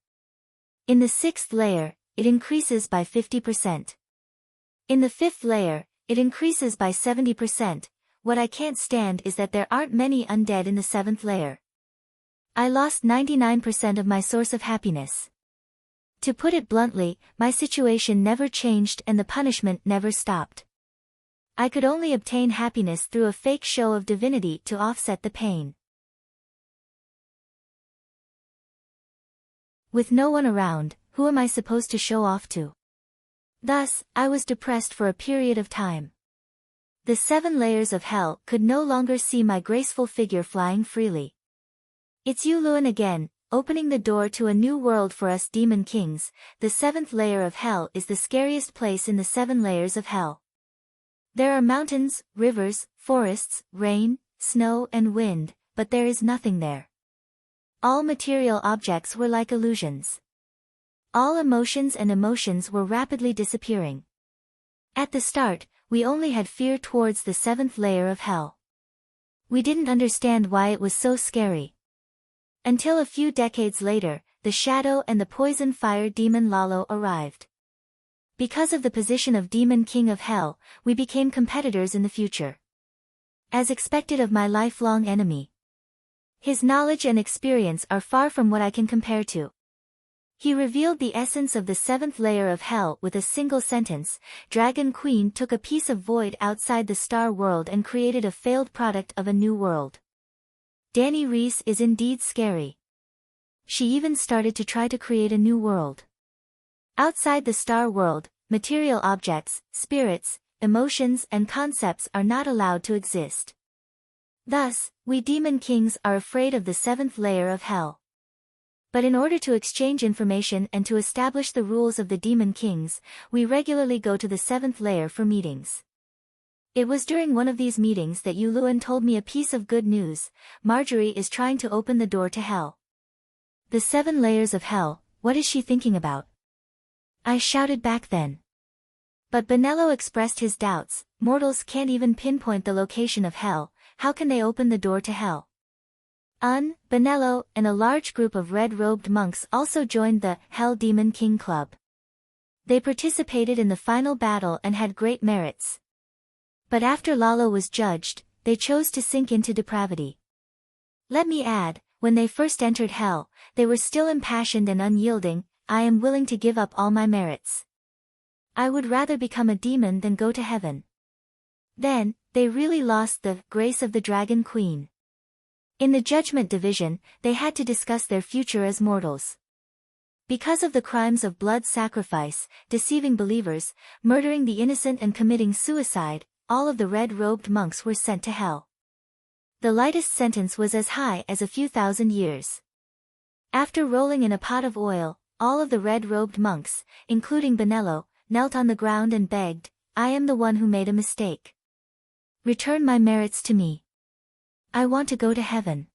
In the 6th layer, it increases by 50%. In the 5th layer, it increases by 70%. What I can't stand is that there aren't many undead in the 7th layer. I lost 99% of my source of happiness. To put it bluntly, my situation never changed and the punishment never stopped. I could only obtain happiness through a fake show of divinity to offset the pain. With no one around, who am I supposed to show off to? Thus, I was depressed for a period of time. The 7 layers of hell could no longer see my graceful figure flying freely. It's you, Luwin, again, opening the door to a new world for us demon kings. The 7th layer of hell is the scariest place in the 7 layers of hell. There are mountains, rivers, forests, rain, snow and wind, but there is nothing there. All material objects were like illusions. All emotions and emotions were rapidly disappearing. At the start, we only had fear towards the 7th layer of hell. We didn't understand why it was so scary. Until a few decades later, the Shadow and the Poison Fire Demon Lalo arrived. Because of the position of Demon King of Hell, we became competitors in the future. As expected of my lifelong enemy. His knowledge and experience are far from what I can compare to. He revealed the essence of the 7th layer of hell with a single sentence. Dragon Queen took a piece of void outside the star world and created a failed product of a new world. Dany Reese is indeed scary. She even started to try to create a new world. Outside the star world, material objects, spirits, emotions and concepts are not allowed to exist. Thus, we demon kings are afraid of the 7th layer of hell. But in order to exchange information and to establish the rules of the demon kings, we regularly go to the 7th layer for meetings. It was during one of these meetings that Luwin told me a piece of good news. Marjorie is trying to open the door to hell. The 7 layers of hell, what is she thinking about? I shouted back then. But Benello expressed his doubts. Mortals can't even pinpoint the location of hell, how can they open the door to hell? Benello and a large group of red-robed monks also joined the Hell Demon King Club. They participated in the final battle and had great merits. But after Lalo was judged, they chose to sink into depravity. Let me add, when they first entered hell, they were still impassioned and unyielding. I am willing to give up all my merits. I would rather become a demon than go to heaven. Then, they really lost the grace of the Dragon Queen. In the Judgment Division, they had to discuss their future as mortals. Because of the crimes of blood sacrifice, deceiving believers, murdering the innocent and committing suicide, all of the red-robed monks were sent to hell. The lightest sentence was as high as a few thousand years. After rolling in a pot of oil, all of the red-robed monks, including Benello, knelt on the ground and begged, I am the one who made a mistake. Return my merits to me. I want to go to heaven.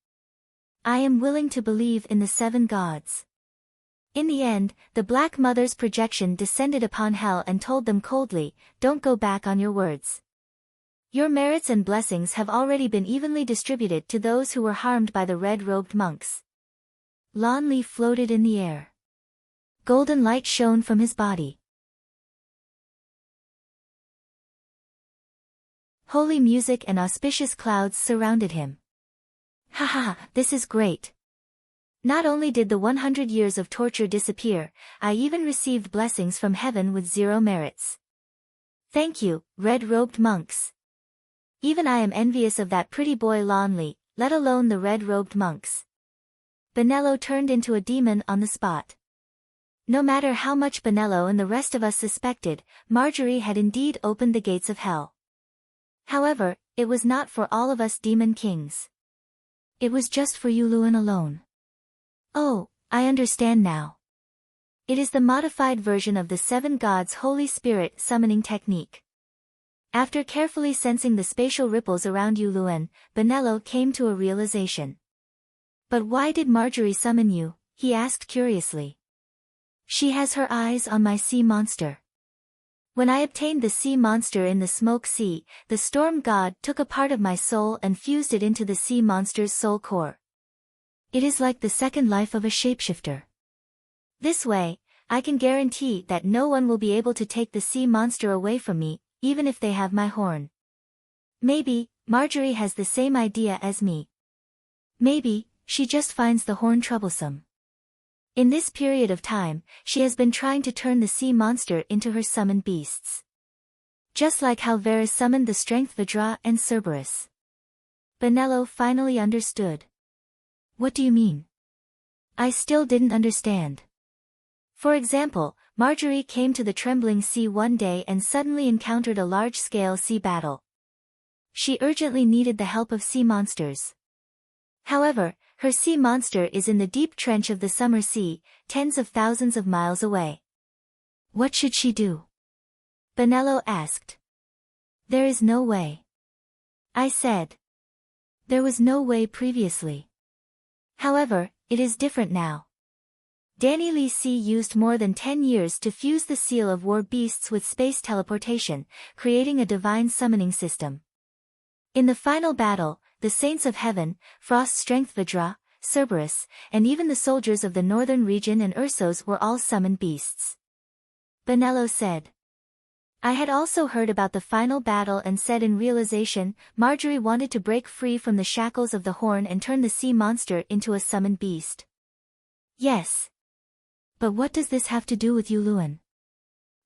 I am willing to believe in the 7 gods. In the end, the Black Mother's projection descended upon hell and told them coldly, "Don't go back on your words. Your merits and blessings have already been evenly distributed to those who were harmed by the red-robed monks." Lon Li floated in the air. Golden light shone from his body. Holy music and auspicious clouds surrounded him. "Ha ha, this is great. Not only did the 100 years of torture disappear, I even received blessings from heaven with 0 merits. Thank you, red-robed monks. Even I am envious of that pretty boy Lon Li, let alone the red-robed monks." Benello turned into a demon on the spot. No matter how much Benello and the rest of us suspected, Marjorie had indeed opened the gates of hell. However, it was not for all of us demon kings. It was just for Yuluan alone. Oh, I understand now. It is the modified version of the 7 gods' Holy Spirit summoning technique. After carefully sensing the spatial ripples around Yuluan, Benello came to a realization. "But why did Marjorie summon you?" he asked curiously. "She has her eyes on my sea monster. When I obtained the sea monster in the smoke sea, the storm god took a part of my soul and fused it into the sea monster's soul core. It is like the second life of a shapeshifter. This way, I can guarantee that no one will be able to take the sea monster away from me, even if they have my horn. Maybe, Marjorie has the same idea as me. Maybe, she just finds the horn troublesome. In this period of time, she has been trying to turn the sea monster into her summoned beasts. Just like how Varys summoned the strength Vajra and Cerberus." Benello finally understood. "What do you mean?" I still didn't understand. For example, Marjorie came to the trembling sea one day and suddenly encountered a large-scale sea battle. She urgently needed the help of sea monsters. However, her sea monster is in the deep trench of the summer sea, tens of thousands of miles away. What should she do? Benello asked. "There is no way," I said. "There was no way previously. However, it is different now. Danny Lee C used more than 10 years to fuse the seal of war beasts with space teleportation, creating a divine summoning system. In the final battle, the Saints of Heaven, Frost's strength Vajra, Cerberus, and even the soldiers of the northern region and Ursos were all summoned beasts." Benello said. I had also heard about the final battle and said in realization, Marjorie wanted to break free from the shackles of the horn and turn the sea monster into a summoned beast. Yes. But what does this have to do with Yuluan?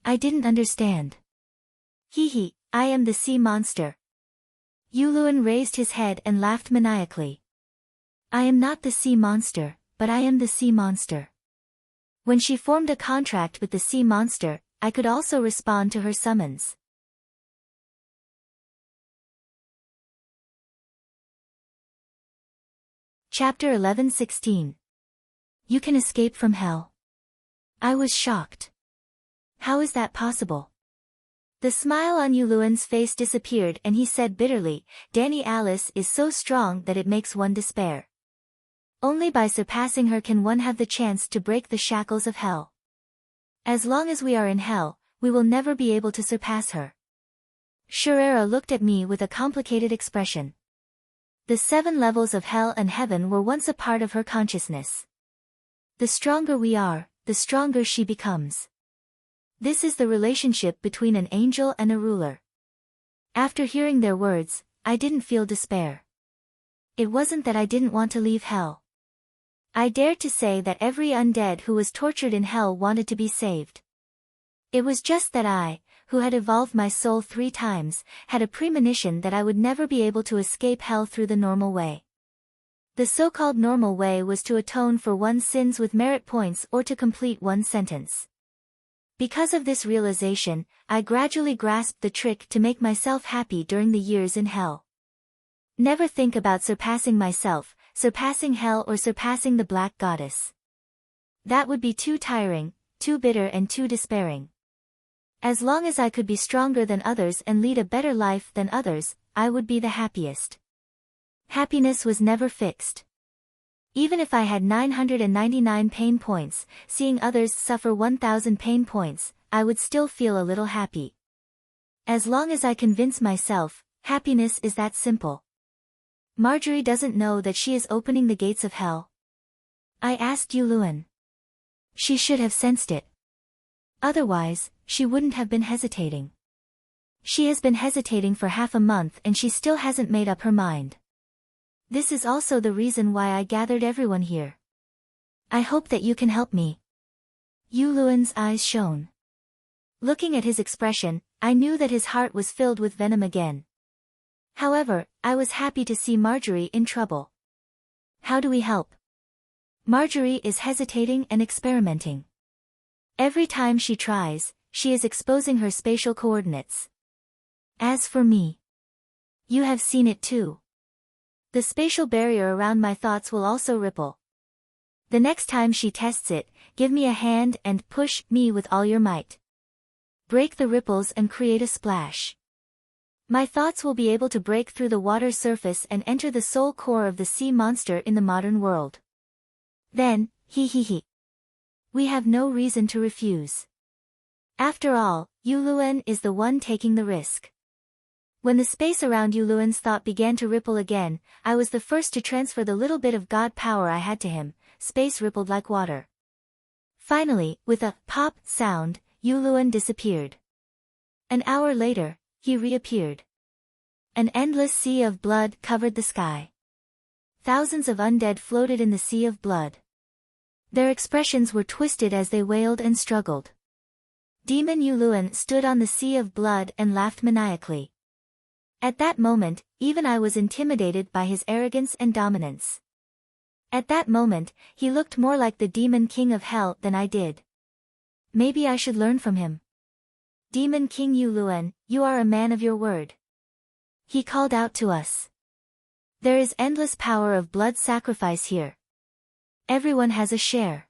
I didn't understand. Hee, I am the sea monster. Yuluan raised his head and laughed maniacally. I am not the sea monster, but I am the sea monster. When she formed a contract with the sea monster, I could also respond to her summons. Chapter 11:16. You can escape from hell. I was shocked. How is that possible? The smile on Yuluan's face disappeared and he said bitterly, Danny Alice is so strong that it makes one despair. Only by surpassing her can one have the chance to break the shackles of hell. As long as we are in hell, we will never be able to surpass her. Sherera looked at me with a complicated expression. The 7 levels of hell and heaven were once a part of her consciousness. The stronger we are, the stronger she becomes. This is the relationship between an angel and a ruler. After hearing their words, I didn't feel despair. It wasn't that I didn't want to leave hell. I dared to say that every undead who was tortured in hell wanted to be saved. It was just that I, who had evolved my soul 3 times, had a premonition that I would never be able to escape hell through the normal way. The so-called normal way was to atone for one's sins with merit points or to complete one's sentence. Because of this realization, I gradually grasped the trick to make myself happy during the years in hell. Never think about surpassing myself, surpassing hell or surpassing the Black Goddess. That would be too tiring, too bitter and too despairing. As long as I could be stronger than others and lead a better life than others, I would be the happiest. Happiness was never fixed. Even if I had 999 pain points, seeing others suffer 1000 pain points, I would still feel a little happy. As long as I convince myself, happiness is that simple. Marjorie doesn't know that she is opening the gates of hell. I asked Yuluan. She should have sensed it. Otherwise, she wouldn't have been hesitating. She has been hesitating for half a month and she still hasn't made up her mind. This is also the reason why I gathered everyone here. I hope that you can help me. Yuluan's eyes shone. Looking at his expression, I knew that his heart was filled with venom again. However, I was happy to see Marjorie in trouble. How do we help? Marjorie is hesitating and experimenting. Every time she tries, she is exposing her spatial coordinates. As for me, you have seen it too. The spatial barrier around my thoughts will also ripple. The next time she tests it, give me a hand and push me with all your might. Break the ripples and create a splash. My thoughts will be able to break through the water surface and enter the soul core of the sea monster in the modern world. Then, he. We have no reason to refuse. After all, Yuluan is the one taking the risk. When the space around Yuluan's thought began to ripple again, I was the first to transfer the little bit of God power I had to him. Space rippled like water. Finally, with a pop sound, Yuluan disappeared. An hour later, he reappeared. An endless sea of blood covered the sky. Thousands of undead floated in the sea of blood. Their expressions were twisted as they wailed and struggled. Demon Yuluan stood on the sea of blood and laughed maniacally. At that moment, even I was intimidated by his arrogance and dominance. At that moment, he looked more like the Demon King of Hell than I did. Maybe I should learn from him. Demon King Yuluan, you are a man of your word. He called out to us. There is endless power of blood sacrifice here. Everyone has a share.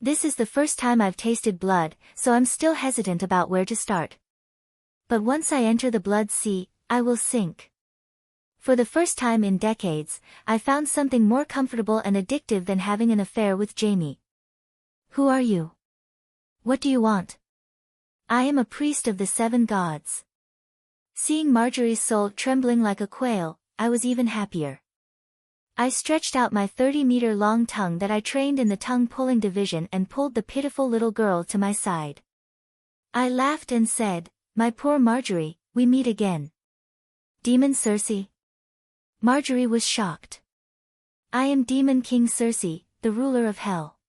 This is the first time I've tasted blood, so I'm still hesitant about where to start. But once I enter the blood sea, I will sink. For the first time in decades, I found something more comfortable and addictive than having an affair with Jamie. Who are you? What do you want? I am a priest of the 7 gods. Seeing Marjorie's soul trembling like a quail, I was even happier. I stretched out my 30-meter-long tongue that I trained in the tongue-pulling division and pulled the pitiful little girl to my side. I laughed and said, "My poor Marjorie, we meet again." Demon Circe? Marjorie was shocked. I am Demon King Circe, the ruler of hell.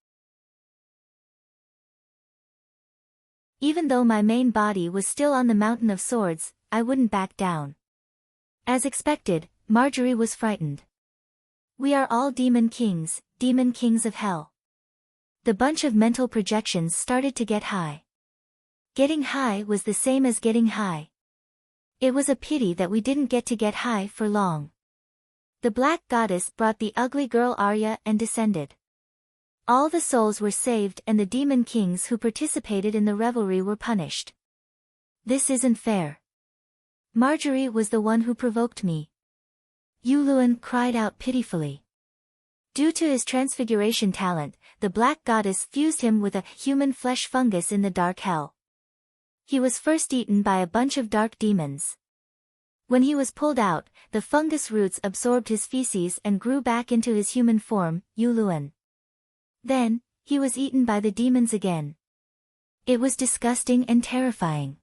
Even though my main body was still on the Mountain of Swords, I wouldn't back down. As expected, Marjorie was frightened. We are all demon kings of hell. The bunch of mental projections started to get high. Getting high was the same as getting high. It was a pity that we didn't get high for long. The Black Goddess brought the ugly girl Arya and descended. All the souls were saved and the demon kings who participated in the revelry were punished. This isn't fair. Marjorie was the one who provoked me. Yuluan cried out pitifully. Due to his transfiguration talent, the Black Goddess fused him with a human flesh fungus in the dark hell. He was first eaten by a bunch of dark demons. When he was pulled out, the fungus roots absorbed his feces and grew back into his human form, Yuluan. Then, he was eaten by the demons again. It was disgusting and terrifying.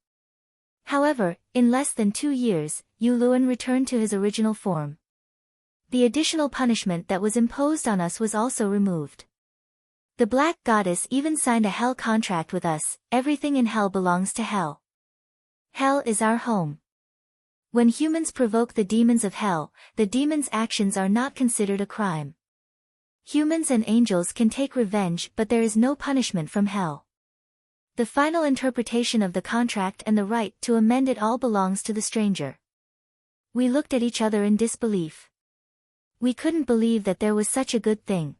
However, in less than 2 years, Yuluan returned to his original form. The additional punishment that was imposed on us was also removed. The Black Goddess even signed a hell contract with us. Everything in hell belongs to hell. Hell is our home. When humans provoke the demons of hell, the demons' actions are not considered a crime. Humans and angels can take revenge, but there is no punishment from hell. The final interpretation of the contract and the right to amend it all belongs to the stranger. We looked at each other in disbelief. We couldn't believe that there was such a good thing.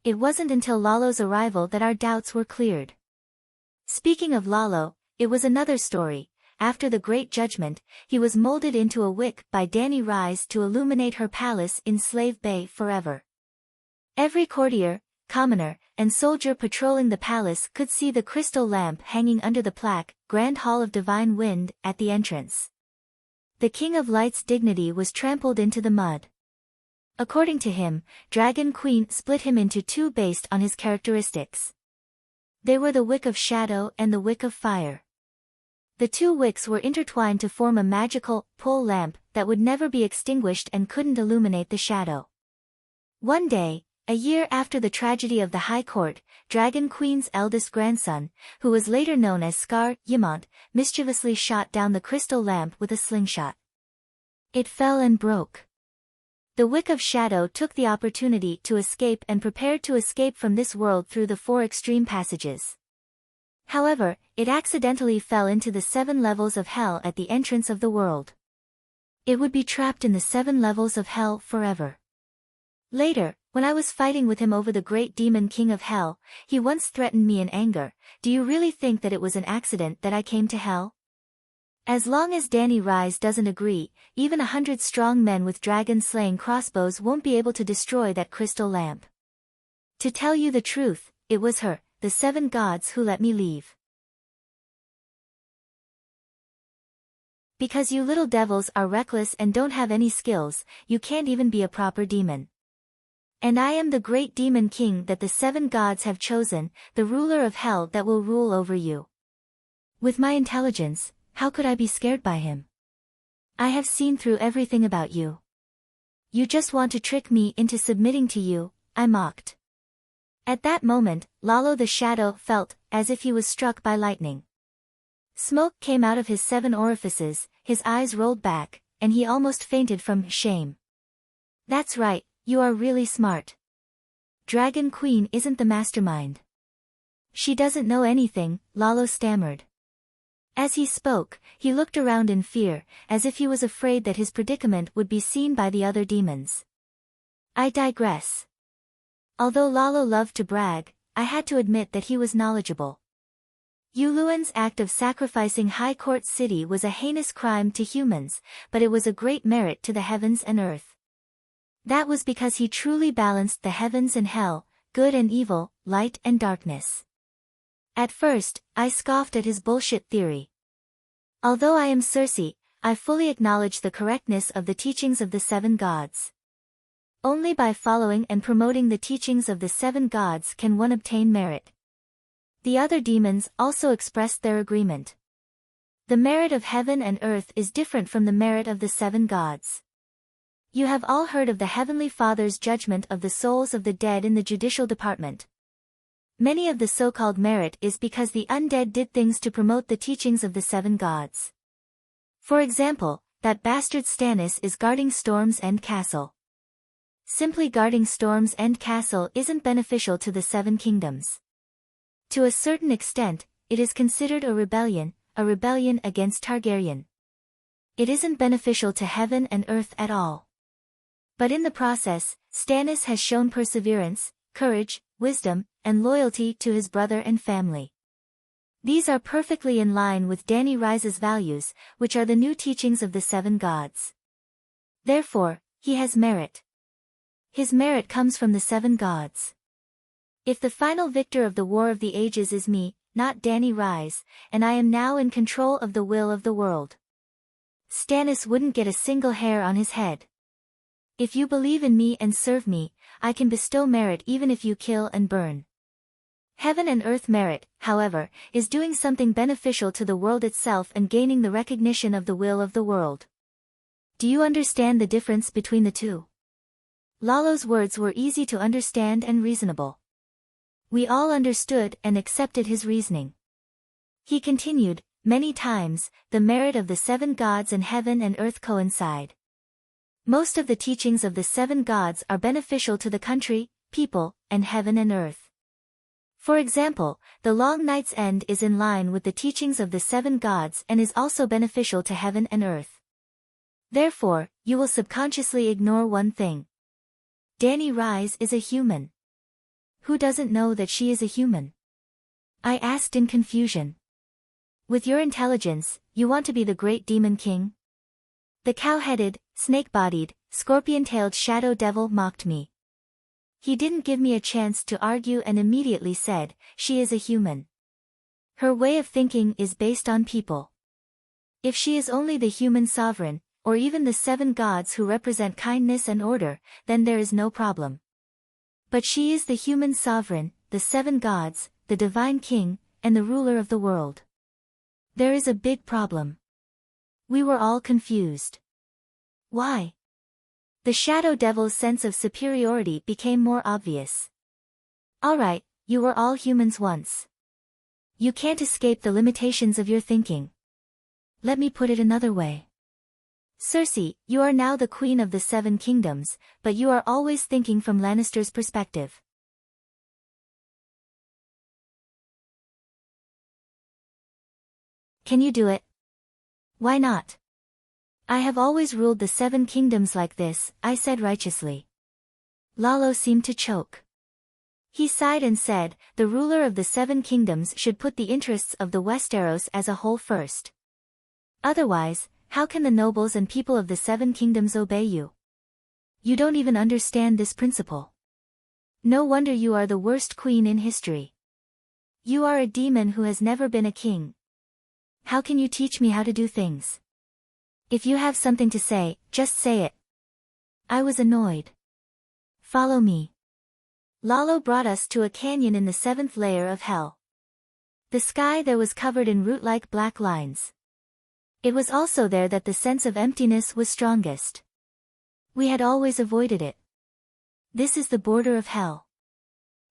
It wasn't until Lalo's arrival that our doubts were cleared. Speaking of Lalo, it was another story. After the Great Judgment, he was molded into a wick by Dani Rise to illuminate her palace in Slave Bay forever. Every courtier, commoner, and soldier patrolling the palace could see the crystal lamp hanging under the plaque, Grand Hall of Divine Wind, at the entrance. The King of Light's dignity was trampled into the mud. According to him, Dragon Queen split him into two based on his characteristics. They were the wick of shadow and the wick of fire. The two wicks were intertwined to form a magical, pole lamp that would never be extinguished and couldn't illuminate the shadow. One day, a year after the tragedy of the High Court, Dragon Queen's eldest grandson, who was later known as Scar Yamant, mischievously shot down the crystal lamp with a slingshot. It fell and broke. The wick of shadow took the opportunity to escape and prepared to escape from this world through the 4 extreme passages. However, it accidentally fell into the 7 levels of hell at the entrance of the world. It would be trapped in the 7 levels of hell forever. Later, when I was fighting with him over the great demon king of hell, he once threatened me in anger, "Do you really think that it was an accident that I came to hell?" As long as Danny Rise doesn't agree, even 100 strong men with dragon-slaying crossbows won't be able to destroy that crystal lamp. To tell you the truth, it was her, the 7 gods, who let me leave. Because you little devils are reckless and don't have any skills, you can't even be a proper demon. And I am the great demon king that the 7 gods have chosen, the ruler of hell that will rule over you. With my intelligence, how could I be scared by him? I have seen through everything about you. You just want to trick me into submitting to you, I mocked. At that moment, Lalo the Shadow felt as if he was struck by lightning. Smoke came out of his 7 orifices, his eyes rolled back, and he almost fainted from shame. That's right, you are really smart. Dragon Queen isn't the mastermind. She doesn't know anything, Lalo stammered. As he spoke, he looked around in fear, as if he was afraid that his predicament would be seen by the other demons. I digress. Although Lalo loved to brag, I had to admit that he was knowledgeable. Yuluan's act of sacrificing High Court City was a heinous crime to humans, but it was a great merit to the heavens and earth. That was because he truly balanced the heavens and hell, good and evil, light and darkness. At first, I scoffed at his bullshit theory. Although I am Circe, I fully acknowledge the correctness of the teachings of the 7 gods. Only by following and promoting the teachings of the 7 gods can one obtain merit. The other demons also expressed their agreement. The merit of heaven and earth is different from the merit of the 7 gods. You have all heard of the Heavenly Father's judgment of the souls of the dead in the judicial department. Many of the so-called merit is because the undead did things to promote the teachings of the 7 gods. For example, that bastard Stannis is guarding Storm's End Castle. Simply guarding Storm's End Castle isn't beneficial to the 7 kingdoms. To a certain extent, it is considered a rebellion against Targaryen. It isn't beneficial to heaven and earth at all. But in the process, Stannis has shown perseverance, courage, wisdom, and loyalty to his brother and family. These are perfectly in line with Danny Rise's values, which are the new teachings of the 7 gods. Therefore, he has merit. His merit comes from the 7 gods. If the final victor of the War of the Ages is me, not Danny Rise, and I am now in control of the will of the world, Stannis wouldn't get a single hair on his head. If you believe in me and serve me, I can bestow merit even if you kill and burn. Heaven and earth merit, however, is doing something beneficial to the world itself and gaining the recognition of the will of the world. Do you understand the difference between the two? Lalo's words were easy to understand and reasonable. We all understood and accepted his reasoning. He continued, many times, the merit of the 7 gods and heaven and earth coincide. Most of the teachings of the 7 gods are beneficial to the country, people, and heaven and earth. For example, the long night's end is in line with the teachings of the 7 gods and is also beneficial to heaven and earth. Therefore, you will subconsciously ignore one thing. Danny Rise is a human. Who doesn't know that she is a human? I asked in confusion. With your intelligence, you want to be the great demon king? The cow-headed, snake-bodied, scorpion-tailed shadow devil mocked me. He didn't give me a chance to argue and immediately said, she is a human. Her way of thinking is based on people. If she is only the human sovereign, or even the 7 gods who represent kindness and order, then there is no problem. But she is the human sovereign, the 7 gods, the divine king, and the ruler of the world. There is a big problem. We were all confused. Why? The shadow devil's sense of superiority became more obvious. Alright, you were all humans once. You can't escape the limitations of your thinking. Let me put it another way. Cersei, you are now the queen of the 7 kingdoms, but you are always thinking from Lannister's perspective. Can you do it? Why not? I have always ruled the 7 kingdoms like this, I said righteously. Lalo seemed to choke. He sighed and said, the ruler of the 7 kingdoms should put the interests of the Westeros as a whole first. Otherwise, how can the nobles and people of the 7 kingdoms obey you? You don't even understand this principle. No wonder you are the worst queen in history. You are a demon who has never been a king. How can you teach me how to do things? If you have something to say, just say it. I was annoyed. Follow me. Lalo brought us to a canyon in the 7th layer of hell. The sky there was covered in root-like black lines. It was also there that the sense of emptiness was strongest. We had always avoided it. This is the border of hell.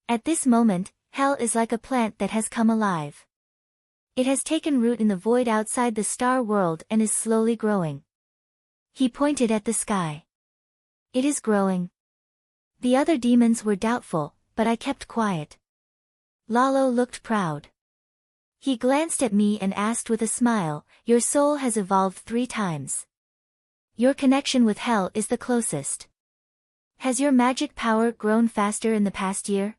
At this moment, hell is like a plant that has come alive. It has taken root in the void outside the star world and is slowly growing. He pointed at the sky. It is growing. The other demons were doubtful, but I kept quiet. Lalo looked proud. He glanced at me and asked with a smile, your soul has evolved 3 times. Your connection with hell is the closest. Has your magic power grown faster in the past year?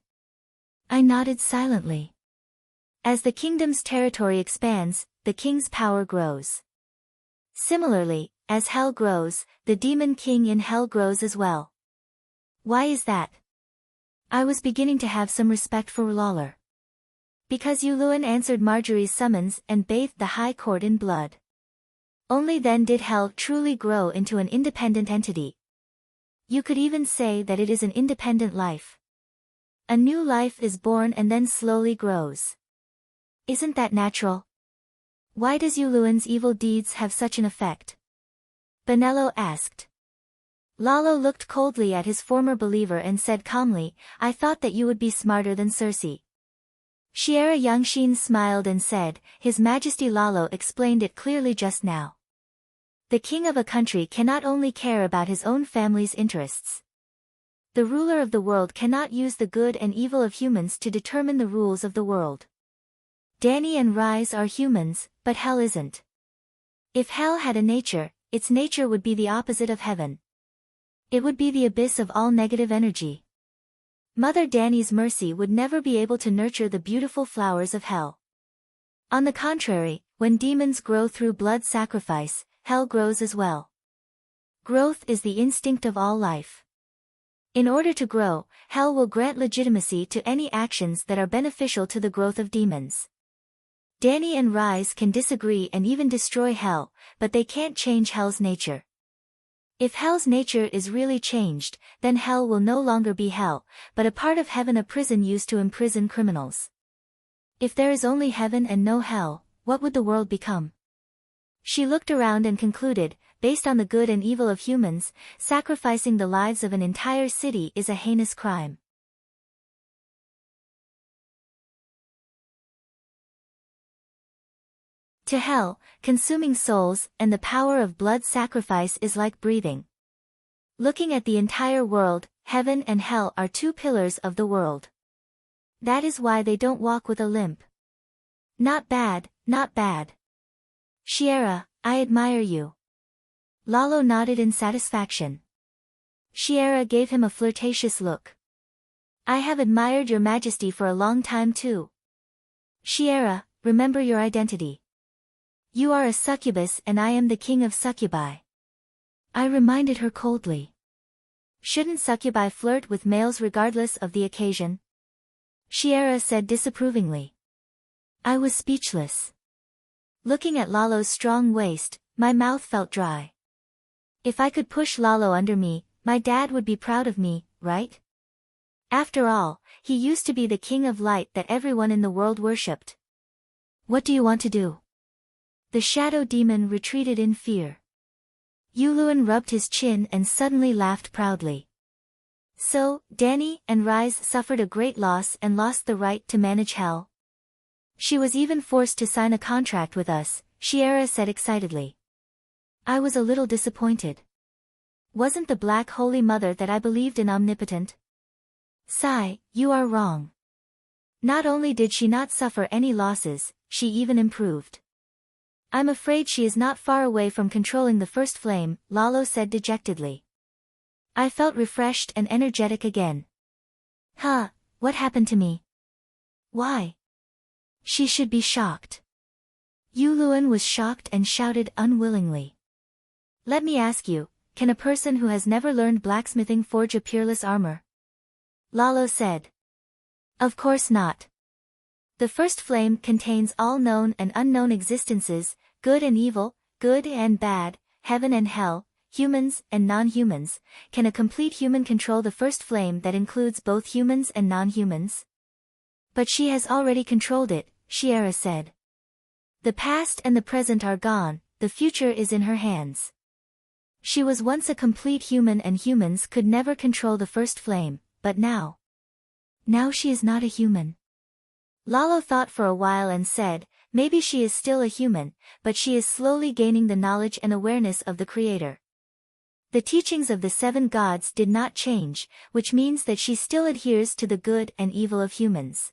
I nodded silently. As the kingdom's territory expands, the king's power grows. Similarly, as hell grows, the demon king in hell grows as well. Why is that? I was beginning to have some respect for Lawler. Because Yuluin answered Marjorie's summons and bathed the high court in blood. Only then did hell truly grow into an independent entity. You could even say that it is an independent life. A new life is born and then slowly grows. Isn't that natural? Why does Yuluin's evil deeds have such an effect? Benello asked. Lalo looked coldly at his former believer and said calmly, I thought that you would be smarter than Cersei. Shiera Youngshin smiled and said, His Majesty Lalo explained it clearly just now. The king of a country cannot only care about his own family's interests. The ruler of the world cannot use the good and evil of humans to determine the rules of the world. Dany and Rise are humans, but hell isn't. If hell had a nature, its nature would be the opposite of heaven. It would be the abyss of all negative energy. Mother Dany's mercy would never be able to nurture the beautiful flowers of hell. On the contrary, when demons grow through blood sacrifice, hell grows as well. Growth is the instinct of all life. In order to grow, hell will grant legitimacy to any actions that are beneficial to the growth of demons. Dany and Rise can disagree and even destroy hell, but they can't change hell's nature. If hell's nature is really changed, then hell will no longer be hell, but a part of heaven, a prison used to imprison criminals. If there is only heaven and no hell, what would the world become? She looked around and concluded, based on the good and evil of humans, sacrificing the lives of an entire city is a heinous crime. To hell, consuming souls, and the power of blood sacrifice is like breathing. Looking at the entire world, heaven and hell are 2 pillars of the world. That is why they don't walk with a limp. Not bad, not bad. Shiera, I admire you. Lalo nodded in satisfaction. Shiera gave him a flirtatious look. I have admired your majesty for a long time too. Shiera, remember your identity. You are a succubus and I am the king of succubi. I reminded her coldly. Shouldn't succubi flirt with males regardless of the occasion? Shiera said disapprovingly. I was speechless. Looking at Lalo's strong waist, my mouth felt dry. If I could push Lalo under me, my dad would be proud of me, right? After all, he used to be the king of light that everyone in the world worshipped. What do you want to do? The shadow demon retreated in fear. Yuluan rubbed his chin and suddenly laughed proudly. So, Danny and Rise suffered a great loss and lost the right to manage hell. She was even forced to sign a contract with us, Shiera said excitedly. I was a little disappointed. Wasn't the Black Holy Mother that I believed in omnipotent? Sai, you are wrong. Not only did she not suffer any losses, she even improved. I'm afraid she is not far away from controlling the first flame, Lalo said dejectedly. I felt refreshed and energetic again. Huh, what happened to me? Why? She should be shocked. Yuluan was shocked and shouted unwillingly. Let me ask you, can a person who has never learned blacksmithing forge a peerless armor? Lalo said. Of course not. The first flame contains all known and unknown existences, good and evil, good and bad, heaven and hell, humans and non-humans. Can a complete human control the first flame that includes both humans and non-humans? But she has already controlled it, Shiera said. The past and the present are gone, the future is in her hands. She was once a complete human and humans could never control the first flame, but now. Now she is not a human. Lalo thought for a while and said, maybe she is still a human, but she is slowly gaining the knowledge and awareness of the Creator. The teachings of the 7 gods did not change, which means that she still adheres to the good and evil of humans.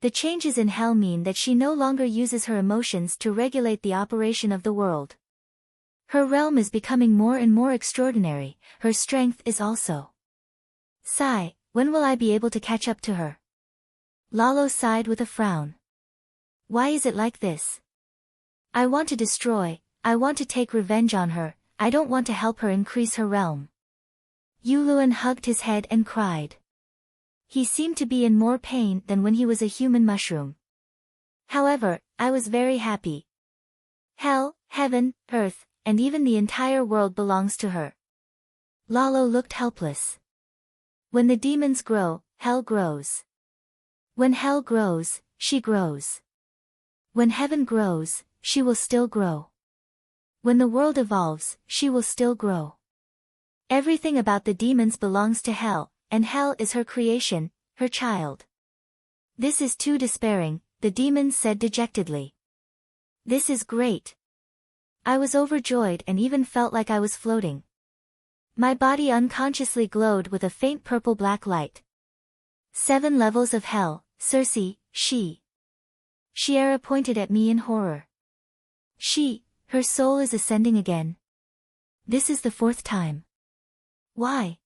The changes in hell mean that she no longer uses her emotions to regulate the operation of the world. Her realm is becoming more and more extraordinary, her strength is also. Sigh, when will I be able to catch up to her? Lalo sighed with a frown. Why is it like this? I want to destroy, I want to take revenge on her, I don't want to help her increase her realm. Yuluan hugged his head and cried. He seemed to be in more pain than when he was a human mushroom. However, I was very happy. Hell, heaven, earth, and even the entire world belongs to her. Lalo looked helpless. When the demons grow, hell grows. When hell grows, she grows. When heaven grows, she will still grow. When the world evolves, she will still grow. Everything about the demons belongs to hell, and hell is her creation, her child. This is too despairing, the demons said dejectedly. This is great. I was overjoyed and even felt like I was floating. My body unconsciously glowed with a faint purple-black light. 7 levels of hell, Circe, she. Shiera pointed at me in horror. Her soul is ascending again. This is the 4th time. Why?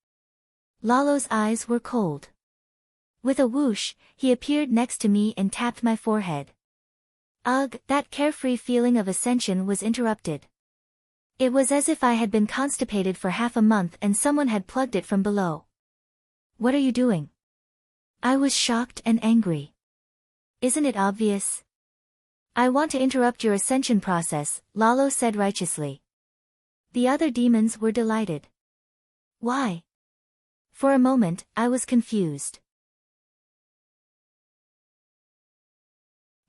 Lalo's eyes were cold. With a whoosh, he appeared next to me and tapped my forehead. Ugh, that carefree feeling of ascension was interrupted. It was as if I had been constipated for half a month and someone had plugged it from below. What are you doing? I was shocked and angry. Isn't it obvious? I want to interrupt your ascension process, Lalo said righteously. The other demons were delighted. Why? For a moment, I was confused.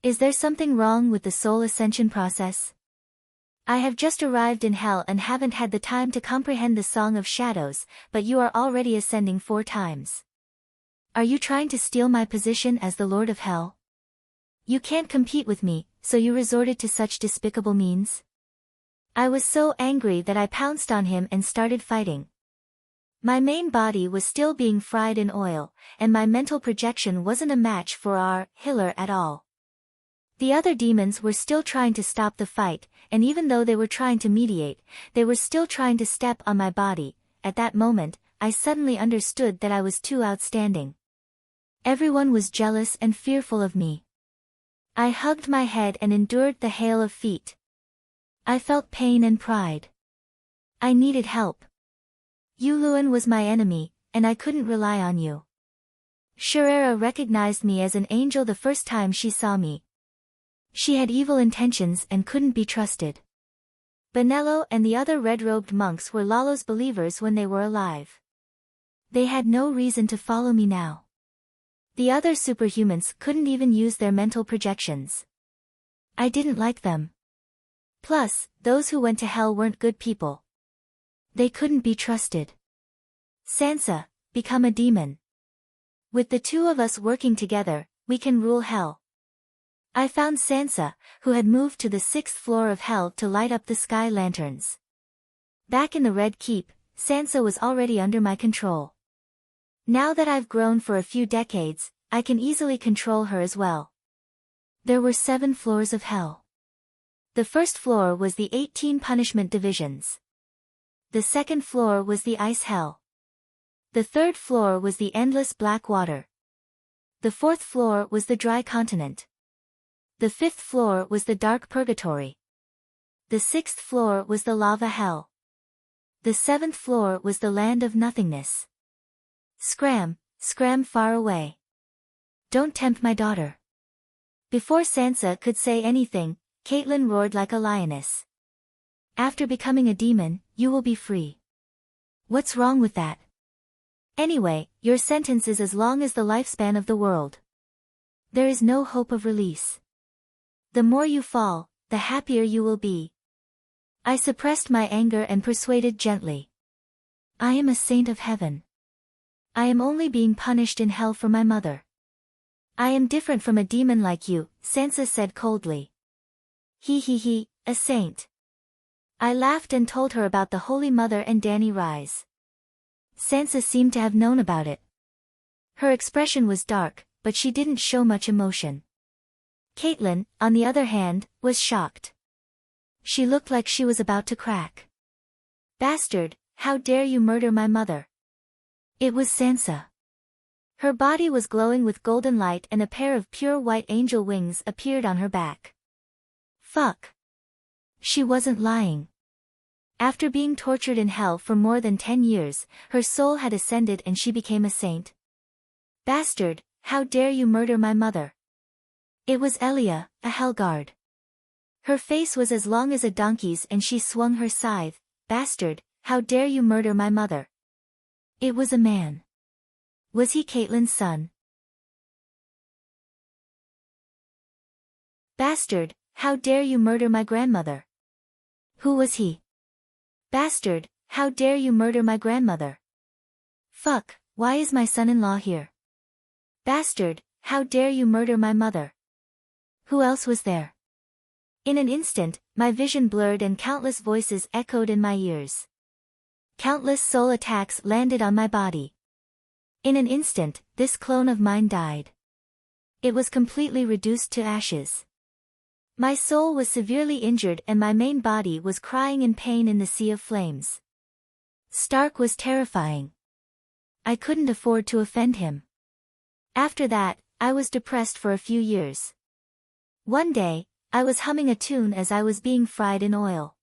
Is there something wrong with the soul ascension process? I have just arrived in hell and haven't had the time to comprehend the Song of Shadows, but you are already ascending 4 times. Are you trying to steal my position as the Lord of Hell? You can't compete with me, so you resorted to such despicable means? I was so angry that I pounced on him and started fighting. My main body was still being fried in oil, and my mental projection wasn't a match for our healer at all. The other demons were still trying to stop the fight, and even though they were trying to mediate, they were still trying to step on my body. At that moment, I suddenly understood that I was too outstanding. Everyone was jealous and fearful of me. I hugged my head and endured the hail of feet. I felt pain and pride. I needed help. Yuluan was my enemy, and I couldn't rely on you. Sherera recognized me as an angel the first time she saw me. She had evil intentions and couldn't be trusted. Benello and the other red-robed monks were Lalo's believers when they were alive. They had no reason to follow me now. The other superhumans couldn't even use their mental projections. I didn't like them. Plus, those who went to hell weren't good people. They couldn't be trusted. Sansa, become a demon. With the two of us working together, we can rule hell. I found Sansa, who had moved to the 6th floor of hell to light up the sky lanterns. Back in the Red Keep, Sansa was already under my control. Now that I've grown for a few decades, I can easily control her as well. There were 7 floors of hell. The first floor was the 18 punishment divisions. The second floor was the ice hell. The third floor was the endless black water. The fourth floor was the dry continent. The fifth floor was the dark purgatory. The sixth floor was the lava hell. The seventh floor was the land of nothingness. Scram, scram far away. Don't tempt my daughter. Before Sansa could say anything, Catelyn roared like a lioness. After becoming a demon, you will be free. What's wrong with that? Anyway, your sentence is as long as the lifespan of the world. There is no hope of release. The more you fall, the happier you will be. I suppressed my anger and persuaded gently. I am a saint of heaven. I am only being punished in hell for my mother. I am different from a demon like you, Sansa said coldly. He, a saint. I laughed and told her about the Holy Mother and Dany Rise. Sansa seemed to have known about it. Her expression was dark, but she didn't show much emotion. Catelyn, on the other hand, was shocked. She looked like she was about to crack. Bastard, how dare you murder my mother? It was Sansa. Her body was glowing with golden light and a pair of pure white angel wings appeared on her back. Fuck. She wasn't lying. After being tortured in hell for more than 10 years, her soul had ascended and she became a saint. Bastard, how dare you murder my mother? It was Elia, a Hellguard. Her face was as long as a donkey's and she swung her scythe. Bastard, how dare you murder my mother? It was a man. Was he Catelyn's son? Bastard, how dare you murder my grandmother? Who was he? Bastard, how dare you murder my grandmother? Fuck, why is my son-in-law here? Bastard, how dare you murder my mother? Who else was there? In an instant, my vision blurred and countless voices echoed in my ears. Countless soul attacks landed on my body. In an instant, this clone of mine died. It was completely reduced to ashes. My soul was severely injured and my main body was crying in pain in the sea of flames. Stark was terrifying. I couldn't afford to offend him. After that, I was depressed for a few years. One day, I was humming a tune as I was being fried in oil.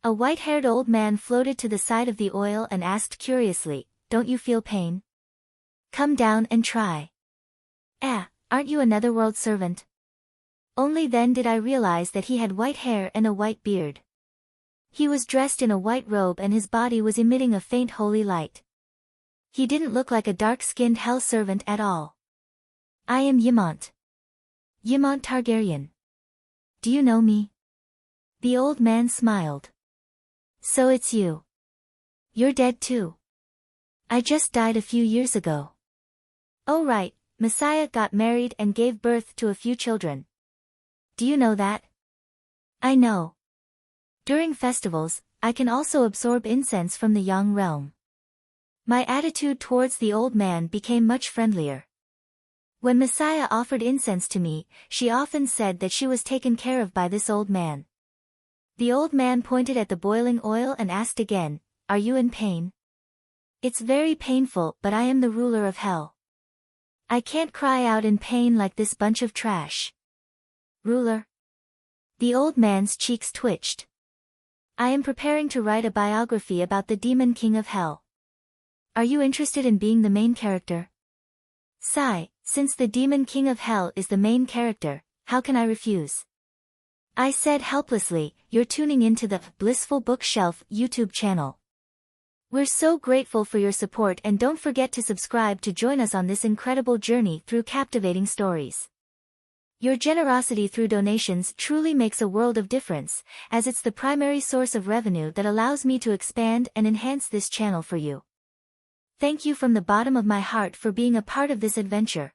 A white-haired old man floated to the side of the oil and asked curiously, "Don't you feel pain? Come down and try." Aren't you a netherworld servant? Only then did I realize that he had white hair and a white beard. He was dressed in a white robe and his body was emitting a faint holy light. He didn't look like a dark-skinned hell servant at all. I am Ymont. Ymont Targaryen. Do you know me? The old man smiled. So it's you. You're dead too. I just died a few years ago. Oh right, Messiah got married and gave birth to a few children. Do you know that? I know. During festivals, I can also absorb incense from the Yang realm. My attitude towards the old man became much friendlier. When Messiah offered incense to me, she often said that she was taken care of by this old man. The old man pointed at the boiling oil and asked again, "Are you in pain?" It's very painful, but I am the ruler of hell. I can't cry out in pain like this bunch of trash. Ruler? The old man's cheeks twitched. I am preparing to write a biography about the Demon King of Hell. Are you interested in being the main character? Sigh, since the Demon King of Hell is the main character, how can I refuse? I said helplessly. You're tuning into the Blissful Bookshelf YouTube channel. We're so grateful for your support, and don't forget to subscribe to join us on this incredible journey through captivating stories. Your generosity through donations truly makes a world of difference, as it's the primary source of revenue that allows me to expand and enhance this channel for you. Thank you from the bottom of my heart for being a part of this adventure.